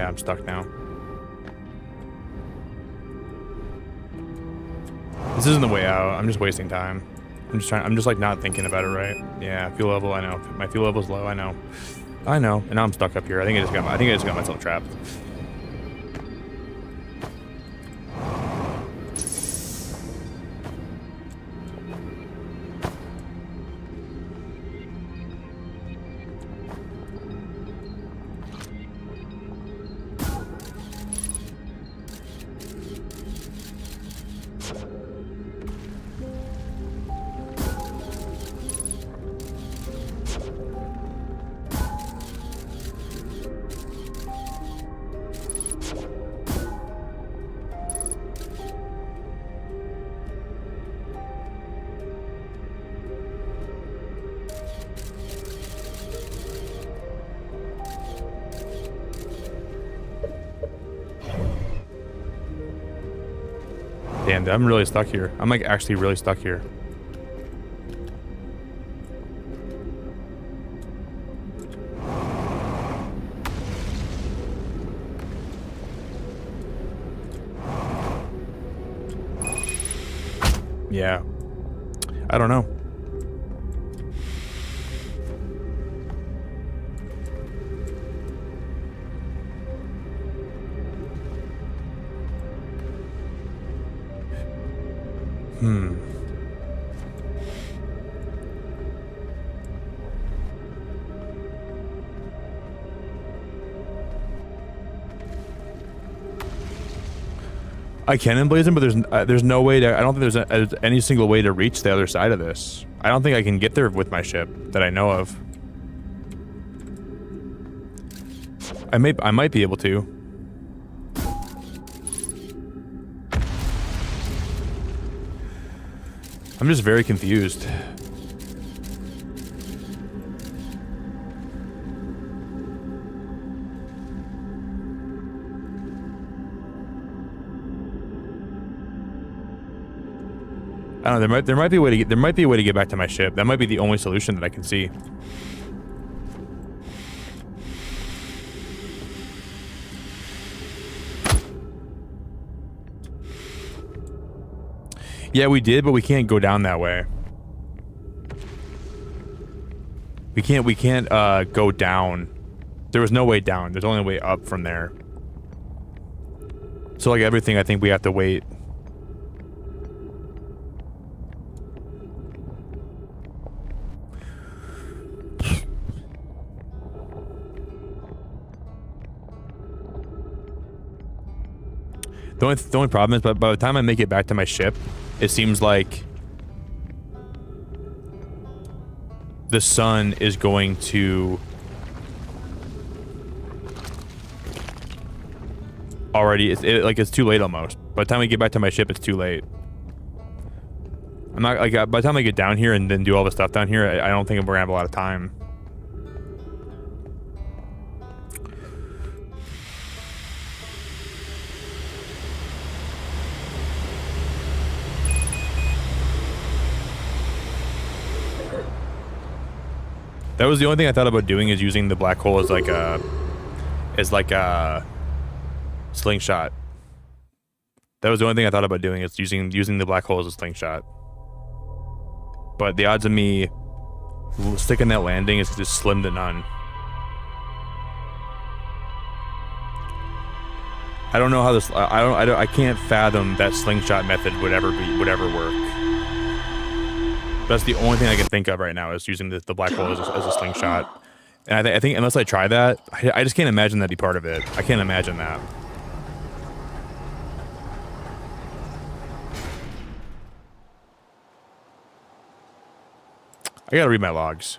Yeah, I'm stuck now. This isn't the way out. I'm just wasting time. I'm just like not thinking about it right. Yeah, fuel level, I know. My fuel level's low, I know. I know. And now I'm stuck up here. I think I just got myself trapped. Damn, I'm really stuck here. I'm like actually really stuck here. Yeah. I don't know. I can emblazon, but there's no way to. I don't think there's any single way to reach the other side of this. I don't think I can get there with my ship that I know of. I might be able to. I'm just very confused. I don't know, there might be a way to get back to my ship. That might be the only solution that I can see. Yeah, we did, but we can't go down that way. We can't go down. There was no way down. There's only a way up from there. So like everything, I think we have to wait. The only problem is, but by the time I make it back to my ship, it seems like the sun is going to already. It's too late almost. By the time we get back to my ship, it's too late. I'm not like by the time I get down here and then do all the stuff down here, I don't think we're gonna have a lot of time. That was the only thing I thought about doing, is using the black hole as like a slingshot. That was the only thing I thought about doing, is using the black hole as a slingshot. But the odds of me sticking that landing is just slim to none. I don't know how this. I can't fathom that slingshot method would ever work. That's the only thing I can think of right now, is using the black hole as a slingshot. And I think unless I try that, I just can't imagine that'd be part of it. I can't imagine that. I gotta read my logs.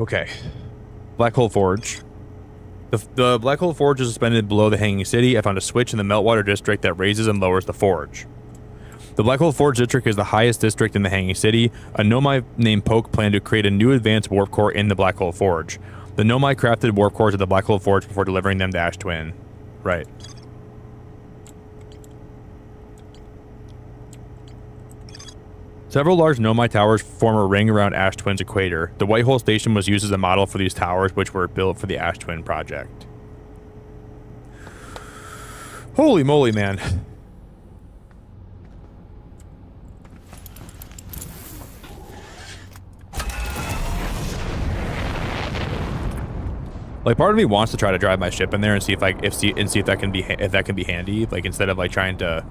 Okay. Black Hole Forge. The Black Hole Forge is suspended below the Hanging City. I found a switch in the Meltwater District that raises and lowers the forge. The Black Hole Forge District is the highest district in the Hanging City. A Nomai named Poke planned to create a new advanced warp core in the Black Hole Forge. The Nomai crafted warp cores at the Black Hole Forge before delivering them to Ash Twin. Right. Several large Nomai towers form a ring around Ash Twin's equator. The White Hole Station was used as a model for these towers, which were built for the Ash Twin project. Holy moly, man. Like, part of me wants to try to drive my ship in there and see if that can be handy, like, instead of like trying to.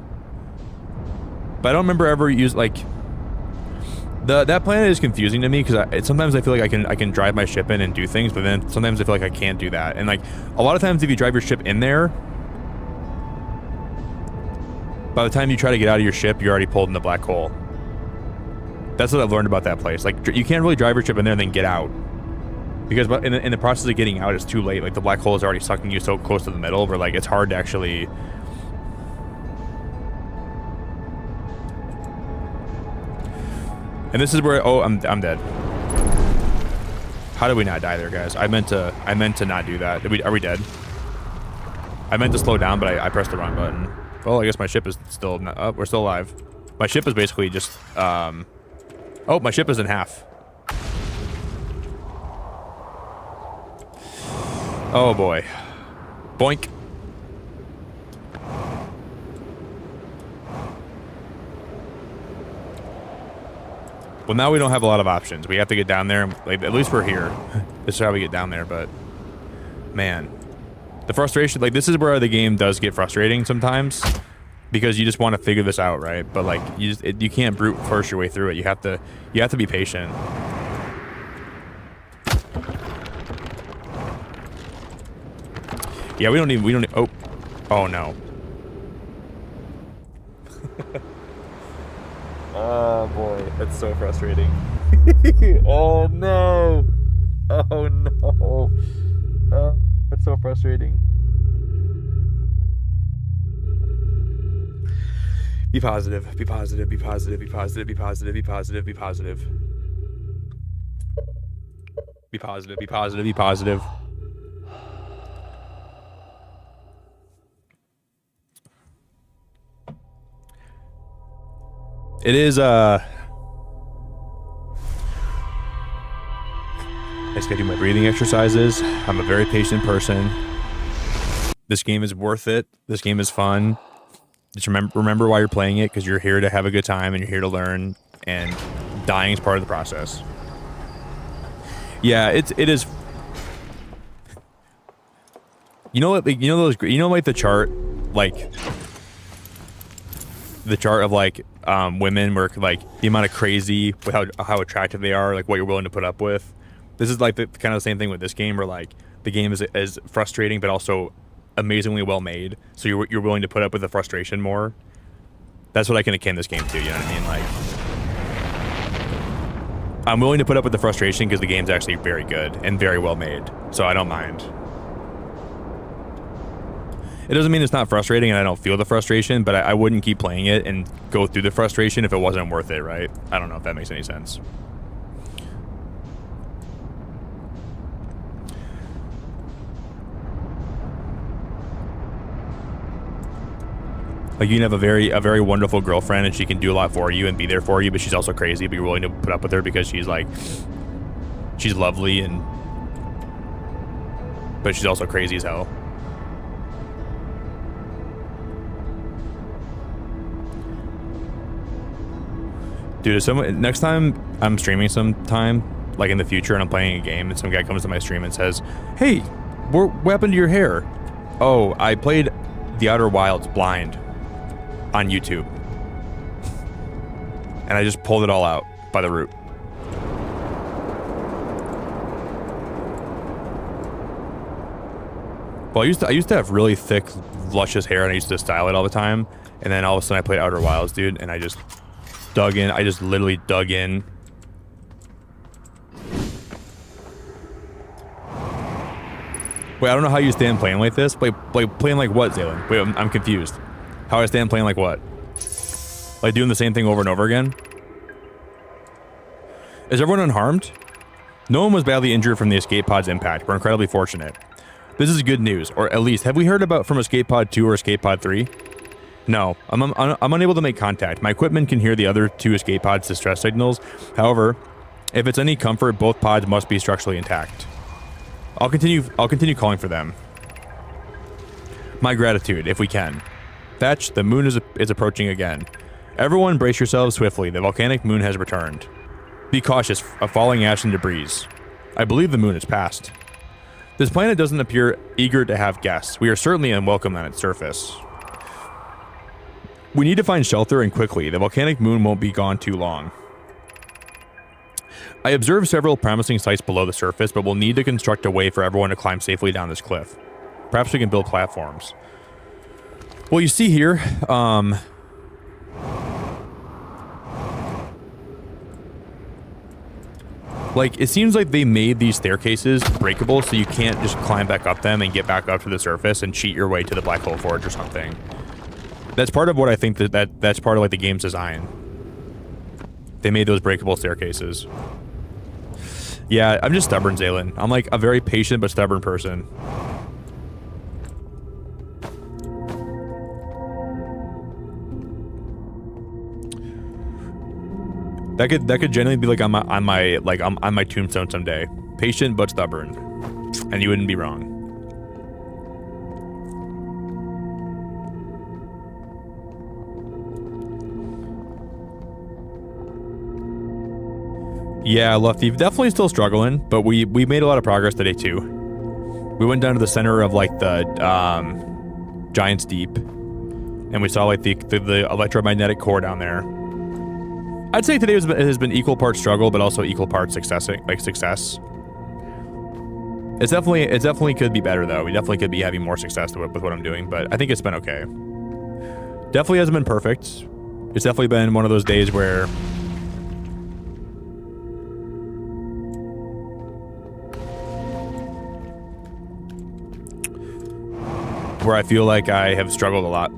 But I don't remember ever use like that planet is confusing to me because sometimes I feel like I can drive my ship in and do things, but then sometimes I feel like I can't do that. And like a lot of times, if you drive your ship in there, by the time you try to get out of your ship, you're already pulled in the black hole. That's what I've learned about that place. Like, you can't really drive your ship in there and then get out. Because in the process of getting out, it's too late. Like, the black hole is already sucking you so close to the middle where, like, it's hard to actually... And this is where... Oh, I'm dead. How did we not die there, guys? I meant to not do that. Are we dead? I meant to slow down, but I pressed the wrong button. Well, I guess my ship is still... Not, oh, we're still alive. My ship is basically just... Oh, my ship is in half. Oh, boy. Boink. Well, now we don't have a lot of options. We have to get down there. Like, at least we're here. This is how we get down there, but... Man. The frustration... Like, this is where the game does get frustrating sometimes. Because you just want to figure this out, right? But, like, you can't brute force your way through it. You have to be patient. Yeah, we don't need... Oh, no. Oh, boy. That's so frustrating. Oh, no. Oh, no. That's so frustrating. Be positive. Be positive. Be positive. Be positive. Be positive. Be positive. Be positive. Be positive. Be positive. Be positive. It is, I just gotta do my breathing exercises. I'm a very patient person. This game is worth it. This game is fun. Just remember why you're playing it, because you're here to have a good time and you're here to learn, and dying is part of the process. Yeah, it is. You know what? Like, like the chart, like the chart of like women, where like the amount of crazy with how attractive they are, like what you're willing to put up with. This is like the kind of the same thing with this game, where like the game is frustrating but also amazingly well made, so you're willing to put up with the frustration more. That's what I can akin this game to, you know what I mean? Like, I'm willing to put up with the frustration because the game's actually very good and very well made, so I don't mind. It doesn't mean it's not frustrating and I don't feel the frustration, but I wouldn't keep playing it and go through the frustration if it wasn't worth it, right? I don't know if that makes any sense. Like, you can have a very wonderful girlfriend and she can do a lot for you and be there for you, but she's also crazy, but you're willing to put up with her because she's like, she's lovely, but she's also crazy as hell. Dude, next time I'm streaming sometime, like in the future, and I'm playing a game and some guy comes to my stream and says, "Hey, what happened to your hair?" Oh, I played The Outer Wilds blind on YouTube. And I just pulled it all out by the root. Well, I used to have really thick, luscious hair, and I used to style it all the time. And then all of a sudden I played Outer Wilds, dude, and I just dug in. I just literally dug in. Wait, I don't know how you stand playing like this. Playing like what, Zaylen? Wait, I'm confused. How I stand playing like what? Like doing the same thing over and over again? Is everyone unharmed? No one was badly injured from the escape pod's impact. We're incredibly fortunate. This is good news, or at least, have we heard about from escape pod 2 or escape pod 3? No, I'm unable to make contact. My equipment can hear the other 2 escape pods' distress signals. However, if it's any comfort, both pods must be structurally intact. I'll continue calling for them. My gratitude, if we can. Thatch, the moon is approaching again. Everyone brace yourselves swiftly. The volcanic moon has returned. Be cautious of falling ash and debris. I believe the moon has passed. This planet doesn't appear eager to have guests. We are certainly unwelcome on its surface. We need to find shelter and quickly. The volcanic moon won't be gone too long. I observed several promising sites below the surface, but we'll need to construct a way for everyone to climb safely down this cliff. Perhaps we can build platforms. Well, you see here, like, it seems like they made these staircases breakable so you can't just climb back up them and get back up to the surface and cheat your way to the Black Hole Forge or something. That's part of what I think that's part of, like, the game's design. They made those breakable staircases. Yeah, I'm just stubborn, Zaylin. I'm like a very patient but stubborn person. That could genuinely be like on my tombstone someday. Patient but stubborn, and you wouldn't be wrong. Yeah, Lefty, definitely still struggling, but we made a lot of progress today too. We went down to the center of like the Giant's Deep, and we saw like the electromagnetic core down there. I'd say today has been equal parts struggle, but also equal parts success. It's definitely could be better though. We definitely could be having more success with what I'm doing, but I think it's been okay. Definitely hasn't been perfect. It's definitely been one of those days where I feel like I have struggled a lot.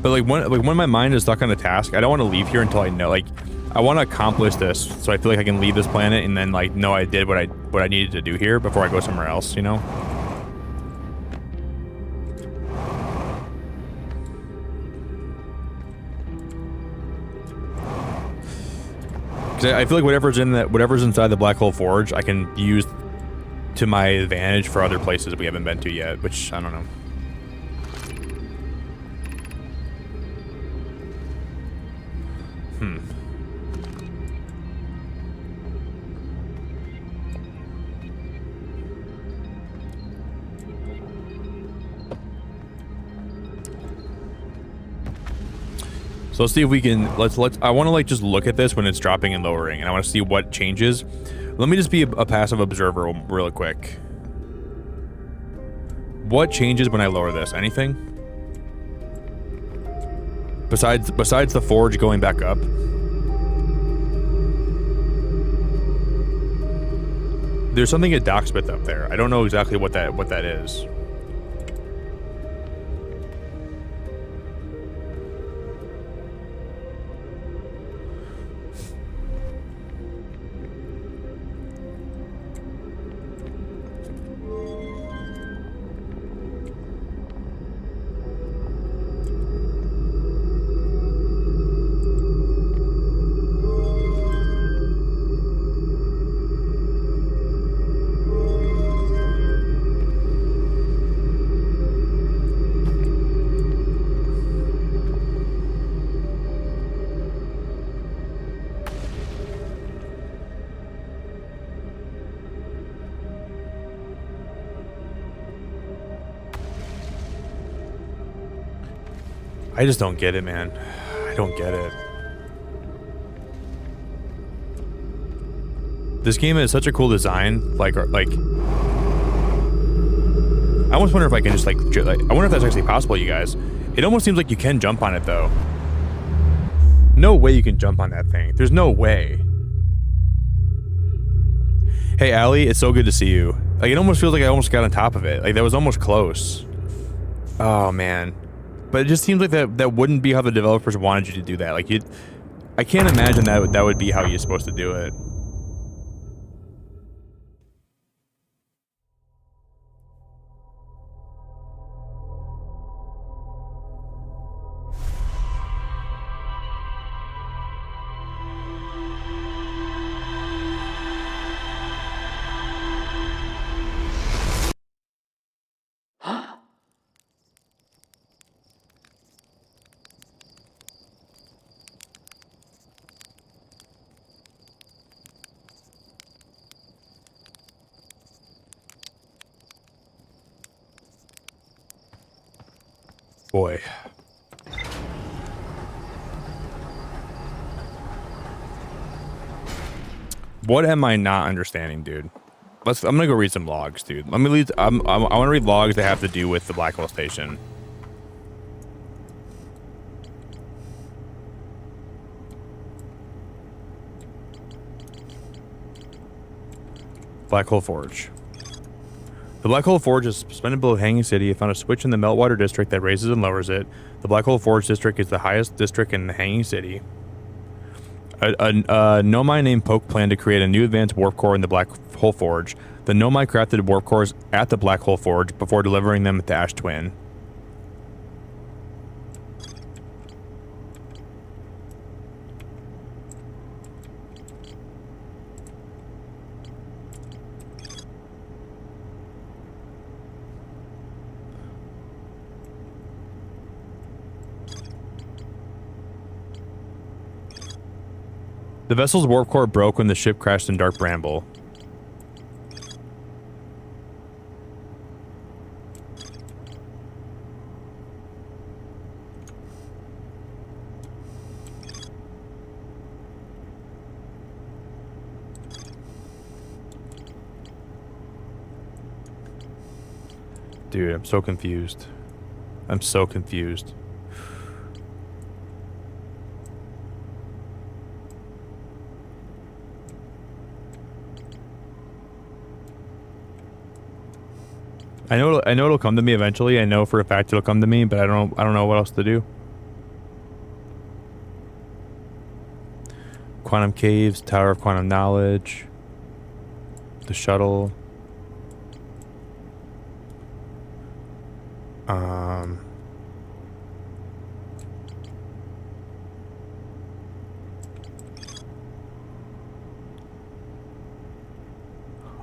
But when my mind is stuck on a task, I don't want to leave here until I know, like, I want to accomplish this, so I feel like I can leave this planet and then like know I did what I needed to do here before I go somewhere else, you know? Because I feel like whatever's inside the Black Hole Forge, I can use to my advantage for other places we haven't been to yet, which I don't know. So let's see if we can, I want to like just look at this when it's dropping and lowering, and I want to see what changes. Let me just be a passive observer real quick. What changes when I lower this? Anything? Besides the forge going back up? There's something at Docksmith up there. I don't know exactly what that is. I just don't get it, man. I don't get it. This game has such a cool design. Like I almost wonder if I can just I wonder if that's actually possible, you guys. It almost seems like you can jump on it though. No way you can jump on that thing. There's no way. Hey, Allie, it's so good to see you. Like, it almost feels like I almost got on top of it. Like, that was almost close. Oh, man. But it just seems like that wouldn't be how the developers wanted you to do that. Like, I can't imagine that would be how you're supposed to do it. Boy. What am I not understanding, dude? I'm gonna go read some logs, dude. Let me read. I want to read logs that have to do with the black hole station. Black hole forge. The Black Hole Forge is suspended below Hanging City. It found a switch in the Meltwater District that raises and lowers it. The Black Hole Forge District is the highest district in the Hanging City. A Nomai named Poke planned to create a new advanced warp core in the Black Hole Forge. The Nomai crafted warp cores at the Black Hole Forge before delivering them to Ash Twin. The vessel's warp core broke when the ship crashed in Dark Bramble. Dude, I'm so confused. I'm so confused. I know it'll come to me eventually. I know for a fact it'll come to me, but I don't know what else to do. Quantum Caves, Tower of Quantum Knowledge, the shuttle.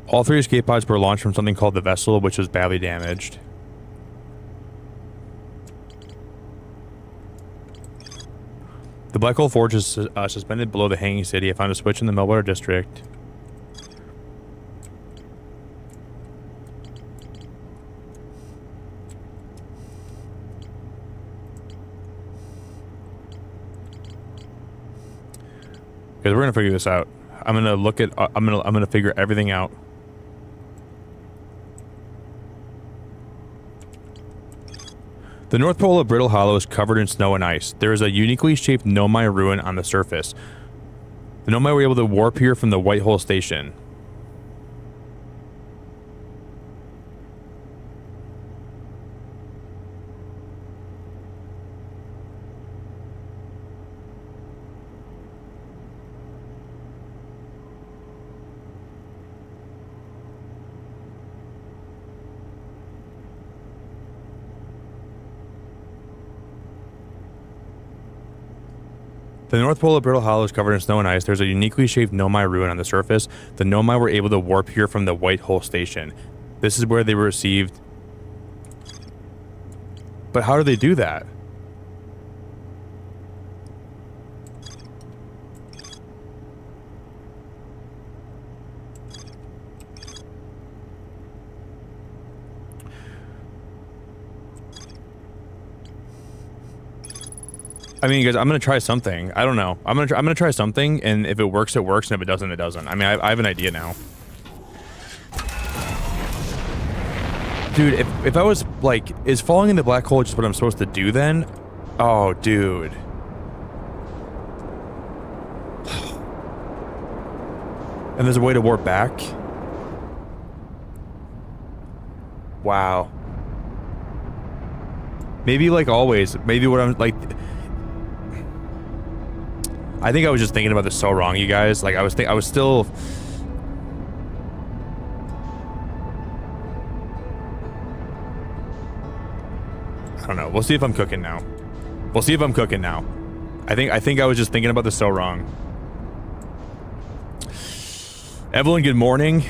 All 3 escape pods were launched from something called the Vessel, which was badly damaged. The Black Hole Forge is suspended below the Hanging City. I found a switch in the Meltwater District. Guys, we're gonna figure this out. I'm gonna figure everything out. The North Pole of Brittle Hollow is covered in snow and ice. There is a uniquely shaped Nomai ruin on the surface. The Nomai were able to warp here from the White Hole Station. The North Pole of Brittle Hollow is covered in snow and ice. There's a uniquely shaped Nomai ruin on the surface. The Nomai were able to warp here from the White Hole Station. This is where they were received. But how do they do that? I mean, guys, I'm gonna try something. I don't know. I'm gonna try something, and if it works, it works, and if it doesn't, it doesn't. I mean, I have an idea now. Dude, if I was like, is falling in the black hole just what I'm supposed to do then? Oh, dude. And there's a way to warp back. Wow. Maybe like always. Maybe what I'm like. I think I was just thinking about this so wrong, you guys. Like I was still. I don't know. We'll see if I'm cooking now. We'll see if I'm cooking now. I think I was just thinking about this so wrong. Evelyn, good morning.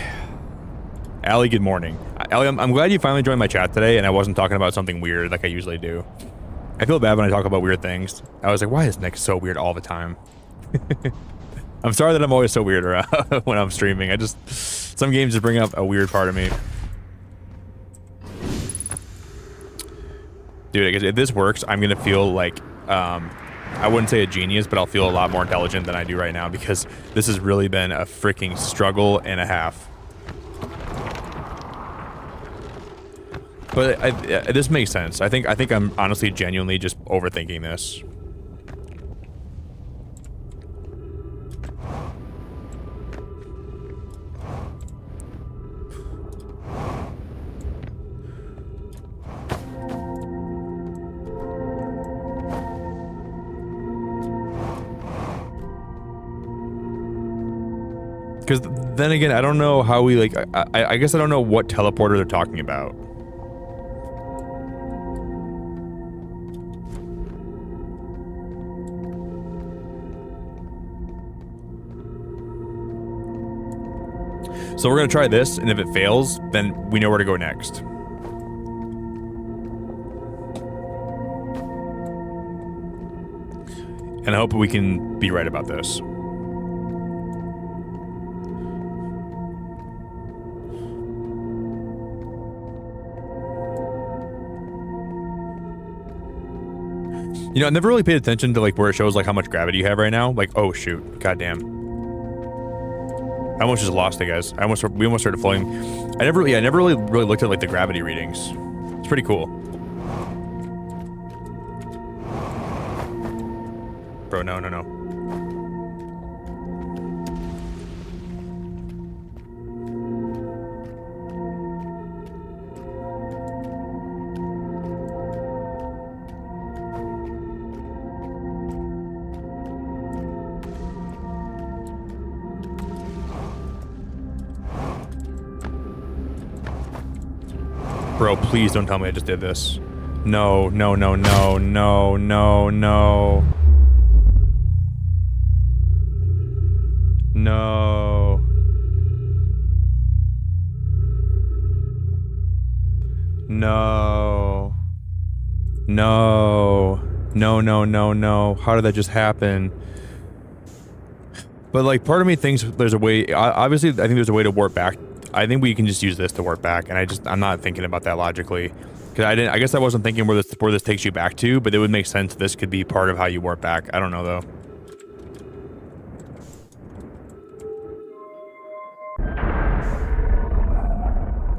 Allie, good morning. Allie, I'm glad you finally joined my chat today and I wasn't talking about something weird like I usually do. I feel bad when I talk about weird things. I was like, why is Nick so weird all the time? I'm sorry that I'm always so weird when I'm streaming. Some games just bring up a weird part of me. Dude, if this works, I'm gonna feel like, I wouldn't say a genius, but I'll feel a lot more intelligent than I do right now because this has really been a freaking struggle and a half. But this makes sense. I think I'm honestly genuinely just overthinking this. Because then again, I don't know how we like. I guess I don't know what teleporter they're talking about. So we're gonna try this, and if it fails, then we know where to go next. And I hope we can be right about this. You know, I never really paid attention to like where it shows like how much gravity you have right now. Like, oh shoot, goddamn. I almost just lost it, guys. We almost started floating. I never really looked at like the gravity readings. It's pretty cool. Bro, no. Bro, please don't tell me I just did this. No. No. How did that just happen? But like part of me thinks there's a way, obviously I think there's a way to warp back. I think we can just use this to warp back, and I'm not thinking about that logically. Cause I guess I wasn't thinking where this takes you back to, but it would make sense this could be part of how you warp back. I don't know though.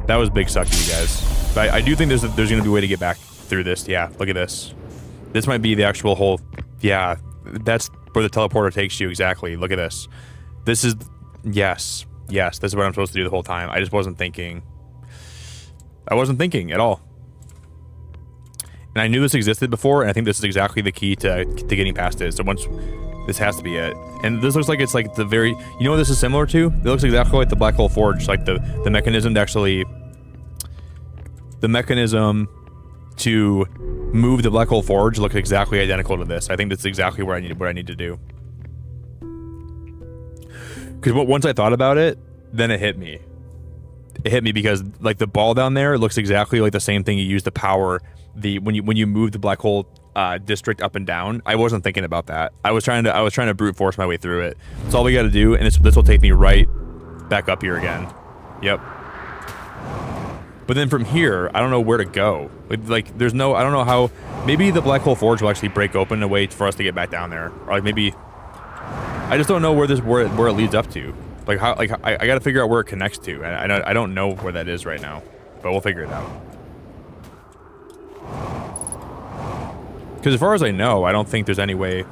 That was big sucky, you guys. But I do think there's gonna be a way to get back through this. Yeah, look at this. This might be the actual whole, yeah, that's where the teleporter takes you, exactly. Look at this. This is, yes, this is what I'm supposed to do the whole time. I just wasn't thinking. I wasn't thinking at all. And I knew this existed before, and I think this is exactly the key to getting past it. So once, this has to be it. And this looks like it's like the very, you know what this is similar to? It looks exactly like the Black Hole Forge, like the mechanism to actually, the mechanism to move the Black Hole Forge looks exactly identical to this. I think that's exactly what I need to do. Because once I thought about it, then it hit me. It hit me because like the ball down there looks exactly like the same thing you use to power the when you move the black hole district up and down. I wasn't thinking about that. I was trying to brute force my way through it. That's all we got to do, and this will take me right back up here again. Yep. But then from here, I don't know where to go. Like there's no, I don't know how. Maybe the Black Hole Forge will actually break open a way for us to get back down there, or like maybe. I just don't know where it leads up to. Like how, like I got to figure out where it connects to, and I don't know where that is right now, but we'll figure it out. Because as far as I know, I don't think there's any way.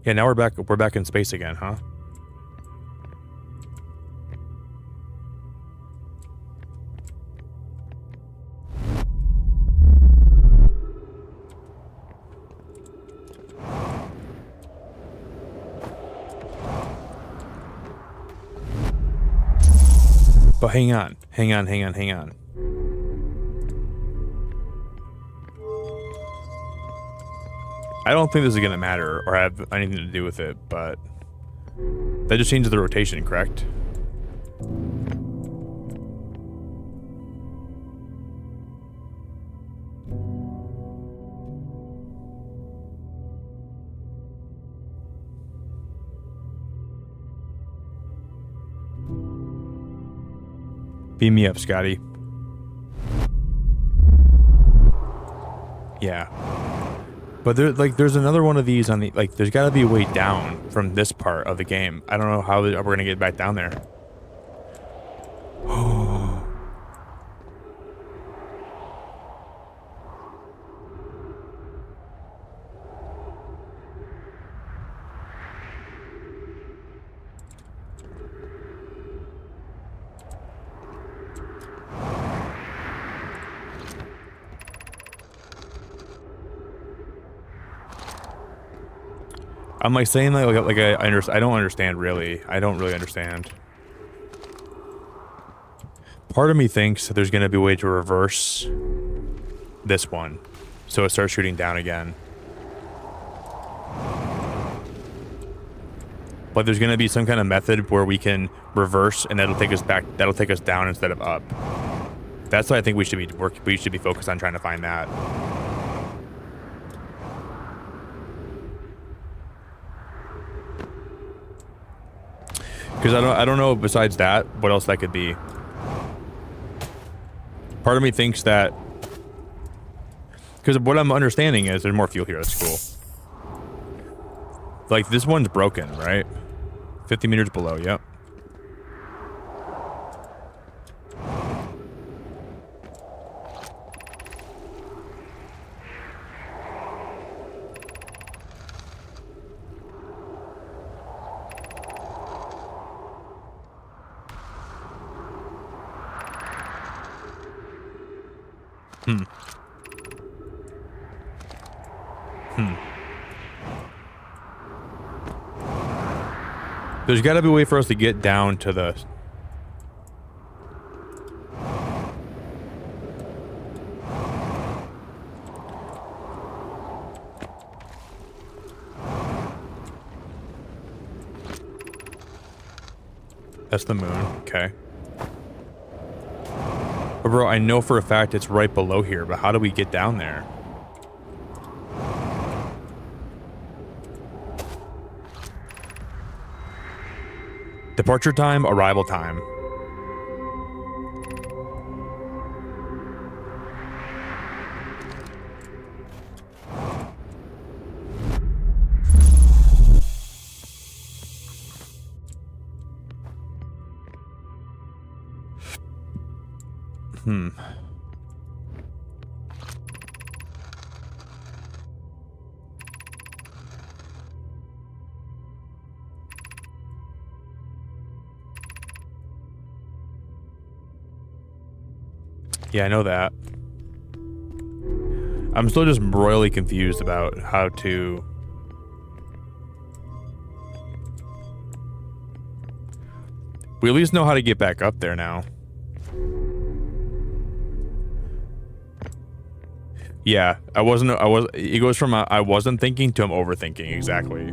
Yeah, now we're back in space again, huh? But hang on. Hang on, hang on, hang on. I don't think this is going to matter or have anything to do with it, but that just changes the rotation, correct? Beam me up, Scotty. Yeah. But there's another one of these on the, like, there's got to be a way down from this part of the game. I don't know how we're going to get back down there. I'm like saying like I don't understand really. I don't really understand. Part of me thinks that there's gonna be a way to reverse this one, so it starts shooting down again. But there's gonna be some kind of method where we can reverse, and that'll take us back. That'll take us down instead of up. That's what I think we should be focused on trying to find that. Because I don't know besides that what else that could be. Part of me thinks that, because what I'm understanding is there's more fuel here. That's cool. Like this one's broken, right? 50 meters below. Yep. There's got to be a way for us to get down to the... That's the moon. Okay. But bro, I know for a fact it's right below here, but how do we get down there? Departure time, arrival time. Yeah, I know that. I'm still just royally confused about how to... We at least know how to get back up there now. Yeah, it goes from I wasn't thinking to I'm overthinking, exactly.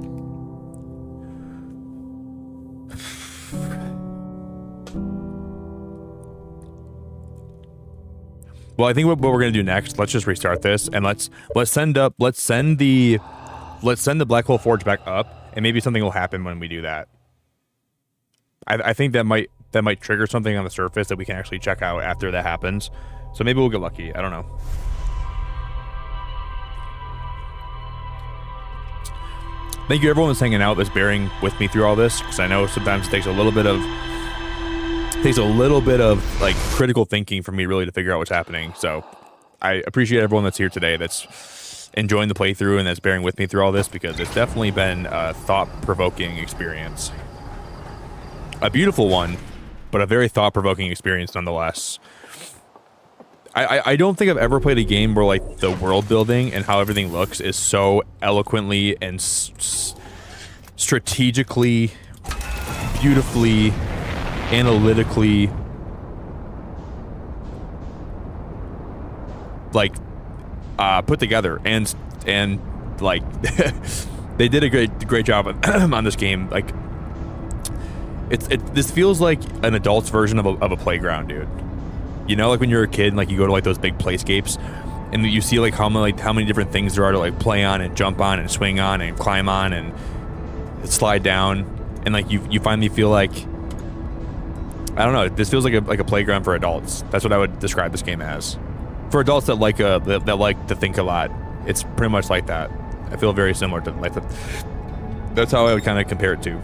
Well, I think what we're gonna do next, let's just restart this and let's send the Black Hole Forge back up, and maybe something will happen when we do that. I think that might trigger something on the surface that we can actually check out after that happens. So maybe we'll get lucky. I don't know. Thank you everyone that's hanging out, that's bearing with me through all this, because I know sometimes it takes a little bit of like critical thinking for me really to figure out what's happening. So I appreciate everyone that's here today, that's enjoying the playthrough and that's bearing with me through all this, because it's definitely been a thought-provoking experience. A beautiful one, but a very thought-provoking experience nonetheless. I don't think I've ever played a game where like the world building and how everything looks is so eloquently and strategically, beautifully, analytically like put together, and like they did a great job on this game. Like this feels like an adult's version of a playground, dude. You know, like when you're a kid and like you go to like those big playscapes and you see like how many different things there are to like play on and jump on and swing on and climb on and slide down, and like you finally feel like, I don't know, this feels like a playground for adults. That's what I would describe this game as. For adults that like to think a lot, it's pretty much like that. I feel very similar to like that. That's how I would kind of compare it to.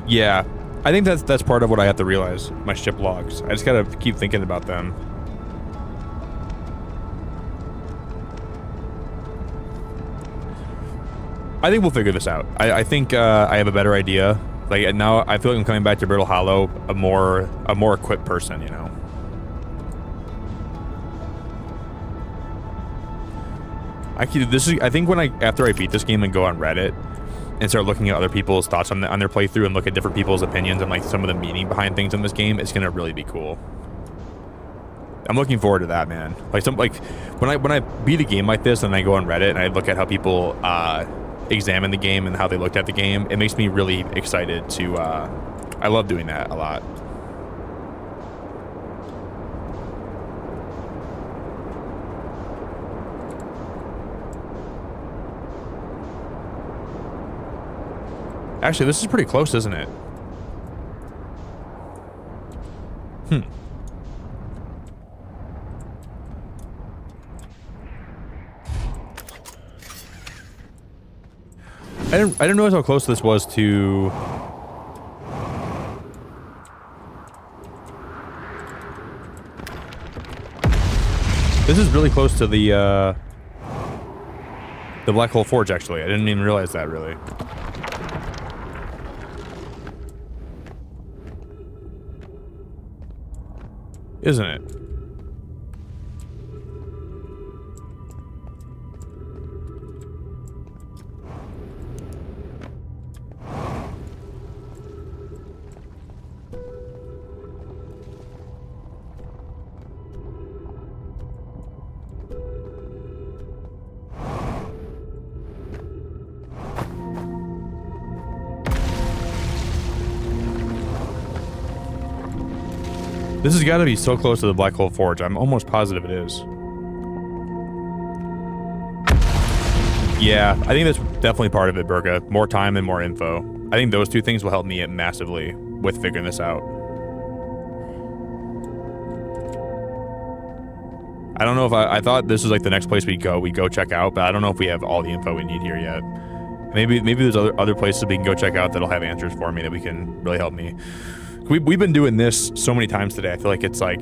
Yeah, I think that's part of what I have to realize. My ship logs. I just gotta keep thinking about them. I think we'll figure this out. I think I have a better idea. Like now, I feel like I'm coming back to Brittle Hollow a more equipped person. You know. I think after I beat this game and go on Reddit and start looking at other people's thoughts on their playthrough and look at different people's opinions and like some of the meaning behind things in this game, it's gonna really be cool. I'm looking forward to that, man. Like when I beat a game like this and I go on Reddit and I look at how people examine the game and how they looked at the game, it makes me really excited to. I love doing that a lot. Actually, this is pretty close, isn't it? I didn't realize how close this was to. This is really close to the Black Hole Forge, actually. I didn't even realize that, really. Isn't it? This has got to be so close to the Black Hole Forge. I'm almost positive it is. Yeah, I think that's definitely part of it, Burga. More time and more info. I think those two things will help me massively with figuring this out. I don't know if I thought this was like the next place we go check out, but I don't know if we have all the info we need here yet. Maybe there's other places we can go check out that'll have answers for me that we can really help me. We've been doing this so many times today. I feel like it's like...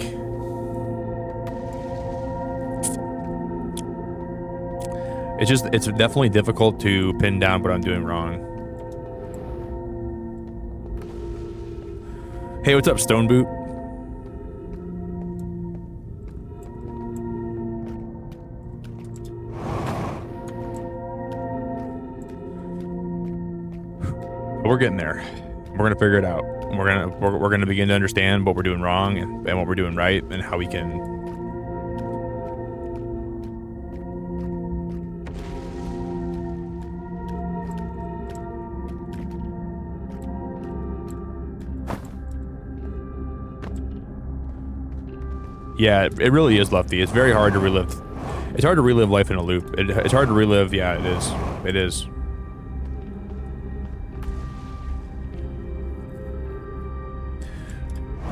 It's definitely difficult to pin down what I'm doing wrong. Hey, what's up, Stone Boot? We're getting there. We're gonna figure it out. We're gonna begin to understand what we're doing wrong and what we're doing right and how we can. Yeah, it really is, Lefty. It's very hard to relive. It's hard to relive life in a loop. It's hard to relive. Yeah, it is. It is.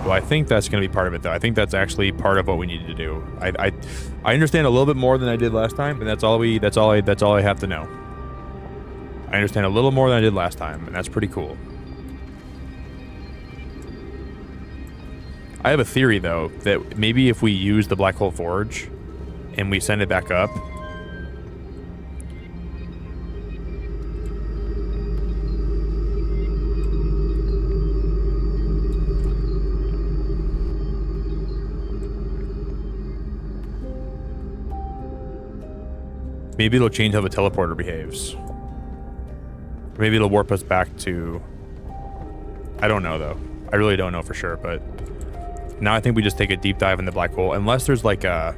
Well, I think that's going to be part of it, though. I think that's actually part of what we need to do. I understand a little bit more than I did last time, and that's all I have to know. I understand a little more than I did last time, and that's pretty cool. I have a theory, though, that maybe if we use the Black Hole Forge and we send it back up, maybe it'll change how the teleporter behaves. Or maybe it'll warp us back to... I don't know, though. I really don't know for sure, but now I think we just take a deep dive in the black hole, unless there's like a...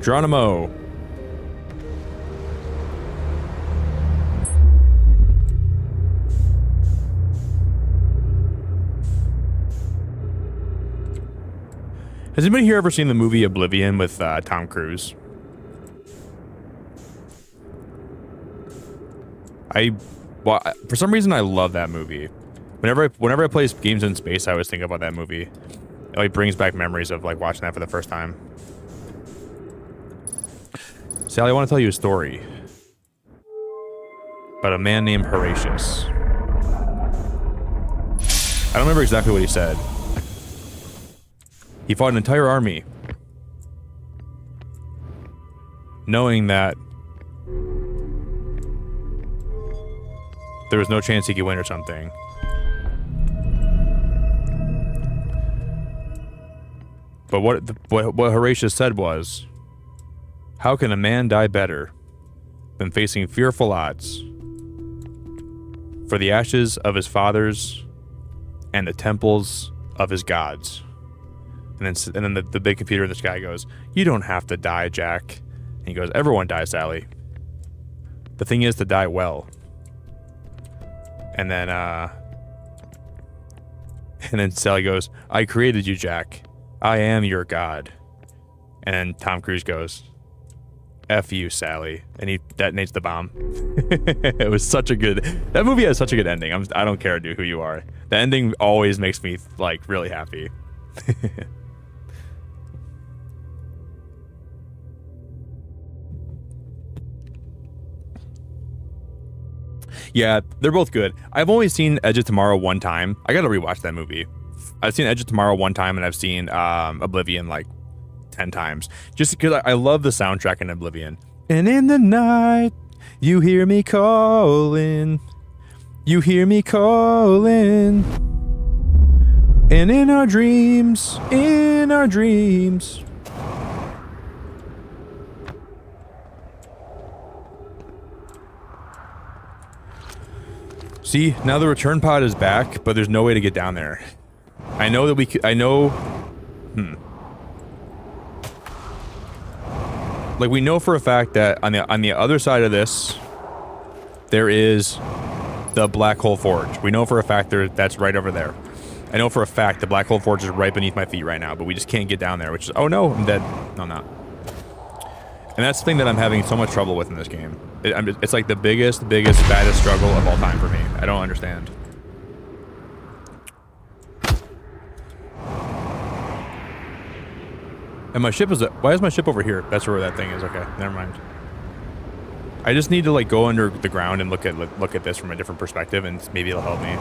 Geronimo. Has anybody here ever seen the movie Oblivion with Tom Cruise? Well, for some reason, I love that movie. Whenever I play games in space, I always think about that movie. It like brings back memories of like watching that for the first time. Sally, I want to tell you a story about a man named Horatius. I don't remember exactly what he said. He fought an entire army, knowing that there was no chance he could win or something. But what Horatius said was, how can a man die better than facing fearful odds for the ashes of his fathers and the temples of his gods? And then the big computer in the sky goes, you don't have to die, Jack. And he goes, everyone dies, Sally. The thing is to die well. And then Sally goes, I created you, Jack. I am your god. And then Tom Cruise goes, F you, Sally. And he detonates the bomb. It was such a good... That movie has such a good ending. I don't care, dude, who you are. The ending always makes me, like, really happy. Yeah, they're both good. I've only seen Edge of Tomorrow one time. I gotta rewatch that movie. I've seen Edge of Tomorrow one time, and I've seen Oblivion like 10 times. Just because I love the soundtrack in Oblivion. And in the night, you hear me calling. You hear me calling. And in our dreams, See, now the return pod is back, but there's no way to get down there. I know that we could, Like, we know for a fact that on the other side of this, there is the Black Hole Forge. We know for a fact that's right over there. I know for a fact the Black Hole Forge is right beneath my feet right now, but we just can't get down there, which is, oh no, I'm dead. No, I'm not. And that's the thing that I'm having so much trouble with in this game. It's like the biggest, baddest struggle of all time for me. I don't understand. And my ship is... Why is my ship over here? That's where that thing is. Okay, never mind. I just need to like go under the ground and look at this from a different perspective, and maybe it'll help me.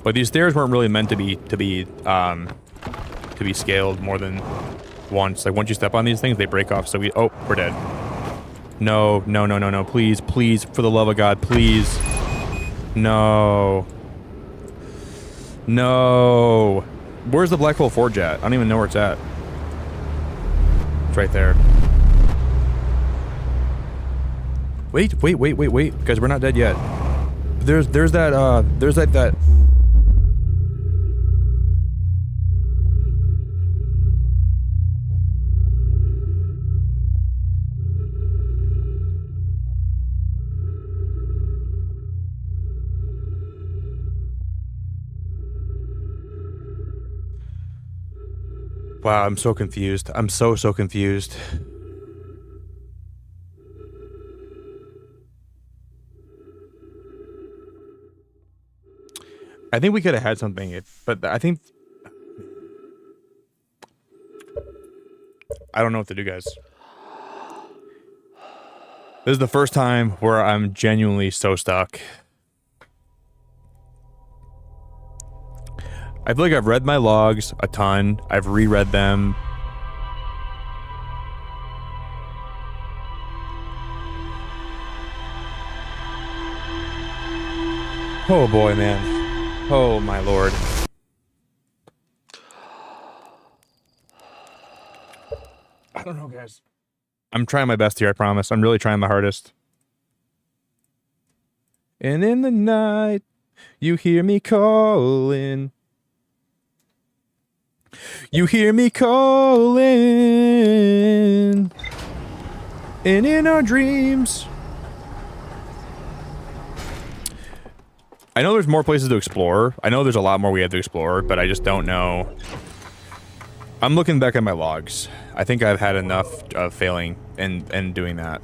But these stairs weren't really meant to be scaled more than once. Like once you step on these things, they break off. So we're dead. No, please, for the love of God, please. No. Where's the Black Hole Forge at? I don't even know where it's at. It's right there. Wait, guys, we're not dead yet. There's that. Wow, I'm so confused. I'm so confused. I think we could have had something, but I think... I don't know what to do, guys. This is the first time where I'm genuinely so stuck. I feel like I've read my logs a ton. I've reread them. Oh boy, man. Oh my lord. I don't know, guys. I'm trying my best here, I promise. I'm really trying my hardest. And in the night, you hear me calling. You hear me calling. And in our dreams. I know there's more places to explore. I know there's a lot more we have to explore, but I just don't know. I'm looking back at my logs. I think I've had enough of failing and doing that.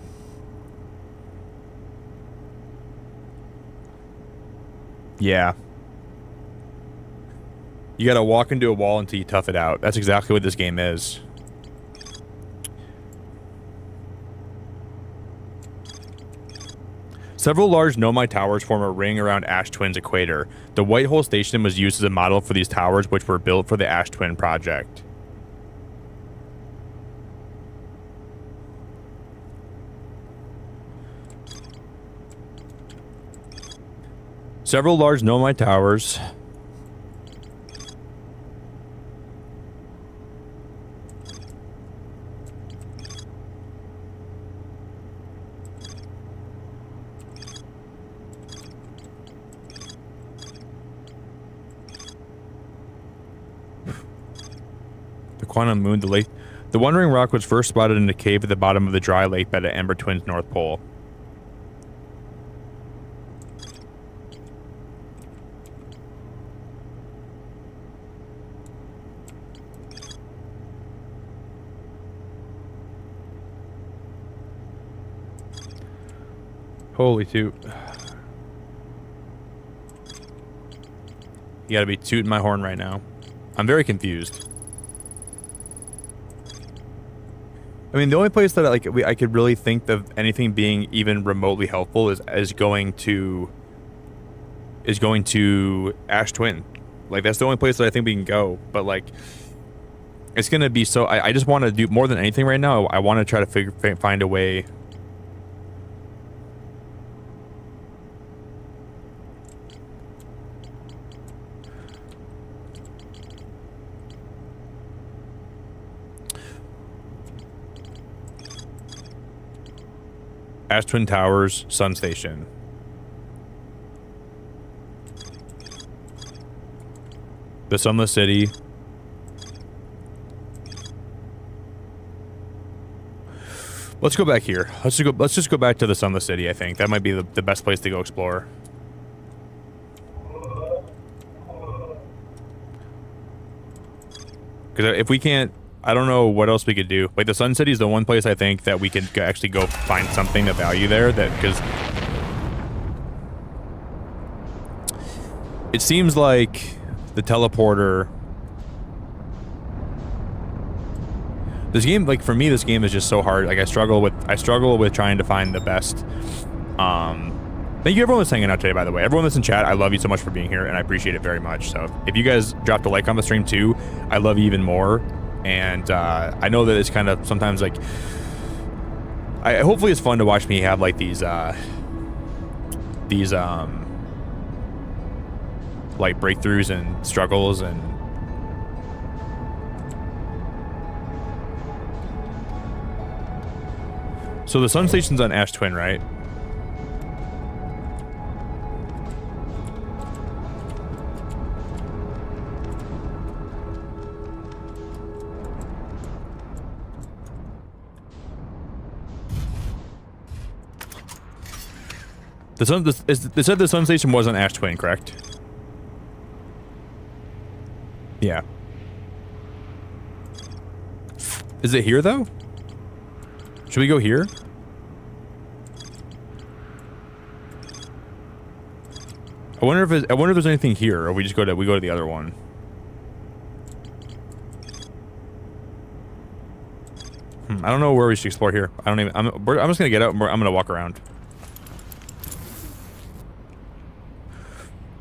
Yeah. You gotta walk into a wall until you tough it out. That's exactly what this game is. Several large Nomai towers form a ring around Ash Twin's equator. The White Hole Station was used as a model for these towers, which were built for the Ash Twin project. Several large Nomai towers. The Quantum Moon, the lake. The Wandering Rock was first spotted in a cave at the bottom of the dry lake bed at Ember Twin's North Pole. Holy toot. You gotta be tooting my horn right now. I'm very confused. I mean, the only place that I could really think of anything being even remotely helpful is going to Ash Twin. Like, that's the only place that I think we can go. But like, it's gonna be so. I just want to do more than anything right now. I want to try to find a way. Ash Twin Towers, Sun Station. The Sunless City. Let's go back here. Let's just go back to the Sunless City, I think. That might be the best place to go explore. Because if we can't, I don't know what else we could do. Like, the Sun City is the one place I think that we could actually go find something of value there. Because it seems like the teleporter. This game, like, for me, this game is just so hard. Like, I struggle with trying to find the best. Thank you everyone that's hanging out today, by the way. Everyone that's in chat, I love you so much for being here, and I appreciate it very much. So if you guys dropped a like on the stream too, I love you even more. And I know that it's kind of sometimes like, hopefully it's fun to watch me have like these like breakthroughs and struggles and so the Sun Station's on Ash Twin, right? They said the Sun Station was on Ash Twin, correct? Yeah. Is it here though? Should we go here? I wonder if there's anything here, or we go to the other one. I don't know where we should explore here. I'm just gonna get out. I'm gonna walk around.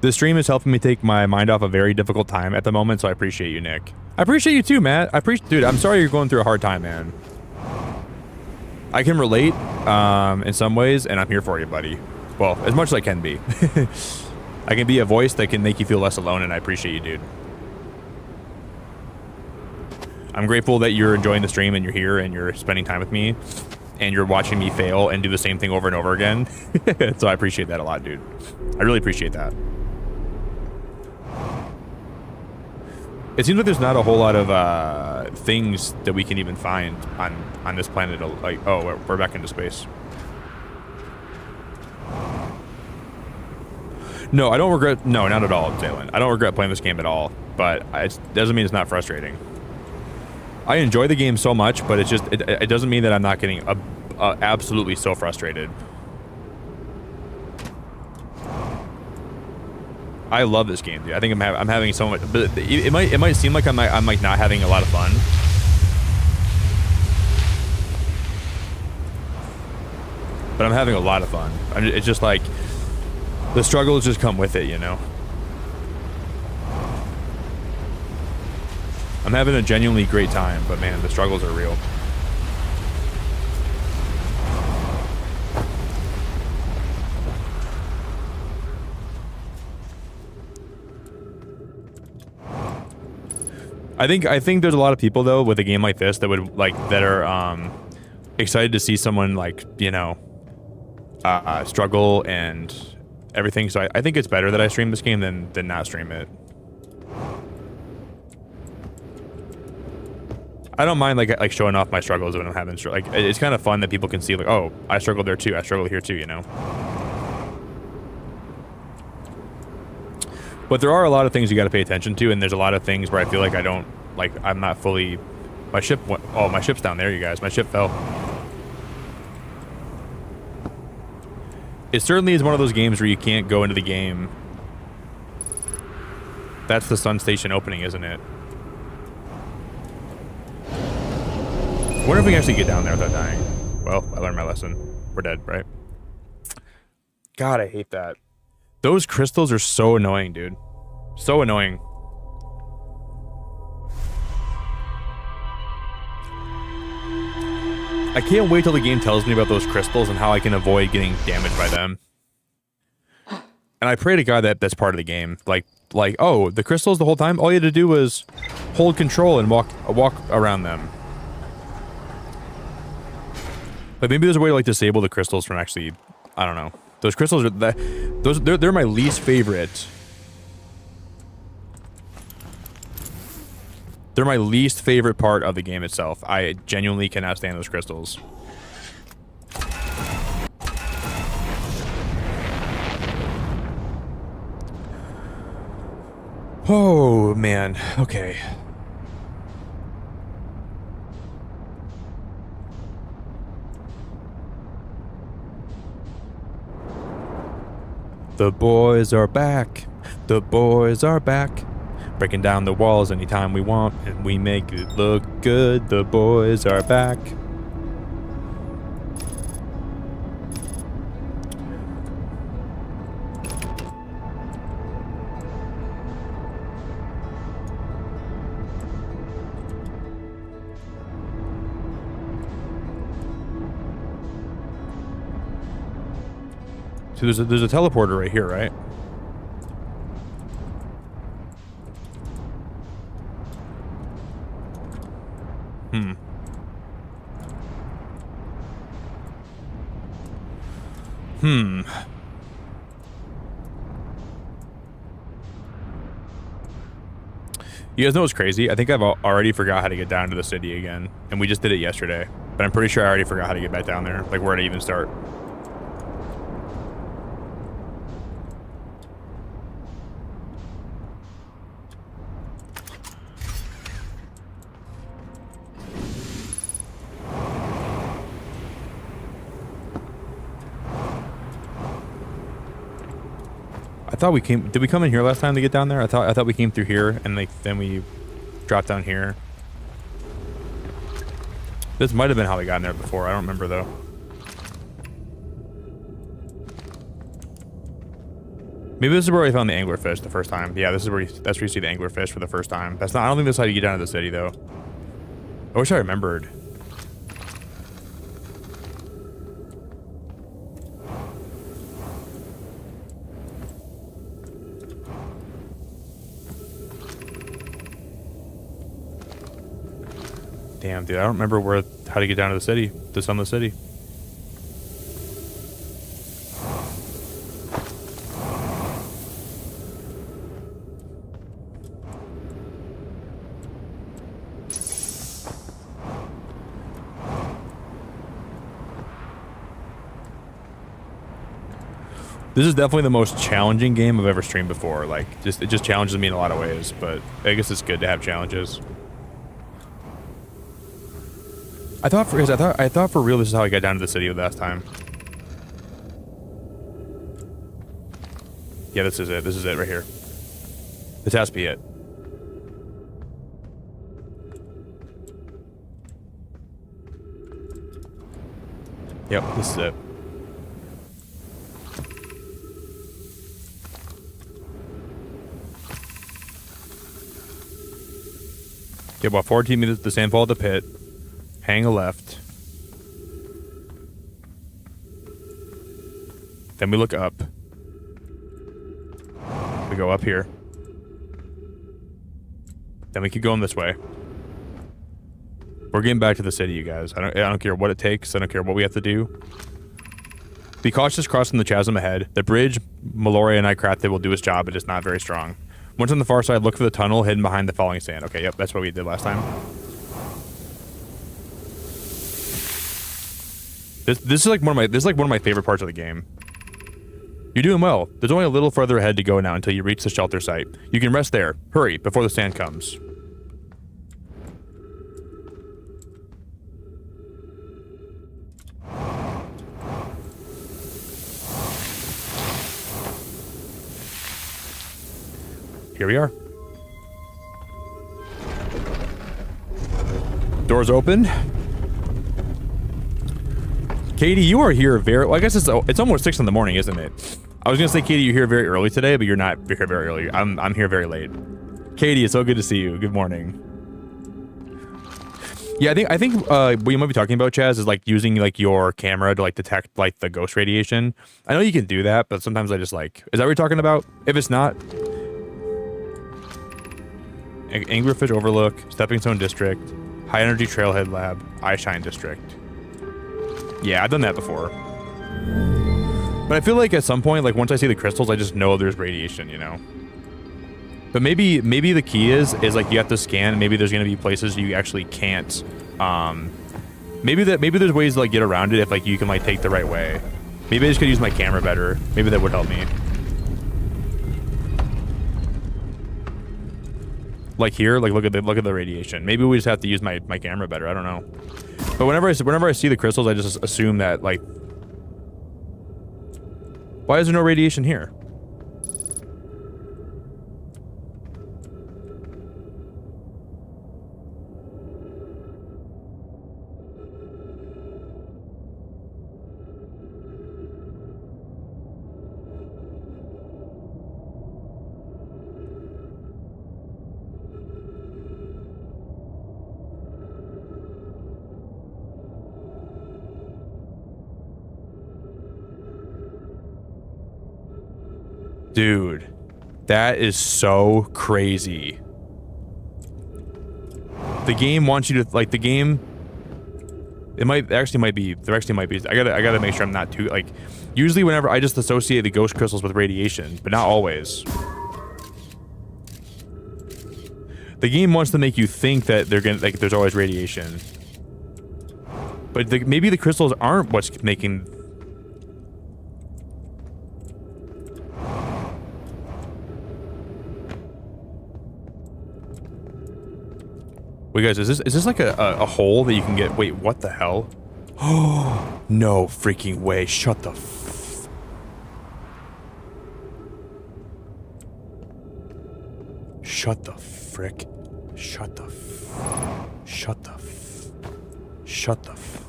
This stream is helping me take my mind off a very difficult time at the moment, so I appreciate you, Nick. I appreciate you too, Matt. Dude, I'm sorry you're going through a hard time, man. I can relate in some ways, and I'm here for you, buddy. Well, as much as I can be. I can be a voice that can make you feel less alone, and I appreciate you, dude. I'm grateful that you're enjoying the stream and you're here and you're spending time with me and you're watching me fail and do the same thing over and over again. So I appreciate that a lot, dude. I really appreciate that. It seems like there's not a whole lot of things that we can even find on this planet. Like, oh, we're back into space. No, I don't regret. No, not at all, Jalen. I don't regret playing this game at all. But it doesn't mean it's not frustrating. I enjoy the game so much, but it's just it doesn't mean that I'm not getting absolutely so frustrated. I love this game, dude. I think I'm having so much. But it might seem like I'm like not having a lot of fun. But I'm having a lot of fun. It's just like the struggles just come with it, you know. I'm having a genuinely great time, but man, the struggles are real. I think there's a lot of people though with a game like this that would that are excited to see someone like, you know, struggle and everything. So I think it's better that I stream this game than not stream it. I don't mind like showing off my struggles when I'm having like it's kind of fun that people can see like, oh, I struggled there too. I struggled here too, you know. But there are a lot of things you got to pay attention to, and there's a lot of things where I feel like I'm not fully. My ship went. Oh, my ship's down there, you guys. My ship fell. It certainly is one of those games where you can't go into the game. That's the Sun Station opening, isn't it? I wonder if we can actually get down there without dying. Well, I learned my lesson. We're dead, right? God, I hate that. Those crystals are so annoying, dude. So annoying. I can't wait till the game tells me about those crystals and how I can avoid getting damaged by them. And I pray to God that that's part of the game. Like, oh, the crystals the whole time? All you had to do was hold control and walk around them. But maybe there's a way to like disable the crystals from actually, I don't know. Those crystals are they're my least favorite. They're my least favorite part of the game itself. I genuinely cannot stand those crystals. Oh man, okay. The boys are back. The boys are back. Breaking down the walls anytime we want, and we make it look good. The boys are back. So there's a teleporter right here, right? You guys know what's crazy? I think I've already forgot how to get down to the city again. And we just did it yesterday. But I'm pretty sure I already forgot how to get back down there. Like, where to even start. I thought we came. Did we come in here last time to get down there? I thought we came through here and like then we dropped down here. This might have been how we got in there before. I don't remember though. Maybe this is where we found the anglerfish the first time. Yeah, this is where that's where you see the anglerfish for the first time. That's not. I don't think that's how you get down to the city though. I wish I remembered. Damn, dude, I don't remember how to get down to the city, to some of the city. This is definitely the most challenging game I've ever streamed before. Like, it just challenges me in a lot of ways, but I guess it's good to have challenges. I thought for real this is how I got down to the city last time. Yeah, this is it. This is it right here. This has to be it. Yep, this is it. Okay, about 14 meters to the sandfall of the pit. Hang a left. Then we look up. We go up here. Then we keep going this way. We're getting back to the city, you guys. I don't care what it takes. I don't care what we have to do. Be cautious crossing the chasm ahead. The bridge Mallory and I crafted will do its job. It is not very strong. Once on the far side, look for the tunnel hidden behind the falling sand. Okay, yep, that's what we did last time. This is like one of my favorite parts of the game. You're doing well. There's only a little further ahead to go now until you reach the shelter site. You can rest there. Hurry before the sand comes. Here we are. Doors open. Katie, you are here very... Well, I guess it's almost 6 in the morning, isn't it? I was going to say, Katie, you're here very early today, but you're not here very early. I'm here very late. Katie, it's so good to see you. Good morning. Yeah, I think what you might be talking about, Chaz, is like using like your camera to like detect like the ghost radiation. I know you can do that, but sometimes I just like... Is that what you're talking about? If it's not... Anglerfish Overlook, Stepping Stone District, High Energy Trailhead Lab, Eyeshine District. Yeah, I've done that before. But I feel like at some point, like once I see the crystals, I just know there's radiation, you know? But maybe the key is like you have to scan, maybe there's gonna be places you actually can't. Maybe there's ways to like get around it if like you can like take the right way. Maybe I just could use my camera better. Maybe that would help me. Like here, like look at the radiation. Maybe we just have to use my camera better. I don't know. But whenever I see the crystals, I just assume that like, why is there no radiation here? Dude, that is so crazy. The game wants you to like the game. There actually might be. I gotta make sure I'm not too like. Usually, whenever I just associate the ghost crystals with radiation, but not always. The game wants to make you think that they're gonna like. There's always radiation, but maybe the crystals aren't what's making. Wait, guys, is this like a hole that you can get? Wait, what the hell? Oh, no freaking way. Shut the f... Shut the frick. Shut the f... Shut the f... Shut the f...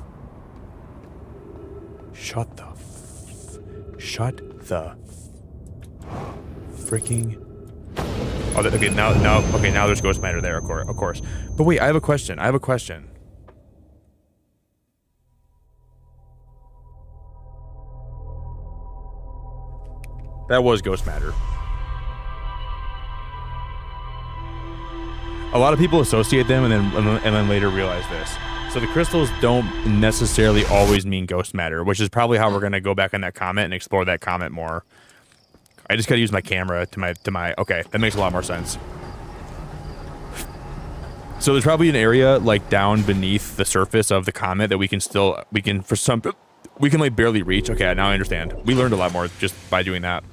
Shut the f... Shut the freaking... Oh, okay, now there's ghost matter there, of course. But wait, I have a question. That was ghost matter. A lot of people associate them and then later realize this. So the crystals don't necessarily always mean ghost matter, which is probably how we're gonna go back on that comment and explore that comment more. I just gotta use my camera to my okay, that makes a lot more sense. So there's probably an area like down beneath the surface of the comet that we can like barely reach. Okay, now I understand. We learned a lot more just by doing that.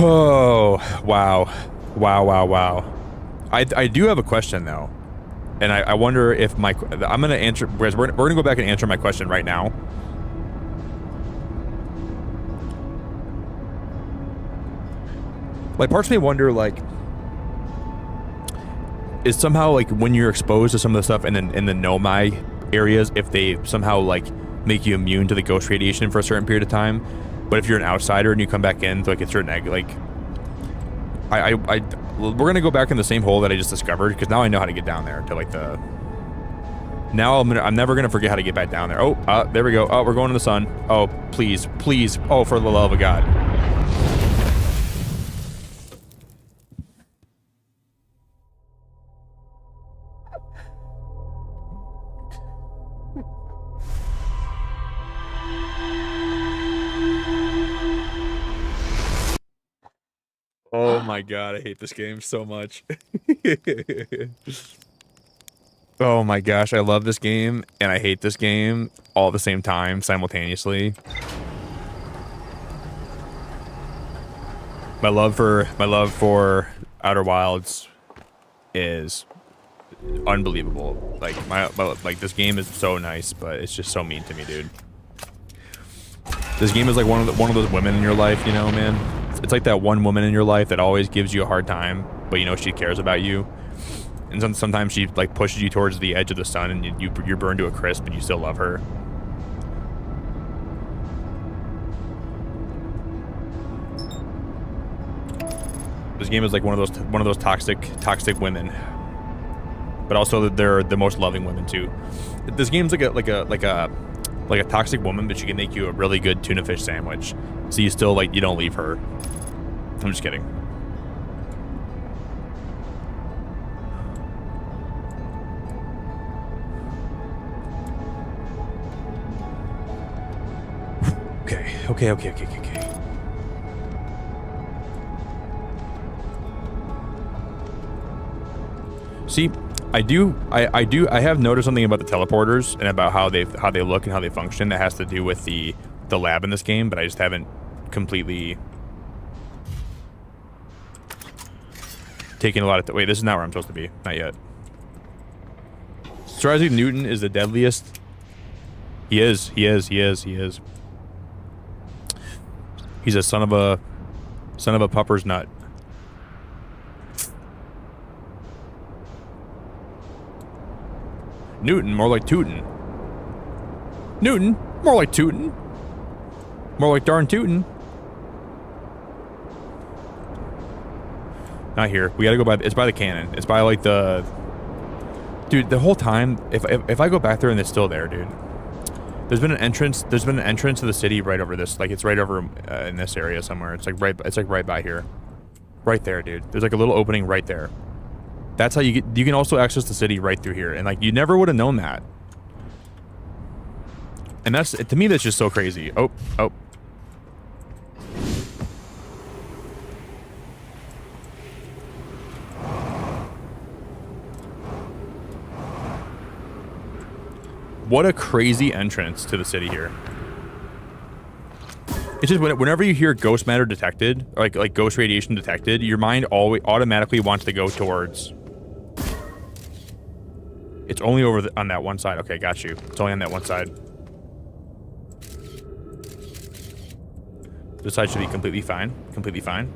Oh, wow. Wow. I do have a question though. And I wonder if I'm going to answer, we're going to go back and answer my question right now. Like, parts of me wonder, like, is somehow, like, when you're exposed to some of the stuff in the Nomai areas, if they somehow, like, make you immune to the ghost radiation for a certain period of time, but if you're an outsider and you come back in to, like, a certain, like, we're going to go back in the same hole that I just discovered, because now I know how to get down there to, like, now I'm never going to forget how to get back down there. Oh, there we go. Oh, we're going to the sun. Oh, please. Oh, for the love of God. Oh my God, I hate this game so much. Oh my gosh, I love this game and I hate this game all at the same time, simultaneously. My love for Outer Wilds is unbelievable. Like this game is so nice, but it's just so mean to me, dude. This game is like one of those women in your life, you know, man. It's like that one woman in your life that always gives you a hard time, but you know she cares about you. And sometimes she like pushes you towards the edge of the sun, and you're burned to a crisp, and you still love her. This game is like one of those toxic women, but also they're the most loving women too. This game's like a toxic woman, but she can make you a really good tuna fish sandwich. So you still you don't leave her. I'm just kidding. Okay. See, I have noticed something about the teleporters and about how they look and how they function that has to do with the lab in this game, but I just haven't completely taken a lot of wait, this is not where I'm supposed to be. Not yet. Sir Isaac Newton is the deadliest. He is. He's a son of a pupper's nut. Newton, more like tootin'. Newton, more like tootin'. More like darn tootin'. Not here. We gotta go by. It's by the cannon. It's by like the. Dude, the whole time, if I go back there and it's still there, dude. There's been an entrance to the city right over this. Like it's right over in this area somewhere. It's like right by here. Right there, dude. There's like a little opening right there. That's how you can also access the city right through here. And like you never would have known that. And that's, to me, that's just so crazy. Oh. What a crazy entrance to the city here. It's just whenever you hear ghost matter detected, or like ghost radiation detected, your mind always automatically wants to go towards. It's only over on that one side. Okay, got you. It's only on that one side. This side should be completely fine. Completely fine.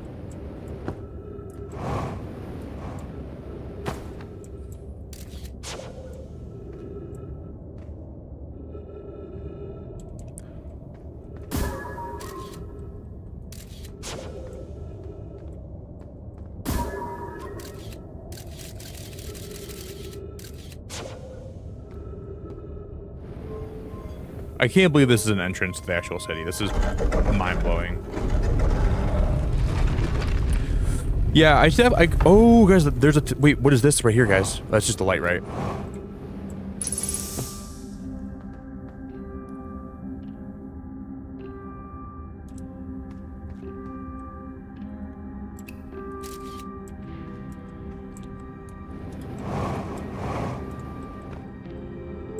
I can't believe this is an entrance to the actual city. This is mind-blowing. Yeah, I should have. Oh, guys, there's a. Wait, what is this right here, guys? That's just the light, right?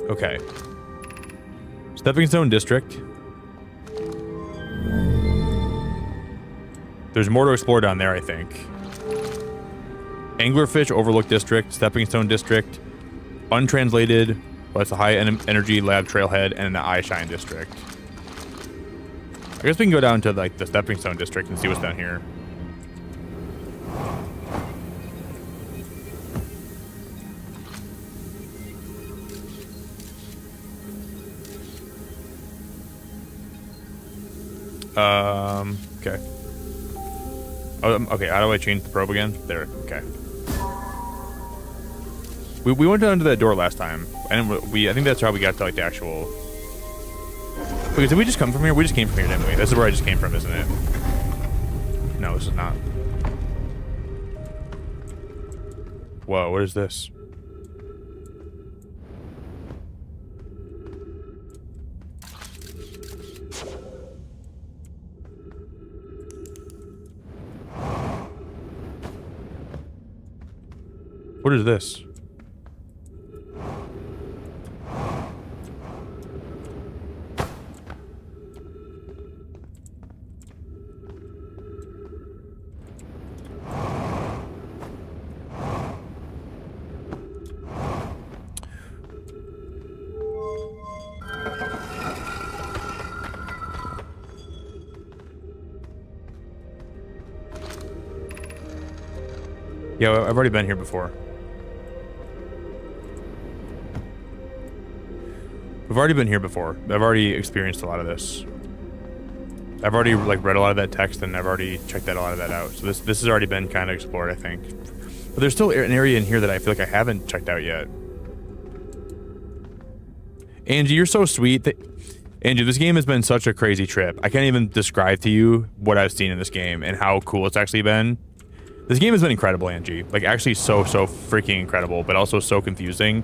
Okay. Stepping Stone District. There's more to explore down there, I think. Anglerfish Overlook District, Stepping Stone District, Untranslated, well, that's the High Energy Lab Trailhead, and the Eyeshine District. I guess we can go down to like the Stepping Stone District and see what's down here. Okay. Oh, okay, how do I change the probe again? There, okay. We went down to that door last time, and I think that's how we got to like the actual... Wait, did we just come from here? We just came from here, didn't we? This is where I just came from, isn't it? No, this is not. Whoa, what is this? What is this? Yeah, I've already been here before. We've already been here before. I've already experienced a lot of this. I've already like read a lot of that text, and I've already checked a lot of that out. So this has already been kind of explored, I think. But there's still an area in here that I feel like I haven't checked out yet. Angie, you're so sweet. Angie, this game has been such a crazy trip. I can't even describe to you what I've seen in this game and how cool it's actually been. This game has been incredible, Angie. Like, actually so freaking incredible, but also so confusing.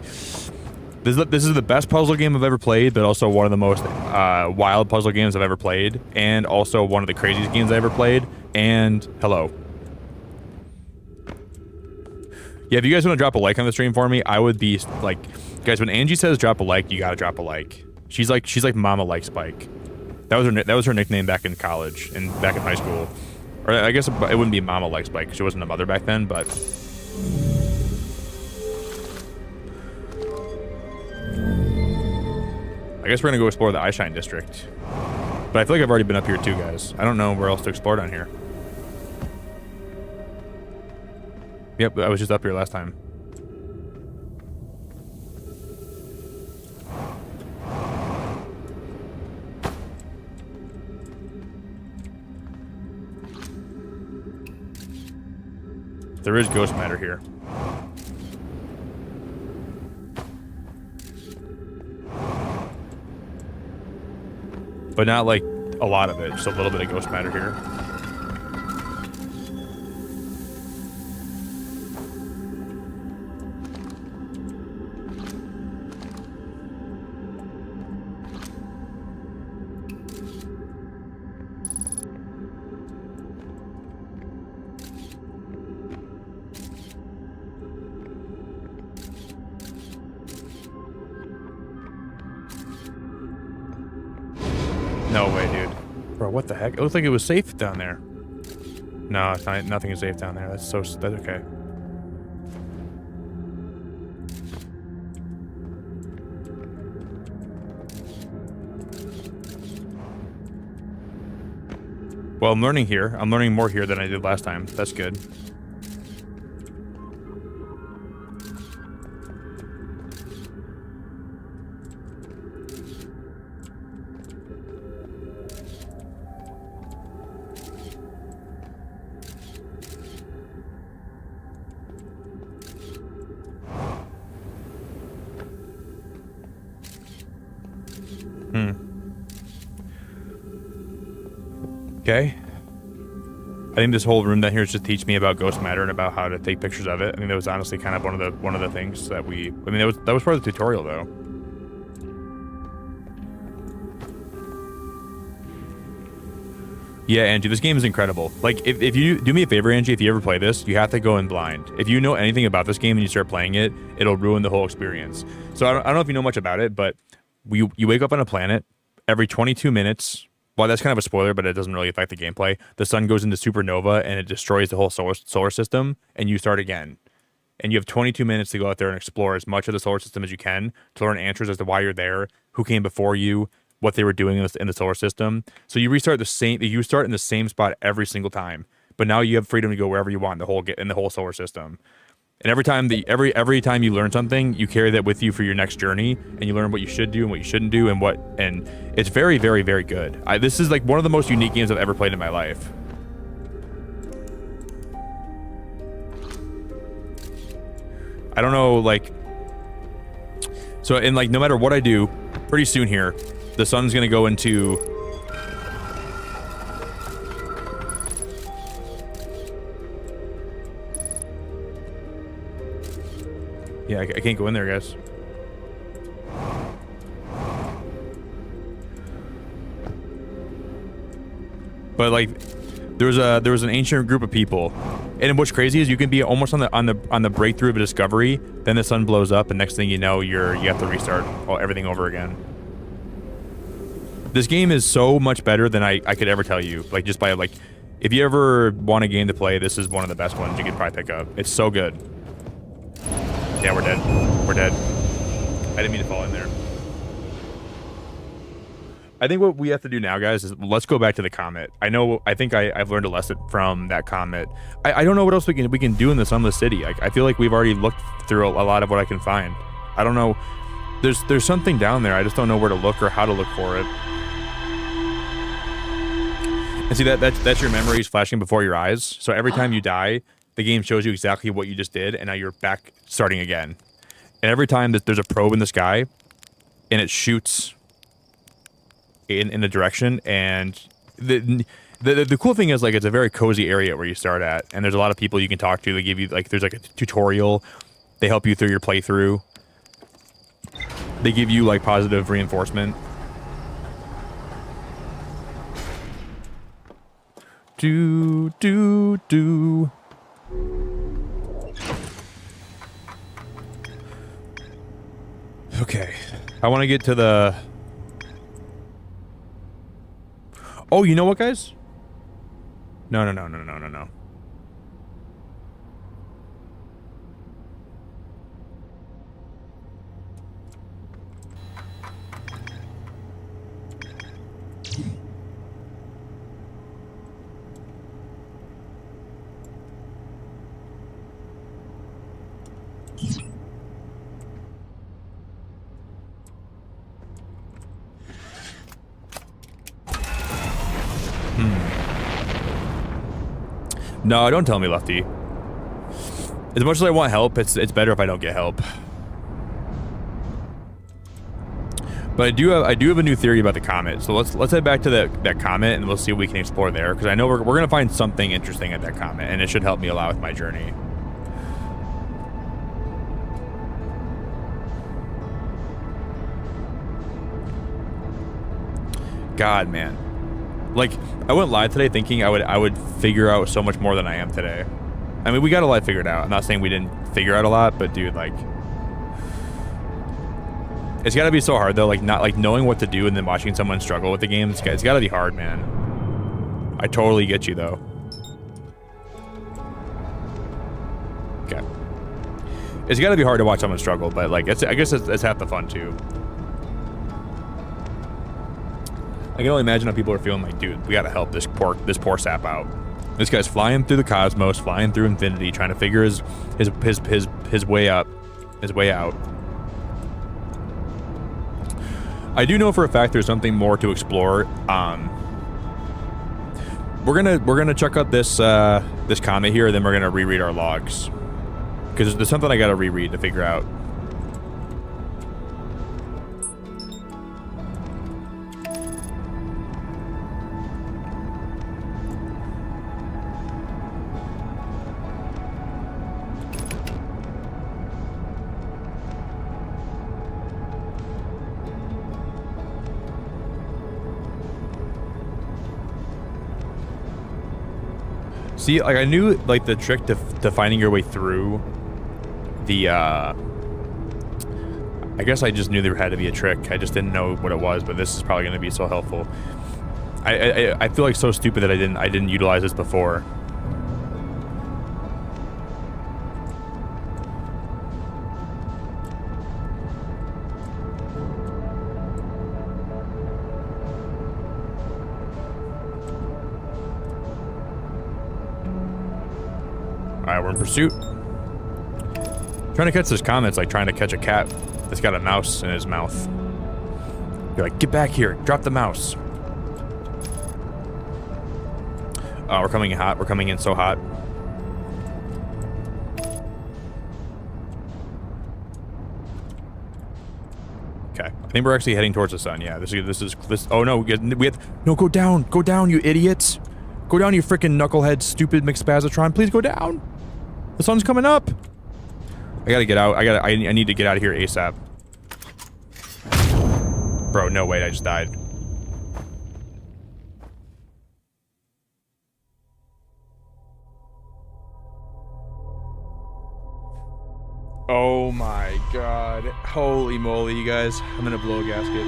This is the best puzzle game I've ever played, but also one of the most wild puzzle games I've ever played, and also one of the craziest games I ever played. And hello. Yeah, if you guys want to drop a like on the stream for me, I would be like, guys, when Angie says drop a like, you gotta drop a like. She's like Mama Like Spike. That was her nickname back in college and back in high school. Or I guess it wouldn't be Mama Like Spike because she wasn't a mother back then, but. I guess we're gonna go explore the Eyeshine District. But I feel like I've already been up here too, guys. I don't know where else to explore down here. Yep, I was just up here last time. There is ghost matter here. But not like a lot of it, just a little bit of ghost matter here. No way, dude. Bro, what the heck? It looked like it was safe down there. No, it's not. Nothing is safe down there. That's okay. Well, I'm learning here. I'm learning more here than I did last time. That's good. Okay. I think this whole room down here is just teach me about Ghost Matter and about how to take pictures of it. I mean, that was honestly kind of one of the things that we. I mean, that was part of the tutorial though. Yeah, Angie, this game is incredible. Like, if you do me a favor, Angie, if you ever play this, you have to go in blind. If you know anything about this game and you start playing it, it'll ruin the whole experience. So I don't know if you know much about it, but you wake up on a planet every 22 minutes. Well, that's kind of a spoiler, but it doesn't really affect the gameplay. The sun goes into supernova and it destroys the whole solar system, and you start again. And you have 22 minutes to go out there and explore as much of the solar system as you can to learn answers as to why you're there, who came before you, what they were doing in the solar system. So you start in the same spot every single time, but now you have freedom to go wherever you want in the whole solar system. And every time you learn something, you carry that with you for your next journey, and you learn what you should do and what you shouldn't do, and it's very, very, very good. This is like one of the most unique games I've ever played in my life. I don't know, like, so, and like, no matter what I do, pretty soon here, the sun's gonna go into I can't go in there, guys. But like, there was an ancient group of people, and what's crazy is you can be almost on the breakthrough of a discovery, then the sun blows up, and next thing you know, you have to restart everything over again. This game is so much better than I could ever tell you. Like, just by like, if you ever want a game to play, this is one of the best ones you could probably pick up. It's so good. Yeah, we're dead. We're dead. I didn't mean to fall in there. I think what we have to do now, guys, is let's go back to the comet. I think I've learned a lesson from that comet. I don't know what else we can do in the Sunless City. I feel like we've already looked through a lot of what I can find. I don't know. There's something down there. I just don't know where to look or how to look for it. And see, that's your memories flashing before your eyes. So every time you die, the game shows you exactly what you just did, and now you're back starting again. And every time that there's a probe in the sky, and it shoots in a direction, and the cool thing is, like, it's a very cozy area where you start at, and there's a lot of people you can talk to. They give you, like, there's like a tutorial. They help you through your playthrough. They give you, like, positive reinforcement. Do. Okay, I want to get to the... Oh, you know what, guys? No. No, don't tell me, Lefty. As much as I want help, it's better if I don't get help. But I do have a new theory about the comet. So let's head back to that comet, and we'll see what we can explore there, because I know we're gonna find something interesting at that comet, and it should help me a lot with my journey. God, man. Like, I went live today thinking I would figure out so much more than I am today. I mean, we got a lot figured out. I'm not saying we didn't figure out a lot, but dude, like, it's got to be so hard though. Like, not like knowing what to do and then watching someone struggle with the game. It's got to be hard, man. I totally get you though. Okay. It's got to be hard to watch someone struggle, but like, I guess it's half the fun too. I can only imagine how people are feeling like, dude, we gotta help this poor sap out. This guy's flying through the cosmos, flying through infinity, trying to figure his way up, his way out. I do know for a fact there's something more to explore. We're gonna check out this comet here, and then we're gonna reread our logs, because there's something I gotta reread to figure out. See, like I knew like the trick to finding your way through the I guess I just knew there had to be a trick. I just didn't know what it was, but this is probably going to be so helpful. I feel like so stupid that I didn't utilize this before. Alright, we're in pursuit. Trying to catch this comment, it's like trying to catch a cat that's got a mouse in his mouth. You're like, get back here, drop the mouse. We're coming in hot, we're coming in so hot. Okay, I think we're actually heading towards the sun. Yeah, this is. Oh no, we have. No, go down, you idiots. Go down, you freaking knucklehead, stupid McSpazatron. Please go down. The sun's coming up. I gotta get out. I need to get out of here ASAP. Bro, no, wait, I just died. Oh my god. Holy moly, you guys. I'm gonna blow a gasket.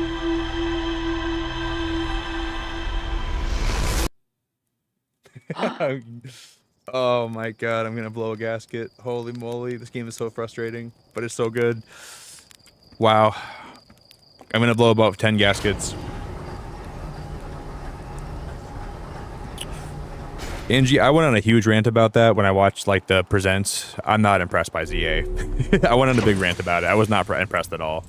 Oh my god, I'm gonna blow a gasket. Holy moly, this game is so frustrating, but it's so good. Wow. I'm gonna blow about 10 gaskets. Angie, I went on a huge rant about that when I watched like the presents. I'm not impressed by ZA. I went on a big rant about it. I was not impressed at all.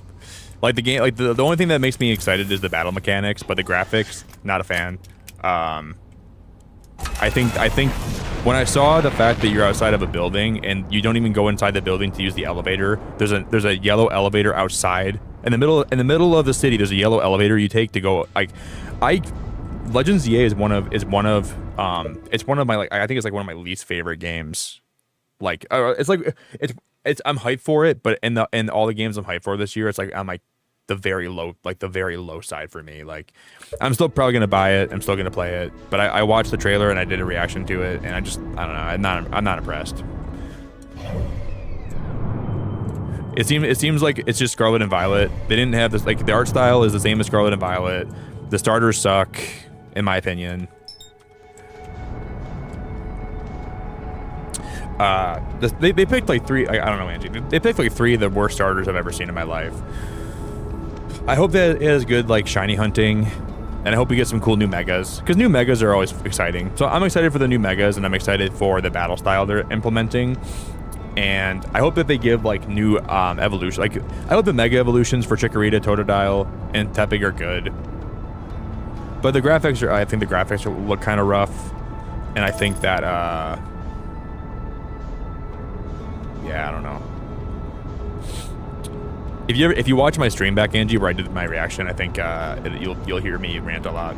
Like the game, like the only thing that makes me excited is the battle mechanics, but the graphics, not a fan. I think when I saw the fact that you're outside of a building and you don't even go inside the building to use the elevator, there's a yellow elevator outside in the middle of the city. There's a yellow elevator you take to go. Like, Legends ZA is one of my like I think it's like one of my least favorite games. Like it's I'm hyped for it, but in all the games I'm hyped for this year, it's like I'm like the very low side for me. Like, I'm still probably gonna buy it. I'm still gonna play it. But I watched the trailer and I did a reaction to it, and I don't know. I'm not impressed. It seems like it's just Scarlet and Violet. They didn't have this, like, the art style is the same as Scarlet and Violet. The starters suck, in my opinion. They picked like three. I don't know, Angie. They picked like three of the worst starters I've ever seen in my life. I hope that it has good like shiny hunting, and I hope we get some cool new megas, because new megas are always exciting. So I'm excited for the new megas, and I'm excited for the battle style they're implementing. And I hope that they give like new evolution. Like, I hope the mega evolutions for Chikorita, Totodile, and Tepig are good. But the graphics are, I think the graphics look kind of rough, and I think that yeah, I don't know. If you watch my stream back, Angie, where I did my reaction, I think you'll hear me rant a lot.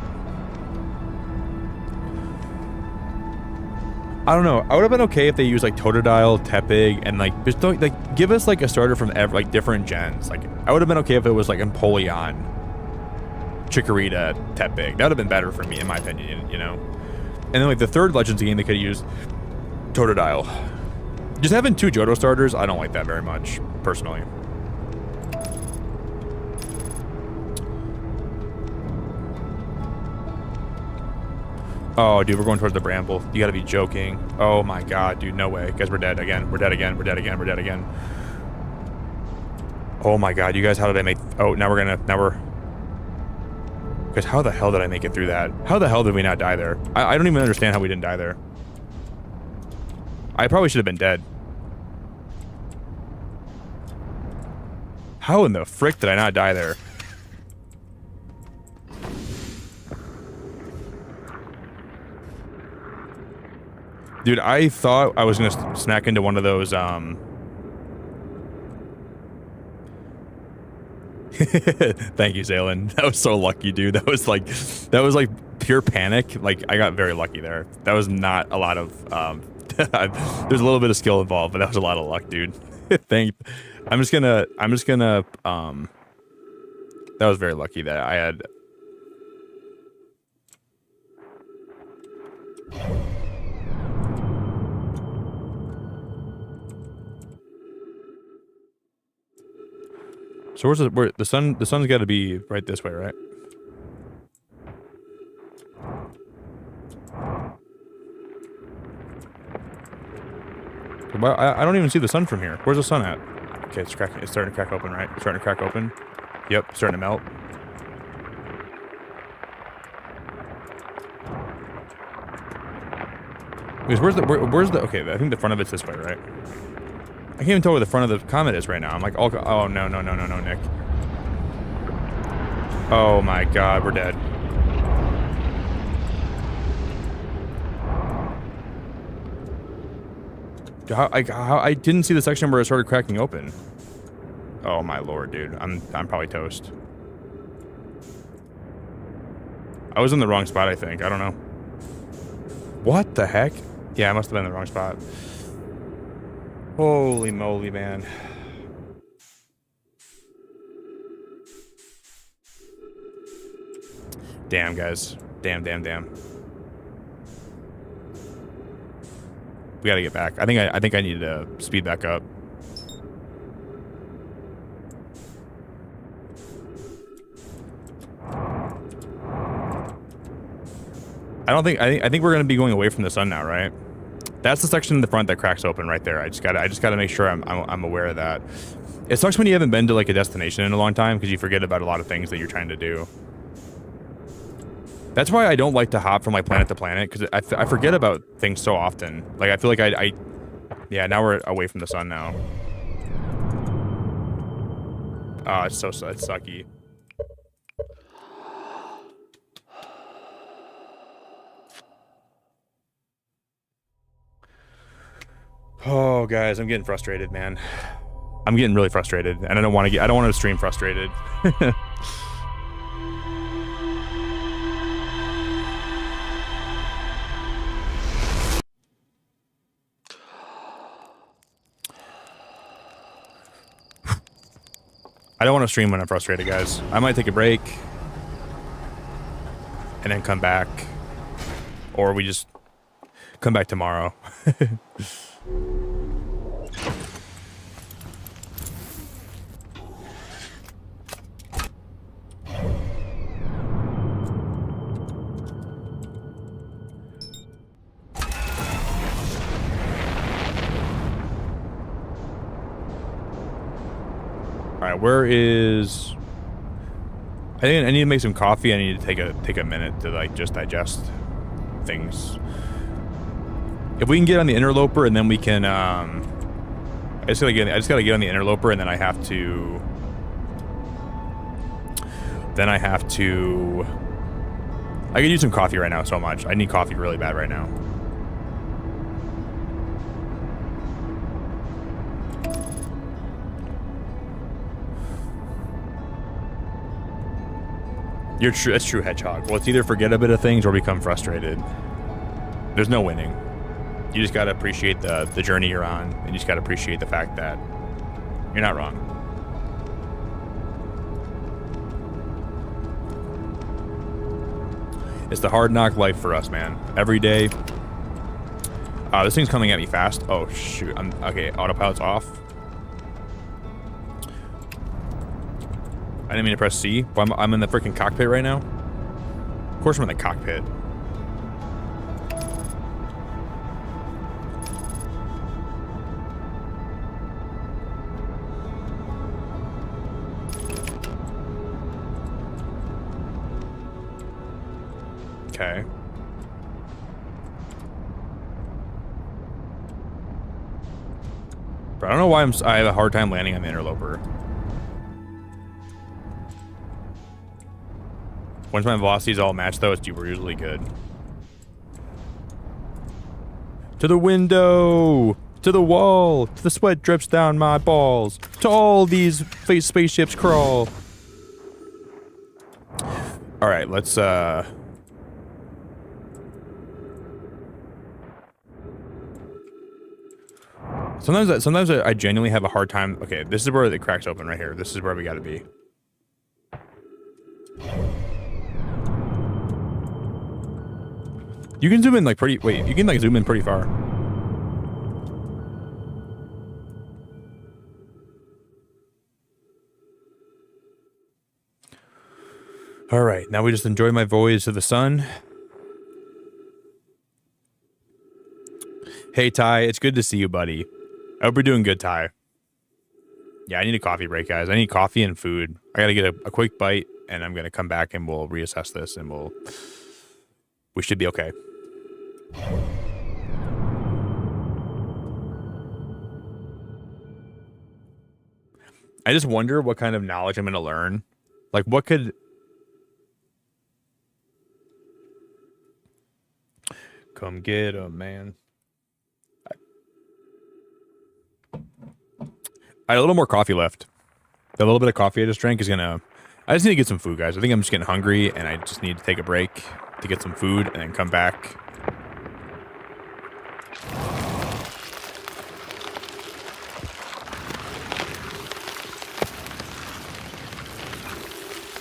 I don't know. I would have been okay if they used like Totodile, Tepig, and like just don't like give us like a starter from like different gens. Like, I would have been okay if it was like Empoleon, Chikorita, Tepig. That would have been better for me, in my opinion. You know. And then like the third Legends game, they could have used Totodile. Just having two Johto starters, I don't like that very much, personally. Oh, dude, we're going towards the bramble. You gotta be joking. Oh my god, dude, no way. Guys, we're dead again. We're dead again. We're dead again. We're dead again. Oh my god, you guys, how did I make... Oh, now we're... Guys, how the hell did I make it through that? How the hell did we not die there? I don't even understand how we didn't die there. I probably should have been dead. How in the frick did I not die there? Dude, I thought I was gonna smack into one of those, Thank you, Zaylin. That was so lucky, dude. That was like pure panic. Like, I got very lucky there. That was not a lot of, there's a little bit of skill involved, but that was a lot of luck, dude. I'm just gonna, that was very lucky that I had. So where's the sun? The sun's got to be right this way, right? Well, I don't even see the sun from here. Where's the sun at? Okay, it's cracking. It's starting to crack open, right? It's starting to crack open. Yep, starting to melt. Because where's the? Okay, I think the front of it's this way, right? I can't even tell where the front of the comet is right now. I'm like, oh no, Nick. Oh my God, we're dead. How I didn't see the section where it started cracking open. Oh my Lord, dude. I'm probably toast. I was in the wrong spot, I think. I don't know. What the heck? Yeah, I must have been in the wrong spot. Holy moly, man. Damn, guys. Damn. We gotta get back. I think I need to speed back up. I think we're gonna be going away from the sun now, right? That's the section in the front that cracks open right there. I just gotta make sure I'm aware of that. It sucks when you haven't been to like a destination in a long time because you forget about a lot of things that you're trying to do. That's why I don't like to hop from like planet to planet, because I forget about things so often. Like I feel like yeah, now we're away from the sun now. Oh, it's sucky. Oh, guys, I'm getting frustrated, man. I'm getting really frustrated, and I don't want to stream frustrated. I don't want to stream when I'm frustrated, guys. I might take a break and then come back, or we just come back tomorrow. Alright, where is... I think I need to make some coffee. I need to take a minute to like just digest things. If we can get on the interloper and then we can I just gotta get on the interloper and then I could use some coffee right now so much. I need coffee really bad right now. That's true, Hedgehog. Well, it's either forget a bit of things or become frustrated. There's no winning. You just gotta appreciate the journey you're on, and you just gotta appreciate the fact that you're not wrong. It's the hard knock life for us, man. Every day. This thing's coming at me fast. Oh shoot! Okay. Autopilot's off. I didn't mean to press C, but I'm in the freaking cockpit right now. Of course I'm in the cockpit. Okay. But I don't know why I have a hard time landing on the interloper. Once my velocity's all matched, though, it's usually good. To the window! To the wall! To the sweat drips down my balls! To all these spaceships crawl! Alright, let's, Sometimes I genuinely have a hard time... Okay, this is where it cracks open right here. This is where we gotta be. You can zoom in like pretty... Wait, you can like zoom in pretty far. All right, now we just enjoy my voyage to the sun. Hey, Ty, it's good to see you, buddy. I hope you're doing good, Ty. Yeah, I need a coffee break, guys. I need coffee and food. I gotta get a quick bite, and I'm gonna come back and we'll reassess this, and we should be okay. I just wonder what kind of knowledge I'm gonna learn. Like, what could... Come get 'em, man. I had a little more coffee left. The little bit of coffee I just drank is gonna... I just need to get some food, guys. I think I'm just getting hungry, and I just need to take a break to get some food and then come back.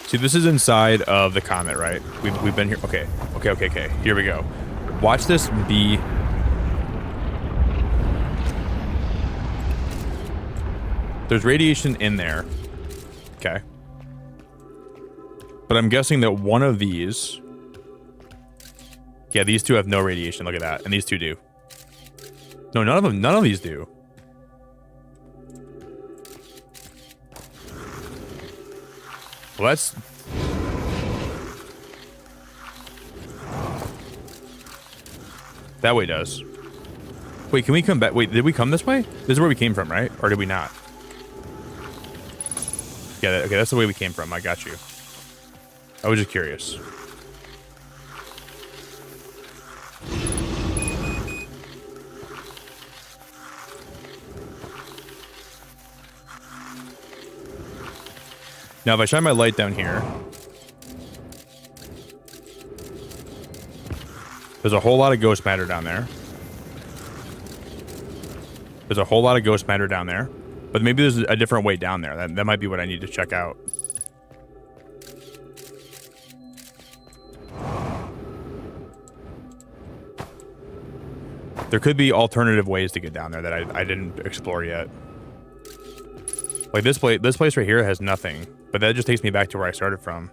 See, this is inside of the comet, right? We've been here. Okay. Here we go. Watch this be... There's radiation in there. Okay. But I'm guessing that one of these... Yeah, these two have no radiation. Look at that. And these two do. No, none of these do. Well, that's... That way does. Wait, can we come back? Wait, did we come this way? This is where we came from, right? Or did we not? Yeah, okay, that's the way we came from. I got you. I was just curious. Now, if I shine my light down here, there's a whole lot of ghost matter down there. There's a whole lot of ghost matter down there. But maybe there's a different way down there. That might be what I need to check out. There could be alternative ways to get down there that I didn't explore yet. Like this place right here has nothing. But that just takes me back to where I started from.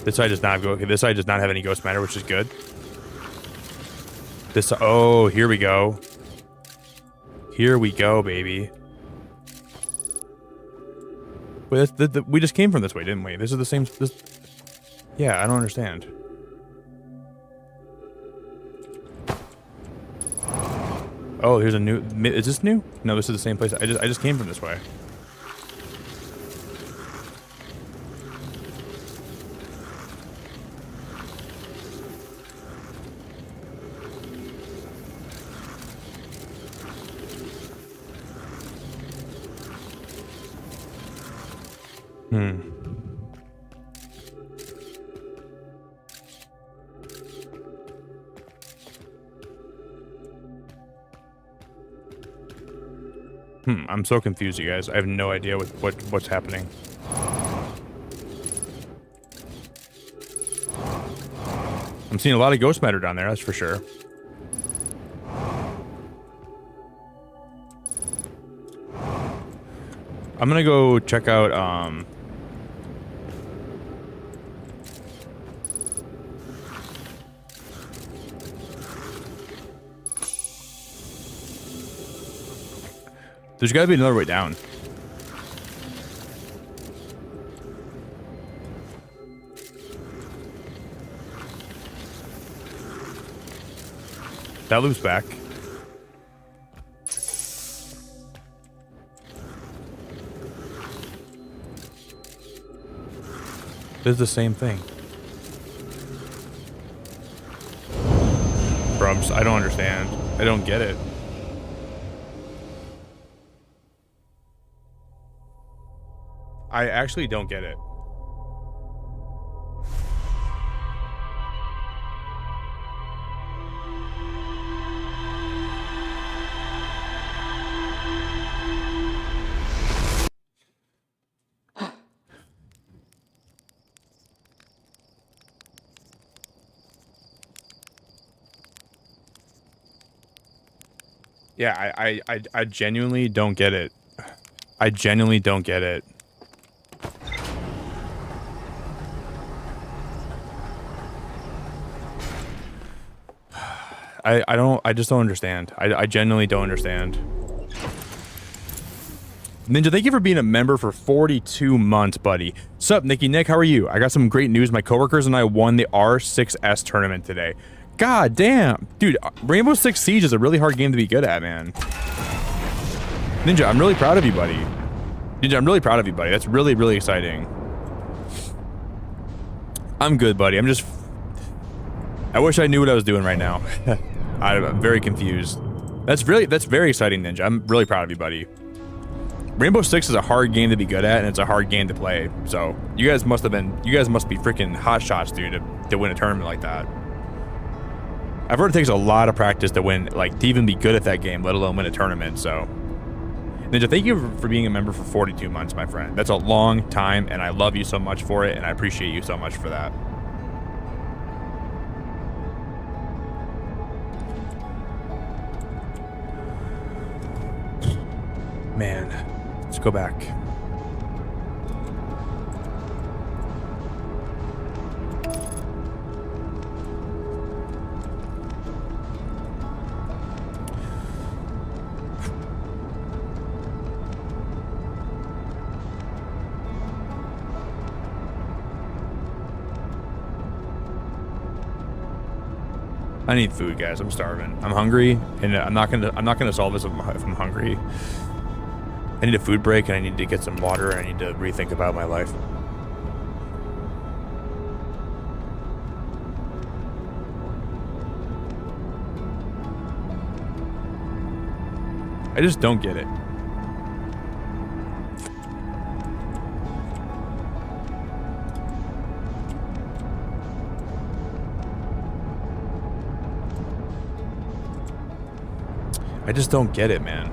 This side does not go. Okay, this side does not have any ghost matter, which is good. This. Oh, here we go. Here we go, baby. Wait, we just came from this way, didn't we? This is the same. Yeah, I don't understand. Oh, here's a new. Is this new? No, this is the same place. I just came from this way. I'm so confused, you guys. I have no idea what's happening. I'm seeing a lot of ghost matter down there, that's for sure. I'm gonna go check out, there's gotta be another way down. That loops back. This is the same thing. Bro, I don't understand. I don't get it. I actually don't get it. Yeah, I genuinely don't get it. I genuinely don't get it. I just don't understand. I genuinely don't understand. Ninja, thank you for being a member for 42 months, buddy. Sup, Nicky Nick, how are you? I got some great news. My coworkers and I won the R6S tournament today. God damn. Dude, Rainbow Six Siege is a really hard game to be good at, man. Ninja, I'm really proud of you, buddy. Ninja, I'm really proud of you, buddy. That's really, really exciting. I'm good, buddy. I wish I knew what I was doing right now. I'm very confused. That's very exciting, Ninja. I'm really proud of you, buddy. Rainbow Six is a hard game to be good at, and it's a hard game to play. So you guys must be freaking hot shots, dude, to win a tournament like that. I've heard it takes a lot of practice to win, like, to even be good at that game, let alone win a tournament. So, Ninja, thank you for being a member for 42 months, my friend. That's a long time, and I love you so much for it, and I appreciate you so much for that. Man, let's go back. I need food, guys. I'm starving. I'm hungry, and I'm not gonna solve this if I'm hungry. I need a food break, and I need to get some water, and I need to rethink about my life. I just don't get it. I just don't get it, man.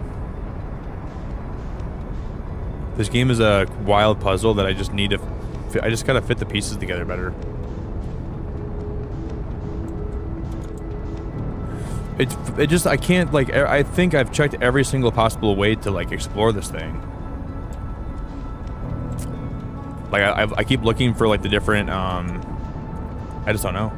This game is a wild puzzle that I just need to... I just gotta fit the pieces together better. It just... I can't, like... I think I've checked every single possible way to, like, explore this thing. Like, I keep looking for, like, the different, I just don't know.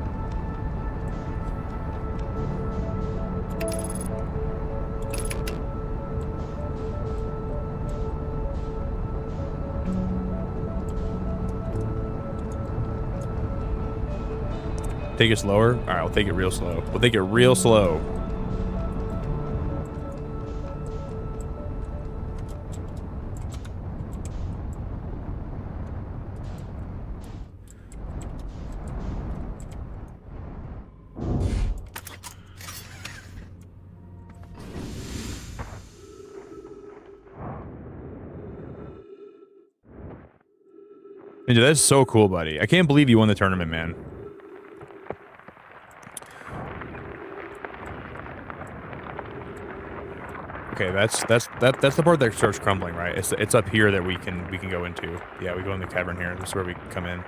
Take it slower? Alright, we'll take it real slow. We'll take it real slow. Ninja, that's so cool, buddy. I can't believe you won the tournament, man. Okay, that's the part that starts crumbling, right? It's up here that we can go into. Yeah, we go in the cavern here. This is where we come in.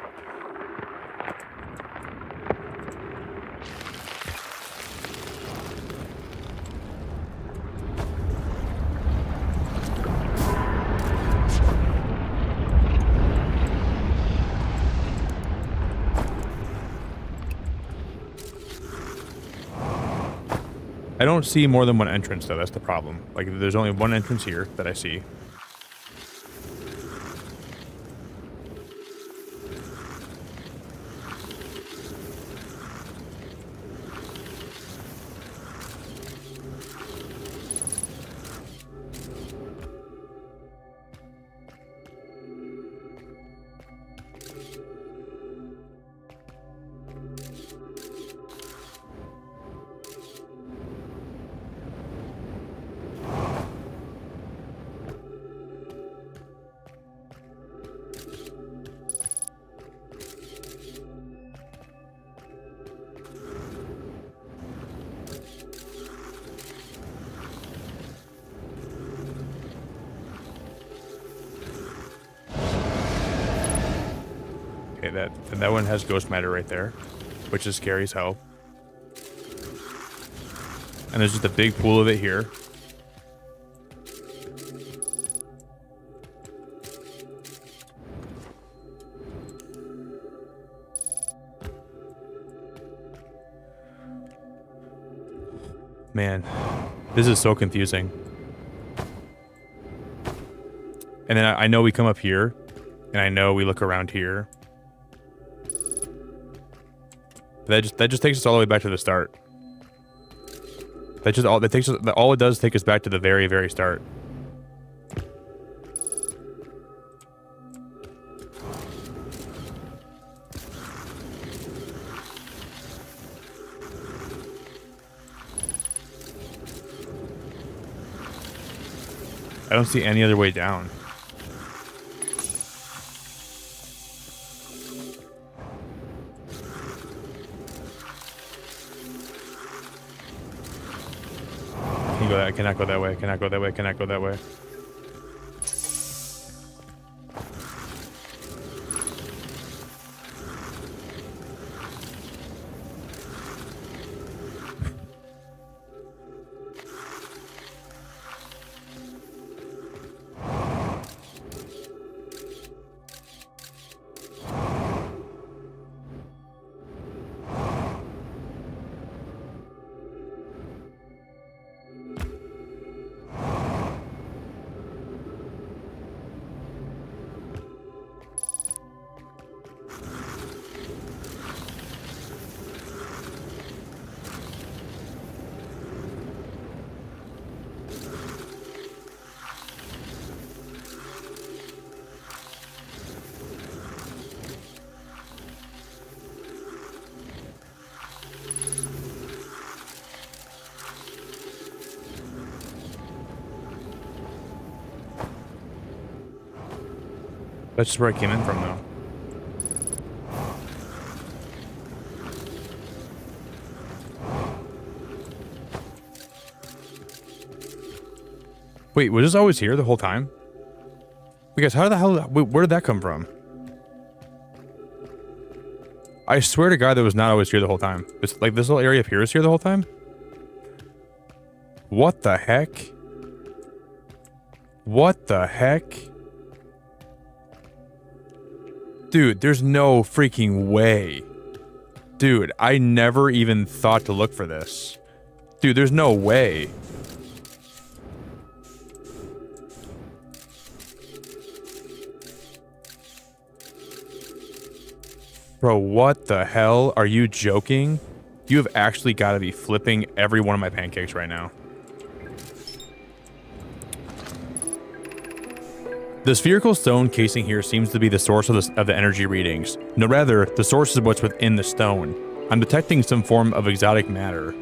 I don't see more than one entrance, though. That's the problem. Like, there's only one entrance here that I see. Okay, that one has ghost matter right there, which is scary as hell. And there's just a big pool of it here. Man, this is so confusing. And then I know we come up here, and I know we look around here. That just takes us all the way back to the start. All it does is take us back to the very, very start. I don't see any other way down. Can you go that? I cannot go that way. I cannot go that way. I cannot go that way. That's just where I came in from, though. Wait, was this always here the whole time? Because how the hell... Where did that come from? I swear to God that was not always here the whole time. It's like this little area up here is here the whole time? What the heck? What the heck? Dude, there's no freaking way. Dude, I never even thought to look for this. Dude, there's no way. Bro, what the hell? Are you joking? You have actually got to be flipping every one of my pancakes right now. The spherical stone casing here seems to be the source of the energy readings. No, rather, the source is what's within the stone. I'm detecting some form of exotic matter.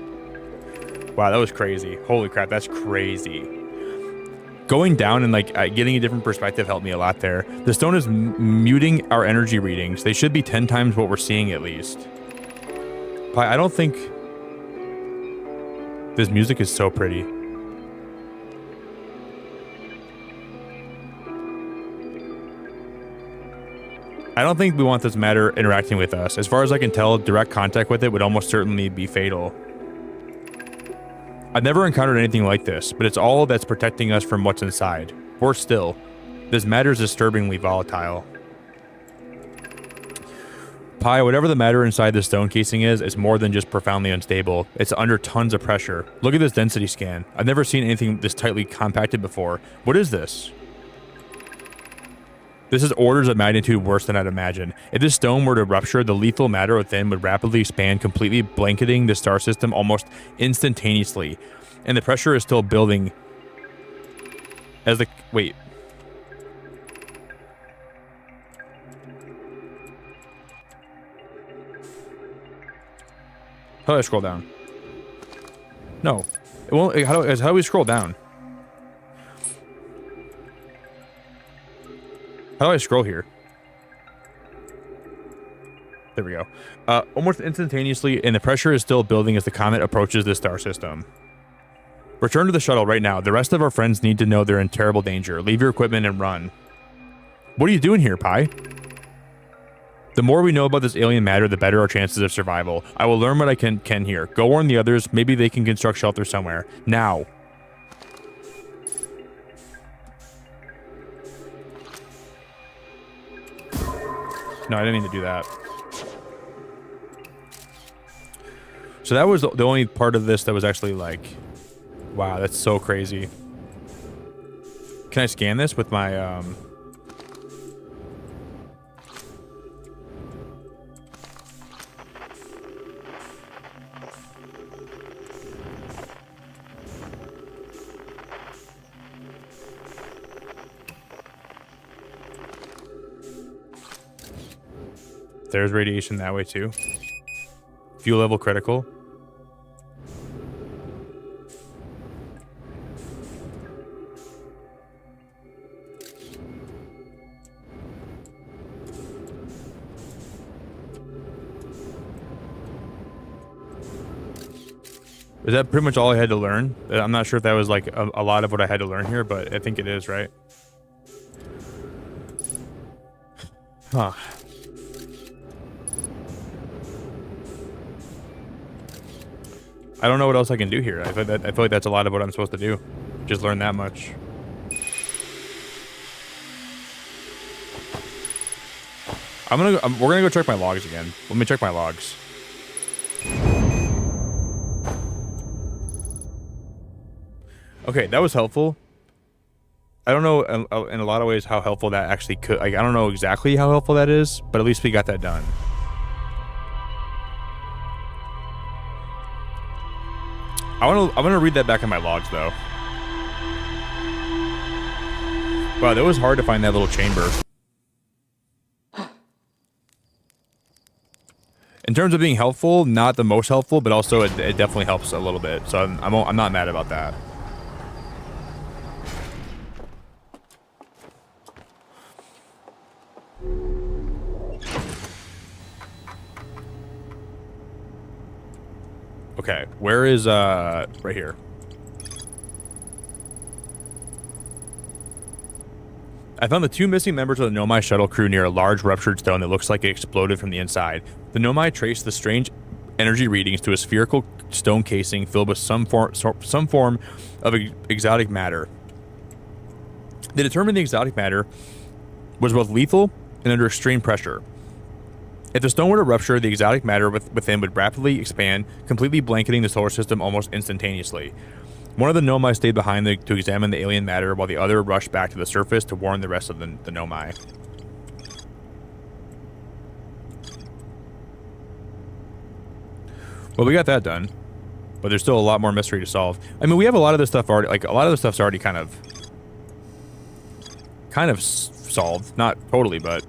Wow, that was crazy. Holy crap, that's crazy. Going down and like getting a different perspective helped me a lot there. The stone is muting our energy readings. They should be 10 times what we're seeing at least. But I don't think... This music is so pretty. I don't think we want this matter interacting with us. As far as I can tell, direct contact with it would almost certainly be fatal. I've never encountered anything like this, but it's all that's protecting us from what's inside. Worse still, this matter is disturbingly volatile. Pi, whatever the matter inside the stone casing is more than just profoundly unstable. It's under tons of pressure. Look at this density scan. I've never seen anything this tightly compacted before. What is this? This is orders of magnitude worse than I'd imagine. If this stone were to rupture, the lethal matter within would rapidly expand, completely blanketing the star system almost instantaneously. And the pressure is still building as the... Wait. How do I scroll down? No. It won't... How do we scroll down? How do I scroll here? There we go. Almost instantaneously, and the pressure is still building as the comet approaches the star system. Return to the shuttle right now. The rest of our friends need to know they're in terrible danger. Leave your equipment and run. What are you doing here, Pi? The more we know about this alien matter, the better our chances of survival. I will learn what I can here. Go warn the others. Maybe they can construct shelter somewhere. Now. So I didn't mean to do that. So So that was the only part of this that was actually like, wow, that's so crazy. Can I scan this with my, There's radiation that way too. Fuel level critical. Is that pretty much all I had to learn? I'm not sure if that was like a lot of what I had to learn here, but I think it is, right? Huh. I don't know what else I can do here. I feel like that's a lot of what I'm supposed to do. Just learn that much. We're gonna go check my logs again. Let me check my logs. Okay, that was helpful. I don't know in a lot of ways how helpful that actually could. Like, I don't know exactly how helpful that is, but at least we got that done. I want to read that back in my logs though. Wow, that was hard to find that little chamber. In terms of being helpful, not the most helpful, but also it definitely helps a little bit. So I'm not mad about that. Okay, where is right here? I found the 2 missing members of the Nomai shuttle crew near a large ruptured stone that looks like it exploded from the inside. The Nomai traced the strange energy readings to a spherical stone casing filled with some form of exotic matter. They determined the exotic matter was both lethal and under extreme pressure. If the stone were to rupture, the exotic matter within would rapidly expand, completely blanketing the solar system almost instantaneously. One of the Nomai stayed behind to examine the alien matter, while the other rushed back to the surface to warn the rest of the Nomai. Well, we got that done, but there's still a lot more mystery to solve. I mean, we have a lot of this stuff already. Like, a lot of the stuff's already kind of solved. Not totally, but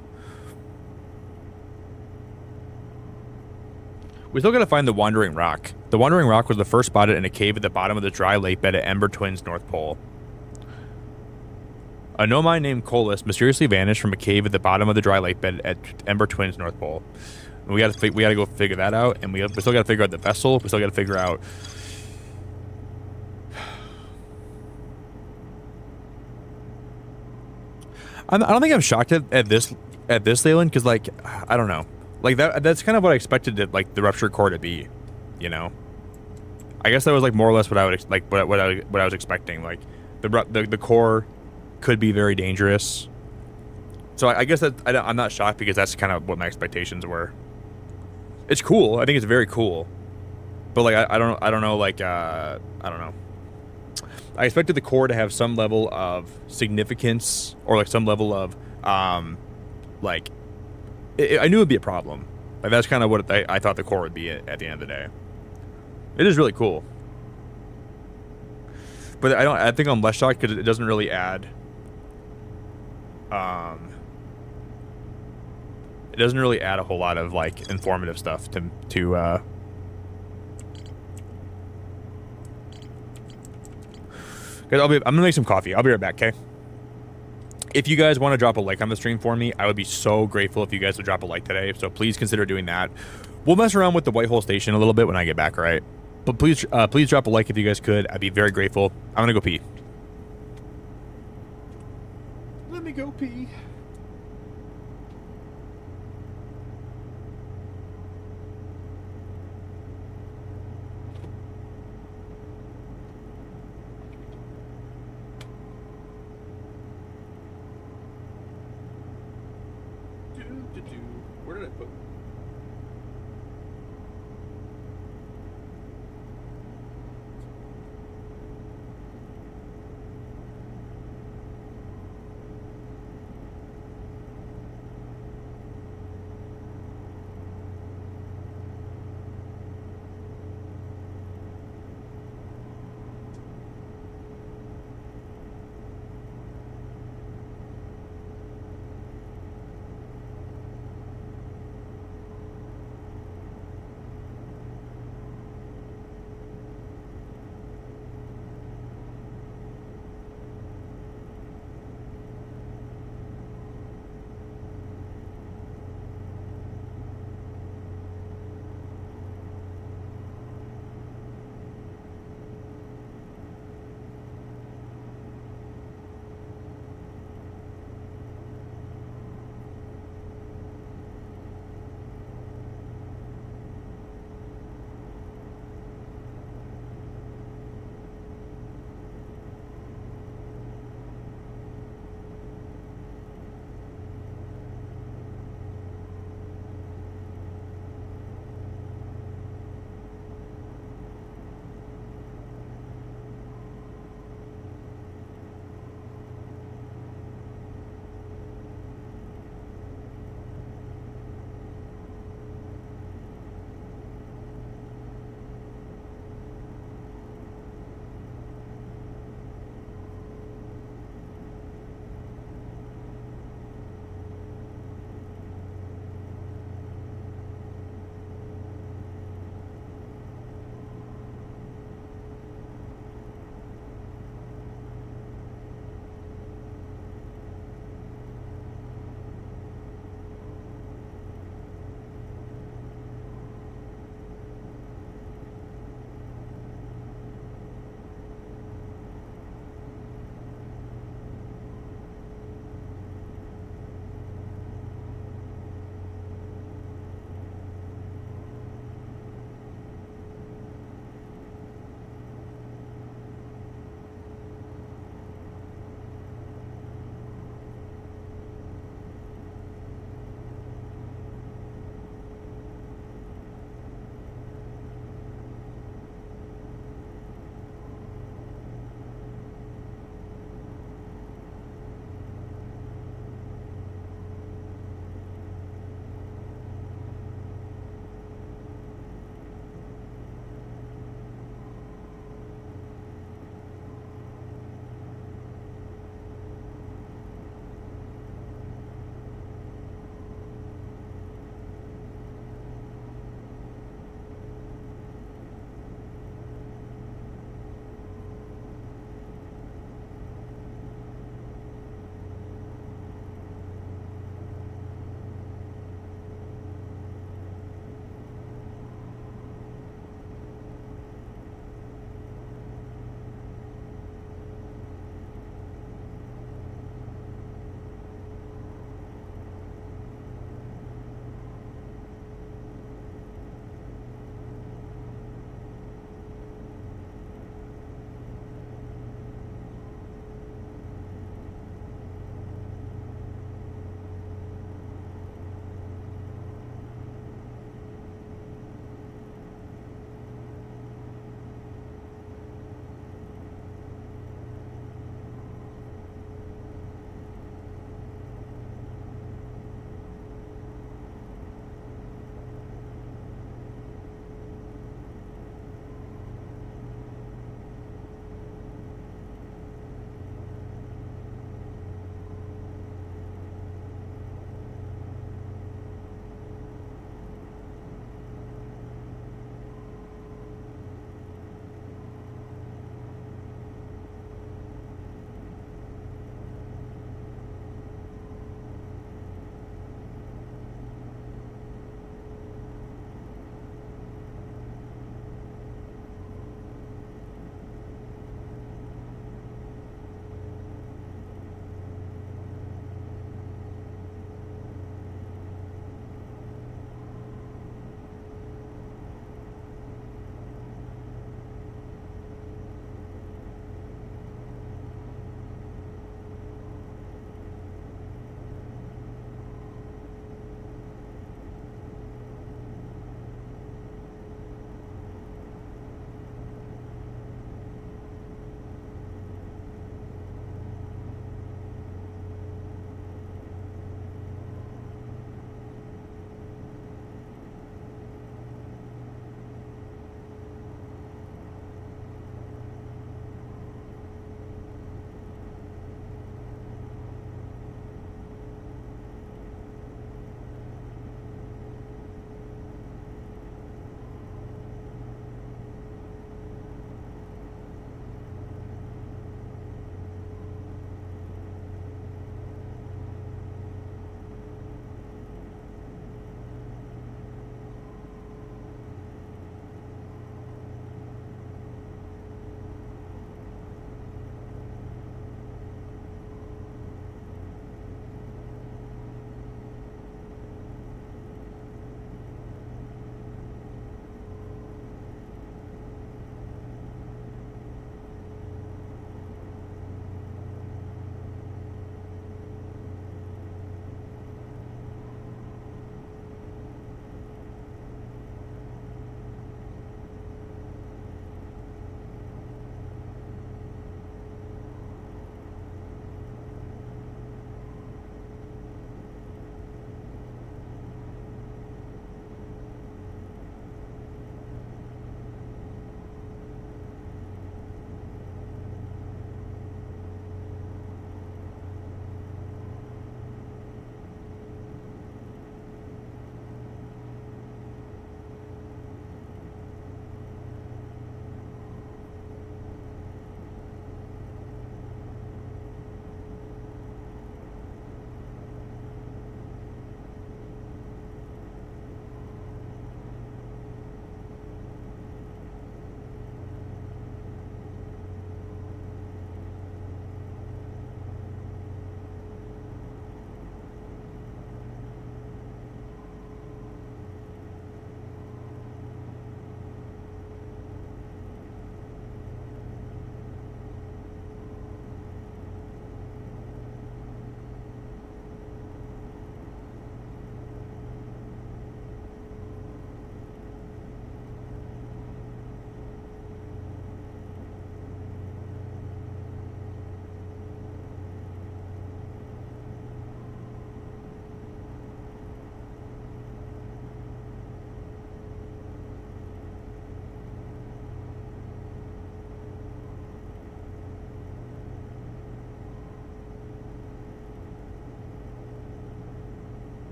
we still gotta find the Wandering Rock. The Wandering Rock was the first spotted in a cave at the bottom of the dry lake bed at Ember Twin's North Pole. A Nomai named Colas mysteriously vanished from a cave at the bottom of the dry lake bed at Ember Twin's North Pole. And we gotta go figure that out, and we still gotta figure out the vessel. We still gotta figure out. I don't think I'm shocked at this Leyland, because like I don't know. Like that's kind of what I expected it, like the ruptured core to be, you know. I guess that was like more or less what I would what I was expecting. Like the core could be very dangerous. So I guess that I'm not shocked, because that's kind of what my expectations were. It's cool. I think it's very cool. But like I don't know, like I don't know. I expected the core to have some level of significance, or like some level of like I knew it would be a problem. Like that's kind of what I thought the core would be at the end of the day. It is really cool, but I think I'm less shocked because it doesn't really add. It doesn't really add a whole lot of like informative stuff to. Guys, I'm gonna make some coffee. I'll be right back. Okay. If you guys want to drop a like on the stream for me, I would be so grateful if you guys would drop a like today. So please consider doing that. We'll mess around with the White Hole Station a little bit when I get back, all right? But please drop a like if you guys could. I'd be very grateful. I'm gonna go pee. Let me go pee. Where did I put?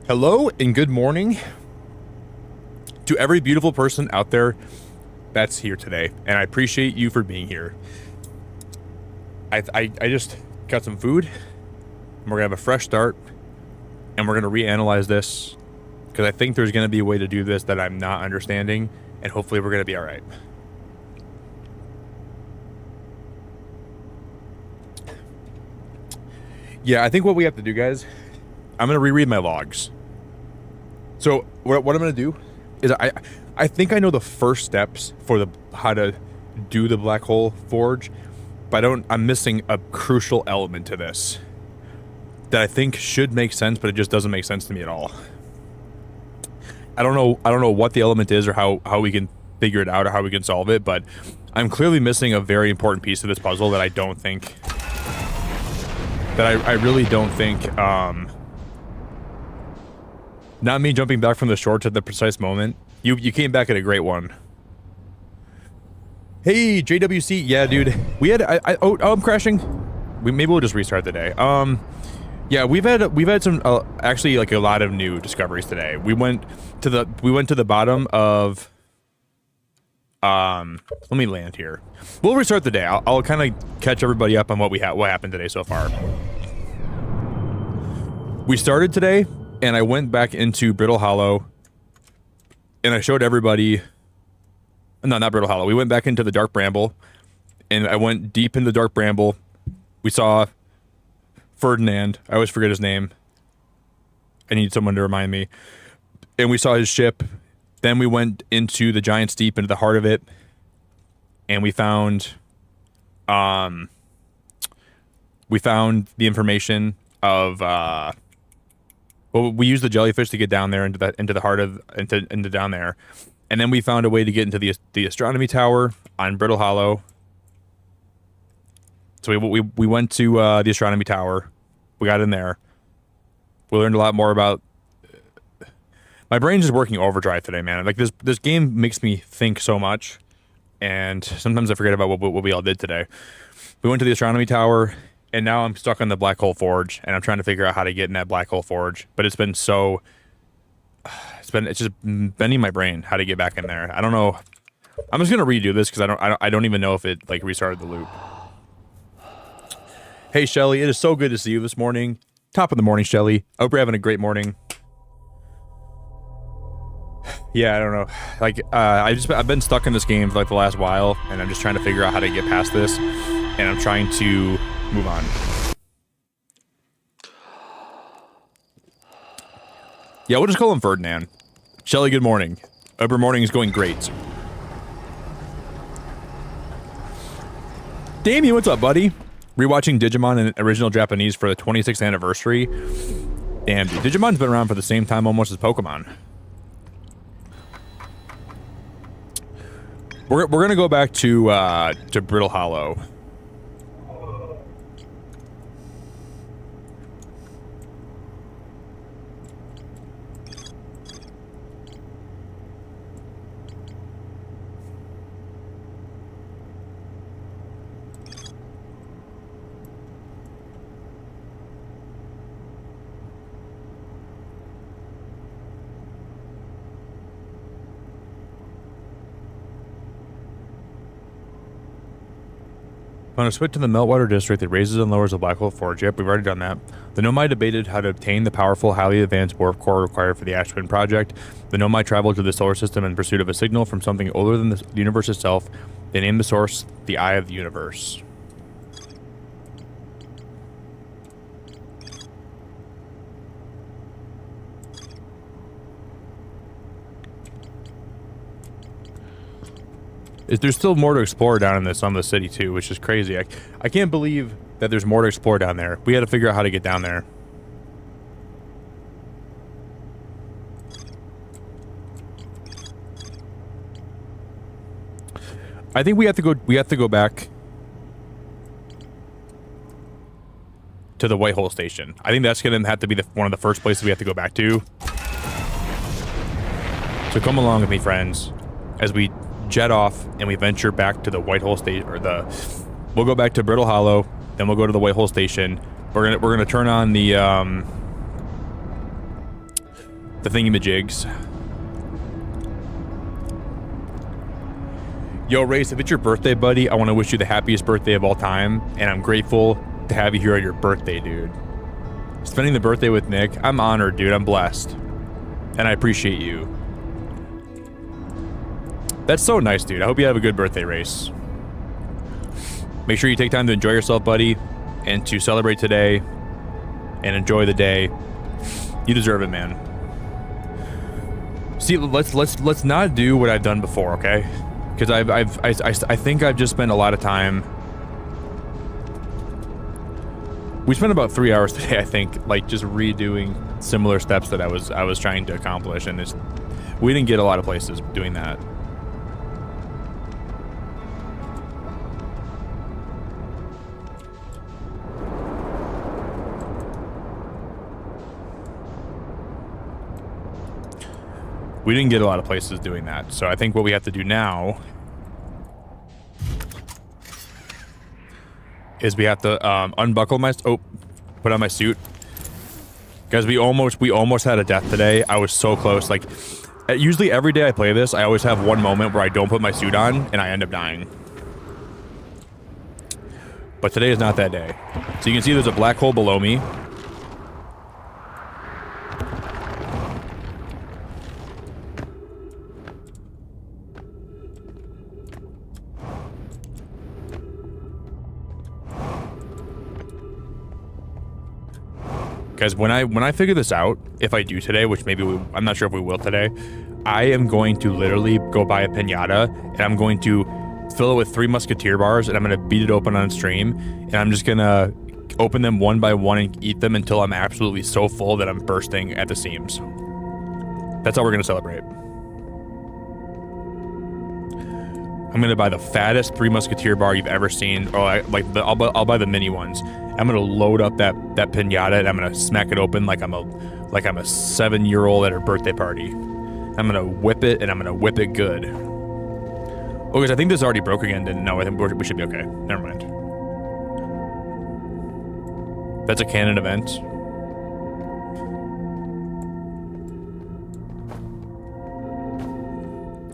Hello and good morning to every beautiful person out there that's here today, and I appreciate you for being here. I just got some food, and we're gonna have a fresh start, and we're gonna reanalyze this because I think there's gonna be a way to do this that I'm not understanding, and hopefully we're gonna be all right. Yeah, I think what we have to do, guys, I'm gonna reread my logs. So what I'm gonna do is I think I know the first steps for how to do the black hole forge, but I'm missing a crucial element to this that I think should make sense, but it just doesn't make sense to me at all. I don't know what the element is or how we can figure it out or how we can solve it, but I'm clearly missing a very important piece of this puzzle that I don't think I really don't think not me jumping back from the short at the precise moment. You came back at a great one. Hey, JWC. Yeah, dude. We had I'm crashing. Maybe we'll just restart the day. Yeah, we've had some actually like a lot of new discoveries today. We went to the bottom of let me land here. We'll restart the day. I'll kind of catch everybody up on what happened today so far. We started today, and I went back into Brittle Hollow, and I showed everybody. No, not Brittle Hollow. We went back into the Dark Bramble, and I went deep in the Dark Bramble. We saw Ferdinand. I always forget his name. I need someone to remind me. And we saw his ship. Then we went into the Giant Steep, into the heart of it, and we found the information of well, we used the jellyfish to get down there into the heart of into down there, and then we found a way to get into the astronomy tower on Brittle Hollow. So we went to the astronomy tower. We got in there. We learned a lot more about. My brain's just working overdrive today, man. Like this game makes me think so much, and sometimes I forget about what we all did today. We went to the astronomy tower, and now I'm stuck on the black hole forge, and I'm trying to figure out how to get in that black hole forge. But it's just bending my brain how to get back in there. I don't know. I'm just gonna redo this because I don't even know if it like restarted the loop. Hey Shelly, it is so good to see you this morning. Top of the morning, Shelly. I hope you're having a great morning. Yeah, I don't know. Like, I've been stuck in this game for like the last while, and I'm just trying to figure out how to get past this, and I'm trying to move on. Yeah, we'll just call him Ferdinand. Shelly, good morning. Hope your morning is going great. Damien, what's up, buddy? Rewatching Digimon in original Japanese for the 26th anniversary. Damn, dude, Digimon's been around for the same time almost as Pokemon. We're gonna go back to Brittle Hollow. On a switch to the Meltwater District that raises and lowers the black hole forge. Yep, we've already done that. The Nomai debated how to obtain the powerful, highly advanced warp core required for the Ash Twin project. The Nomai traveled to the solar system in pursuit of a signal from something older than the universe itself. They named the source the Eye of the Universe. There's still more to explore down in this on the city too, which is crazy. I can't believe that there's more to explore down there. We had to figure out how to get down there. I think we have to go back to the White Hole Station. I think that's gonna have to be one of the first places we have to go back to. So come along with me, friends, as we jet off and we venture back to the White Hole Station, or we'll go back to Brittle Hollow, Then we'll go to the Whitehole Station. We're gonna turn on the thingamajigs. Yo, Race, if it's your birthday, buddy, I want to wish you the happiest birthday of all time, and I'm grateful to have you here on your birthday, dude. Spending the birthday with Nick, I'm honored, dude. I'm blessed, and I appreciate you. That's so nice, dude. I hope you have a good birthday, Race. Make sure you take time to enjoy yourself, buddy, and to celebrate today and enjoy the day. You deserve it, man. See, let's not do what I've done before, okay? Because I think I've just spent a lot of time. We spent about 3 hours today, I think, like just redoing similar steps that I was trying to accomplish, and we didn't get a lot of places doing that. We didn't get a lot of places doing that, so I think what we have to do now is we have to unbuckle my put on my suit. Guys, we almost had a death today. I was so close. Like, usually every day I play this, I always have one moment where I don't put my suit on and I end up dying. But today is not that day. So you can see there's a black hole below me. Guys, when I figure this out, if I do today, which maybe I'm not sure if we will today, I am going to literally go buy a piñata and I'm going to fill it with 3 Musketeer bars and I'm going to beat it open on stream and I'm just going to open them one by one and eat them until I'm absolutely so full that I'm bursting at the seams. That's how we're going to celebrate. I'm going to buy the fattest 3 Musketeer bar you've ever seen, or I'll buy the mini ones. I'm gonna load up that piñata and I'm gonna smack it open like I'm a 7-year-old at her birthday party. I'm gonna whip it and I'm gonna whip it good. Oh, because I think this already broke again. No, I think we should be okay. Never mind. That's a canon event.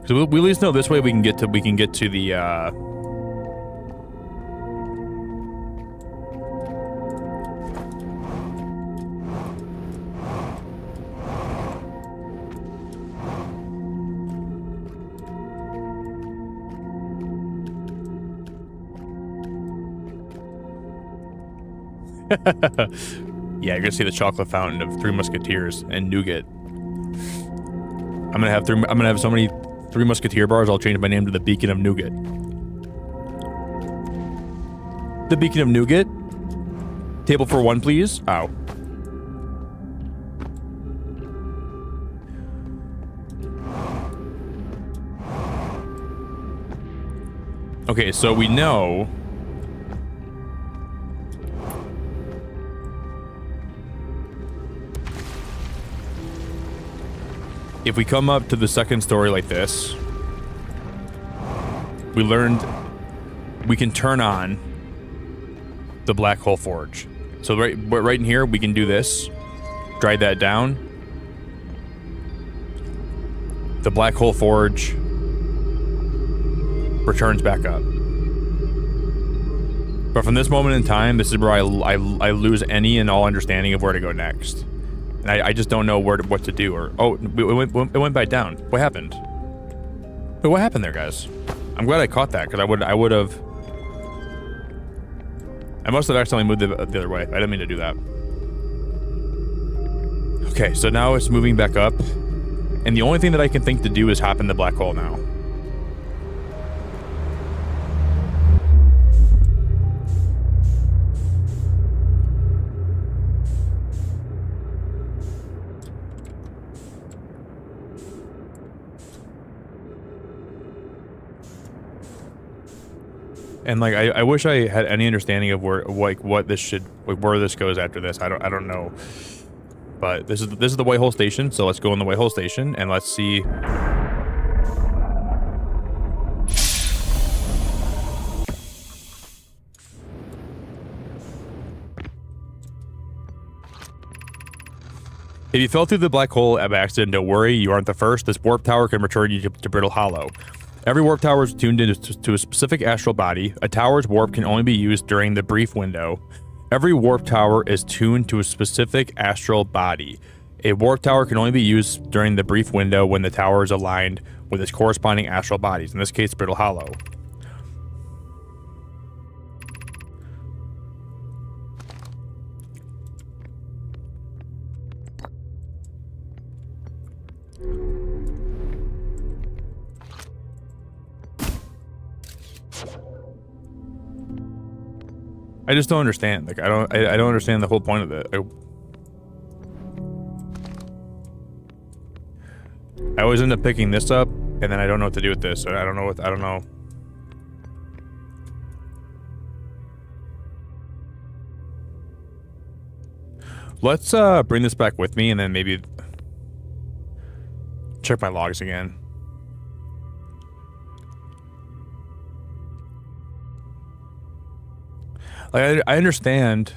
So we at least know this way we can get to the yeah, you're gonna see the chocolate fountain of 3 Musketeers and nougat. I'm gonna have so many 3 Musketeer bars, I'll change my name to the Beacon of Nougat. The Beacon of Nougat? Table for 1, please. Ow. Okay, so we know if we come up to the second story like this, we learned we can turn on the black hole forge. So right in here, we can do this. Drag that down. The black hole forge returns back up. But from this moment in time, this is where I lose any and all understanding of where to go next. And I just don't know what to do. Or it went back down. What happened? Wait, what happened there, guys? I'm glad I caught that because I would have. I must have accidentally moved the other way. I didn't mean to do that. Okay, so now it's moving back up, and the only thing that I can think to do is hop in the black hole now. And like I wish I had any understanding of where where this goes after this. I don't know. But this is the Whitehole Station, so let's go in the Whitehole Station and let's see. If you fell through the black hole by accident, don't worry, you aren't the first. This warp tower can return you to Brittle Hollow. Every warp tower is tuned to a specific astral body. A tower's warp can only be used during the brief window. Every warp tower is tuned to a specific astral body. A warp tower can only be used during the brief window when the tower is aligned with its corresponding astral bodies, in this case, Brittle Hollow. I just don't understand. Like I don't understand the whole point of it. I always end up picking this up, and then I don't know what to do with this. So I don't know. Let's bring this back with me, and then maybe check my logs again. Like, I understand.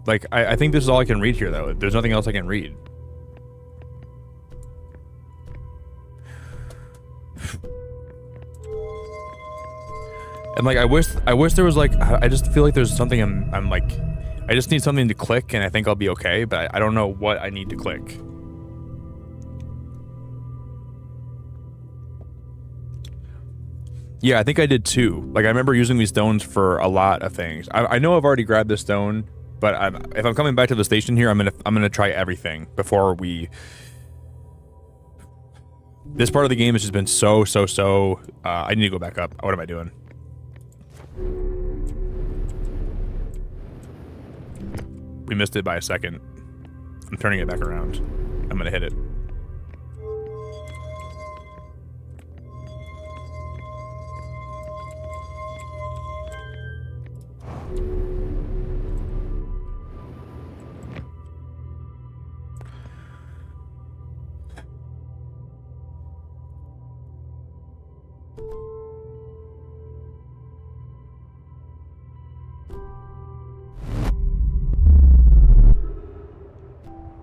Like, I think this is all I can read here, though. There's nothing else I can read. And, like, I wish there was, like, I just feel like there's something I'm like, I just need something to click, and I think I'll be okay, but I don't know what I need to click. Yeah, I think I did too. Like, I remember using these stones for a lot of things. I know I've already grabbed this stone, but if I'm coming back to the station here, I'm gonna try everything before we. This part of the game has just been so. I need to go back up. What am I doing? We missed it by a second. I'm turning it back around. I'm gonna hit it.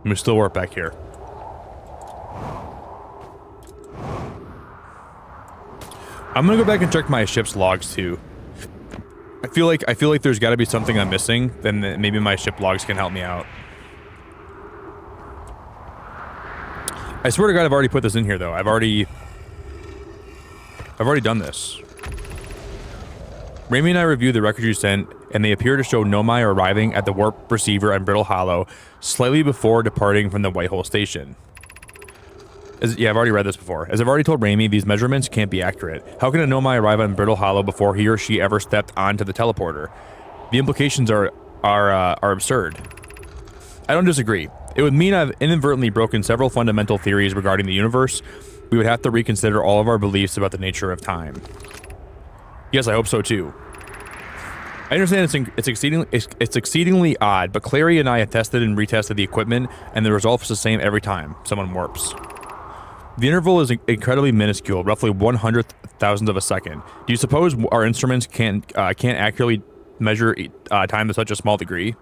We still work back here. I'm gonna go back and check my ship's logs too. I feel like there's got to be something I'm missing. Then maybe my ship logs can help me out. I swear to God, I've already put this in here though. I've already done this. Raimi and I reviewed the records you sent, and they appear to show Nomai arriving at the warp receiver on Brittle Hollow slightly before departing from the Whitehole station. Yeah, I've already read this before. As I've already told Raimi, these measurements can't be accurate. How can a Nomai arrive on Brittle Hollow before he or she ever stepped onto the teleporter? The implications are absurd. I don't disagree. It would mean I've inadvertently broken several fundamental theories regarding the universe. We would have to reconsider all of our beliefs about the nature of time. Yes, I hope so too. I understand it's exceedingly odd, but Clary and I have tested and retested the equipment, and the result is the same every time someone warps. The interval is incredibly minuscule, roughly 1/100,000th of a second. Do you suppose our instruments can't accurately measure time to such a small degree?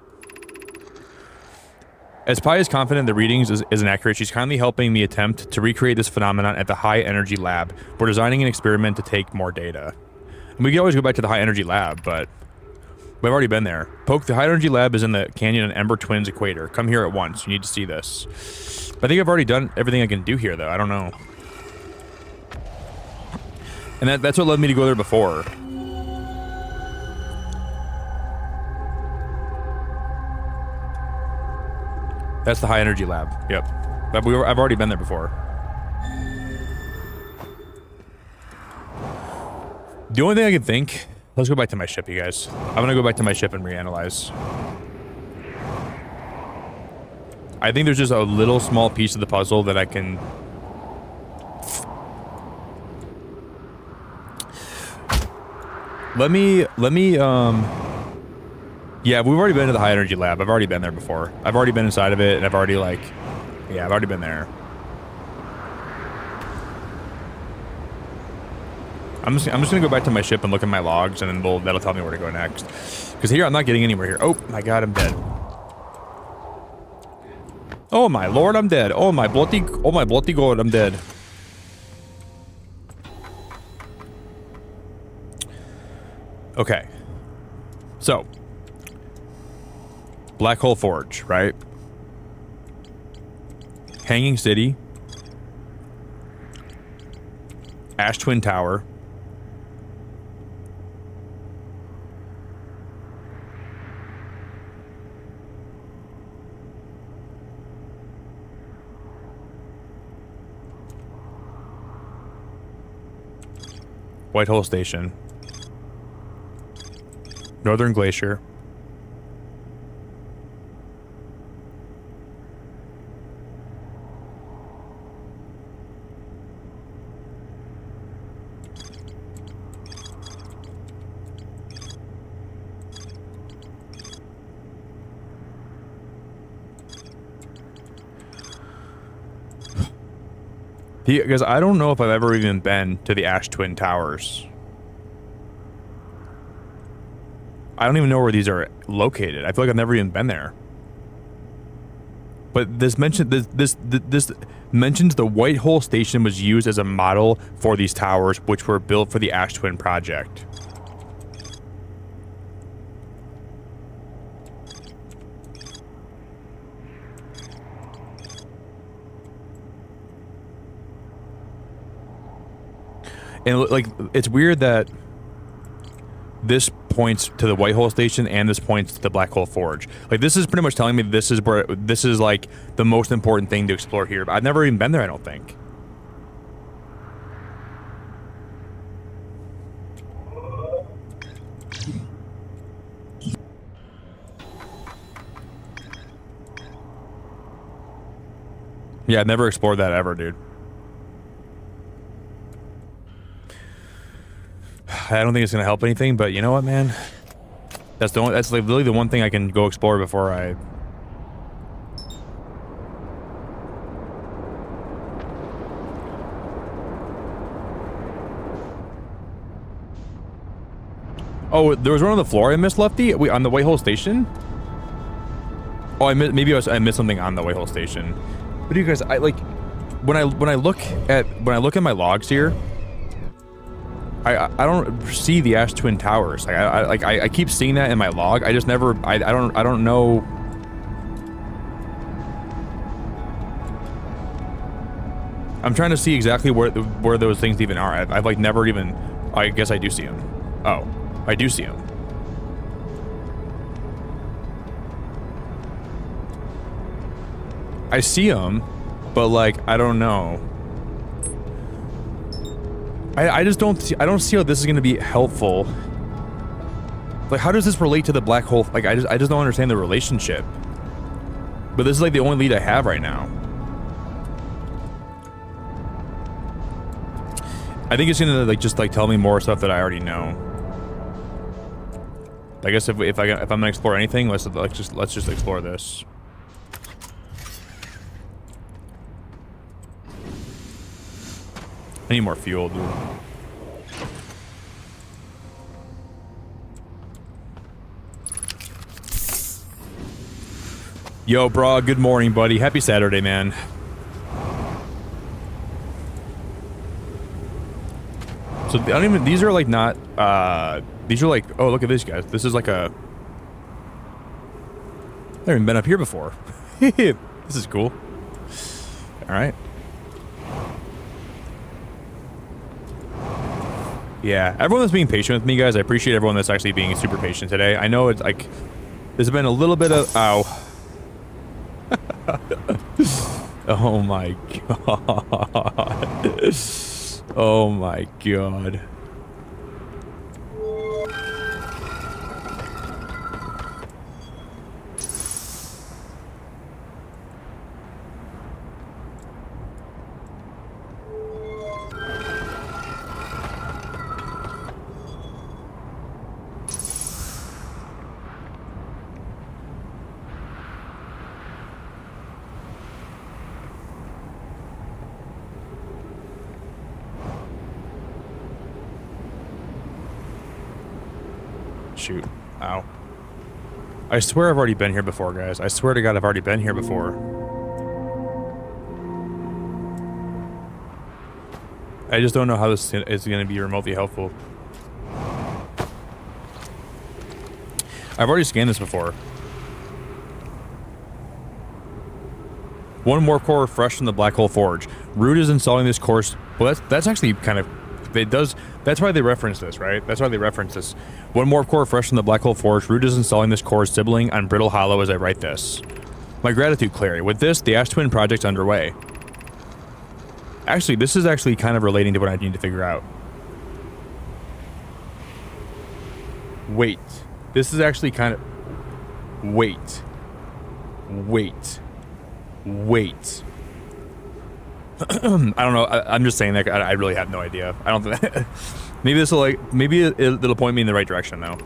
As Pi is confident the readings isn't accurate, she's kindly helping me attempt to recreate this phenomenon at the High Energy Lab. We're designing an experiment to take more data. And we can always go back to the High Energy Lab, but we've already been there. Poke, the High Energy Lab is in the Canyon and Ember Twins equator. Come here at once. You need to see this. I think I've already done everything I can do here, though. I don't know. And that's what led me to go there before. That's the High Energy Lab. Yep. But I've already been there before. The only thing I can think... Let's go back to my ship, you guys. I'm gonna go back to my ship and reanalyze. I think there's just a little small piece of the puzzle that I can... Let me, yeah, we've already been to the High Energy Lab. I've already been there before. I've already been inside of it, and I've already, like... Yeah, I've already been there. I'm just gonna go back to my ship and look at my logs, and then that'll tell me where to go next. Because here, I'm not getting anywhere here. Oh, my God, I'm dead. Oh my lord, I'm dead. Oh my bloody god, I'm dead. Okay. So. Black Hole Forge, right? Hanging City. Ash Twin Tower. Whitehole Station. Northern Glacier. Because I don't know if I've ever even been to the Ash Twin Towers. I don't even know where these are located. I feel like I've never even been there. But this mentioned this mentions the Whitehole Station was used as a model for these towers, which were built for the Ash Twin project. And like, it's weird that this points to the Whitehole Station and this points to the Black Hole Forge. Like, this is pretty much telling me this is where this is like the most important thing to explore here. But I've never even been there, I don't think. Yeah, I've never explored that ever, dude. I don't think it's gonna help anything, but you know what, man? That's like literally the one thing I can go explore before I... Oh, there was one on the floor I missed, Lefty? On the Whitehole Station? Oh, I missed something on the Whitehole Station. But you guys, I like when I look at my logs here, I don't see the Ash Twin Towers. Like I keep seeing that in my log. I just never I don't know. I'm trying to see exactly where those things even are. I've like never even. I guess I do see them. Oh, I do see them. I see them, but like I don't know. I just don't see how this is going to be helpful. Like, how does this relate to the black hole? Like, I just don't understand the relationship. But this is like the only lead I have right now. I think it's gonna like just like tell me more stuff that I already know. I guess if I'm gonna explore anything, let's just explore this. I need more fuel, dude. Yo, bro, good morning, buddy. Happy Saturday, man. So I don't even, these are like not, these are like, oh, look at this, guys. This is like a, I've never even been up here before. This is cool. All right. Yeah, everyone that's being patient with me, guys, I appreciate everyone that's actually being super patient today. I know it's like, there's been a little bit of, ow. Oh my god. Oh my god. Shoot. Ow. I swear I've already been here before, guys. I swear to God I've already been here before. I just don't know how this is going to be remotely helpful. I've already scanned this before. One more core fresh from the Black Hole Forge. Root is installing this course. Well, that's actually kind of... It does... That's why they reference this, right? That's why they reference this. One more core fresh from the Black Hole Forge. Root is installing this core sibling on Brittle Hollow as I write this. My gratitude, Clary. With this, the Ash Twin project's underway. Actually, this is actually kind of relating to what I need to figure out. Wait. This is actually kind of... Wait. Wait. Wait. I don't know. I'm just saying that I really have no idea. I don't think... Maybe this will like... Maybe it'll point me in the right direction now.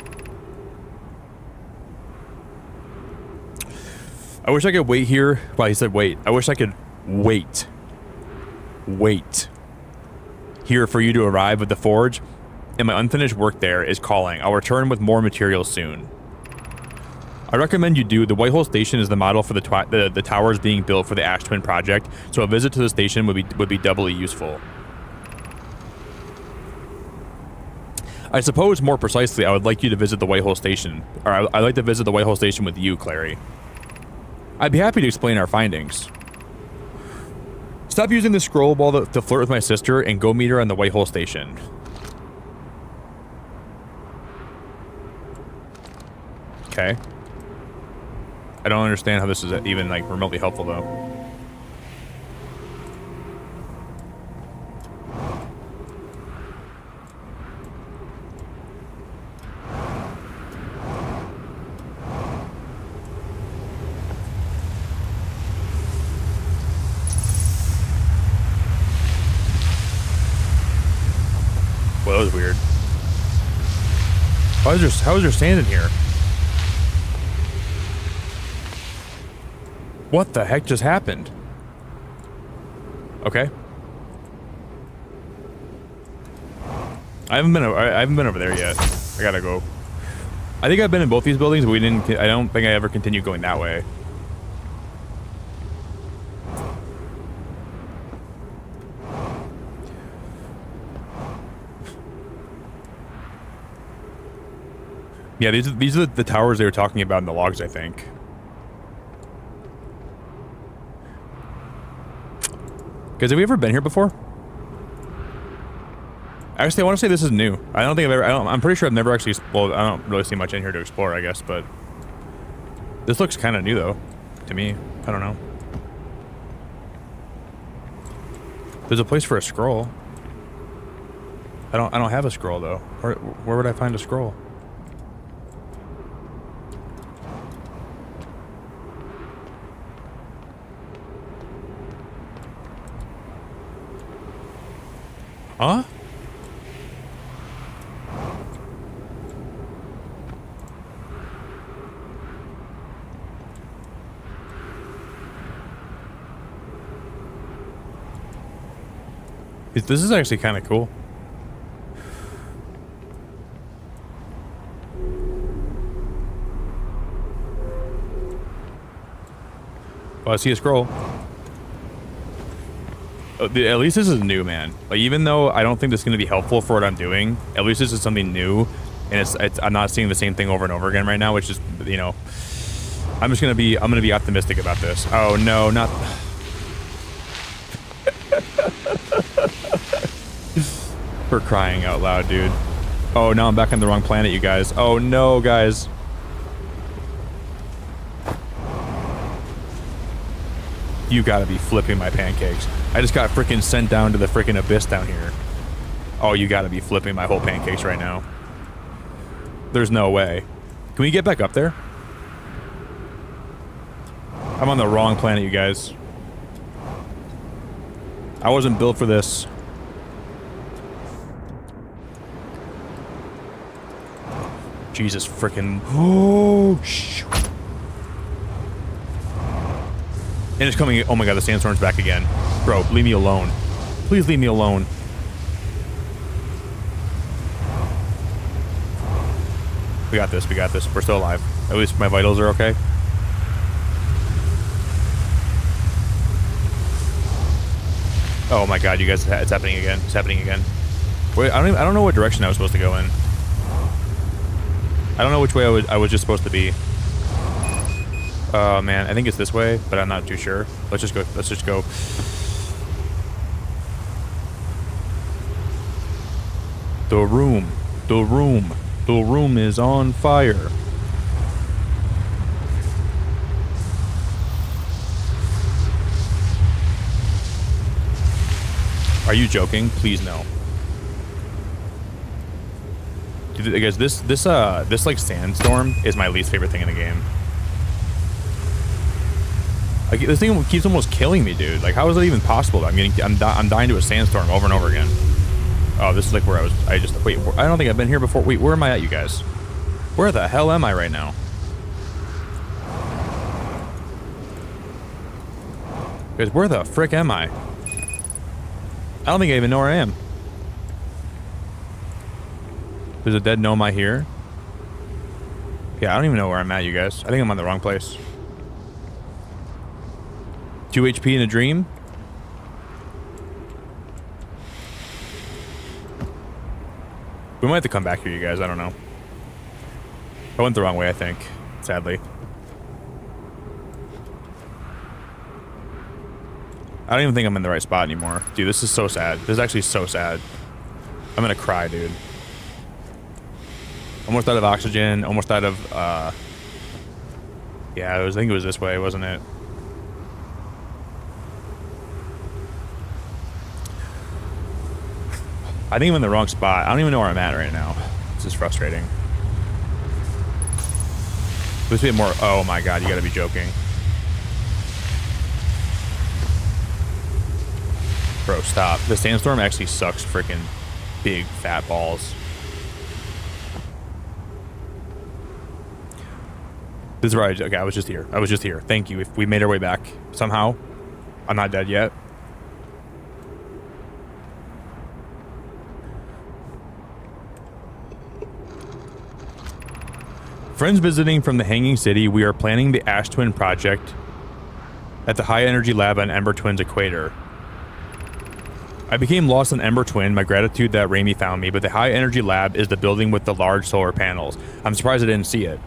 I wish I could wait here. Well, he said wait. I wish I could wait. Wait. Here for you to arrive with the forge. And my unfinished work there is calling. I'll return with more materials soon. I recommend you do. The Whitehole Station is the model for the towers being built for the Ash Twin project, so a visit to the station would be doubly useful. I suppose, more precisely, I would like you to visit the Whitehole Station. Or I'd like to visit the Whitehole Station with you, Clary. I'd be happy to explain our findings. Stop using the scroll ball to flirt with my sister and go meet her on the Whitehole Station. Okay. I don't understand how this is even, like, remotely helpful, though. Well, that was weird. How is there sand in here? What the heck just happened? Okay. I haven't been over there yet. I gotta go. I think I've been in both these buildings, but I don't think I ever continued going that way. Yeah, these are the towers they were talking about in the logs, I think. Guys, have we ever been here before? Actually, I want to say this is new. I don't think I've ever... I'm pretty sure I've never actually... Well, I don't really see much in here to explore, I guess, but... This looks kind of new, though. To me. I don't know. There's a place for a scroll. I don't have a scroll, though. Where would I find a scroll? Huh? This is actually kind of cool. Well, I see a scroll. At least this is new, man. Like, even though I don't think this is going to be helpful for what I'm doing, at least this is something new, and I'm not seeing the same thing over and over again right now, which is, you know, I'm gonna be optimistic about this. Oh no, not. For crying out loud, dude. Oh, now I'm back on the wrong planet, you guys. Oh no, guys. You gotta be flipping my pancakes. I just got freaking sent down to the freaking abyss down here. Oh, you gotta be flipping my whole pancakes right now. There's no way. Can we get back up there? I'm on the wrong planet, you guys. I wasn't built for this. Jesus freaking... Oh, shoot. And it's coming... Oh my god, the sandstorm's back again. Bro, leave me alone. Please leave me alone. We got this, we got this. We're still alive. At least my vitals are okay. Oh my god, you guys, it's happening again. It's happening again. Wait, I don't know what direction I was supposed to go in. I don't know which way I was just supposed to be. Oh man, I think it's this way, but I'm not too sure. Let's just go. Let's just go. The room is on fire. Are you joking? Please no. Dude, guys, this like sandstorm is my least favorite thing in the game. Like, this thing keeps almost killing me, dude. Like, how is that even possible? I'm dying to a sandstorm over and over again. Oh, this is like where wait, I don't think I've been here before. Wait, where am I at, you guys? Where the hell am I right now? Guys, where the frick am I? I don't think I even know where I am. There's a dead gnome here. Yeah, I don't even know where I'm at, you guys. I think I'm on the wrong place. 2 HP in a dream? We might have to come back here, you guys. I don't know. I went the wrong way, I think. Sadly. I don't even think I'm in the right spot anymore. Dude, this is so sad. This is actually so sad. I'm gonna cry, dude. Almost out of oxygen. Almost out of, yeah, I think it was this way, wasn't it? I think I'm in the wrong spot. I don't even know where I'm at right now. This is frustrating. Let's be more. Oh my god, you gotta be joking. Bro, stop. The sandstorm actually sucks freaking big fat balls. This is right. Okay, I was just here. I was just here. Thank you. If we made our way back somehow. I'm not dead yet. Friends visiting from the Hanging City, we are planning the Ash Twin project at the High Energy Lab on Ember Twin's equator. I became lost in Ember Twin, my gratitude that Raimi found me, but the High Energy Lab is the building with the large solar panels. I'm surprised I didn't see it.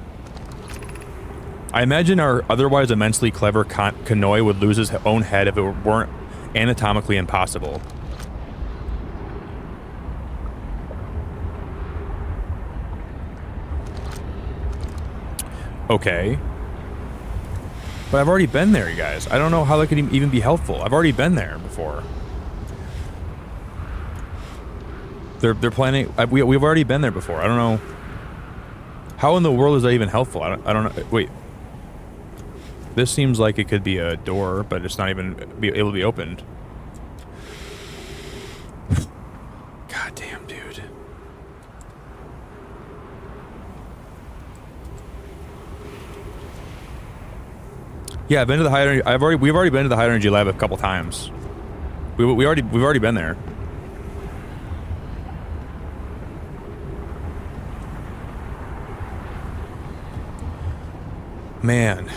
I imagine our otherwise immensely clever Kanoi would lose his own head if it weren't anatomically impossible. Okay. But I've already been there, you guys. I don't know how that could even be helpful. I've already been there before. They're planning... We've already been there before. I don't know... How in the world is that even helpful? I don't know... Wait. This seems like it could be a door, but it's not even able to be opened. God damn, dude. Yeah, I've been to the high energy. We've already been to the high energy lab a couple times. We've already been there. Man.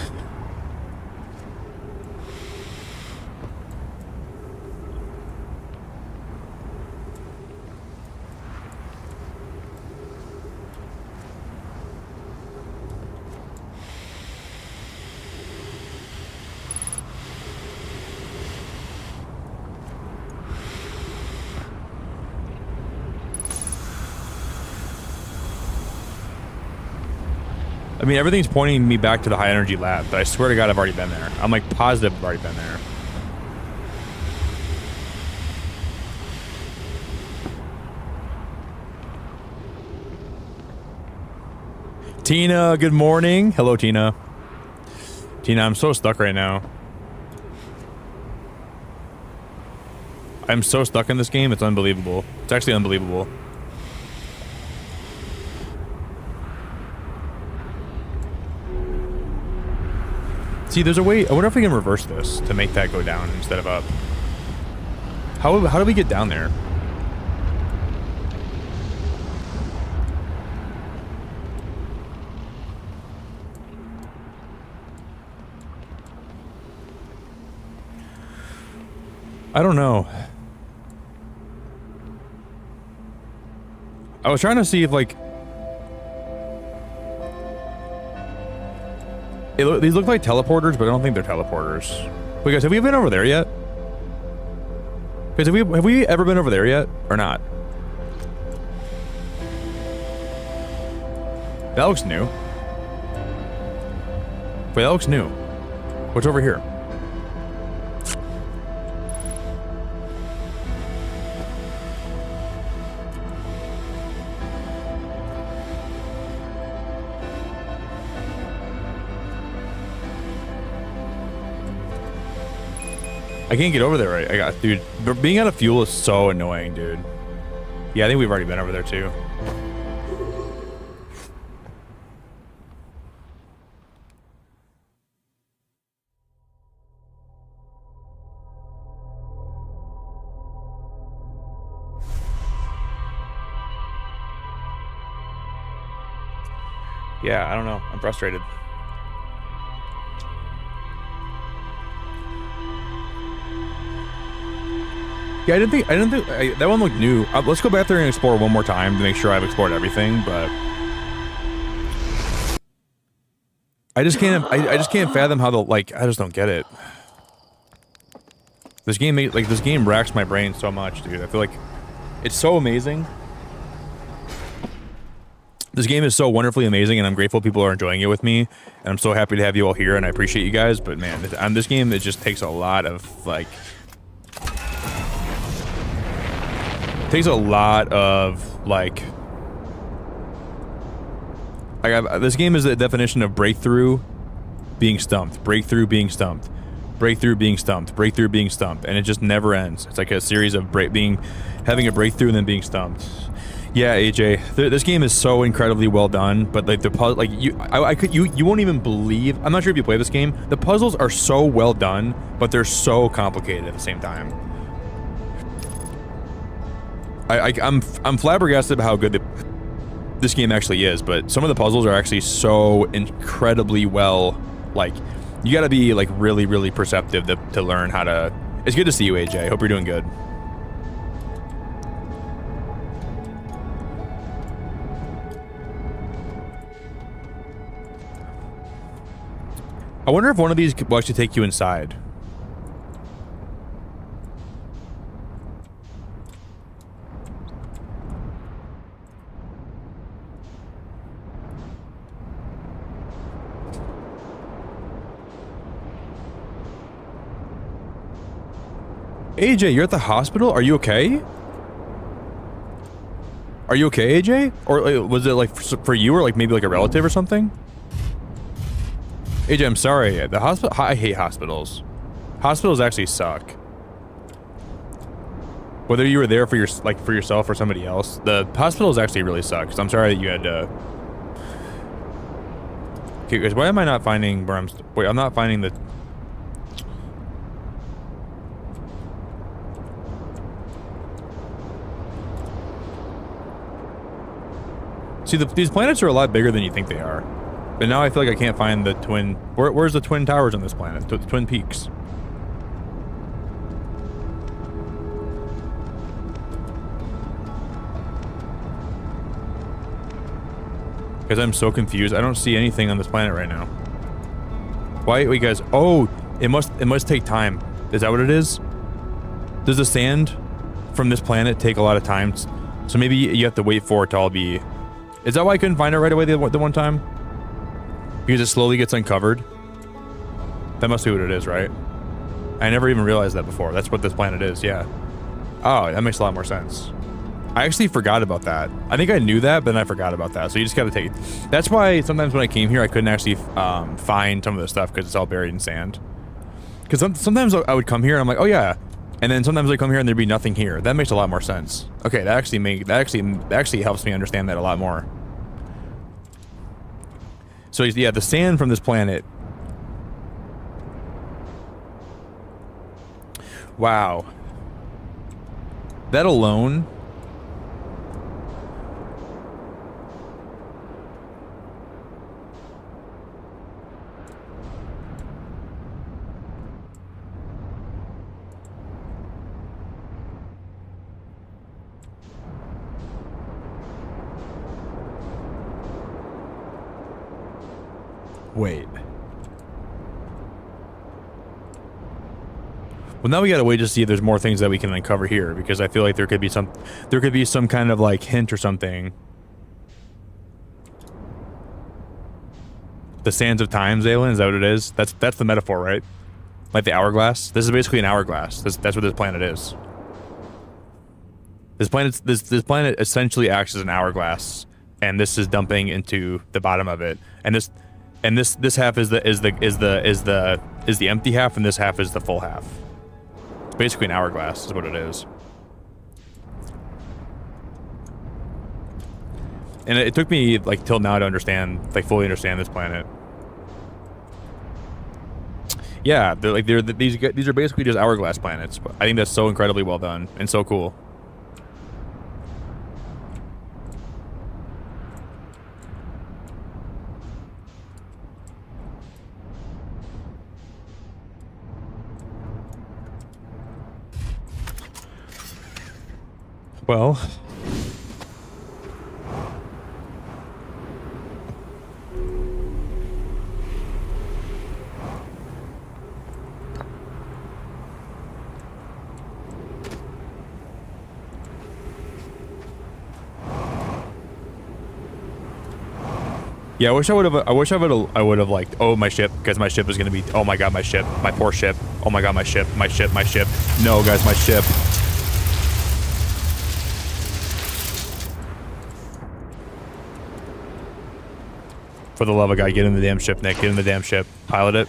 I mean, everything's pointing me back to the high energy lab, but I swear to God I've already been there. I'm like positive I've already been there. Tina, good morning. Hello, Tina. Tina, I'm so stuck right now. I'm so stuck in this game, it's unbelievable. It's actually unbelievable. See, there's a way... I wonder if we can reverse this to make that go down instead of up. How do we get down there? I don't know. I was trying to see if like these look like teleporters, but I don't think they're teleporters. Wait, guys, have we been over there yet? Guys, have we ever been over there yet or not? That looks new. Wait, that looks new. What's over here? I can't get over there right. Dude, being out of fuel is so annoying, dude. Yeah, I think we've already been over there too. Yeah, I don't know. I'm frustrated. Yeah, I didn't think that one looked new. Let's go back there and explore one more time to make sure I've explored everything, but I just can't fathom how I just don't get it. This game racks my brain so much, dude. I feel like it's so amazing. This game is so wonderfully amazing, and I'm grateful people are enjoying it with me, and I'm so happy to have you all here, and I appreciate you guys, but man, on this game, it just takes a lot of, like... Takes a lot of, like... This game is the definition of breakthrough being stumped, breakthrough being stumped, breakthrough being stumped, breakthrough being stumped, and it just never ends. It's like a series of having a breakthrough and then being stumped. Yeah, AJ, this game is so incredibly well done, but like the puzzle, like you won't even believe. I'm not sure if you play this game. The puzzles are so well done, but they're so complicated at the same time. I'm flabbergasted about how good this game actually is, but some of the puzzles are actually so incredibly well. Like, you got to be like really, really perceptive to learn how to. It's good to see you, AJ. Hope you're doing good. I wonder if one of these will actually take you inside. AJ, you're at the hospital? Are you okay? Are you okay, AJ? Or was it like for you or like maybe like a relative or something? AJ, I'm sorry. The hospital. I hate hospitals. Hospitals actually suck. Whether you were there for yourself or somebody else, the hospitals actually really suck. So I'm sorry that you had to. Okay, guys, why am I not finding where I'm? Wait, I'm not finding the. See, these planets are a lot bigger than you think they are. But now I feel like I can't find the twin... Where's the twin towers on this planet? The twin peaks. Because I'm so confused. I don't see anything on this planet right now. Why? Wait, guys. Oh, it must take time. Is that what it is? Does the sand from this planet take a lot of time? So maybe you have to wait for it to all be... Is that why I couldn't find it right away the one time? Because it slowly gets uncovered. That must be what it is, right? I never even realized that before. That's what this planet is, yeah. Oh, that makes a lot more sense. I actually forgot about that. I think I knew that, but then I forgot about that. So you just gotta take... That's why sometimes when I came here, I couldn't actually find some of the stuff because it's all buried in sand. Because sometimes I would come here and I'm like, oh yeah. And then sometimes I come here and there'd be nothing here. That makes a lot more sense. Okay, that actually helps me understand that a lot more. So yeah, the sand from this planet. Wow. That alone. Wait. Well, now we gotta wait to see if there's more things that we can uncover here, because I feel like there could be some kind of like hint or something. The sands of time, Zaylin, is that what it is? That's the metaphor, right? Like the hourglass. This is basically an hourglass. That's what this planet is. This planet essentially acts as an hourglass, and this is dumping into the bottom of it. And this half is the empty half, and this half is the full half. It's basically an hourglass, is what it is. And it took me like till now to understand, like fully understand this planet. Yeah, these are basically just hourglass planets. But I think that's so incredibly well done and so cool. Well, yeah, I wish I would have like, oh, my ship, because my ship is gonna be, oh my god, my ship, my poor ship, oh my god, my ship. No, guys, my ship. For the love of God, get in the damn ship, Nick. Get in the damn ship. Pilot it.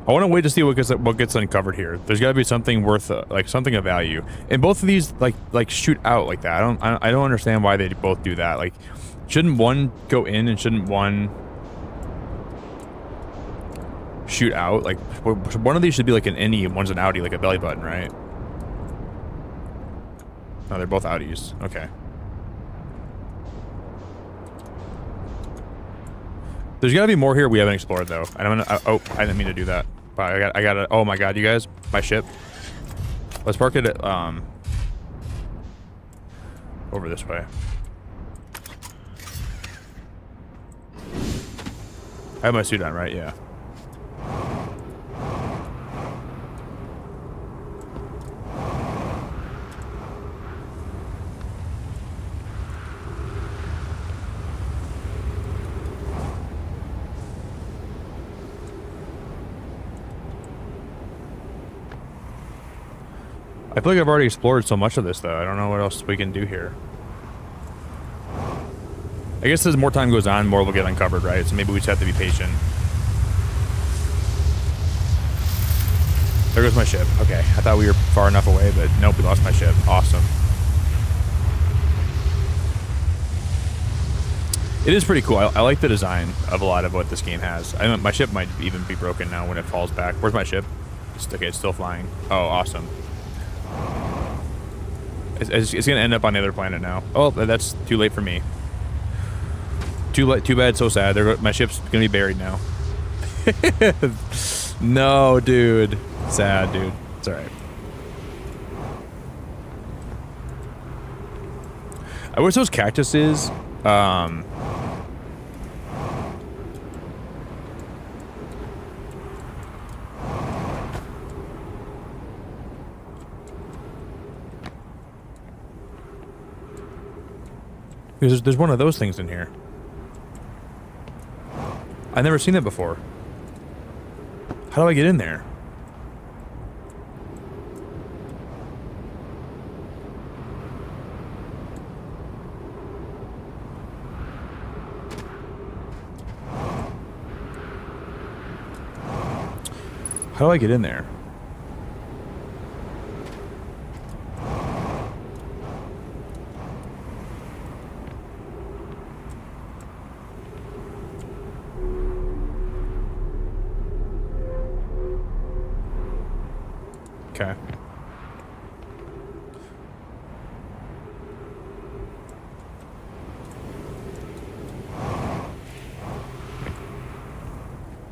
I want to wait to see what gets uncovered here. There's got to be something worth like something of value. And both of these like shoot out like that. I don't understand why they both do that. Like, shouldn't one go in and shouldn't one shoot out? Like, one of these should be like an innie and one's an outie, like a belly button, right? No, they're both outies. Okay. There's got to be more here we haven't explored though. And I'm gonna. Oh, I didn't mean to do that. But I gotta. Oh my god, you guys, my ship. Let's park it at, over this way. I have my suit on, right? Yeah. I feel like I've already explored so much of this, though. I don't know what else we can do here. I guess as more time goes on, more will get uncovered, right? So maybe we just have to be patient. There goes my ship. Okay, I thought we were far enough away, but nope, we lost my ship. Awesome. It is pretty cool. I like the design of a lot of what this game has. I mean, my ship might even be broken now when it falls back. Where's my ship? Okay, it's still flying. Oh, awesome. It's gonna end up on the other planet now. Oh, that's too late for me. Too bad, so sad. My ship's gonna be buried now. No, dude. Sad, dude. It's alright. I wish those cactuses, because there's one of those things in here. I've never seen it before. How do I get in there? How do I get in there? Okay.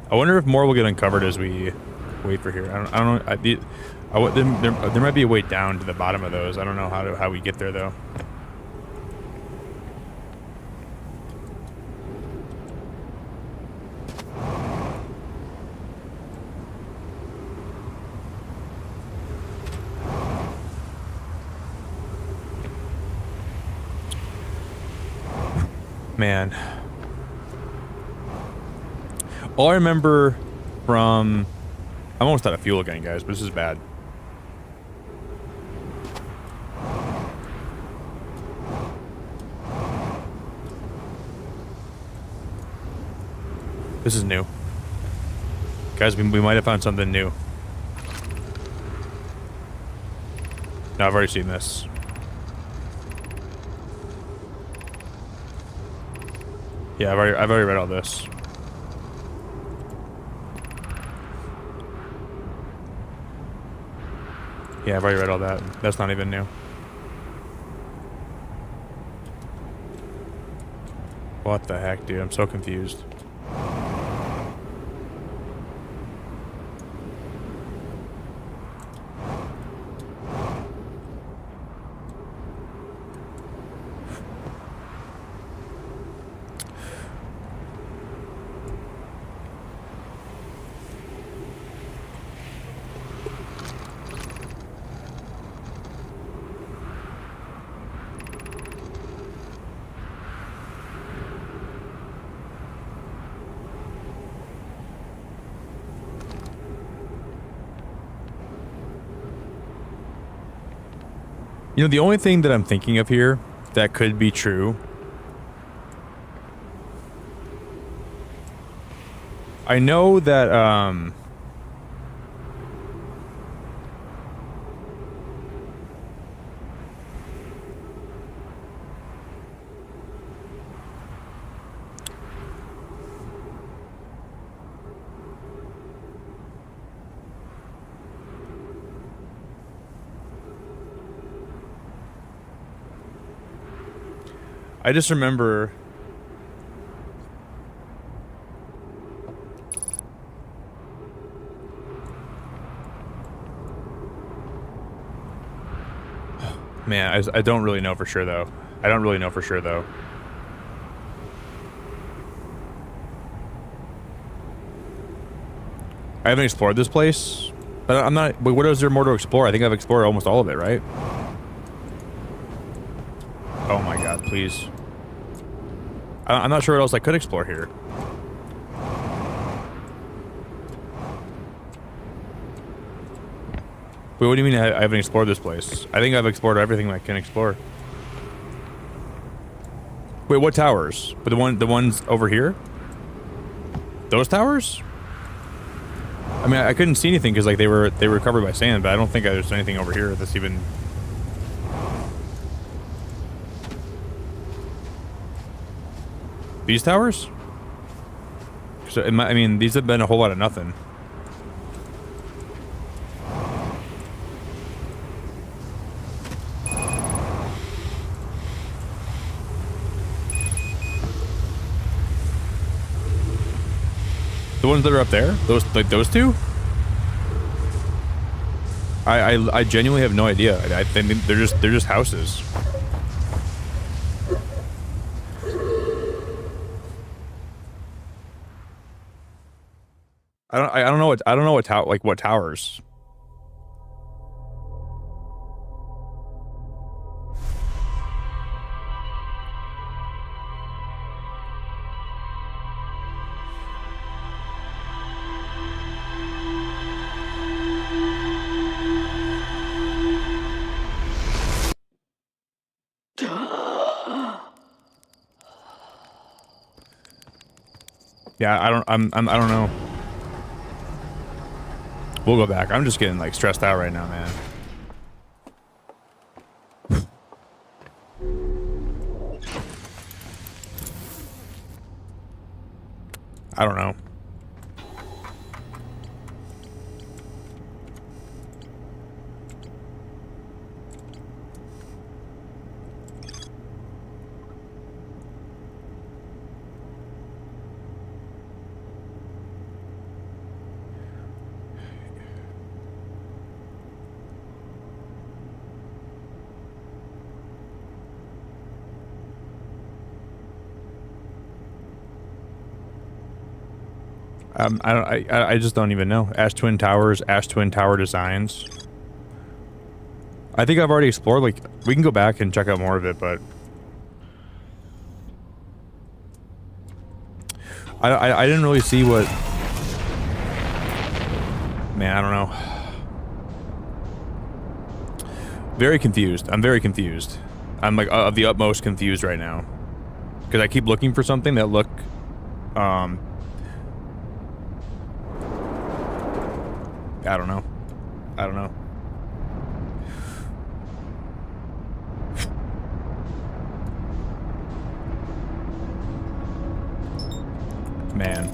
I wonder if more will get uncovered as we wait for here. I don't know. There might be a way down to the bottom of those. I don't know how we get there though. Man. All I remember from... I'm almost out of fuel again, guys, but this is bad. This is new. Guys, we might have found something new. No, I've already seen this. Yeah, I've already read all this. Yeah, I've already read all that. That's not even new. What the heck, dude? I'm so confused. You know, the only thing that I'm thinking of here that could be true, I know that, I just remember man, I don't really know for sure though. I don't really know for sure though. I haven't explored this place, but I'm not. But what is there more to explore? I think I've explored almost all of it, right? Oh my god, please. I'm not sure what else I could explore here. Wait, what do you mean I haven't explored this place? I think I've explored everything I can explore. Wait, what towers? But the ones over here? Those towers? I mean, I couldn't see anything because like they were covered by sand, but I don't think there's anything over here that's even. These towers? So I mean, these have been a whole lot of nothing. The ones that are up there? Those two? I genuinely have no idea. I think they're just houses. I don't know what towers. Yeah, I don't know. We'll go back. I'm just getting like stressed out right now, man. I don't know. I just don't even know. Ash Twin Towers, Ash Twin Tower designs. I think I've already explored, like, we can go back and check out more of it, but I didn't really see what, man, I don't know. Very confused. I'm very confused. I'm like of the utmost confused right now. Because I keep looking for something that look, I don't know. I don't know. Man.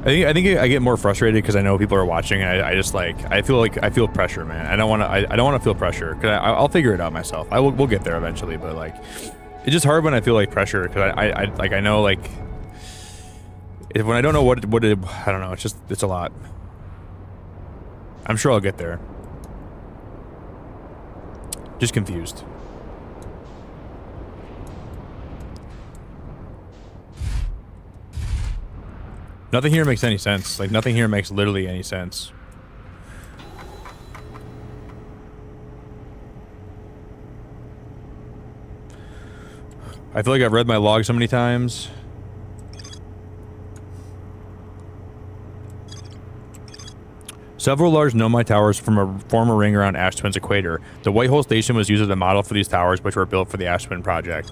I think I get more frustrated because I know people are watching, and I just like I feel pressure, man. I don't want to feel pressure because I'll figure it out myself. We'll get there eventually, but like it's just hard when I feel like pressure because I know like when I don't know what I don't know. It's a lot. I'm sure I'll get there. Just confused. Nothing here makes any sense. Like, nothing here makes literally any sense. I feel like I've read my log so many times. Several large Nomai towers form a ring around Ash Twin's equator. The White Hole Station was used as a model for these towers, which were built for the Ash Twin project.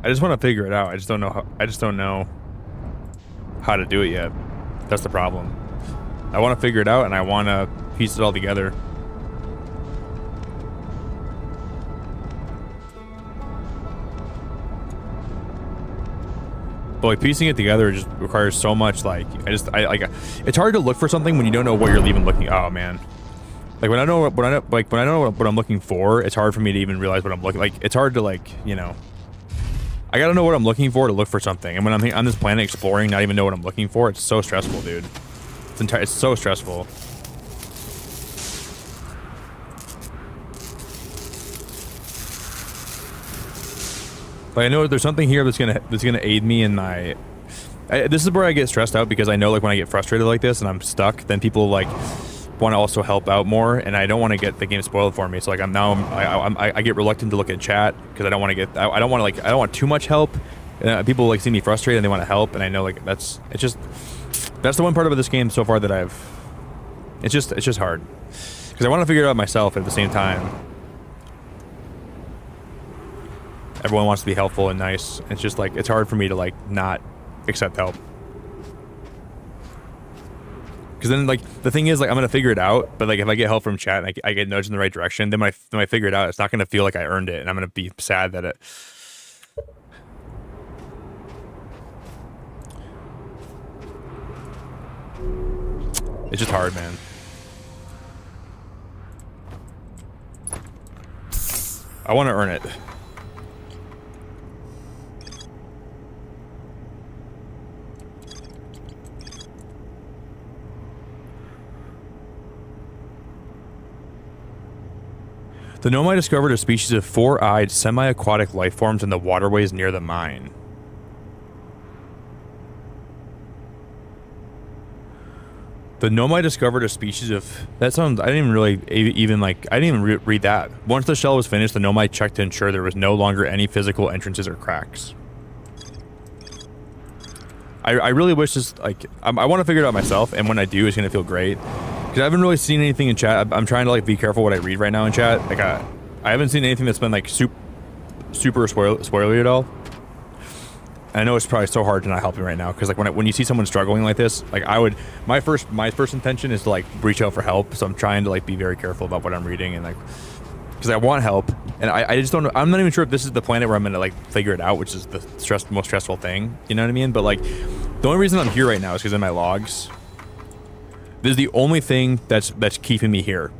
I just want to figure it out. I just don't know how to do it yet. That's the problem. I want to figure it out and I want to piece it all together. But like piecing it together just requires so much. Like it's hard to look for something when you don't know what you're even looking. Oh man. Like when I know what I'm looking for, it's hard for me to even realize what I'm looking. Like it's hard to like, you know. I gotta know what I'm looking for to look for something. And when I'm on this planet exploring, not even know what I'm looking for, it's so stressful, dude. It's so stressful. Like I know there's something here that's gonna aid me in my. This is where I get stressed out because I know like when I get frustrated like this and I'm stuck, then people like want to also help out more, and I don't want to get the game spoiled for me. So like I get reluctant to look at chat because I don't want to I don't want too much help. People like see me frustrated and they want to help, and I know like that's the one part of this game so far that it's just hard because I want to figure it out myself at the same time. Everyone wants to be helpful and nice. It's just like it's hard for me to like not accept help. Because then, like, the thing is, like, I'm going to figure it out, but, like, if I get help from chat and I get nudged in the right direction, then when I figure it out, it's not going to feel like I earned it, and I'm going to be sad that it... It's just hard, man. I want to earn it. The Nomai discovered a species of four-eyed, semi-aquatic life forms in the waterways near the mine. The Nomai discovered a species of... That sounds... I didn't even really even like... I didn't even read that. Once the shell was finished, the Nomai checked to ensure there was no longer any physical entrances or cracks. I really wish this... Like, I want to figure it out myself, and when I do, it's going to feel great. Because I haven't really seen anything in chat. I'm trying to, like, be careful what I read right now in chat. Like, I haven't seen anything that's been, like, super spoilery at all. I know it's probably so hard to not help you right now, because like when you see someone struggling like this, like my first intention is to like reach out for help. So I'm trying to like be very careful about what I'm reading, and like because I want help, and I just don't know. I'm not even sure if this is the planet where I'm gonna like figure it out, which is the most stressful thing. You know what I mean? But like the only reason I'm here right now is because in my logs, this is the only thing that's keeping me here.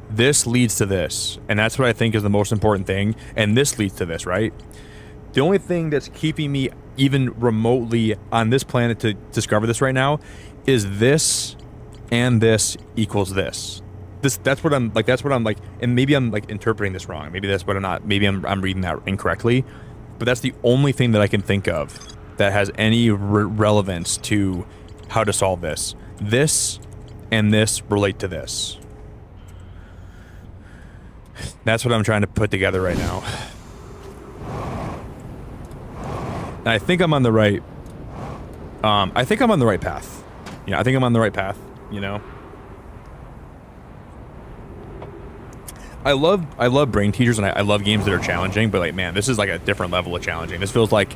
This leads to this, and that's what I think is the most important thing. And this leads to this, right? The only thing that's keeping me even remotely on this planet to discover this right now is this, and this equals this. That's what I'm like, and maybe I'm like interpreting this wrong. Maybe that's what I'm not, maybe I'm reading that incorrectly, but that's the only thing that I can think of that has any relevance to how to solve this. This and this relate to this. That's what I'm trying to put together right now. And I think I'm on the right. I think I'm on the right path. Yeah, I think I'm on the right path. You know. I love brain teasers, and I love games that are challenging. But like, man, this is like a different level of challenging. This feels like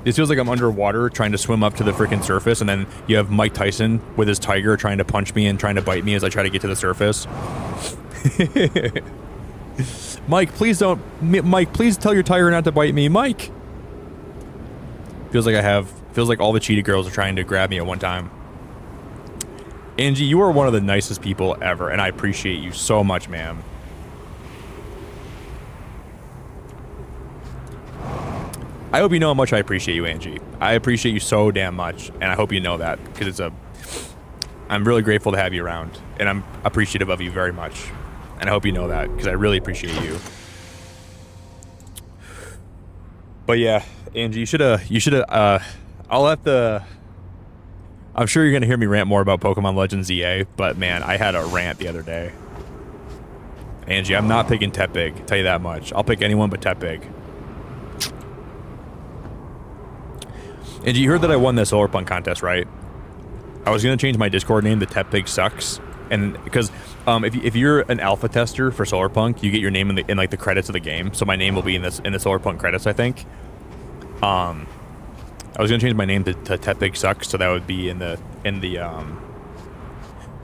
I'm underwater trying to swim up to the freaking surface, and then you have Mike Tyson with his tiger trying to punch me and trying to bite me as I try to get to the surface. Mike, please don't. Mike, please tell your tiger not to bite me, Mike. Feels like all the cheetah girls are trying to grab me at one time. Angie, you are one of the nicest people ever, and I appreciate you so much, ma'am. I hope you know how much I appreciate you, Angie. I appreciate you so damn much, and I hope you know that, because I'm really grateful to have you around, and I'm appreciative of you very much. And I hope you know that, because I really appreciate you. But yeah, Angie, you should have, I'm sure you're going to hear me rant more about Pokemon Legends EA, but man, I had a rant the other day. Angie, I'm not picking Tepig, tell you that much. I'll pick anyone but Tepig. Angie, you heard that I won the Solar Punk contest, right? I was going to change my Discord name to Tepig Sucks. And because if you're an alpha tester for Solarpunk, you get your name in like the credits of the game. So my name will be in the Solarpunk credits, I think. I was gonna change my name to Tepig Sucks, so that would be in the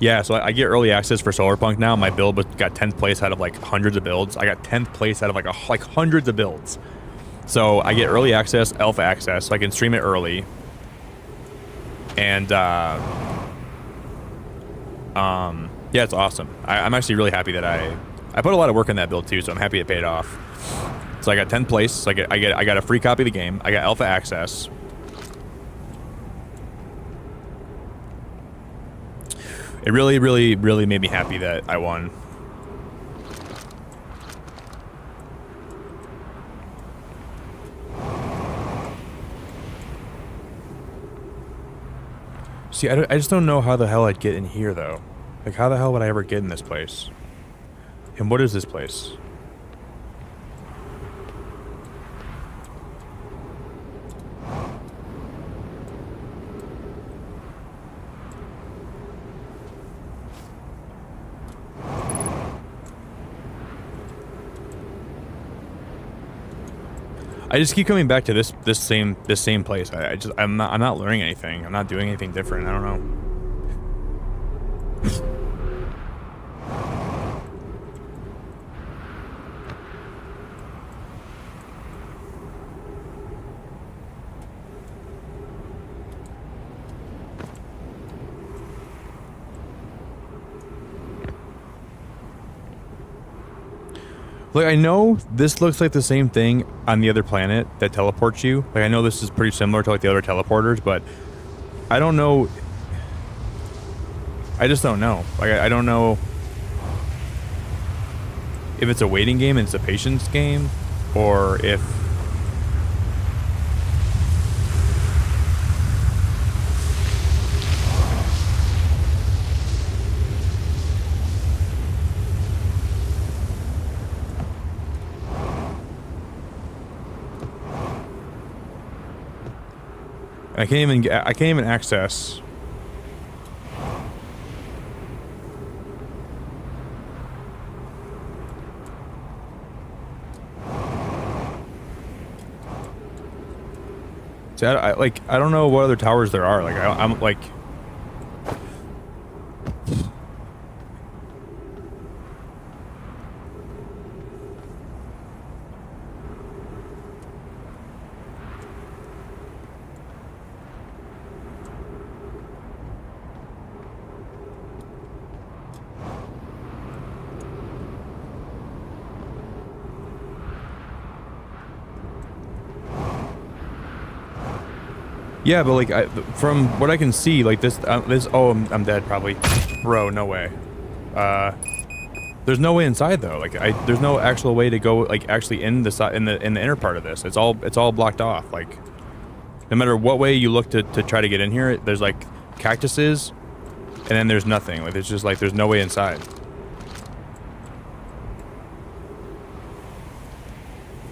yeah. So I get early access for Solarpunk now. My build got 10th place out of like hundreds of builds. I got 10th place out of like hundreds of builds. So I get early access, alpha access, so I can stream it early. And yeah, it's awesome. I'm actually really happy that I put a lot of work in that build too, so I'm happy it paid off. So I got 10th place. So I got a free copy of the game. I got alpha access. It really, really, really made me happy that I won. See, I just don't know how the hell I'd get in here, though. Like, how the hell would I ever get in this place? And what is this place? I just keep coming back to this same place. I'm not learning anything. I'm not doing anything different. I don't know. Like, I know this looks like the same thing on the other planet that teleports you. Like, I know this is pretty similar to, like, the other teleporters, but I don't know. I just don't know. Like, I don't know if it's a waiting game and it's a patience game, or if... I can't even access. See, I don't know what other towers there are. Like, I'm like... Yeah, but like, from what I can see, like this, oh, I'm dead probably, bro. No way. There's no way inside though. Like, there's no actual way to go, like, actually in the inner part of this. It's all blocked off. Like, no matter what way you look to try to get in here, there's like cactuses, and then there's nothing. Like, it's just like there's no way inside.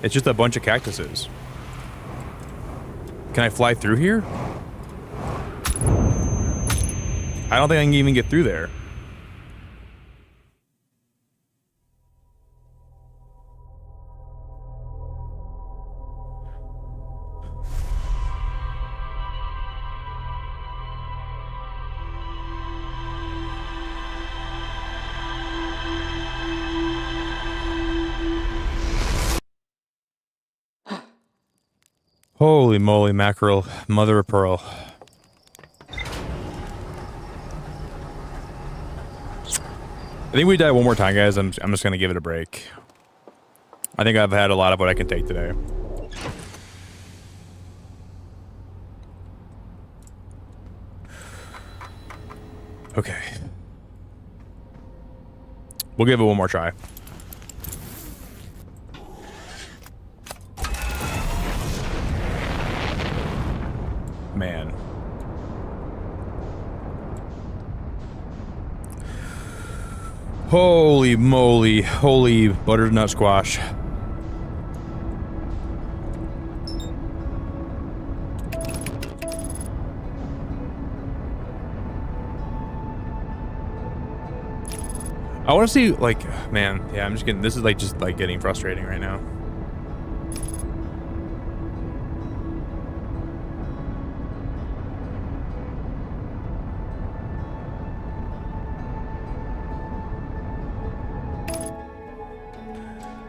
It's just a bunch of cactuses. Can I fly through here? I don't think I can even get through there. Holy moly mackerel, mother of pearl. I think we die one more time, guys. I'm just gonna give it a break. I think I've had a lot of what I can take today. Okay. We'll give it one more try. Man. Holy moly, holy butternut squash. I want to see, like, man, yeah, I'm just getting, this is like just like getting frustrating right now.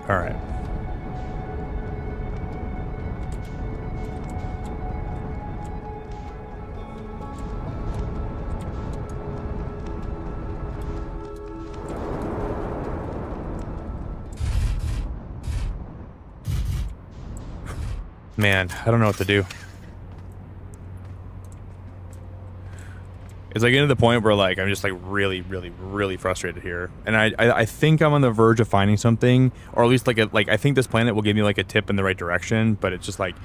All right. Man, I don't know what to do. It's like getting to the point where like I'm just like really frustrated here, and I think I'm on the verge of finding something, or at least like I think this planet will give me like a tip in the right direction, but it's just like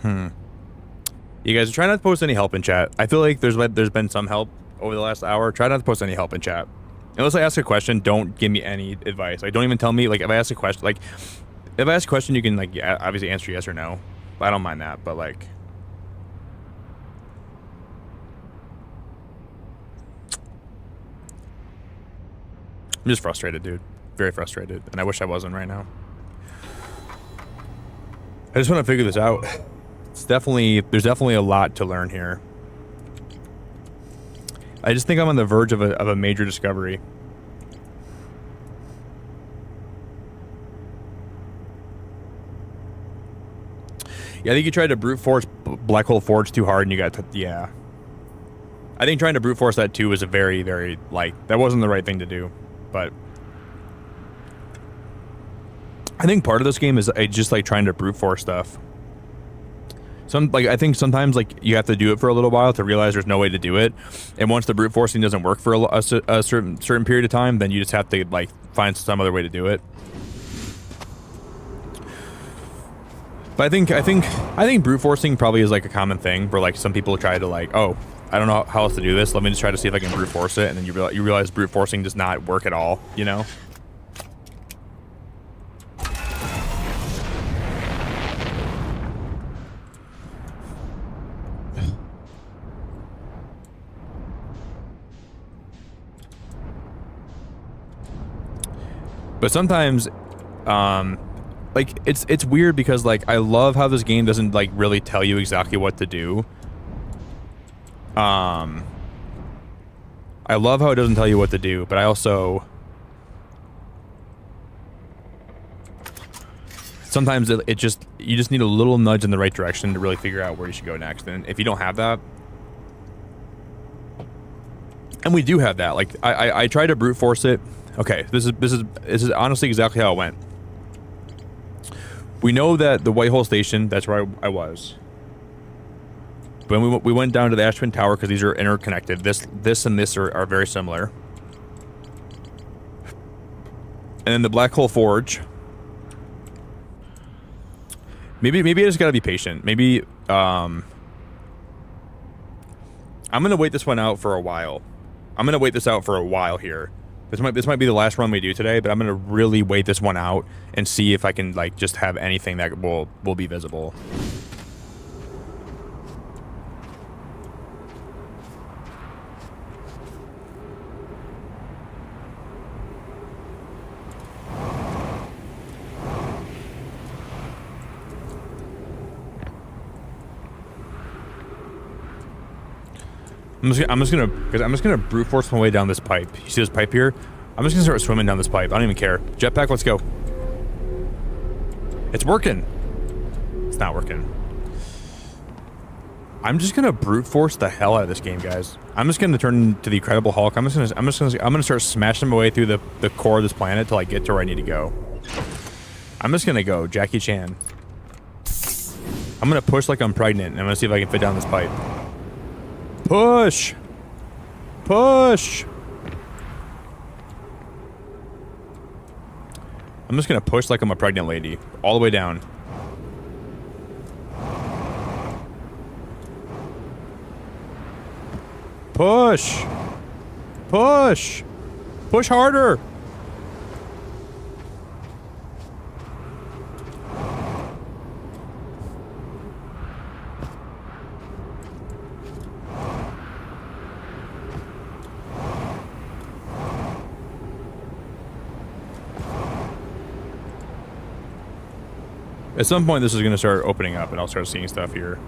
you guys are trying not to post any help in chat. I feel like there's been some help over the last hour. Try not to post any help in chat. Unless I ask a question, don't give me any advice. Like, don't even tell me, like, if I ask a question, like, if I ask a question, you can, like, yeah, obviously answer yes or no. I don't mind that, but, like, I'm just frustrated, dude. Very frustrated, and I wish I wasn't right now. I just want to figure this out. There's definitely a lot to learn here. I just think I'm on the verge of a major discovery. Yeah, I think you tried to brute force Black Hole Forge too hard and you got yeah. I think trying to brute force that too was a very, like, that wasn't the right thing to do. But I think part of this game is just like trying to brute force stuff. I think sometimes like you have to do it for a little while to realize there's no way to do it, and once the brute forcing doesn't work for a certain period of time, then you just have to like find some other way to do it. But I think brute forcing probably is like a common thing where like some people try to like, oh, I don't know how else to do this, let me just try to see if I can brute force it, and then you realize brute forcing does not work at all, you know. But sometimes, like it's weird because like I love how this game doesn't like really tell you exactly what to do. I love how it doesn't tell you what to do, but I also sometimes it just you just need a little nudge in the right direction to really figure out where you should go next. And if you don't have that, and we do have that, like I tried to brute force it. Okay, this is honestly exactly how it went. We know that the Whitehole Station, that's where I was. When we went down to the Ashwin Tower because these are interconnected. This and this are very similar. And then the Black Hole Forge. Maybe I just gotta be patient. Maybe I'm gonna wait this one out for a while. I'm gonna wait this out for a while here. This might be the last run we do today, but I'm gonna really wait this one out and see if I can like just have anything that will be visible. I'm just gonna brute force my way down this pipe. You see this pipe here? I'm just gonna start swimming down this pipe. I don't even care. Jetpack, let's go. It's working. It's not working. I'm just gonna brute force the hell out of this game, guys. I'm just gonna turn into the Incredible Hulk. I'm gonna start smashing my way through the core of this planet till I get to where I need to go. I'm just gonna go Jackie Chan. I'm gonna push like I'm pregnant, and I'm gonna see if I can fit down this pipe. Push! Push! I'm just gonna push like I'm a pregnant lady. All the way down. Push! Push! Push harder! At some point, this is going to start opening up, and I'll start seeing stuff here.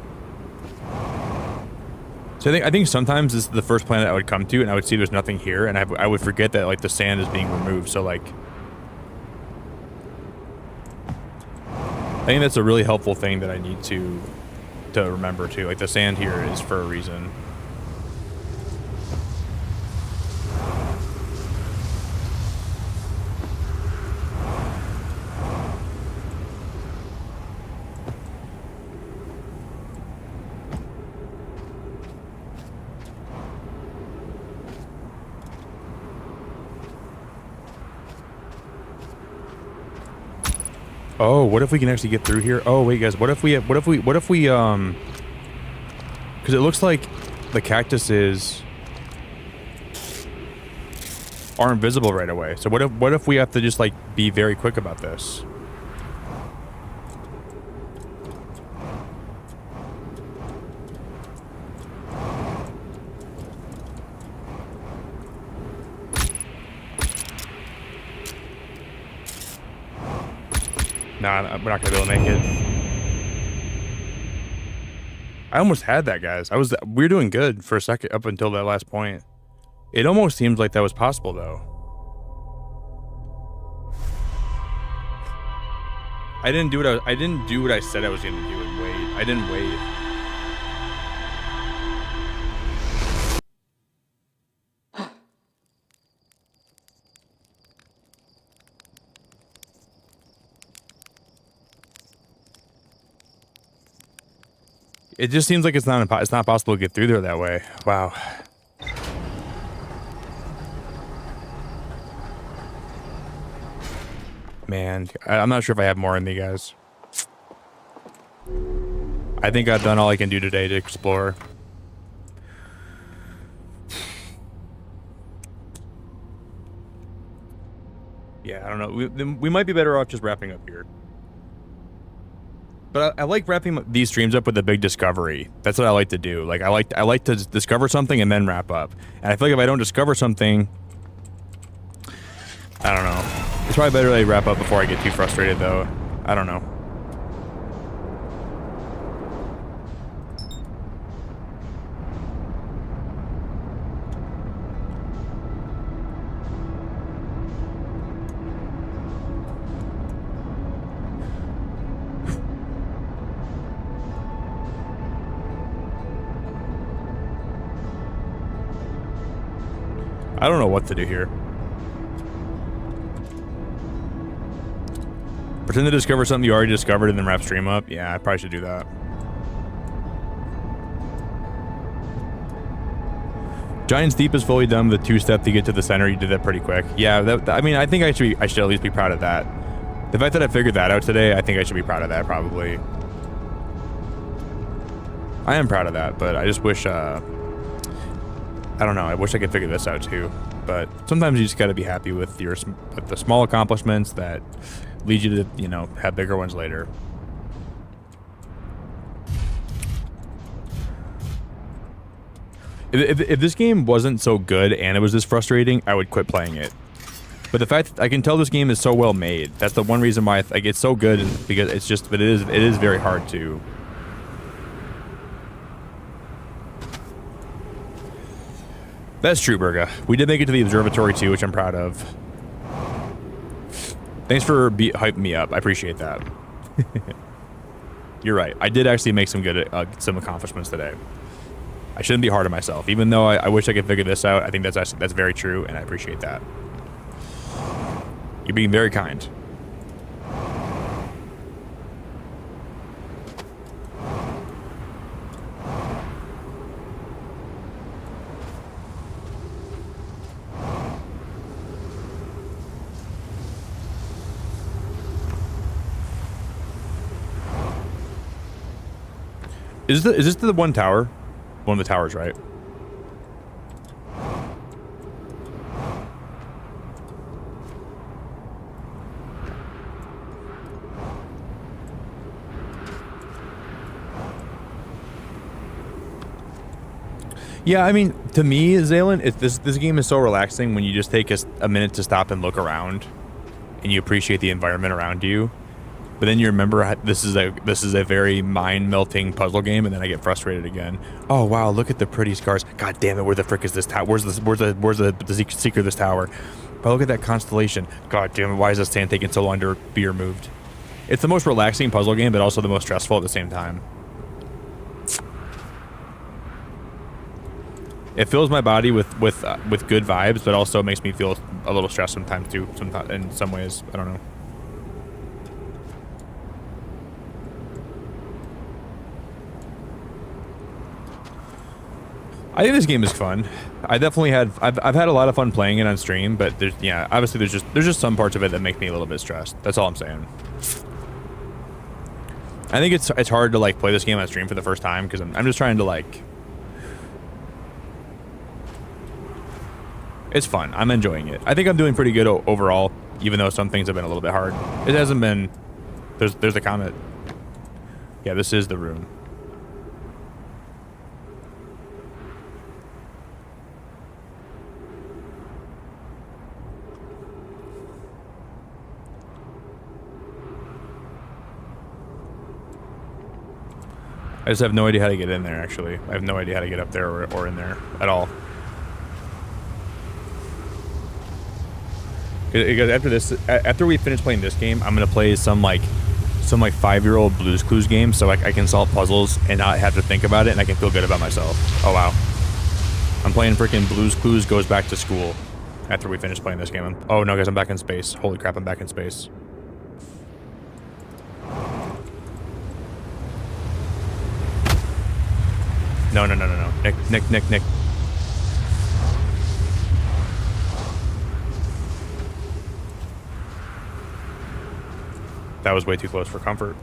So I think sometimes this is the first planet I would come to, and I would see there's nothing here, and I would forget that like the sand is being removed. So like, I think that's a really helpful thing that I need to remember too. Like the sand here is for a reason. Oh, what if we can actually get through here? Oh, wait, guys, what if we, because it looks like the cactuses are invisible right away. So what if we have to just, like, be very quick about this? Nah, we're not gonna be able to make it. I almost had that, guys. We were doing good for a second up until that last point. It almost seems like that was possible, though. I didn't do what I said I was gonna do and wait. I didn't wait. It just seems like it's not possible to get through there that way. Wow. Man, I'm not sure if I have more in me, guys. I think I've done all I can do today to explore. Yeah, I don't know. We might be better off just wrapping up here. But I like wrapping these streams up with a big discovery. That's what I like to do. Like I like to discover something and then wrap up. And I feel like if I don't discover something, I don't know. It's probably better I wrap up before I get too frustrated, though. I don't know. I don't know what to do here. Pretend to discover something you already discovered and then wrap stream up? Yeah, I probably should do that. Giant's Deep is fully done with a 2-step to get to the center. You did that pretty quick. Yeah, I mean, I think I should at least be proud of that. The fact that I figured that out today, I think I should be proud of that, probably. I am proud of that, but I just wish, I don't know, I wish I could figure this out too. But sometimes you just gotta be happy with the small accomplishments that lead you to, you know, have bigger ones later. If this game wasn't so good and it was this frustrating, I would quit playing it. But the fact that I can tell this game is so well made, that's the one reason why I get so good, because it's just, but it is very hard to. That's true, Berga. We did make it to the observatory too, which I'm proud of. Thanks for hyping me up. I appreciate that. You're right. I did actually make some good some accomplishments today. I shouldn't be hard on myself, even though I wish I could figure this out. I think that's very true, and I appreciate that. You're being very kind. Is this the one tower? One of the towers, right? Yeah, I mean, to me, Zaylen, this game is so relaxing when you just take a minute to stop and look around, and you appreciate the environment around you. But then you remember this is a very mind-melting puzzle game, and then I get frustrated again. Oh wow, look at the pretty scars. God damn it, where the frick is this tower? Where's the secret of this tower? But look at that constellation. God damn it, why is this sand taking so long to be removed? It's the most relaxing puzzle game, but also the most stressful at the same time. It fills my body with good vibes, but also makes me feel a little stressed sometimes too. In some ways, I don't know. I think this game is fun. I definitely I've had a lot of fun playing it on stream, but obviously there's just some parts of it that make me a little bit stressed. That's all I'm saying. I think it's hard to like play this game on stream for the first time because I'm just trying to like. It's fun. I'm enjoying it. I think I'm doing pretty good overall, even though some things have been a little bit hard. It hasn't been. There's a comet. Yeah, this is the room. I just have no idea how to get in there, actually. I have no idea how to get up there or in there at all. After we finish playing this game, I'm gonna play some 5-year-old Blue's Clues game, so I can solve puzzles and not have to think about it, and I can feel good about myself. Oh wow, I'm playing freaking Blue's Clues Goes Back to School. After we finish playing this game, oh no, guys, I'm back in space. Holy crap, I'm back in space. No. Nick. That was way too close for comfort.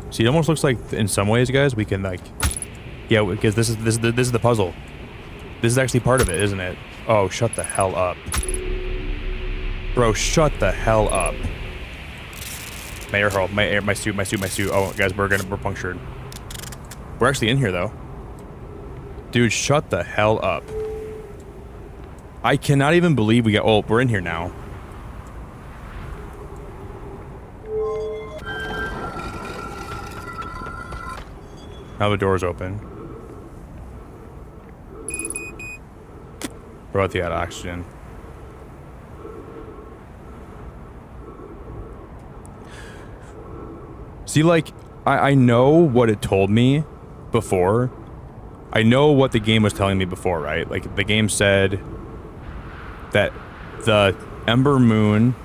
See, it almost looks like, in some ways, guys, we can like, yeah, because this is the puzzle. This is actually part of it, isn't it? Oh, shut the hell up, bro! Shut the hell up. My air hole, my suit. Oh, guys, we're punctured. We're actually in here though. Dude, shut the hell up. I cannot even believe we got... Oh, we're in here now. Now the door's open. We're about to get oxygen. See, like, I know what it told me before. I know what the game was telling me before, right? Like, the game said that the Ember Moon...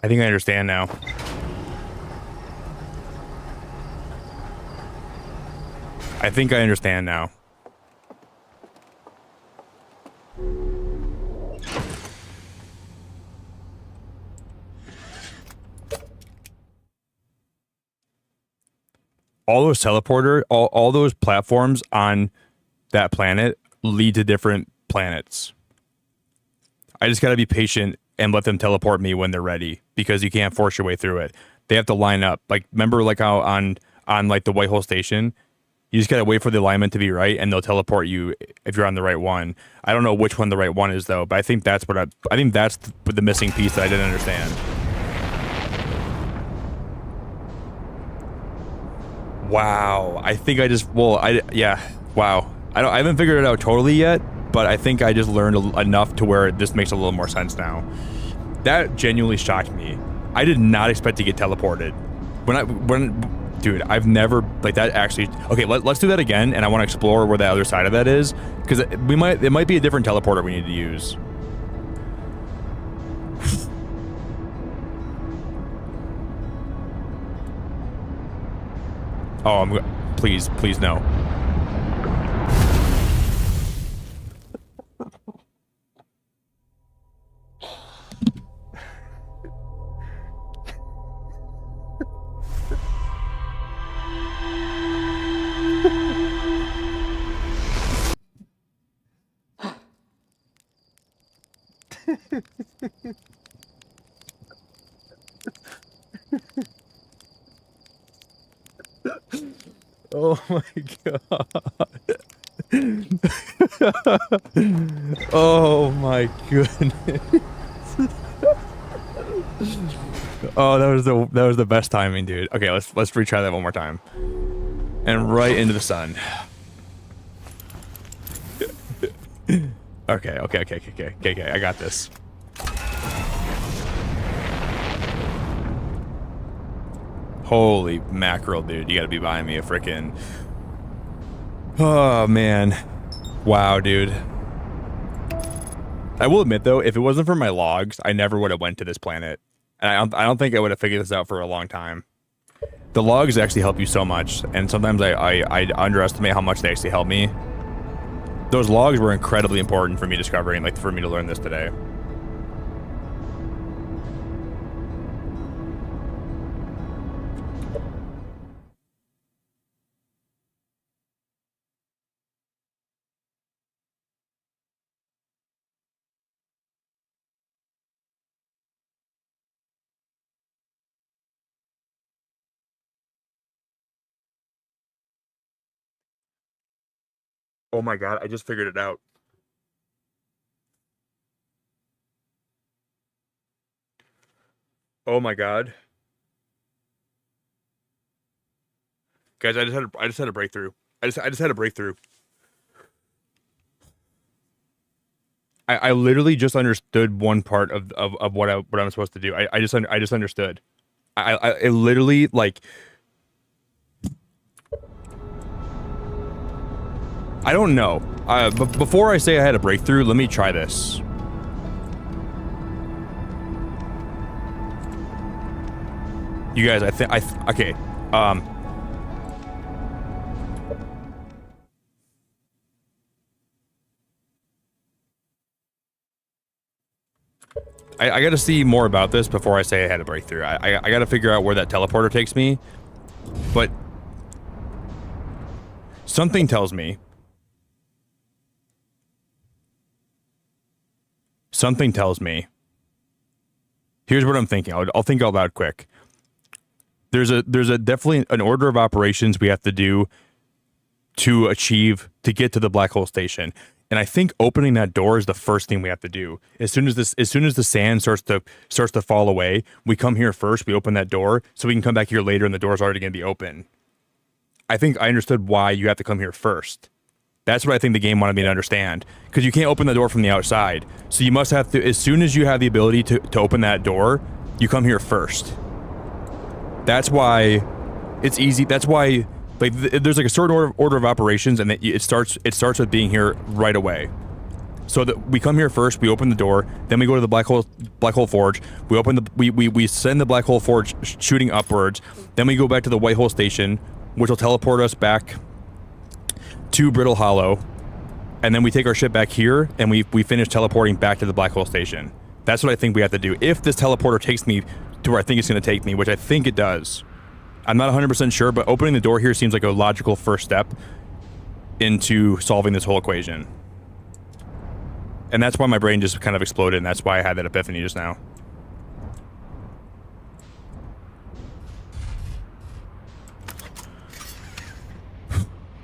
I think I understand now. I think I understand now. All those all those platforms on that planet lead to different planets. I just gotta be patient and let them teleport me when they're ready, because you can't force your way through it. They have to line up. Like, remember, like how on like the White Hole Station, you just gotta wait for the alignment to be right, and they'll teleport you if you're on the right one. I don't know which one the right one is though, but I think that's what I think that's the missing piece that I didn't understand. Wow, I think I just yeah. Wow, I haven't figured it out totally yet, but I think I just learned enough to where this makes a little more sense now. That genuinely shocked me. I did not expect to get teleported. Dude, I've never, like, that actually... Okay, let's do that again, and I want to explore where the other side of that is, because it might be a different teleporter we need to use. Oh, please no. Oh my god. Oh my goodness. Oh, that was the best timing, dude. Okay, let's retry that one more time. And right into the sun. Okay, I got this. Holy mackerel, dude. You gotta be buying me a frickin'... Oh, man. Wow, dude. I will admit, though, if it wasn't for my logs, I never would have went to this planet. And I don't think I would have figured this out for a long time. The logs actually help you so much, and sometimes I underestimate how much they actually help me. Those logs were incredibly important for me discovering, like, for me to learn this today. Oh my god, I just figured it out. Oh my god. Guys, I just had a breakthrough. I just had a breakthrough. I literally just understood one part of what I'm supposed to do. I just understood. I literally like I don't know. But before I say I had a breakthrough, let me try this. You guys, okay. I got to see more about this before I say I had a breakthrough. I got to figure out where that teleporter takes me. But something tells me. Something tells me. Here's what I'm thinking. I'll think out loud quick. There's a definitely an order of operations we have to do to get to the black hole station. And I think opening that door is the first thing we have to do. As soon as the sand starts to fall away, we come here first, we open that door, so we can come back here later and the door's already gonna be open. I think I understood why you have to come here first. That's what I think the game wanted me to understand. Because you can't open the door from the outside. So you must have to, as soon as you have the ability to open that door, you come here first. That's why it's easy. That's why like there's like a certain order of operations, and it starts with being here right away. So that we come here first, we open the door, then we go to the black hole forge. We open we send the black hole forge shooting upwards. Then we go back to the white hole station, which will teleport us back to Brittle Hollow, and then we take our ship back here, and we finish teleporting back to the black hole station. That's what I think we have to do. If this teleporter takes me to where I think it's going to take me, which I think it does. I'm not 100% sure, but opening the door here seems like a logical first step into solving this whole equation. And that's why my brain just kind of exploded, and that's why I had that epiphany just now.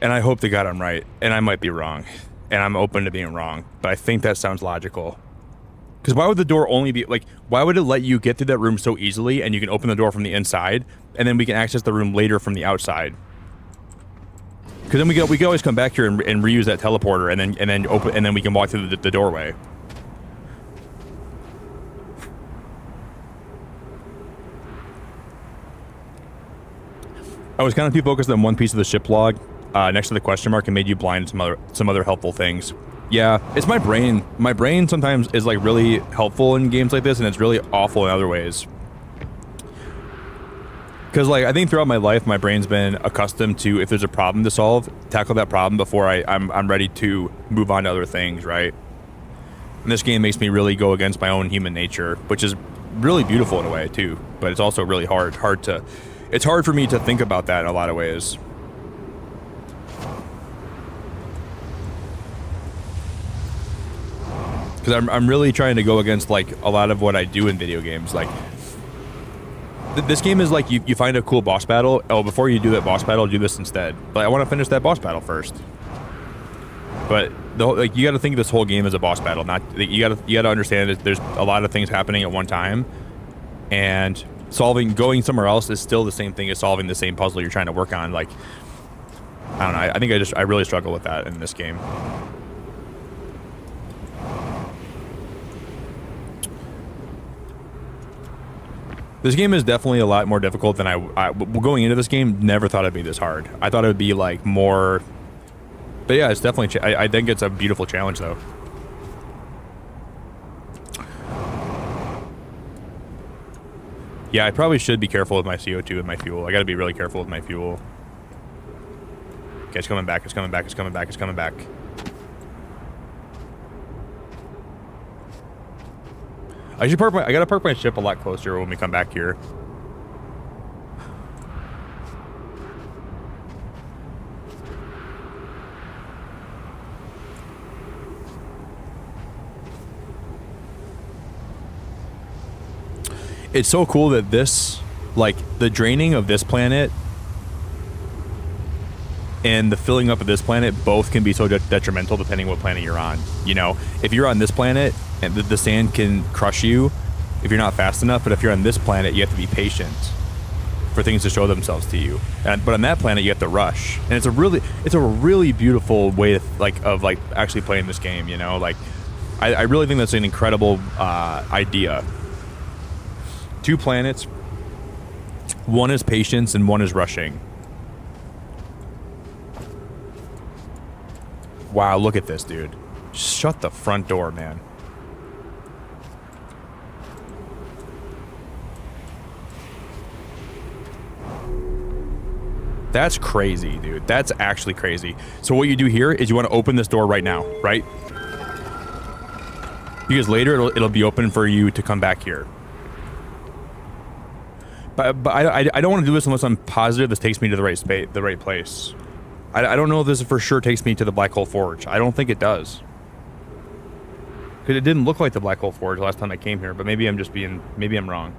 And I hope to God I'm right, and I might be wrong, and I'm open to being wrong, but I think that sounds logical. Because why would the door only be, like, why would it let you get through that room so easily, and you can open the door from the inside, and then we can access the room later from the outside? Because then we can always come back here and reuse that teleporter, and then we can walk through the doorway. I was kind of too focused on one piece of the ship log next to the question mark and made you blind to some other helpful things. Yeah, it's my brain. My brain sometimes is like really helpful in games like this, and it's really awful in other ways. Because like I think throughout my life, my brain's been accustomed to, if there's a problem to solve, tackle that problem before I'm ready to move on to other things, right? And this game makes me really go against my own human nature, which is really beautiful in a way too. But it's also really it's hard for me to think about that in a lot of ways. Because I'm really trying to go against like a lot of what I do in video games. Like this game is like you find a cool boss battle. Oh, before you do that boss battle, do this instead. But I want to finish that boss battle first. But you got to think of this whole game as a boss battle. Not you got to understand that there's a lot of things happening at one time, and going somewhere else is still the same thing as solving the same puzzle you're trying to work on. Like I don't know. I think I really struggle with that in this game. This game is definitely a lot more difficult than I going into this game, never thought it'd be this hard. I thought it would be like more, but yeah, it's definitely, I think it's a beautiful challenge though. Yeah, I probably should be careful with my CO2 and my fuel. I gotta be really careful with my fuel. Okay, it's coming back, it's coming back, it's coming back, it's coming back. I gotta park my ship a lot closer when we come back here. It's so cool that this, like, the draining of this planet and the filling up of this planet both can be so detrimental depending what planet you're on. You know, if you're on this planet, and the sand can crush you if you're not fast enough, but if you're on this planet, you have to be patient for things to show themselves to you. But on that planet, you have to rush, and it's a really beautiful way of actually playing this game. You know, like I really think that's an incredible idea. 2 planets, one is patience and one is rushing. Wow, look at this, dude. Shut the front door, man. That's crazy, dude. That's actually crazy. So what you do here is you want to open this door right now, right? Because later it'll be open for you to come back here. But I don't want to do this unless I'm positive this takes me to the right place. I don't know if this for sure takes me to the Black Hole Forge. I don't think it does. Because it didn't look like the Black Hole Forge last time I came here, but maybe I'm wrong.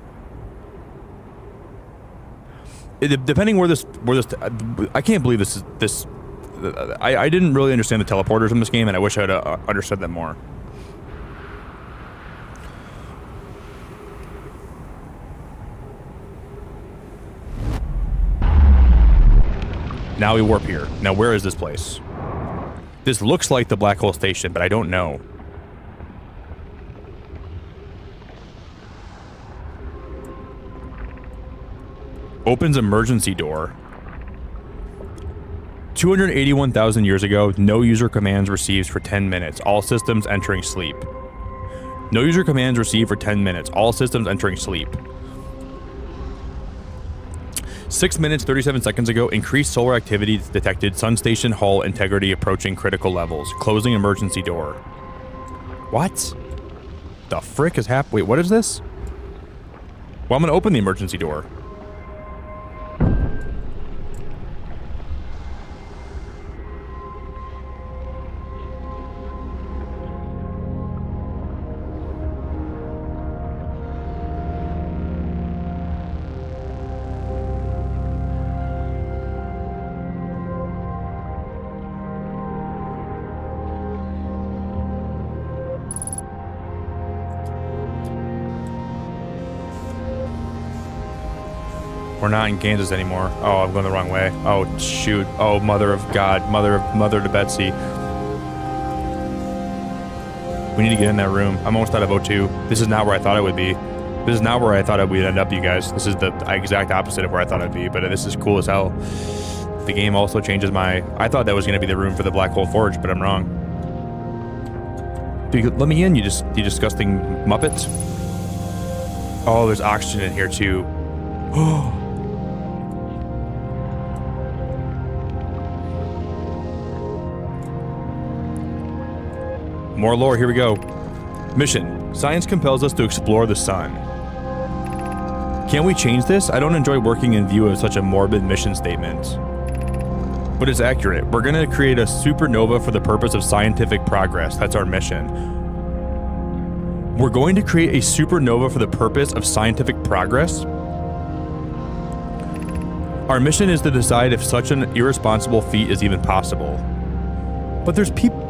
Depending where this, I can't believe this. I didn't really understand the teleporters in this game, and I wish I'd understood them more. Now we warp here. Now where is this place? This looks like the Black Hole Station, but I don't know. Opens emergency door. 281,000 years ago, no user commands received for 10 minutes. All systems entering sleep. No user commands received for 10 minutes. All systems entering sleep. 6 minutes, 37 seconds ago, increased solar activity detected. Sun station hull integrity approaching critical levels. Closing emergency door. What? The frick is happening? Wait, what is this? Well, I'm gonna open the emergency door. We're not in Kansas anymore. Oh, I'm going the wrong way. Oh, shoot. Oh, mother of God. Mother to Betsy. We need to get in that room. I'm almost out of O2. This is not where I thought it would be. This is not where I thought we'd end up, you guys. This is the exact opposite of where I thought it'd be, but this is cool as hell. The game also changes my... I thought that was going to be the room for the Black Hole Forge, but I'm wrong. Dude, let me in, you disgusting Muppets. Oh, there's oxygen in here, too. Oh. More lore, here we go. Mission. Science compels us to explore the sun. Can we change this? I don't enjoy working in view of such a morbid mission statement. But it's accurate. We're gonna create a supernova for the purpose of scientific progress. That's our mission. We're going to create a supernova for the purpose of scientific progress? Our mission is to decide if such an irresponsible feat is even possible. But there's people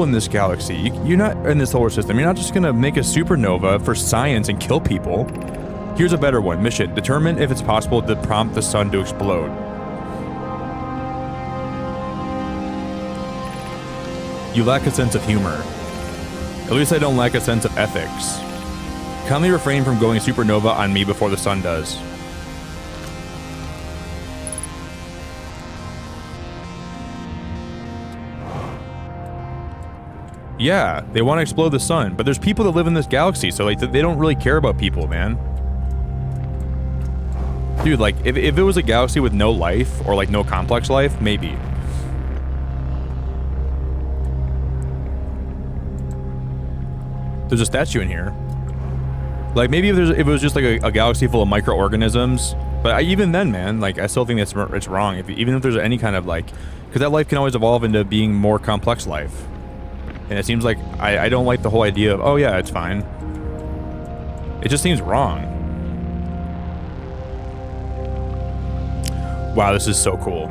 in this galaxy. You're not in the solar system. You're not just gonna make a supernova for science and kill people. Here's a better one. Mission. Determine if it's possible to prompt the sun to explode. You lack a sense of humor. At least I don't lack a sense of ethics. Kindly refrain from going supernova on me before the sun does. Yeah, they want to explode the sun, but there's people that live in this galaxy, so like they don't really care about people, man. Dude, like if it was a galaxy with no life or like no complex life, maybe. There's a statue in here. Like maybe if it was just like a galaxy full of microorganisms, but even then, man, like I still think it's wrong. Even if there's any kind of like, because that life can always evolve into being more complex life. And it seems like I don't like the whole idea of, oh yeah, it's fine. It just seems wrong. Wow, this is so cool.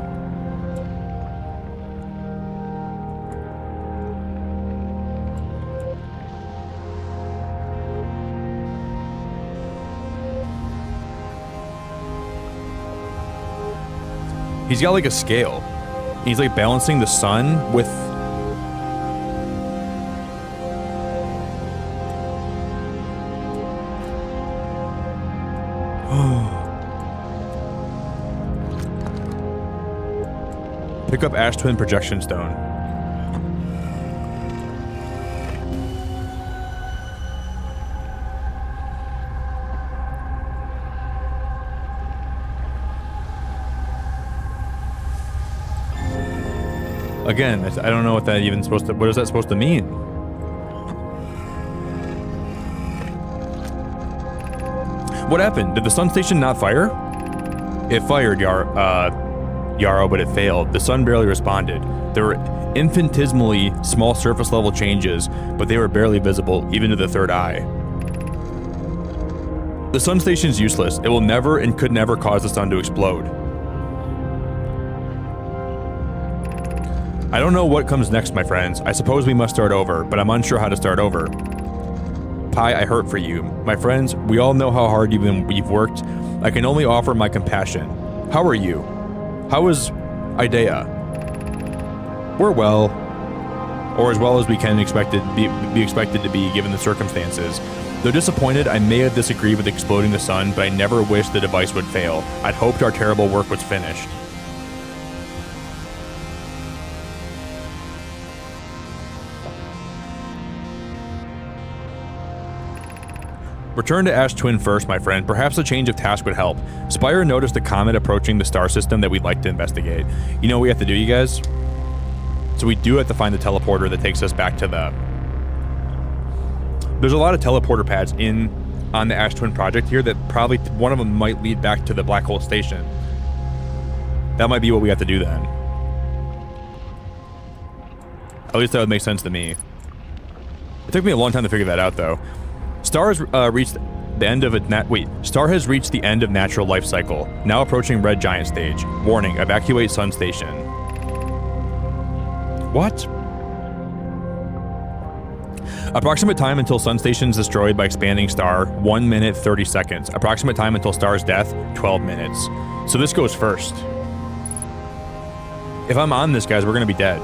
He's got like a scale. He's like balancing the sun with... Pick up Ash Twin Projection Stone. Again, I don't know what that even supposed to... What is that supposed to mean? What happened? Did the sun station not fire? It fired, Yarrow, but it failed. The sun barely responded. There were infinitesimally small surface level changes, but they were barely visible, even to the third eye. The sun station's useless. It will never and could never cause the sun to explode. I don't know what comes next, my friends. I suppose we must start over, but I'm unsure how to start over. Pi, I hurt for you. My friends, we all know how hard you've worked. I can only offer my compassion. How are you? How is Idea? We're well. Or as well as we can be expected to be given the circumstances. Though disappointed, I may have disagreed with exploding the sun, but I never wished the device would fail. I'd hoped our terrible work was finished. Return to Ash Twin first, my friend. Perhaps a change of task would help. Spire noticed a comet approaching the star system that we'd like to investigate. You know what we have to do, you guys? So we do have to find the teleporter that takes us back to the... There's a lot of teleporter pads on the Ash Twin project here that probably one of them might lead back to the Black Hole Station. That might be what we have to do then. At least that would make sense to me. It took me a long time to figure that out, though. Star has reached the end of Star has reached the end of natural life cycle. Now approaching red giant stage. Warning: evacuate sun station. What? Approximate time until sun station is destroyed by expanding star: 1 minute 30 seconds. Approximate time until star's death: 12 minutes. So this goes first. If I'm on this, guys, we're gonna be dead.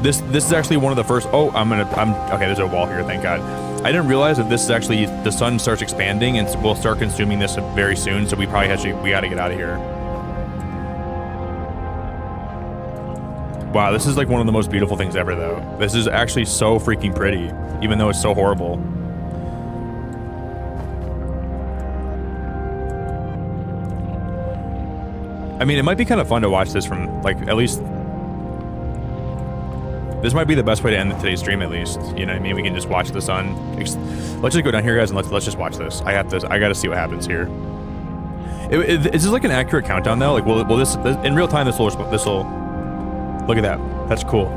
This is actually one of the first. Oh, okay. There's a wall here. Thank God. I didn't realize that this is actually, the sun starts expanding and we'll start consuming this very soon, so we gotta get out of here. Wow, this is like one of the most beautiful things ever, though. This is actually so freaking pretty, even though it's so horrible. I mean, it might be kind of fun to watch this from, like, at least... This might be the best way to end today's stream, at least. You know what I mean? We can just watch the sun. Let's just go down here, guys, and let's just watch this. I gotta see what happens here. Is this like an accurate countdown, though? Like, will this in real time? This will look at that. That's cool.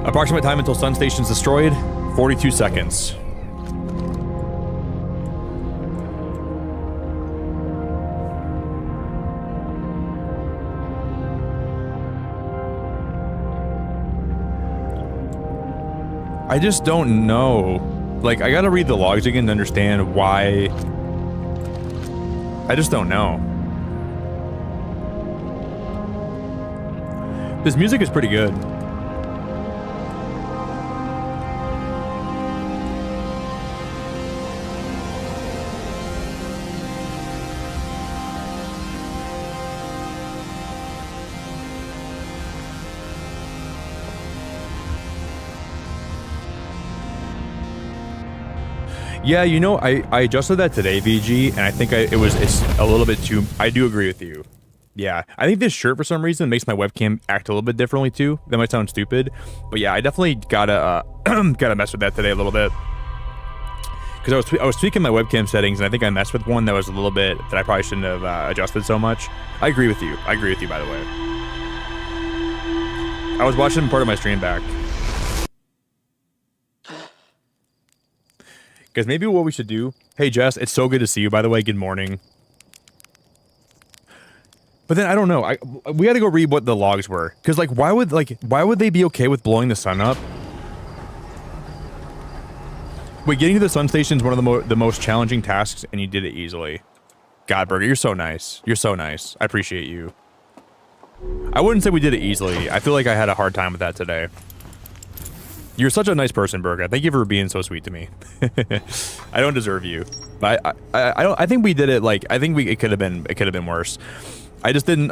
Approximate time until sun station's destroyed: 42 seconds. I just don't know. Like, I gotta read the logs again to understand why. I just don't know. This music is pretty good. Yeah, you know, I adjusted that today, VG, and I think it's a little bit too... I do agree with you. Yeah, I think this shirt, for some reason, makes my webcam act a little bit differently, too. That might sound stupid, but yeah, I definitely gotta mess with that today a little bit. Because I was tweaking my webcam settings, and I think I messed with one that was a little bit... that I probably shouldn't have adjusted so much. I agree with you. I agree with you, by the way. I was watching part of my stream back. Guys, maybe what we should do... Hey, Jess, it's so good to see you, by the way. Good morning. But then I don't know. We got to go read what the logs were, because like why would they be okay with blowing the sun up? Wait, getting to the sun station is one of the most challenging tasks, and you did it easily. Godburger, you're so nice. You're so nice. I appreciate you. I wouldn't say we did it easily. I feel like I had a hard time with that today. You're such a nice person, Burga. Thank you for being so sweet to me. I don't deserve you, but I think we did it. Like I think it could have been worse. I just didn't.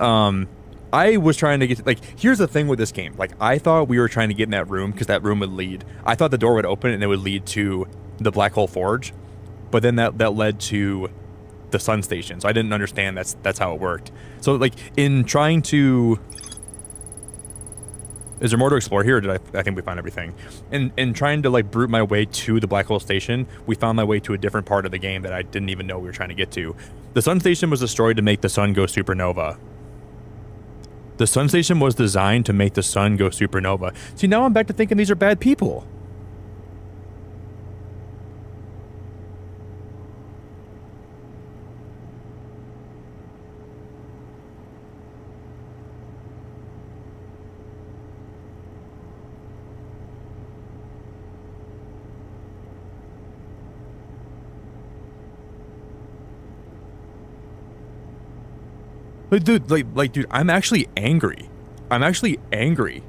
I was trying to get like. Here's the thing with this game. Like I thought we were trying to get in that room because that room would lead. I thought the door would open and it would lead to the Black Hole Forge, but then that led to the sun station. So I didn't understand that's how it worked. So like in trying to. Is there more to explore here? Or did I think we found everything. In trying to like brute my way to the Black Hole Station, we found my way to a different part of the game that I didn't even know we were trying to get to. The sun station was destroyed to make the sun go supernova. The sun station was designed to make the sun go supernova. See, now I'm back to thinking these are bad people. Dude, I'm actually angry. I'm actually angry.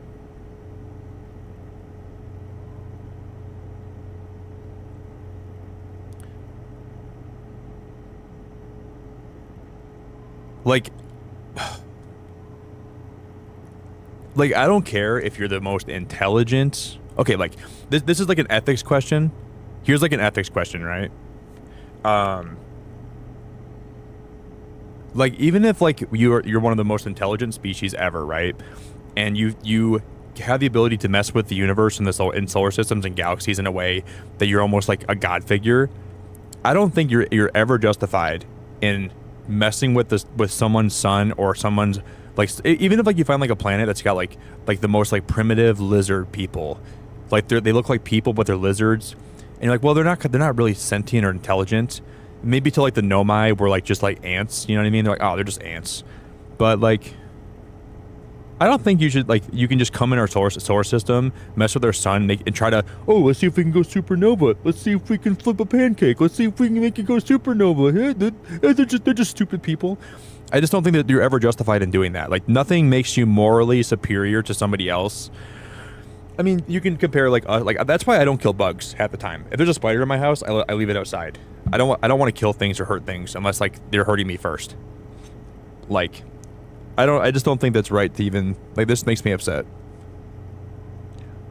Like, I don't care if you're the most intelligent. Okay, like, this is like an ethics question. Here's like an ethics question, right? Like even if like you're one of the most intelligent species ever, right? And you have the ability to mess with the universe and in solar systems and galaxies in a way that you're almost like a god figure. I don't think you're ever justified in messing with someone's sun or someone's like even if like you find like a planet that's got like the most like primitive lizard people, like they look like people but they're lizards, and you're like, well, they're not really sentient or intelligent. Maybe till like the Nomai were like just like ants, you know what I mean? They're like, oh, they're just ants. But like, I don't think you should like, you can just come in our solar system, mess with our sun, and try to, oh, let's see if we can go supernova. Let's see if we can flip a pancake. Let's see if we can make it go supernova. They're just stupid people. I just don't think that you're ever justified in doing that. Like nothing makes you morally superior to somebody else. I mean, you can compare like that's why I don't kill bugs half the time. If there's a spider in my house, I leave it outside. I don't want to kill things or hurt things unless like they're hurting me first. Like, I just don't think that's right to even like. This makes me upset.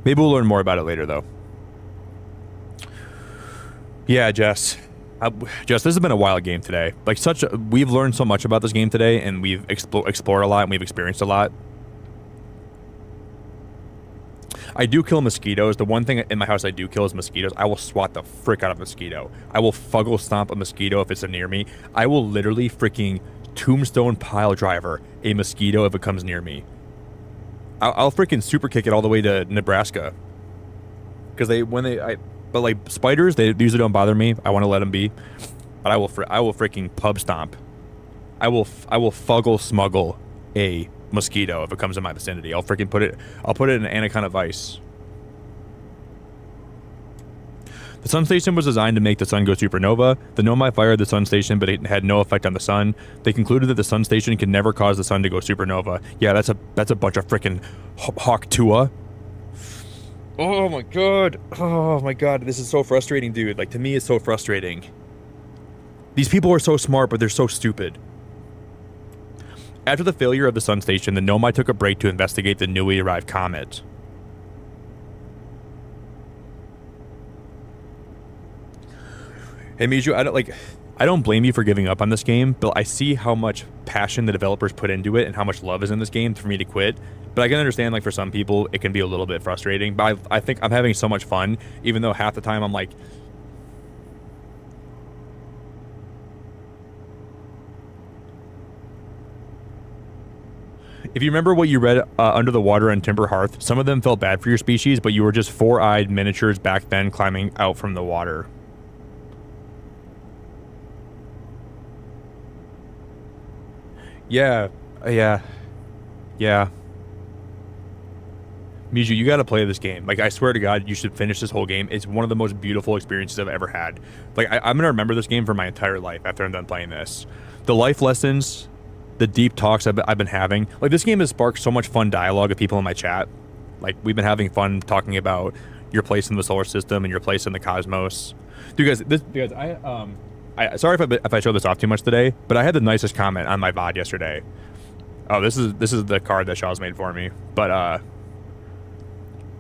Maybe we'll learn more about it later though. Yeah, Jess, this has been a wild game today. Like we've learned so much about this game today, and we've explored a lot, and we've experienced a lot. I do kill mosquitoes. The one thing in my house I do kill is mosquitoes. I will swat the frick out of a mosquito. I will fuggle stomp a mosquito if it's near me. I will literally freaking tombstone pile driver a mosquito if it comes near me. I'll freaking super kick it all the way to Nebraska. Because but like spiders, they usually don't bother me. I want to let them be. But I will freaking pub stomp. I will fuggle smuggle a mosquito if it comes in my vicinity. I'll put it in anaconda vice. The sun station was designed to make the sun go supernova. The Nomai fired the sun station, but it had no effect on the sun. They concluded that the sun station can never cause the sun to go supernova. Yeah, that's a bunch of freaking hawk tua. Oh my god, this is so frustrating, dude. Like, to me, it's so frustrating. These people are so smart, but they're so stupid. After the failure of the sun station, the Nomai took a break to investigate the newly arrived comet. Hey Miju, I don't blame you for giving up on this game, but I see how much passion the developers put into it and how much love is in this game for me to quit. But I can understand, like, for some people, it can be a little bit frustrating. But I think I'm having so much fun, even though half the time I'm like, if you remember what you read Under the Water and Timber Hearth, some of them felt bad for your species, but you were just four-eyed miniatures back then climbing out from the water. Yeah, Yeah. Yeah. Miju, you got to play this game. Like, I swear to God, you should finish this whole game. It's one of the most beautiful experiences I've ever had. Like, I'm going to remember this game for my entire life after I'm done playing this. The life lessons, the deep talks I've been having. Like, this game has sparked so much fun dialogue of people in my chat. Like, we've been having fun talking about your place in the solar system and your place in the cosmos. Dude, guys, sorry if I showed this off too much today, but I had the nicest comment on my VOD yesterday. Oh, this is the card that Shaw's made for me. But,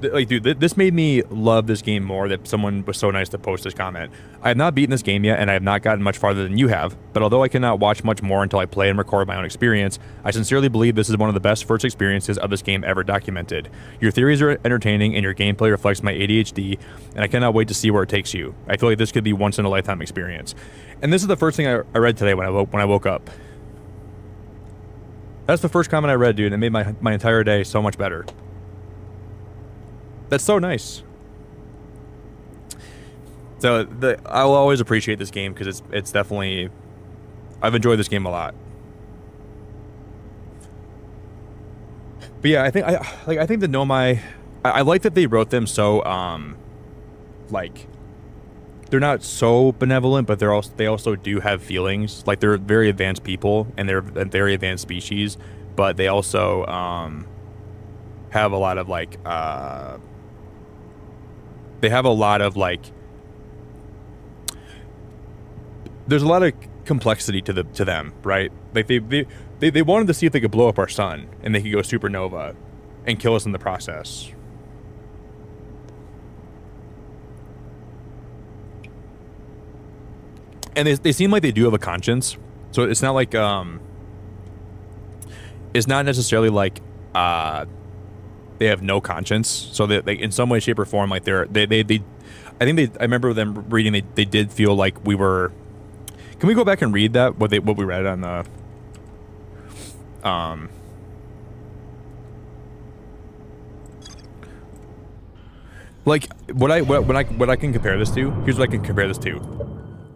like, dude, this made me love this game more that someone was so nice to post this comment. I have not beaten this game yet, and I have not gotten much farther than you have, but although I cannot watch much more until I play and record my own experience, I sincerely believe this is one of the best first experiences of this game ever documented. Your theories are entertaining, and your gameplay reflects my ADHD, and I cannot wait to see where it takes you. I feel like this could be once-in-a-lifetime experience. And this is the first thing I read today when I woke up. That's the first comment I read, dude, and it made my entire day so much better. That's so nice. So I'll always appreciate this game because it's definitely, I've enjoyed this game a lot. But yeah, I think the Nomai, I like that they wrote them so like, they're not so benevolent, but they also do have feelings. Like, they're very advanced people and they're a very advanced species, but they also have a lot of like they have a lot of like, there's a lot of complexity to them, right? Like they wanted to see if they could blow up our sun and they could go supernova and kill us in the process. And they seem like they do have a conscience, so it's not like it's not necessarily like they have no conscience, so that they, in some way, shape, or form, like I remember them reading they did feel like we were. Can we go back and read that what we read on the like what I can compare this to? Here's what I can compare this to: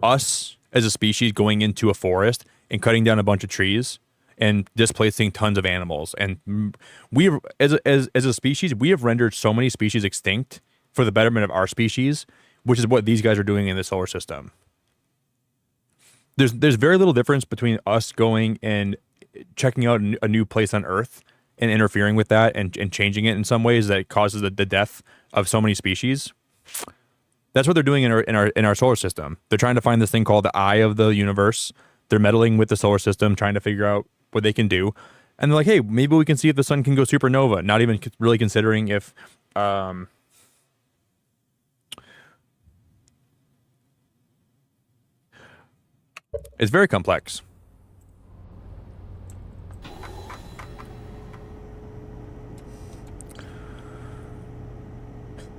us as a species going into a forest and cutting down a bunch of trees and displacing tons of animals. And we, as a species, we have rendered so many species extinct for the betterment of our species, which is what these guys are doing in the solar system. There's very little difference between us going and checking out a new place on Earth and interfering with that and changing it in some ways that causes the death of so many species. That's what they're doing in our solar system. They're trying to find this thing called the eye of the universe. They're meddling with the solar system, trying to figure out what they can do. And they're like, hey, maybe we can see if the sun can go supernova. Not even really considering if it's very complex.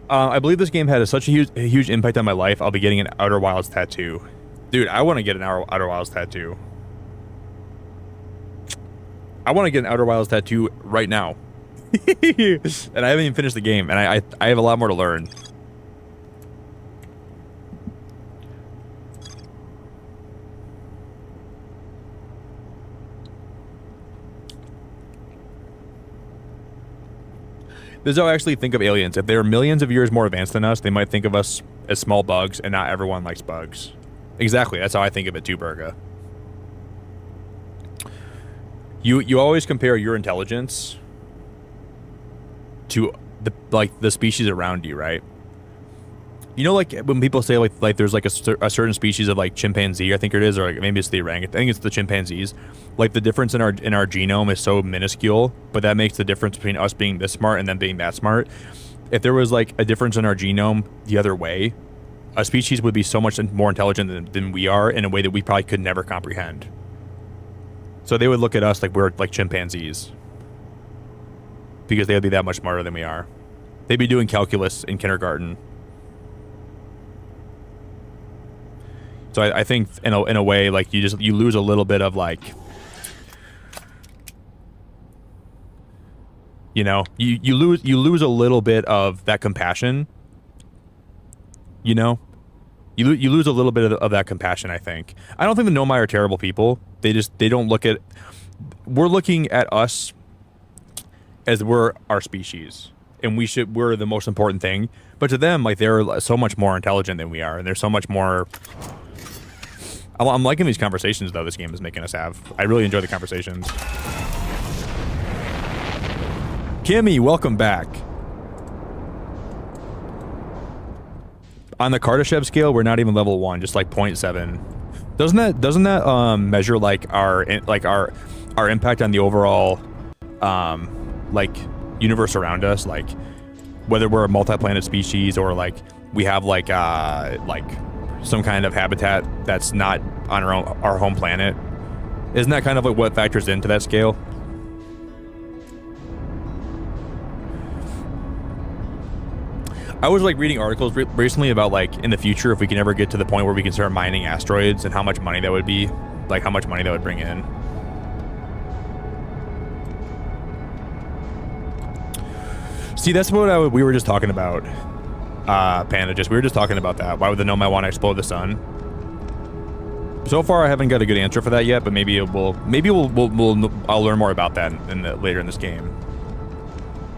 I believe this game had such a huge impact on my life. I'll be getting an Outer Wilds tattoo. Dude, I want to get an Outer Wilds tattoo. I want to get an Outer Wilds tattoo right now. And I haven't even finished the game, and I have a lot more to learn. This is how I actually think of aliens. If they're millions of years more advanced than us, they might think of us as small bugs, and not everyone likes bugs. Exactly, that's how I think of it too, Burga. You always compare your intelligence to the species around you, right? You know, like when people say like there's like a certain species of like chimpanzee, I think it is, or like maybe it's the orangutan. I think it's the chimpanzees. Like the difference in our genome is so minuscule, but that makes the difference between us being this smart and them being that smart. If there was like a difference in our genome the other way, a species would be so much more intelligent than we are in a way that we probably could never comprehend. So they would look at us like we're like chimpanzees because they would be that much smarter than we are. They'd be doing calculus in kindergarten. So I think in a way, like you lose a little bit of like, you know, you lose a little bit of that compassion. You know, you lose a little bit of that compassion. I think. I don't think the Nomai are terrible people. They don't look at we're looking at us as we're our species, and we're the most important thing. But to them, like, they're so much more intelligent than we are, and they're so much more. I'm liking these conversations though this game is making us have. I really enjoy the conversations. Kimmy, welcome back. On the Kardashev scale, we're not even level 1, just like 0.7. Doesn't that measure like our impact on the overall like universe around us, like whether we're a multi-planet species or like we have like some kind of habitat that's not on our home planet? Isn't that kind of like what factors into that scale? I was like reading articles recently about like in the future if we can ever get to the point where we can start mining asteroids and how much money that would be, like how much money that would bring in. See, that's what we were just talking about, Panda. We were just talking about that. Why would the Nomad want to explode the sun? So far, I haven't got a good answer for that yet, but maybe I'll learn more about that later in this game.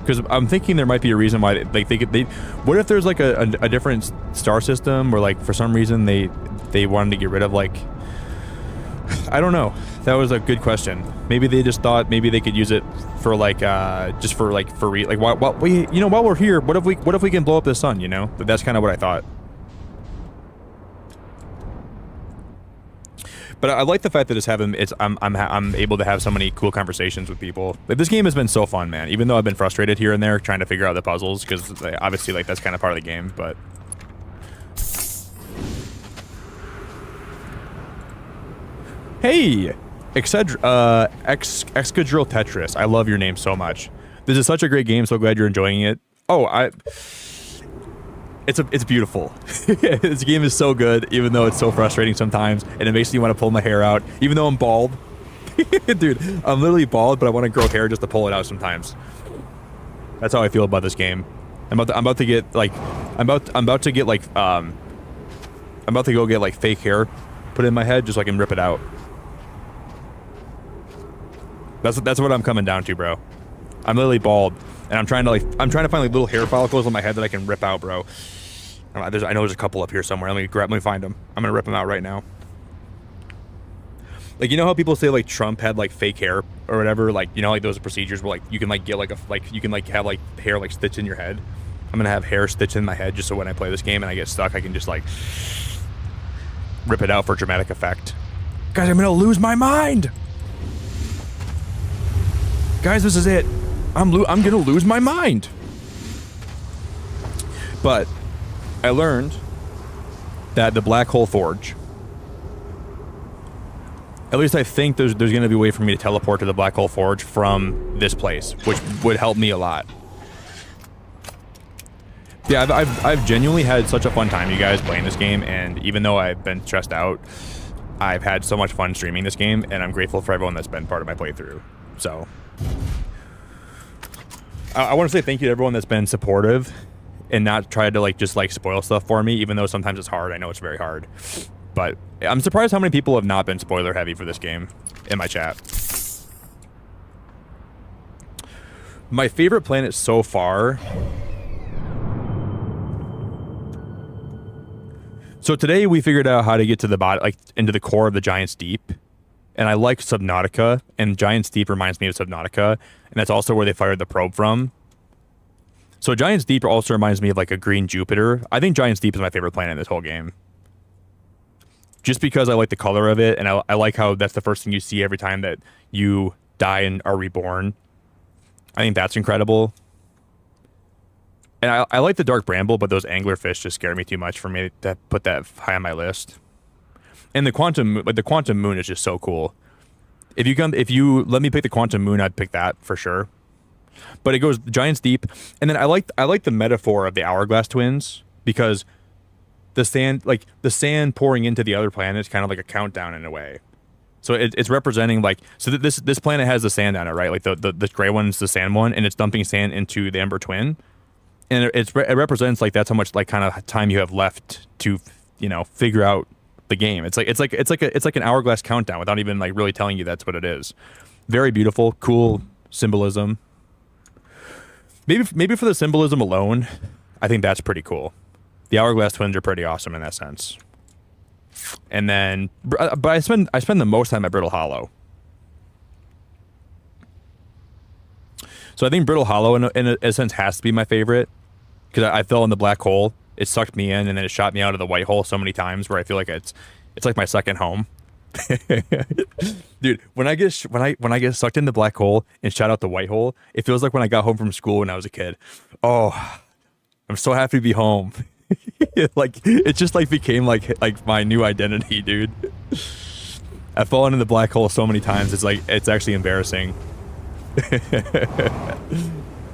Because I'm thinking there might be a reason why what if there's like a different star system, or like for some reason they wanted to get rid of, like, I don't know. That was a good question. Maybe they just thought maybe they could use it for like just for like while we're here, what if we can blow up the sun, you know? That's kind of what I thought. But I like the fact that I'm able to have so many cool conversations with people. Like, this game has been so fun, man. Even though I've been frustrated here and there trying to figure out the puzzles, because obviously like that's kind of part of the game. But hey, Excadrill Tetris, I love your name so much. This is such a great game. So glad you're enjoying it. Oh, It's beautiful. This game is so good, even though it's so frustrating sometimes, and it makes me want to pull my hair out, even though I'm bald. Dude, I'm literally bald, but I want to grow hair just to pull it out sometimes. That's how I feel about this game. I'm about to go get like fake hair put in my head just so I can rip it out. That's what I'm coming down to, bro. I'm literally bald, and I'm trying to find like little hair follicles on my head that I can rip out, bro. I know there's a couple up here somewhere. Let me find them. I'm gonna rip them out right now. Like, you know how people say like Trump had like fake hair or whatever, like, you know, like those procedures where like you can like get you can like have like hair like stitched in your head. I'm gonna have hair stitched in my head just so when I play this game and I get stuck, I can just like rip it out for dramatic effect. Guys, I'm gonna lose my mind. Guys, this is it. I'm gonna lose my mind. But I learned that the Black Hole Forge, at least I think there's gonna be a way for me to teleport to the Black Hole Forge from this place, which would help me a lot. Yeah, I've genuinely had such a fun time, you guys, playing this game, and even though I've been stressed out, I've had so much fun streaming this game, and I'm grateful for everyone that's been part of my playthrough. So I want to say thank you to everyone that's been supportive and not tried to like just like spoil stuff for me, even though sometimes it's hard. I know it's very hard, but I'm surprised how many people have not been spoiler heavy for this game in my chat. My favorite planet so far. So today we figured out how to get to the bottom, like into the core of the Giant's Deep. And I like Subnautica, and Giant's Deep reminds me of Subnautica, and that's also where they fired the probe from. So Giant's Deep also reminds me of like a green Jupiter. I think Giant's Deep is my favorite planet in this whole game. Just because I like the color of it, and I like how that's the first thing you see every time that you die and are reborn. I think that's incredible. And I like the Dark Bramble, but those anglerfish just scare me too much for me to put that high on my list. And the Quantum Moon is just so cool. If you let me pick the Quantum Moon, I'd pick that for sure. But it goes Giant's Deep, and then I like the metaphor of the Hourglass Twins, because the sand pouring into the other planet is kind of like a countdown in a way. So it's representing like, so this planet has the sand on it, right? Like the gray one is the sand one, and it's dumping sand into the Ember Twin, and it represents like that's how much like kind of time you have left to, you know, figure out the game. It's like an hourglass countdown without even like really telling you that's what it is. Very beautiful, cool symbolism. Maybe for the symbolism alone, I think that's pretty cool. The Hourglass Twins are pretty awesome in that sense. And then, but I spend the most time at Brittle Hollow. So I think Brittle Hollow, in a sense, has to be my favorite because I fell in the black hole. It sucked me in, and then it shot me out of the white hole so many times where I feel like it's like my second home. Dude, when I get sucked in the black hole and shot out the white hole, it feels like when I got home from school when I was a kid. Oh, I'm so happy to be home. Like it just like became like my new identity, dude. I've fallen in the black hole so many times. It's actually embarrassing.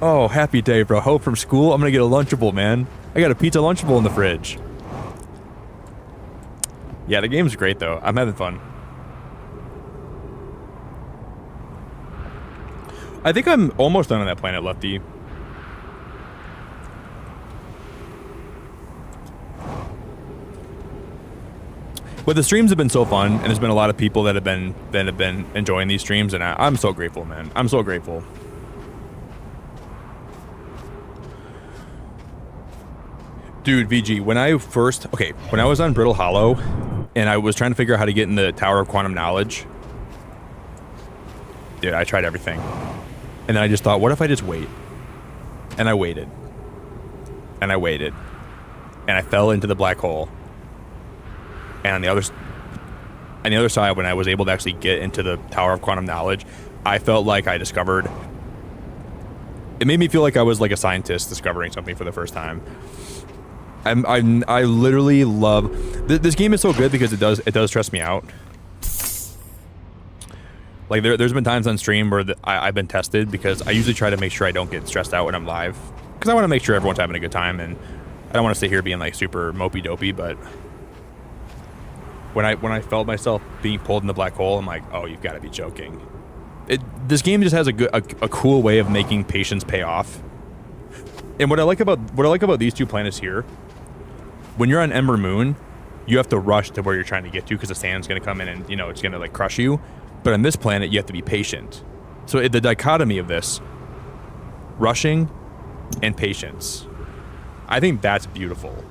Oh, happy day, bro. Hope from school. I'm gonna get a Lunchable, man. I got a pizza Lunchable in the fridge. Yeah, the game's great though. I'm having fun. I think I'm almost done on that planet, Lefty. But the streams have been so fun, and there's been a lot of people that have been enjoying these streams, and I'm so grateful, man. I'm so grateful. Dude, VG, when I was on Brittle Hollow, and I was trying to figure out how to get in the Tower of Quantum Knowledge, dude, I tried everything. And then I just thought, what if I just wait? And I waited. And I waited. And I fell into the black hole. And on the other side, when I was able to actually get into the Tower of Quantum Knowledge, I felt like I discovered... It made me feel like I was like a scientist discovering something for the first time. I literally love... This game is so good because it does stress me out. Like, there's been times on stream where I've been tested because I usually try to make sure I don't get stressed out when I'm live. Because I want to make sure everyone's having a good time, and I don't want to sit here being, like, super mopey-dopey, but... When I felt myself being pulled in the black hole, I'm like, oh, you've got to be joking. This game just has a cool way of making patience pay off. And what I like about these two planets here, when you're on Ember Moon, you have to rush to where you're trying to get to because the sand's going to come in and, you know, it's going to like crush you. But on this planet, you have to be patient. So the dichotomy of this, rushing and patience, I think that's beautiful.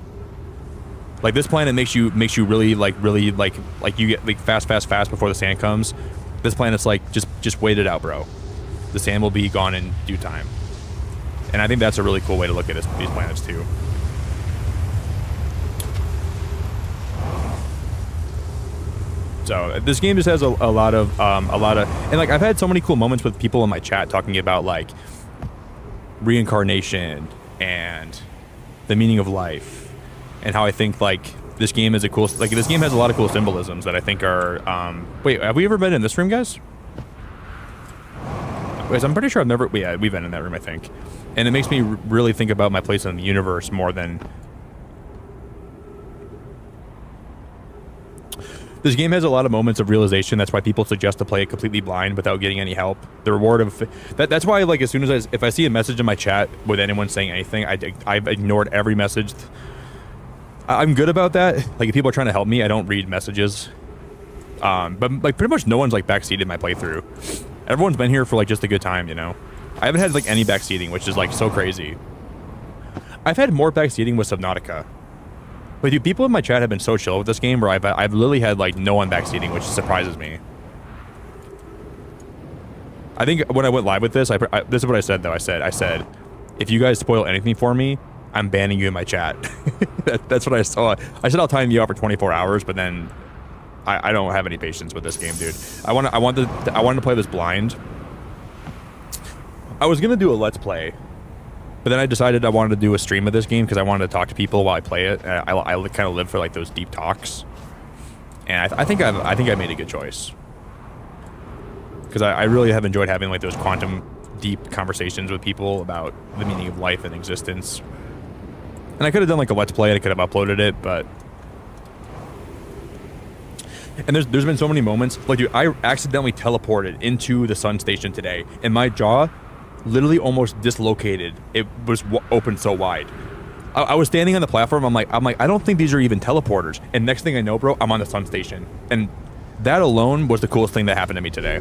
Like, this planet makes you really you get like fast before the sand comes. This planet's like, just wait it out, bro. The sand will be gone in due time. And I think that's a really cool way to look at these planets too. So this game just has a lot of and like I've had so many cool moments with people in my chat talking about like reincarnation and the meaning of life. And how I think like this game is this game has a lot of cool symbolisms that I think are wait, have we ever been in this room, guys? Because I'm pretty sure we've been in that room, I think. And it makes me really think about my place in the universe more than... This game has a lot of moments of realization. That's why people suggest to play it completely blind without getting any help. The reward of... That's why, like, as soon as if I see a message in my chat with anyone saying anything, I've ignored every message. I'm good about that. Like, if people are trying to help me, I don't read messages. But like pretty much no one's like backseated my playthrough. Everyone's been here for like just a good time, you know. I haven't had like any backseating, which is like so crazy. I've had more backseating with Subnautica. But dude, people in my chat have been so chill with this game where I've literally had like no one backseating, which surprises me. I think when I went live with this, this is what I said though. I said, if you guys spoil anything for me, I'm banning you in my chat. That's what I saw. I said I'll time you out for 24 hours, but then I don't have any patience with this game, dude. I wanted to play this blind. I was gonna do a let's play, but then I decided I wanted to do a stream of this game because I wanted to talk to people while I play it. I kind of live for like those deep talks, and I think I made a good choice because I really have enjoyed having like those quantum deep conversations with people about the meaning of life and existence. And I could have done like a let's play and I could have uploaded it, but... And there's been so many moments. Like, dude, I accidentally teleported into the sun station today, and my jaw literally almost dislocated. It was open so wide. I was standing on the platform. I'm like, I don't think these are even teleporters. And next thing I know, bro, I'm on the sun station. And that alone was the coolest thing that happened to me today.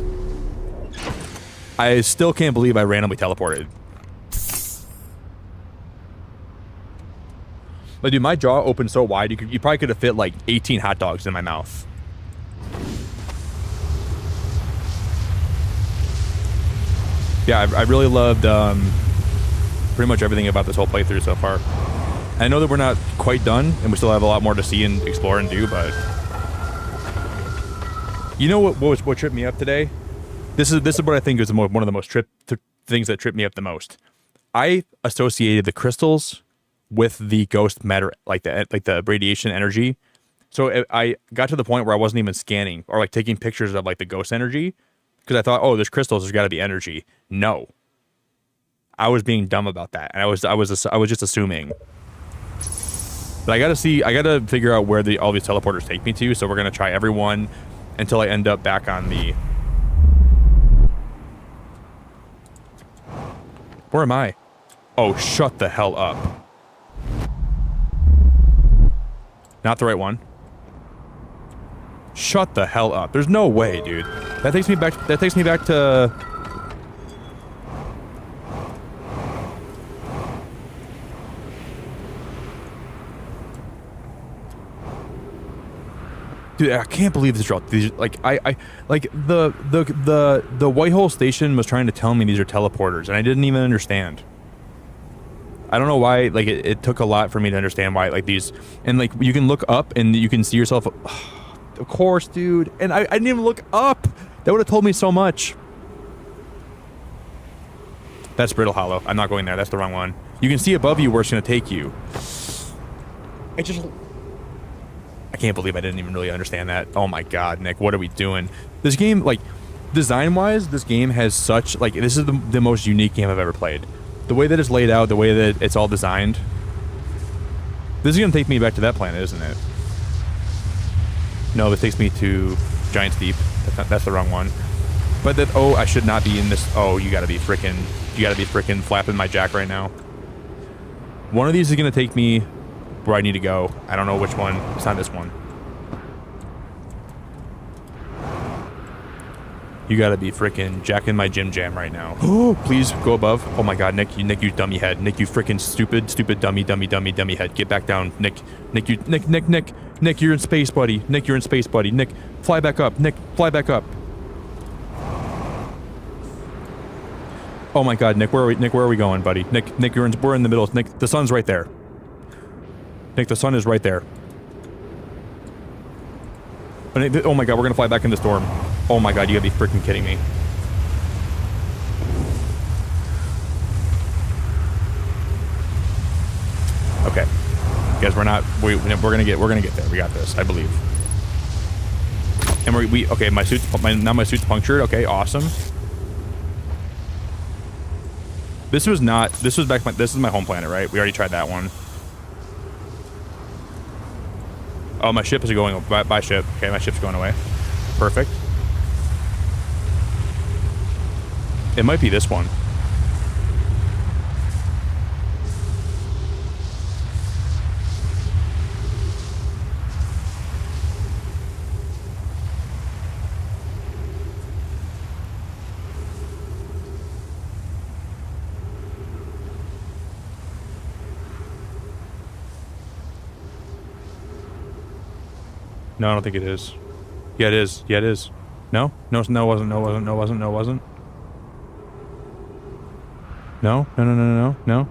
I still can't believe I randomly teleported. But dude, my jaw opened so wide, you probably could have fit like 18 hot dogs in my mouth. Yeah, I really loved pretty much everything about this whole playthrough so far. I know that we're not quite done, and we still have a lot more to see and explore and do, but... You know what tripped me up today? This is what I think is one of the most things that tripped me up the most. I associated the crystals with the ghost matter, like the radiation energy. So I got to the point where I wasn't even scanning or like taking pictures of like the ghost energy because I thought, oh, there's crystals, there's got to be energy. No, I was being dumb about that, and I was just assuming. But I gotta figure out where all these teleporters take me to. So we're gonna try everyone until I end up back on the. Where am I? Oh, shut the hell up. Not the right one. Shut the hell up. There's no way, dude. That takes me back to... Dude, I can't believe these are like the Whitehole station was trying to tell me these are teleporters, and I didn't even understand. I don't know why. Like it took a lot for me to understand why like these, and like you can look up and you can see yourself. Of course, dude. And I didn't even look up. That would have told me so much. That's Brittle Hollow. I'm not going there. That's the wrong one. You can see above you where it's gonna take you. I can't believe I didn't even really understand that. Oh my god, Nick, what are we doing? This game, like, design-wise, this game has such, like, this is the most unique game I've ever played. The way that it's laid out, the way that it's all designed. This is gonna take me back to that planet, isn't it? No, it takes me to Giant's Deep. That's the wrong one. But that, oh, I should not be in this. Oh, you gotta be freaking flapping my jack right now. One of these is gonna take me where I need to go. I don't know which one. It's not this one. You gotta be freaking jacking my Jim Jam right now. Oh, please go above. Oh my god, Nick, you dummy head. Nick, you freaking stupid dummy head. Get back down, Nick, you're in space, buddy. Nick, you're in space, buddy. Nick, fly back up. Nick, fly back up. Oh my god, Nick, where are we going, buddy? Nick, we're in the middle. Nick, the sun's right there. Nick, the sun is right there. Oh my god, we're gonna fly back in the storm. Oh my god, you gotta be freaking kidding me. Okay, guys, we're gonna get there. We got this, I believe. And okay. My suit's punctured. Okay, awesome. This is my home planet, right? We already tried that one. Oh, my ship is going by ship. Okay, my ship's going away. Perfect. It might be this one. No, I don't think it is. Yeah, it is. Yeah, it is. No? No, it wasn't. No, it wasn't. No, it wasn't. No, it wasn't. No? No, no, no, no, no, no.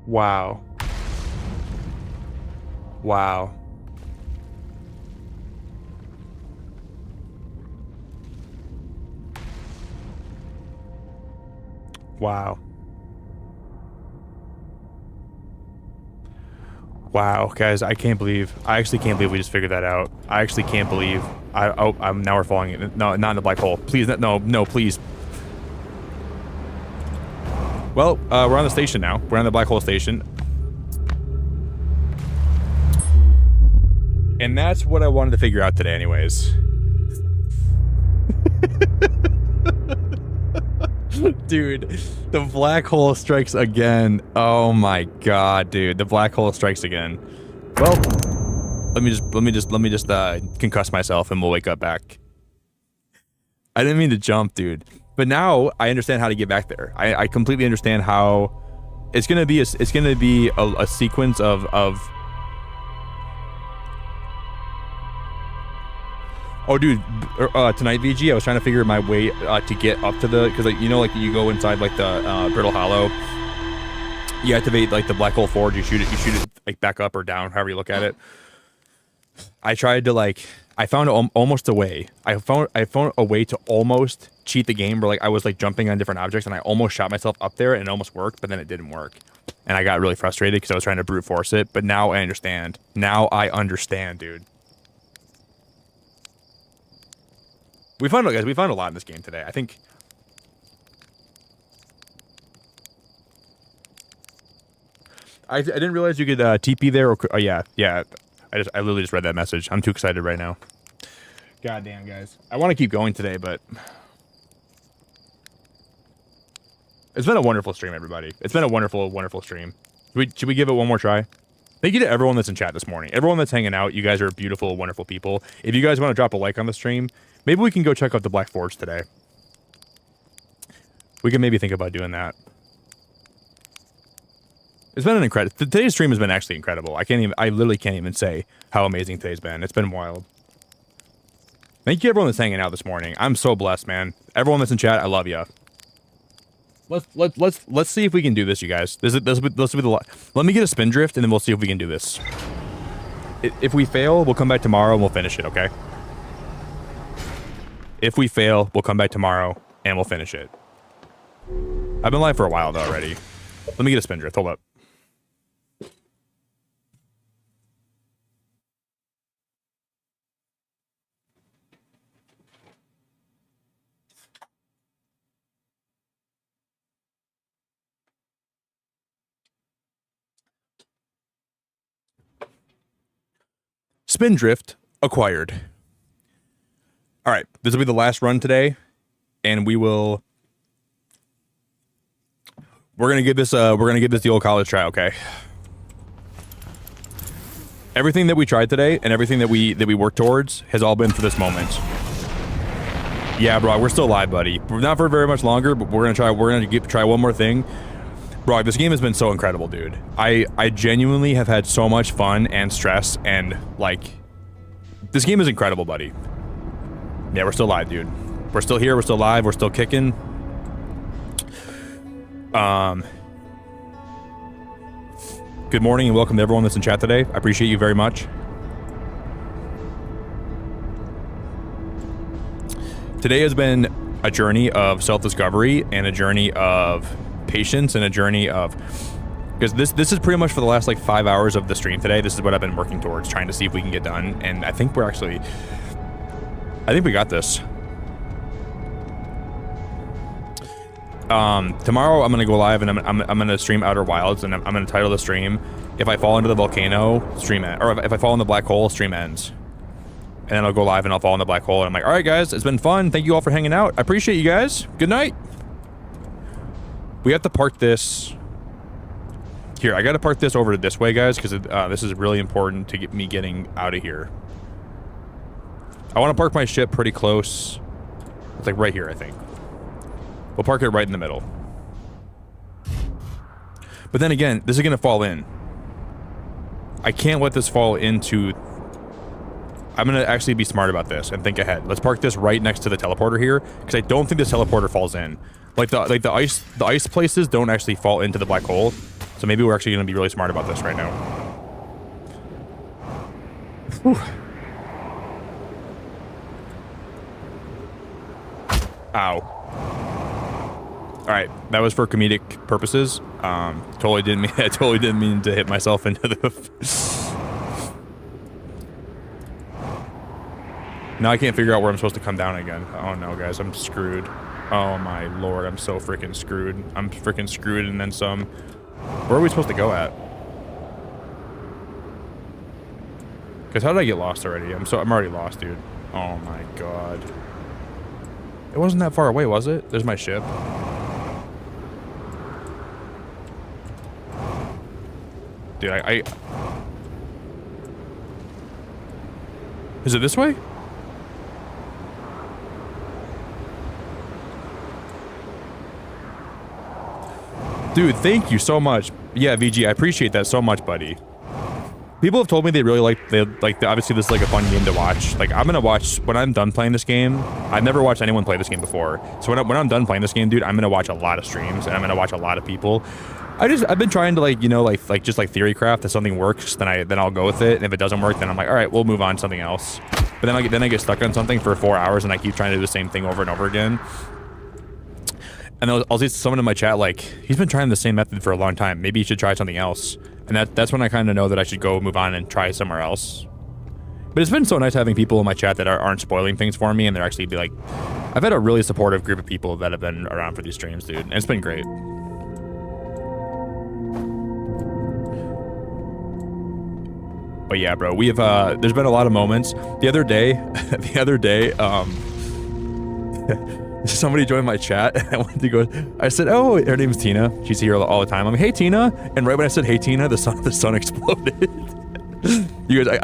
Wow. Wow. Wow. Wow, guys, I actually can't believe we just figured that out. I actually can't believe, I'm now we're falling in, no, not in the black hole. Please, no, please. Well, we're on the station now. We're on the black hole station. And that's what I wanted to figure out today anyways. Dude, the black hole strikes again. Oh my god, dude. The black hole strikes again. Well, let me just concuss myself and we'll wake up back. I didn't mean to jump, dude. But now I understand how to get back there. I completely understand how it's gonna be a sequence of oh, dude, tonight, VG, I was trying to figure my way to get up to the, because, like, you know, like, you go inside, like, the Brittle Hollow, you activate, like, the black hole forward, you shoot it, like, back up or down, however you look at it. I tried to, like, I found almost a way. I found a way to almost cheat the game, where, like, I was, like, jumping on different objects, and I almost shot myself up there, and it almost worked, but then it didn't work. And I got really frustrated, because I was trying to brute force it, but now I understand. Now I understand, dude. We found a lot in this game today. I think I didn't realize you could TP there. Or yeah. I literally just read that message. I'm too excited right now. God damn, guys. I want to keep going today, but it's been a wonderful stream, everybody. It's been a wonderful, wonderful stream. Should we give it one more try? Thank you to everyone that's in chat this morning. Everyone that's hanging out. You guys are beautiful, wonderful people. If you guys want to drop a like on the stream, maybe we can go check out the Black Forge today. We can maybe think about doing that. It's been an incredible... Today's stream has been actually incredible. I literally can't even say how amazing today's been. It's been wild. Thank you everyone that's hanging out this morning. I'm so blessed, man. Everyone that's in chat, I love you. Let's see if we can do this, you guys. This will be the... Let me get a spin drift, and then we'll see if we can do this. If we fail, we'll come back tomorrow and we'll finish it, okay? If we fail, we'll come back tomorrow and we'll finish it. I've been live for a while though already. Let me get a spin drift. Hold up. Spin drift acquired. All right, this will be the last run today, and we're gonna give this the old college try, okay? Everything that we tried today and everything that we worked towards has all been for this moment. Yeah, bro, we're still live, buddy. We're not for very much longer, but we're gonna try one more thing. Bro, this game has been so incredible, dude. I genuinely have had so much fun and stress, and like, this game is incredible, buddy. Yeah, we're still live, dude. We're still here, we're still live, we're still kicking. Good morning and welcome to everyone that's in chat today. I appreciate you very much. Today has been a journey of self-discovery and a journey of patience and a journey of... Because this is pretty much for the last like 5 hours of the stream today. This is what I've been working towards, trying to see if we can get done. And I think we're actually... I think we got this. Tomorrow I'm gonna go live and I'm gonna stream Outer Wilds, and I'm gonna title the stream "If I Fall into the Volcano, Stream End," or "If I Fall in the Black Hole, Stream Ends." And then I'll go live and I'll fall in the black hole, and I'm like, all right, guys, it's been fun. Thank you all for hanging out. I appreciate you guys. Good night. We have to park this here. I gotta park this over to this way, guys, because this is really important to get me getting out of here. I want to park my ship pretty close. It's like right here, I think. We'll park it right in the middle. But then again, this is going to fall in. I can't let this fall into... I'm going to actually be smart about this and think ahead. Let's park this right next to the teleporter here, because I don't think this teleporter falls in. Like the ice places don't actually fall into the black hole. So maybe we're actually going to be really smart about this right now. Whew. Ow. All right, that was for comedic purposes. Totally didn't mean. I totally didn't mean to hit myself into the. Now I can't figure out where I'm supposed to come down again. Oh no, guys, I'm screwed. Oh my lord, I'm so freaking screwed. I'm freaking screwed and then some. Where are we supposed to go at? Because how did I get lost already? I'm already lost, dude. Oh my god. It wasn't that far away, was it? There's my ship. Dude, I... Is it this way? Dude, thank you so much. Yeah, VG, I appreciate that so much, buddy. People have told me they really like, obviously this is like a fun game to watch. Like, I'm gonna watch, when I'm done playing this game, I've never watched anyone play this game before. So when I'm done playing this game, dude, I'm gonna watch a lot of streams and I'm gonna watch a lot of people. I've been trying to like, you know, like just like theory craft. If something works, then I'll go with it. And if it doesn't work, then I'm like, all right, we'll move on to something else. But then I get stuck on something for 4 hours and I keep trying to do the same thing over and over again. And I'll see someone in my chat like, he's been trying the same method for a long time. Maybe you should try something else. And that's when I kind of know that I should go move on and try somewhere else. But it's been so nice having people in my chat that aren't spoiling things for me, and they're actually be like, I've had a really supportive group of people that have been around for these streams, dude. And it's been great. But yeah, bro, we have there's been a lot of moments. The other day, somebody joined my chat and I went to go, I said, oh, her name's Tina. She's here all the time. I'm like, hey, Tina. And right when I said, hey, Tina, the sun exploded. You guys,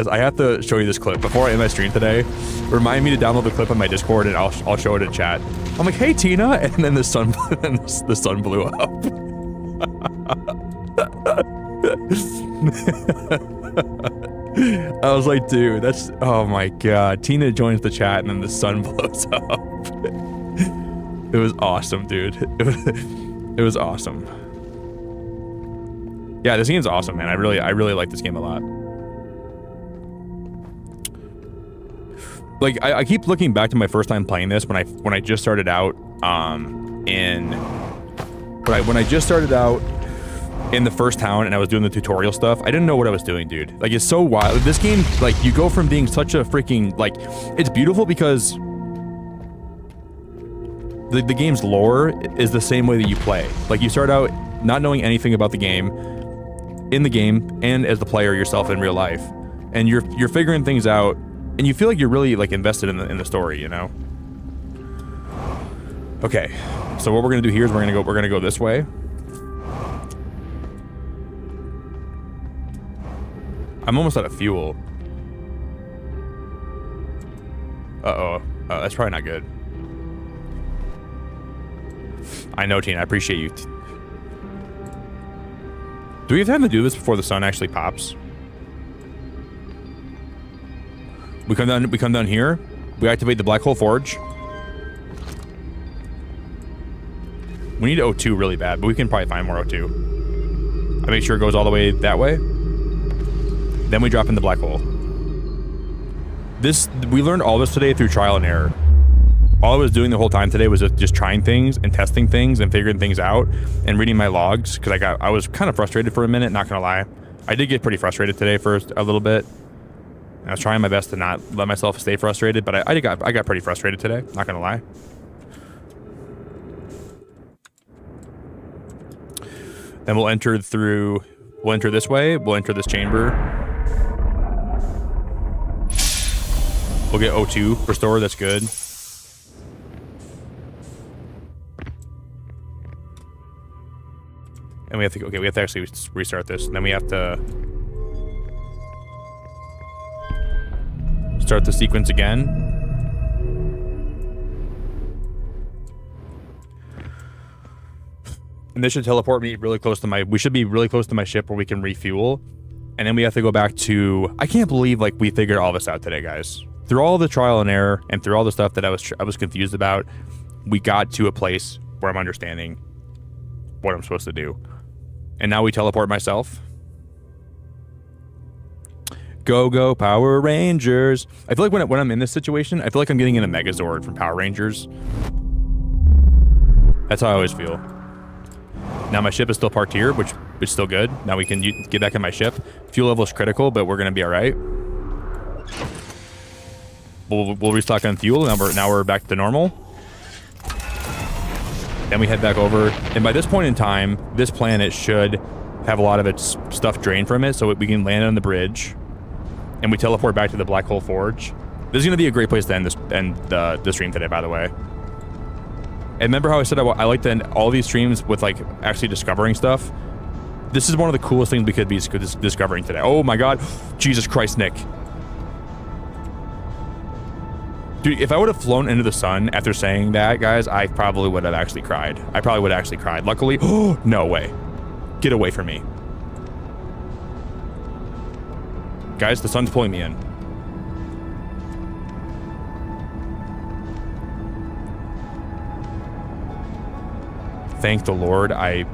I have to show you this clip. Before I end my stream today, remind me to download the clip on my Discord and I'll show it in chat. I'm like, hey, Tina. And then the sun blew up. I was like, dude, that's, oh my god. Tina joins the chat and then the sun blows up. It was awesome, dude. It was awesome. Yeah, this game's awesome, man. I really like this game a lot. Like, I keep looking back to my first time playing this when I just started out when I just started out in the first town and I was doing the tutorial stuff. I didn't know what I was doing, dude. Like, it's so wild. This game, like, you go from being such a freaking, like, it's beautiful because the game's lore is the same way that you play. Like, you start out not knowing anything about the game, in the game, and as the player yourself in real life. And you're figuring things out, and you feel like you're really, like, invested in the story, you know? Okay, so what we're gonna do here is we're gonna go this way. I'm almost out of fuel. Uh-oh. That's probably not good. I know, Tina. I appreciate you. Do we have time to do this before the sun actually pops? We come down here. We activate the black hole forge. We need O2 really bad, but we can probably find more O2. I make sure it goes all the way that way. Then we drop in the black hole. We learned all this today through trial and error. All I was doing the whole time today was just trying things and testing things and figuring things out and reading my logs, because I was kind of frustrated for a minute, not gonna lie. I did get pretty frustrated today for a little bit. I was trying my best to not let myself stay frustrated, but I got pretty frustrated today, not gonna lie. Then we'll enter this way, we'll enter this chamber. We'll get O2 restored, that's good. And we have to actually restart this. And then we have to start the sequence again. And this should teleport me really close to we should be really close to my ship where we can refuel. And then we have to go back to, I can't believe like we figured all this out today, guys. Through all the trial and error and through all the stuff that I was confused about, we got to a place where I'm understanding what I'm supposed to do. And now we teleport myself. Go Power Rangers. I feel like when I'm in this situation, I feel like I'm getting in a Megazord from Power Rangers. That's how I always feel. Now my ship is still parked here, which is still good. Now we can get back in my ship. Fuel level is critical, but we're gonna be all right. We'll restock on fuel. Now we're back to normal. Then we head back over, and by this point in time, this planet should have a lot of its stuff drained from it, so we can land on the bridge, and we teleport back to the Black Hole Forge. This is gonna be a great place to end the stream today, by the way. And remember how I said I like to end all these streams with like actually discovering stuff? This is one of the coolest things we could be discovering today. Oh my god. Jesus Christ, Nick. Dude, if I would have flown into the sun after saying that, guys, I probably would have actually cried. I probably would have actually cried. Luckily, oh, no way. Get away from me. Guys, the sun's pulling me in. Thank the Lord. I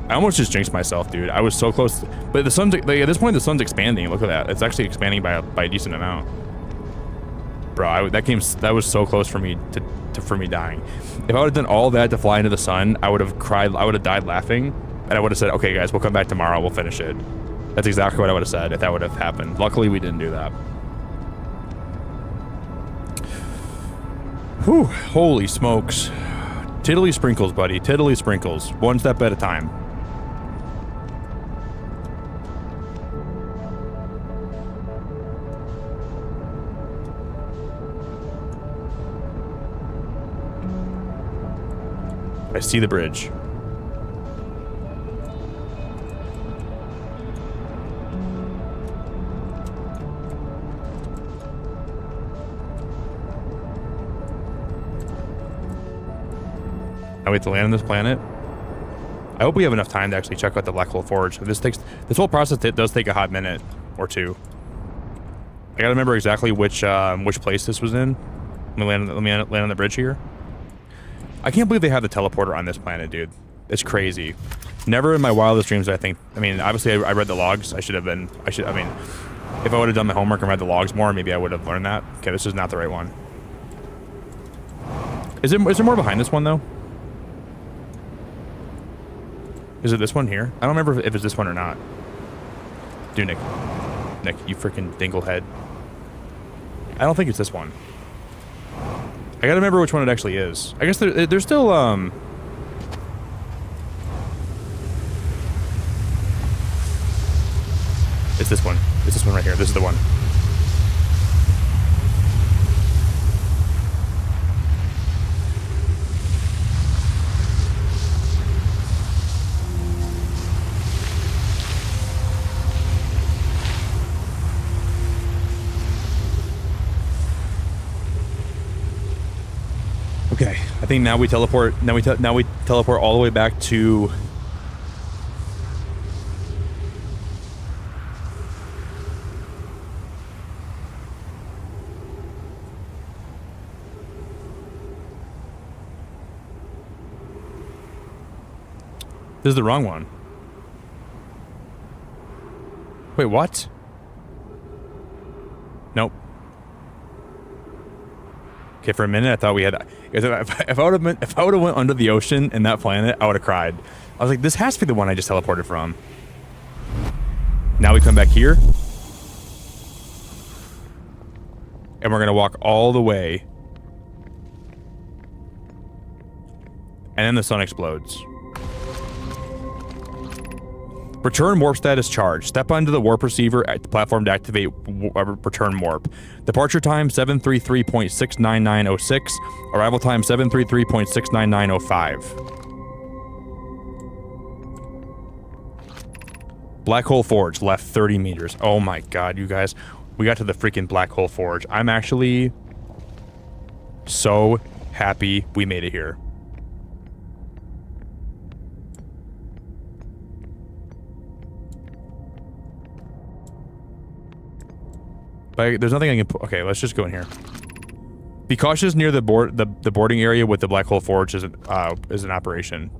almost just jinxed myself, dude. I was so close. But the sun's, like, at this point, the sun's expanding. Look at that. It's actually expanding by a decent amount. Bro, that was so close for me for me dying. If I would have done all that to fly into the sun, I would have cried. I would have died laughing, and I would have said, "Okay, guys, we'll come back tomorrow. We'll finish it." That's exactly what I would have said if that would have happened. Luckily, we didn't do that. Whew! Holy smokes! Tiddly sprinkles, buddy. Tiddly sprinkles. One step at a time. I see the bridge. Now we have to land on this planet. I hope we have enough time to actually check out the Black Hole Forge. This whole process does take a hot minute or two. I gotta remember exactly which place this was in. Let me land on the bridge here. I can't believe they have the teleporter on this planet, dude. It's crazy. Never in my wildest dreams, I think. I mean, obviously, I read the logs. I mean, if I would have done my homework and read the logs more, maybe I would have learned that. Okay, this is not the right one. Is there more behind this one, though? Is it this one here? I don't remember if it's this one or not. Dude, Nick, you freaking dinglehead. I don't think it's this one. I gotta remember which one it actually is. I guess there's still, It's this one. It's this one right here. This is the one. Okay, I think now we teleport. Now we teleport all the way back to. This is the wrong one. Wait, what? Nope. Okay, for a minute I thought we had. If I would have went under the ocean in that planet, I would have cried. I was like, this has to be the one I just teleported from. Now we come back here, and we're gonna walk all the way, and then the sun explodes. Return warp status charge. Step onto the warp receiver at the platform to activate return warp. Departure time 733.69906. Arrival time 733.69905. Black Hole Forge, left 30 meters. Oh my god, you guys. We got to the freaking Black Hole Forge. I'm actually so happy we made it here. There's nothing I can put. Okay, let's just go in here. Be cautious near the boarding area with the Black Hole Forge is an operation.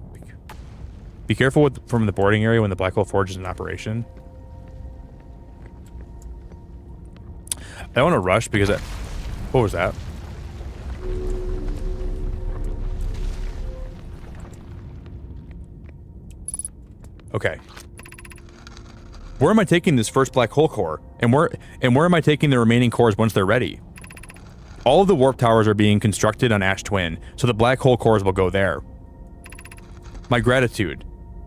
Be careful from the boarding area when the Black Hole Forge is in operation. I don't want to rush because what was that? Okay. Where am I taking this first black hole core? And where am I taking the remaining cores once they're ready? All of the warp towers are being constructed on Ash Twin, so the black hole cores will go there. My gratitude.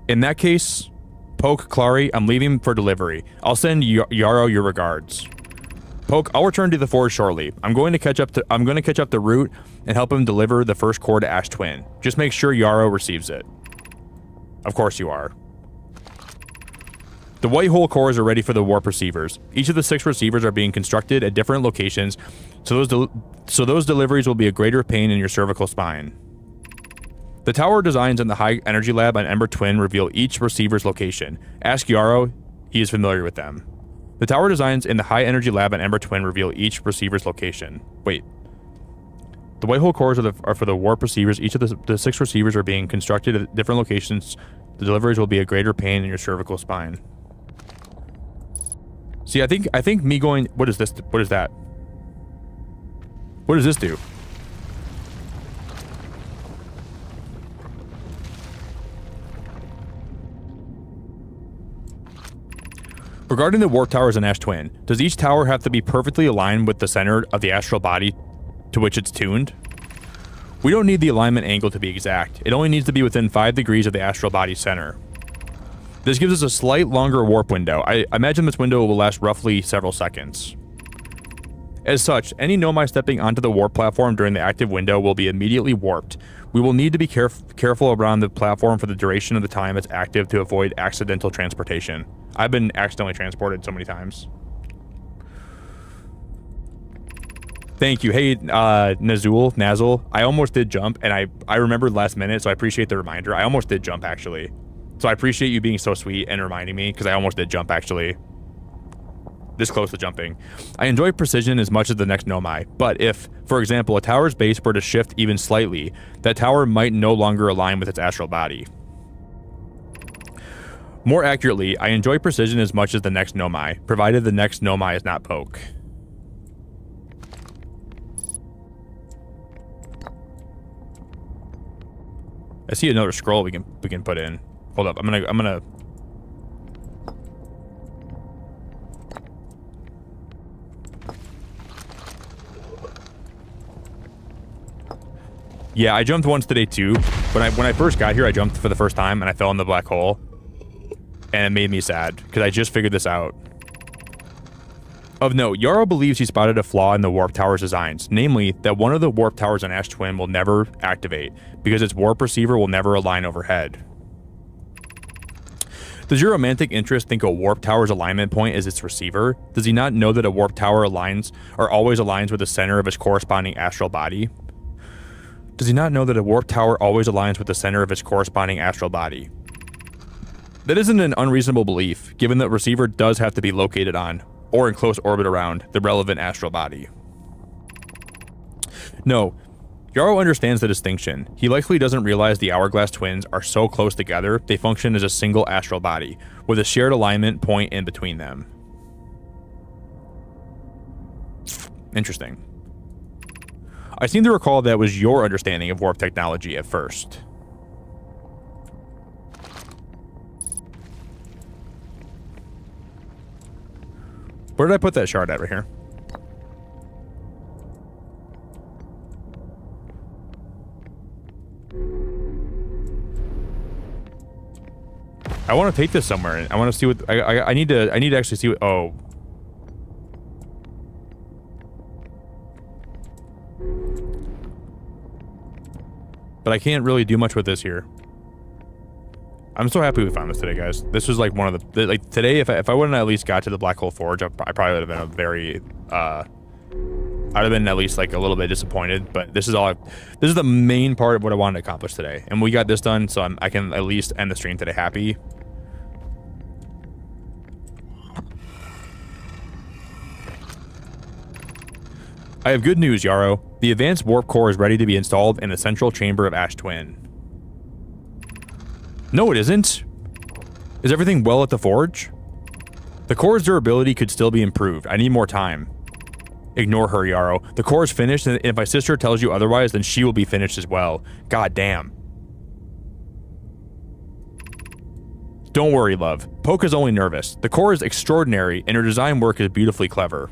In that case, Poke, Clary, I'm leaving for delivery. I'll send Yarrow your regards. Poke, I'll return to the forge shortly. I'm going to catch up the route and help him deliver the first core to Ash Twin. Just make sure Yarrow receives it. Of course you are. The white hole cores are ready for the warp receivers. Each of the 6 receivers are being constructed at different locations, so those deliveries will be a greater pain in your cervical spine. The tower designs in the High Energy Lab on Ember Twin reveal each receiver's location. Ask Yarrow, he is familiar with them. The tower designs in the High Energy Lab on Ember Twin reveal each receiver's location. Wait. The white hole cores are for the warp receivers. Each of the 6 receivers are being constructed at different locations. The deliveries will be a greater pain in your cervical spine. See, I think me going... What is this? What is that? What does this do? Regarding the warp towers in Ash Twin, does each tower have to be perfectly aligned with the center of the astral body to which it's tuned? We don't need the alignment angle to be exact. It only needs to be within 5 degrees of the astral body's center. This gives us a slight longer warp window. I imagine this window will last roughly several seconds. As such, any Nomai stepping onto the warp platform during the active window will be immediately warped. We will need to be careful around the platform for the duration of the time it's active to avoid accidental transportation. I've been accidentally transported so many times. Thank you. Hey, Nazul. I almost did jump, and I remembered last minute, so I appreciate the reminder. I almost did jump, actually. So I appreciate you being so sweet and reminding me, because I almost did jump, actually. This close to jumping. I enjoy precision as much as the next Nomai, but if, for example, a tower's base were to shift even slightly, that tower might no longer align with its astral body. More accurately, I enjoy precision as much as the next Nomai, provided the next Nomai is not Poke. I see another scroll we can put in. Hold up, I'm gonna Yeah, I jumped once today too. When I first got here, I jumped for the first time and I fell in the black hole. And it made me sad, because I just figured this out. Of note, Yarrow believes he spotted a flaw in the warp tower's designs, namely that one of the warp towers on Ash Twin will never activate, because its warp receiver will never align overhead. Does your romantic interest think a warp tower's alignment point is its receiver? Does he not know that a warp tower always aligns with the center of its corresponding astral body? Does he not know that a warp tower always aligns with the center of its corresponding astral body? That isn't an unreasonable belief, given that receiver does have to be located on, or in close orbit around, the relevant astral body. No, Yarrow understands the distinction. He likely doesn't realize the Hourglass twins are so close together they function as a single astral body, with a shared alignment point in between them. Interesting. I seem to recall that was your understanding of warp technology at first. Where did I put that shard at right here? I want to take this somewhere. I want to see what I need to actually see what. Oh. But I can't really do much with this here. I'm so happy we found this today, guys. This was like one of the like today. If I wouldn't at least got to the Black Hole Forge, I probably would have been a very I'd have been at least like a little bit disappointed. But this is all. This is the main part of what I wanted to accomplish today, and we got this done. So I can at least end the stream today happy. I have good news, Yarrow. The advanced warp core is ready to be installed in the central chamber of Ash Twin. No, it isn't. Is everything well at the forge? The core's durability could still be improved. I need more time. Ignore her, Yarrow. The core is finished, and if my sister tells you otherwise, then she will be finished as well. God damn. Don't worry, love. Poke is only nervous. The core is extraordinary, and her design work is beautifully clever.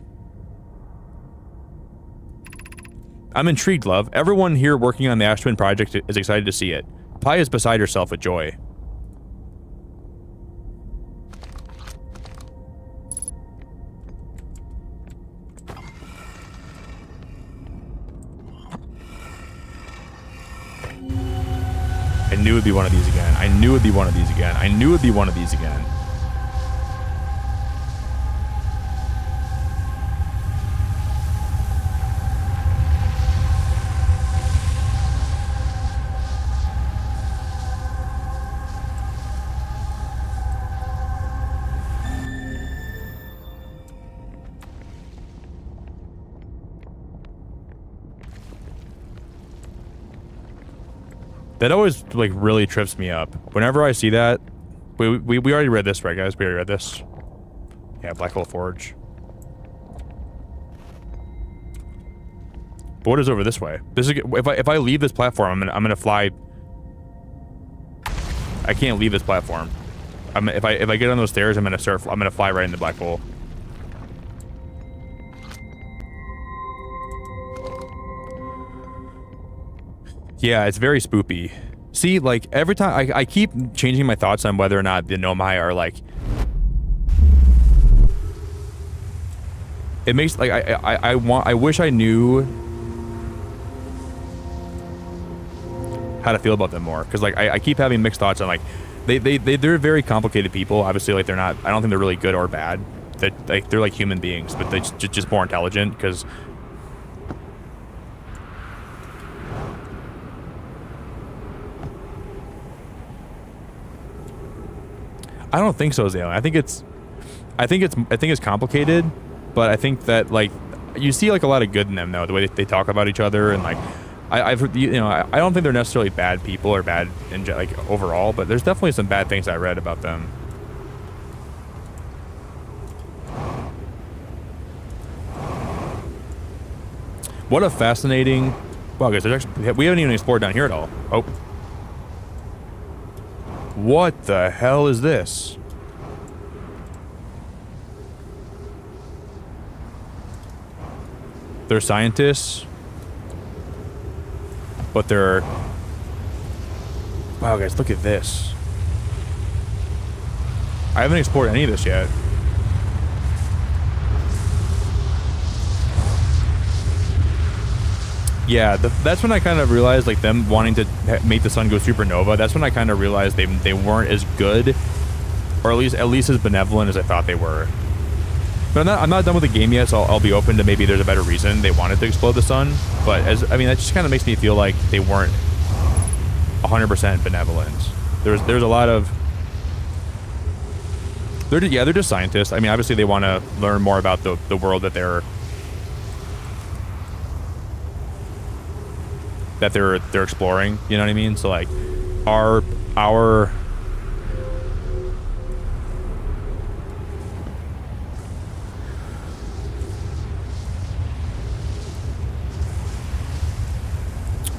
I'm intrigued, love. Everyone here working on the Ash Twin project is excited to see it. Pi is beside herself with joy. I knew it'd be one of these again. I knew it'd be one of these again. I knew it'd be one of these again. That always, like, really trips me up. Whenever I see that... We already read this, right, guys? We already read this. Yeah, Black Hole Forge. But what is over this way? This is... If I leave this platform, I'm gonna fly... I can't leave this platform. If I get on those stairs, I'm gonna fly right in the black hole. Yeah, it's very spoopy. See, like, every time... I keep changing my thoughts on whether or not the Nomai are, like... It makes, like, I wish I knew... how to feel about them more. Because, like, I keep having mixed thoughts on, like... They're very complicated people. Obviously, like, they're not... I don't think they're really good or bad. They're like human beings, but they're just more intelligent, because... I don't think so, Zayla. I think it's complicated, but I think that, like, you see, like, a lot of good in them, though, the way they talk about each other, and, like, I've heard, you know, I don't think they're necessarily bad people or bad in, like, overall, but there's definitely some bad things I read about them. What a fascinating... Wow, guys, we haven't even explored down here at all. Oh. What the hell is this? They're scientists, but they're... Wow, guys, look at this. I haven't explored any of this yet. Yeah, that's when I kind of realized, like, them wanting to make the sun go supernova. That's when I kind of realized they weren't as good, or at least as benevolent as I thought they were. But I'm not done with the game yet, so I'll be open to maybe there's a better reason they wanted to explode the sun. But I mean, that just kind of makes me feel like they weren't 100% benevolent. There's a lot of... They're just scientists. I mean, obviously they want to learn more about the world that they're exploring, you know what I mean? So, like, our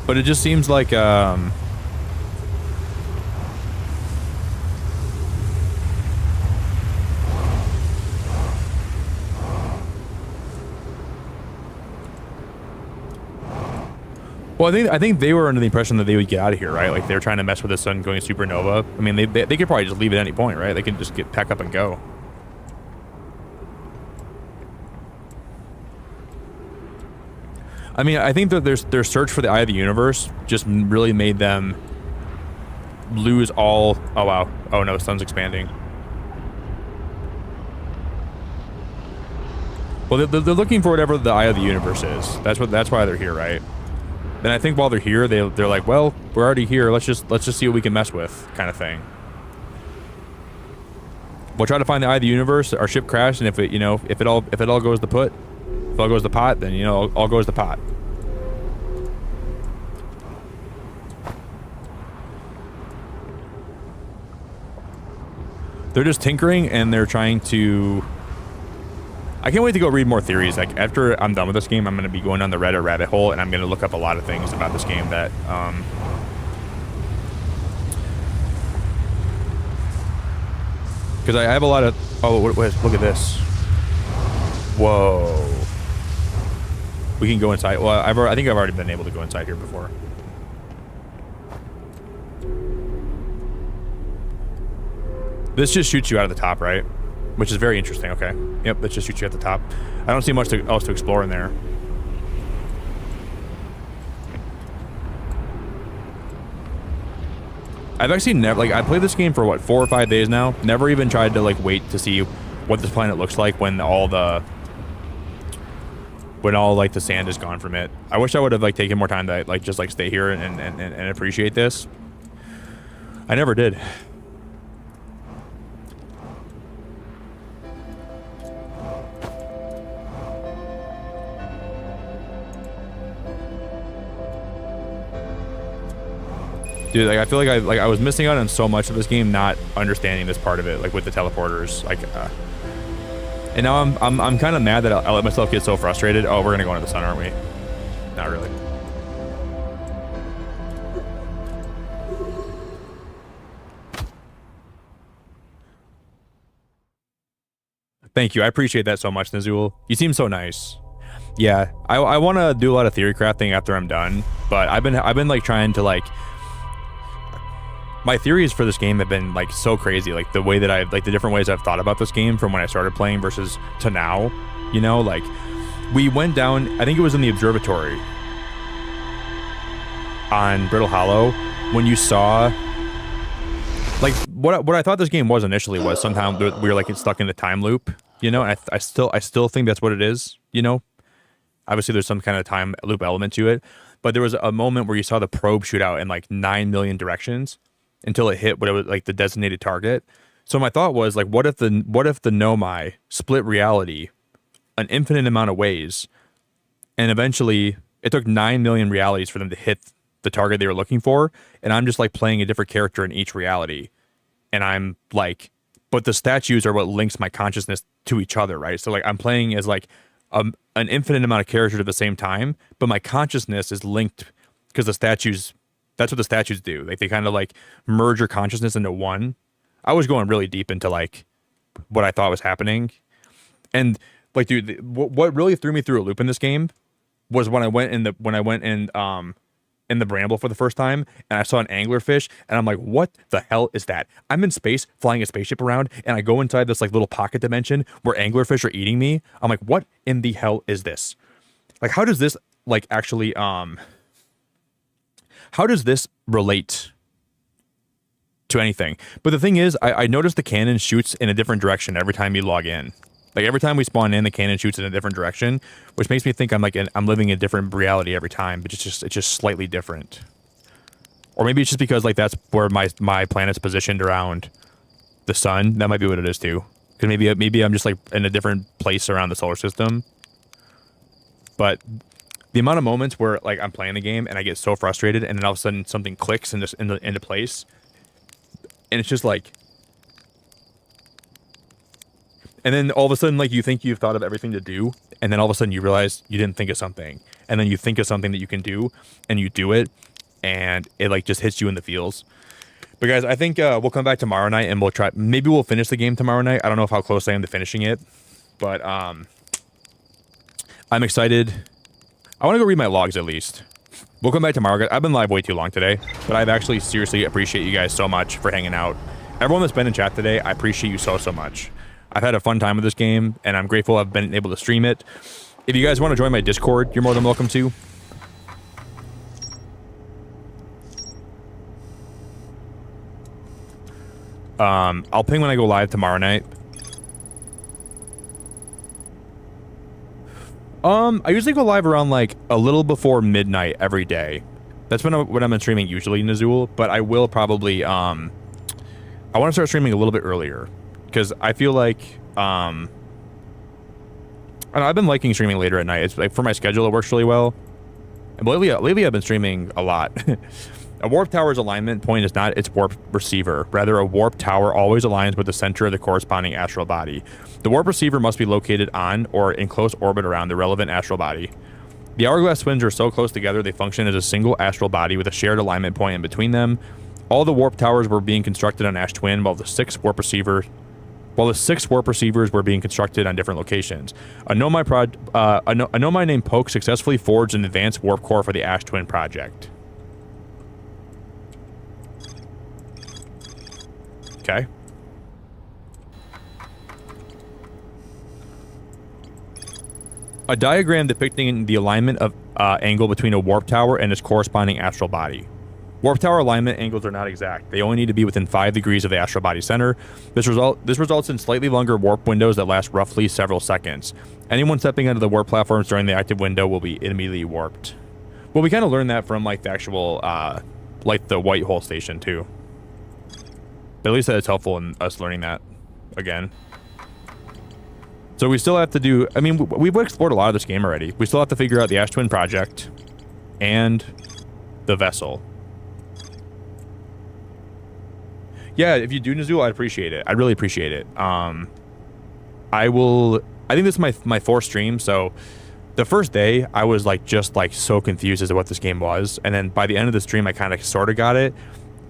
but it just seems like well, I think they were under the impression that they would get out of here, right? Like, they were trying to mess with the sun going supernova. I mean, they could probably just leave at any point, right? They could just pack up and go. I mean, I think that their search for the eye of the universe just really made them lose all... Oh, wow. Oh, no, the sun's expanding. Well, they're looking for whatever the eye of the universe is. That's why they're here, right? And I think while they're here, they're like, well, we're already here. Let's just see what we can mess with, kind of thing. We'll try to find the eye of the universe. Our ship crashed, and if it all goes to pot, then, you know, all goes to pot. They're just tinkering, and they're trying to... I can't wait to go read more theories. Like, after I'm done with this game, I'm going to be going down the Reddit rabbit hole, and I'm going to look up a lot of things about this game that, Because I have a lot of... Oh, look at this. Whoa. We can go inside. Well, I think I've already been able to go inside here before. This just shoots you out of the top, right? Which is very interesting. Okay. Yep, this just shoots you at the top. I don't see much else to explore in there. I've actually never, like, I played this game for, what, 4 or 5 days now? Never even tried to, like, wait to see what this planet looks like when all, like, the sand is gone from it. I wish I would have, like, taken more time to, like, just, like, stay here and appreciate this. I never did. Dude, like, I feel like I was missing out on so much of this game, not understanding this part of it, like with the teleporters, like, and now I'm kind of mad that I let myself get so frustrated. Oh, we're gonna go into the sun, aren't we? Not really. Thank you, I appreciate that so much, Nizul. You seem so nice. Yeah, I want to do a lot of theory crafting after I'm done, but I've been like trying to like. My theories for this game have been like so crazy, like the way that I've like the different ways I've thought about this game from when I started playing versus to now. You know, like we went down, I think it was in the observatory on Brittle Hollow when you saw like what I thought this game was initially was somehow we were like stuck in the time loop, you know, and I still think that's what it is, you know. Obviously there's some kind of time loop element to it, but there was a moment where you saw the probe shoot out in like 9 million directions until it hit what it was like the designated target. So my thought was like, what if the Nomai split reality an infinite amount of ways, and eventually it took 9 million realities for them to hit the target they were looking for, and I'm just like playing a different character in each reality, and I'm like, but the statues are what links my consciousness to each other, right? So like I'm playing as like an infinite amount of characters at the same time, but my consciousness is linked because the statues. That's what the statues do. Like they kind of like merge your consciousness into one. I was going really deep into like what I thought was happening, and like, dude, what really threw me through a loop in this game was when I went in the bramble for the first time, and I saw an anglerfish, and I'm like, what the hell is that? I'm in space flying a spaceship around, and I go inside this like little pocket dimension where anglerfish are eating me. I'm like, what in the hell is this? Like, how does this like actually how does this relate to anything? But the thing is, I noticed the cannon shoots in a different direction every time you log in. Like every time we spawn in, the cannon shoots in a different direction, which makes me think I'm living in a different reality every time, but it's just slightly different. Or maybe it's just because like that's where my planet's positioned around the sun. That might be what it is too. Because maybe I'm just like in a different place around the solar system. But the amount of moments where like I'm playing the game and I get so frustrated, and then all of a sudden something clicks into place, and it's just like, and then all of a sudden like you think you've thought of everything to do, and then all of a sudden you realize you didn't think of something, and then you think of something that you can do, and you do it, and it like just hits you in the feels. But guys, I think we'll come back tomorrow night and maybe we'll finish the game tomorrow night. I don't know how close I am to finishing it, but I'm excited. I want to go read my logs at least. We'll come back tomorrow, guys. I've been live way too long today, but I've actually seriously appreciate you guys so much for hanging out. Everyone that's been in chat today, I appreciate you so much. I've had a fun time with this game, and I'm grateful I've been able to stream it. If you guys want to join my Discord, you're more than welcome to. I'll ping when I go live tomorrow night. I usually go live around like a little before midnight every day. That's when I'm been streaming usually, Nizul, but I will probably I want to start streaming a little bit earlier because I feel like I don't know, I've been liking streaming later at night. It's like for my schedule it works really well. And lately I've been streaming a lot. A warp tower's alignment point is not its warp receiver. Rather, a warp tower always aligns with the center of the corresponding astral body. The warp receiver must be located on or in close orbit around the relevant astral body. The hourglass twins are so close together they function as a single astral body with a shared alignment point in between them. All the warp towers were being constructed on Ash Twin, while the 6th warp receiver while the 6 warp receivers were being constructed on different locations. A Nomai named Poke successfully forged an advanced warp core for the Ash Twin project. Okay. A diagram depicting the alignment of angle between a warp tower and its corresponding astral body. Warp tower alignment angles are not exact. They only need to be within 5 degrees of the astral body center. This results in slightly longer warp windows that last roughly several seconds. Anyone stepping onto the warp platforms during the active window will be immediately warped. Well, we kind of learned that from like the actual, like the white hole station too. But at least that is helpful in us learning that again. So we still have to do, I mean, we've explored a lot of this game already. We still have to figure out the Ash Twin project and the vessel. Yeah, if you do Nizul, I'd appreciate it. I'd really appreciate it. I think this is my 4th stream, so the first day I was like just like so confused as to what this game was, and then by the end of the stream I kind of sort of got it,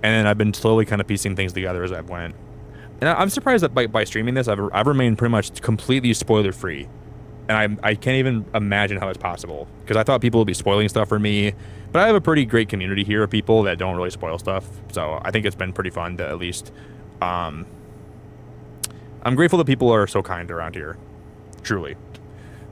and then I've been slowly kind of piecing things together as I've went. And I'm surprised that by streaming this, I've remained pretty much completely spoiler free, and I can't even imagine how that's possible, because I thought people would be spoiling stuff for me. But I have a pretty great community here of people that don't really spoil stuff, so I think it's been pretty fun to at least. I'm grateful that people are so kind around here, truly.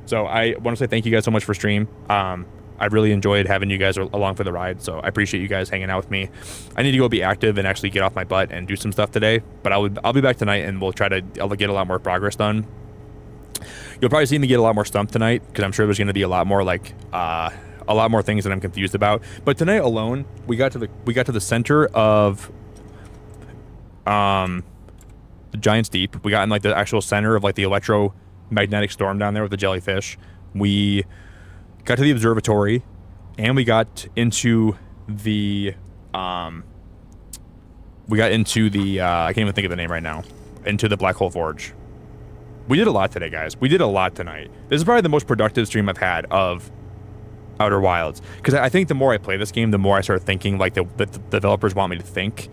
So I want to say thank you guys so much for stream. I really enjoyed having you guys along for the ride, so I appreciate you guys hanging out with me. I need to go be active and actually get off my butt and do some stuff today, but I'll be back tonight and we'll try to get a lot more progress done. You'll probably see me get a lot more stumped tonight, because I'm sure there's going to be a lot more like a lot more things that I'm confused about. But tonight alone, we got to the center of the Giant's Deep. We got in like the actual center of like the electromagnetic storm down there with the jellyfish. We got to the observatory, and we got into the I can't even think of the name right now. Into the Black Hole Forge. We did a lot today, guys. We did a lot tonight. This is probably the most productive stream I've had of Outer Wilds, because I think the more I play this game, the more I start thinking like the developers want me to think.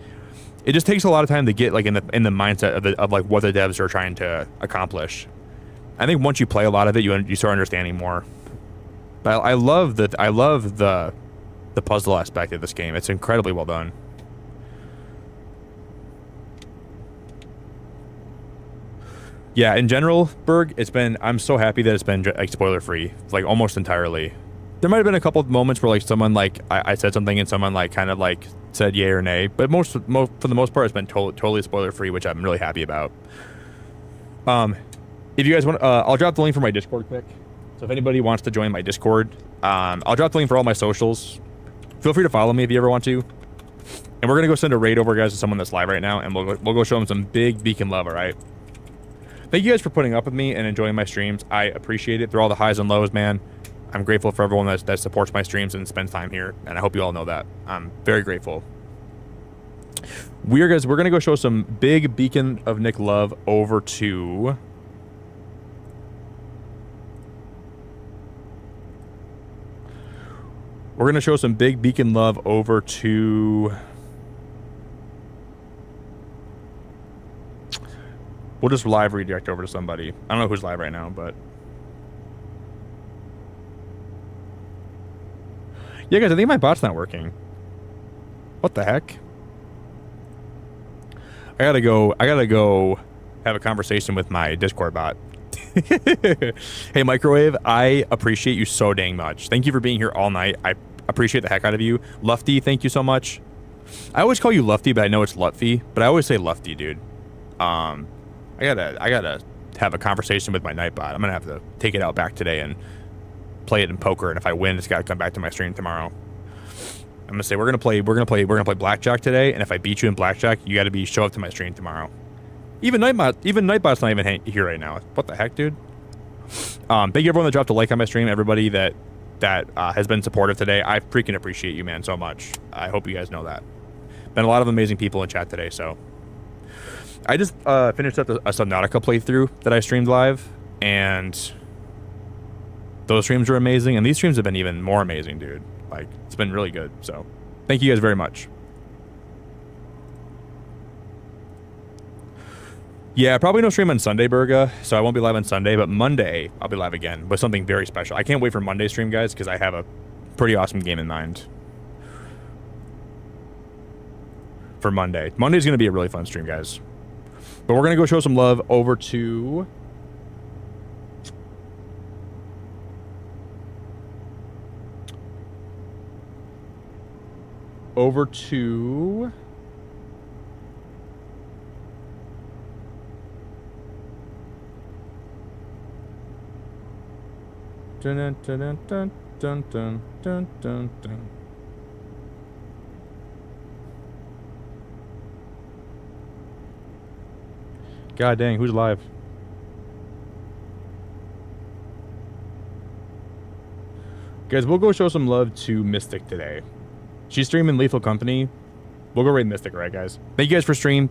It just takes a lot of time to get like in the mindset of like what the devs are trying to accomplish. I think once you play a lot of it, you start understanding more. But I love the puzzle aspect of this game. It's incredibly well done. Yeah, in general, Berg, I'm so happy that it's been like spoiler free, like almost entirely. There might have been a couple of moments where like someone like I said something and someone like kind of like said yay or nay, but for the most part it's been totally spoiler free, which I'm really happy about. If you guys want, I'll drop the link for my Discord quick. So if anybody wants to join my Discord, I'll drop the link for all my socials. Feel free to follow me if you ever want to. And we're gonna go send a raid over, guys, to someone that's live right now, and we'll go show them some big beacon love. All right. Thank you guys for putting up with me and enjoying my streams. I appreciate it through all the highs and lows, man. I'm grateful for everyone that supports my streams and spends time here, and I hope you all know that. I'm very grateful. We're gonna go show some big beacon of Nick love over to. We're gonna show some big beacon love over to. We'll just live redirect over to somebody. I don't know who's live right now, but. Yeah, guys, I think my bot's not working. What the heck? I gotta go have a conversation with my Discord bot. Hey, Microwave, I appreciate you so dang much. Thank you for being here all night. I appreciate the heck out of you. Lufty, thank you so much. I always call you Lufty, but I know it's Lutfy, but I always say Lufty, dude. I gotta have a conversation with my Nightbot. I'm gonna have to take it out back today and play it in poker, and if I win, it's gotta come back to my stream tomorrow. I'm gonna say we're gonna play blackjack today, and if I beat you in blackjack, you gotta show up to my stream tomorrow. Even Nightbot's not even here right now. What the heck, dude? Thank you everyone that dropped a like on my stream. Everybody that has been supportive today. I freaking appreciate you, man, so much. I hope you guys know that. Been a lot of amazing people in chat today, so. I just finished up a Subnautica playthrough that I streamed live, and those streams were amazing, and these streams have been even more amazing, dude. Like, it's been really good, so thank you guys very much. Yeah, probably no stream on Sunday, Burga, so I won't be live on Sunday, but Monday I'll be live again with something very special. I can't wait for Monday stream, guys, because I have a pretty awesome game in mind for Monday. Monday's going to be a really fun stream, guys. But we're going to go show some love over to... Dun, dun, dun, dun, dun, dun, dun, dun, dun. God dang, who's live? Guys, we'll go show some love to Mystic today. She's streaming Lethal Company. We'll go raid Mystic, right, guys? Thank you guys for stream.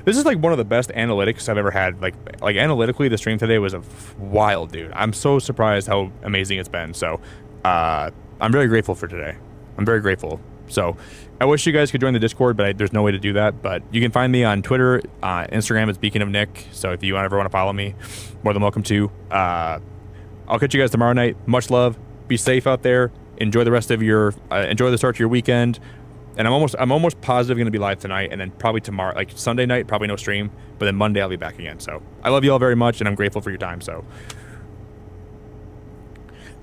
This is like one of the best analytics I've ever had. Like analytically, the stream today was a wild, dude. I'm so surprised how amazing it's been. So, I'm very grateful for today. I'm very grateful. So, I wish you guys could join the Discord, but there's no way to do that. But you can find me on Twitter, Instagram is Beacon of Nick. So if you ever want to follow me, more than welcome to. I'll catch you guys tomorrow night. Much love. Be safe out there. Enjoy the rest of your enjoy the start to your weekend. And I'm almost positive going to be live tonight, and then probably tomorrow, like Sunday night, probably no stream, but then Monday I'll be back again. So I love you all very much, and I'm grateful for your time. So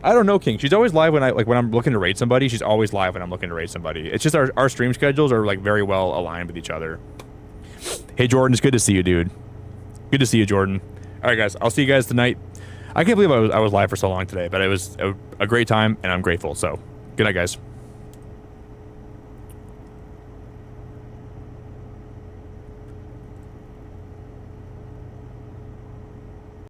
I don't know, King. She's always live when I'm looking to raid somebody. She's always live when I'm looking to raid somebody. It's just our stream schedules are like very well aligned with each other. Hey Jordan, it's good to see you, dude. Good to see you, Jordan. All right, guys, I'll see you guys tonight. I can't believe I was live for so long today, but it was a great time, and I'm grateful. So good night, guys.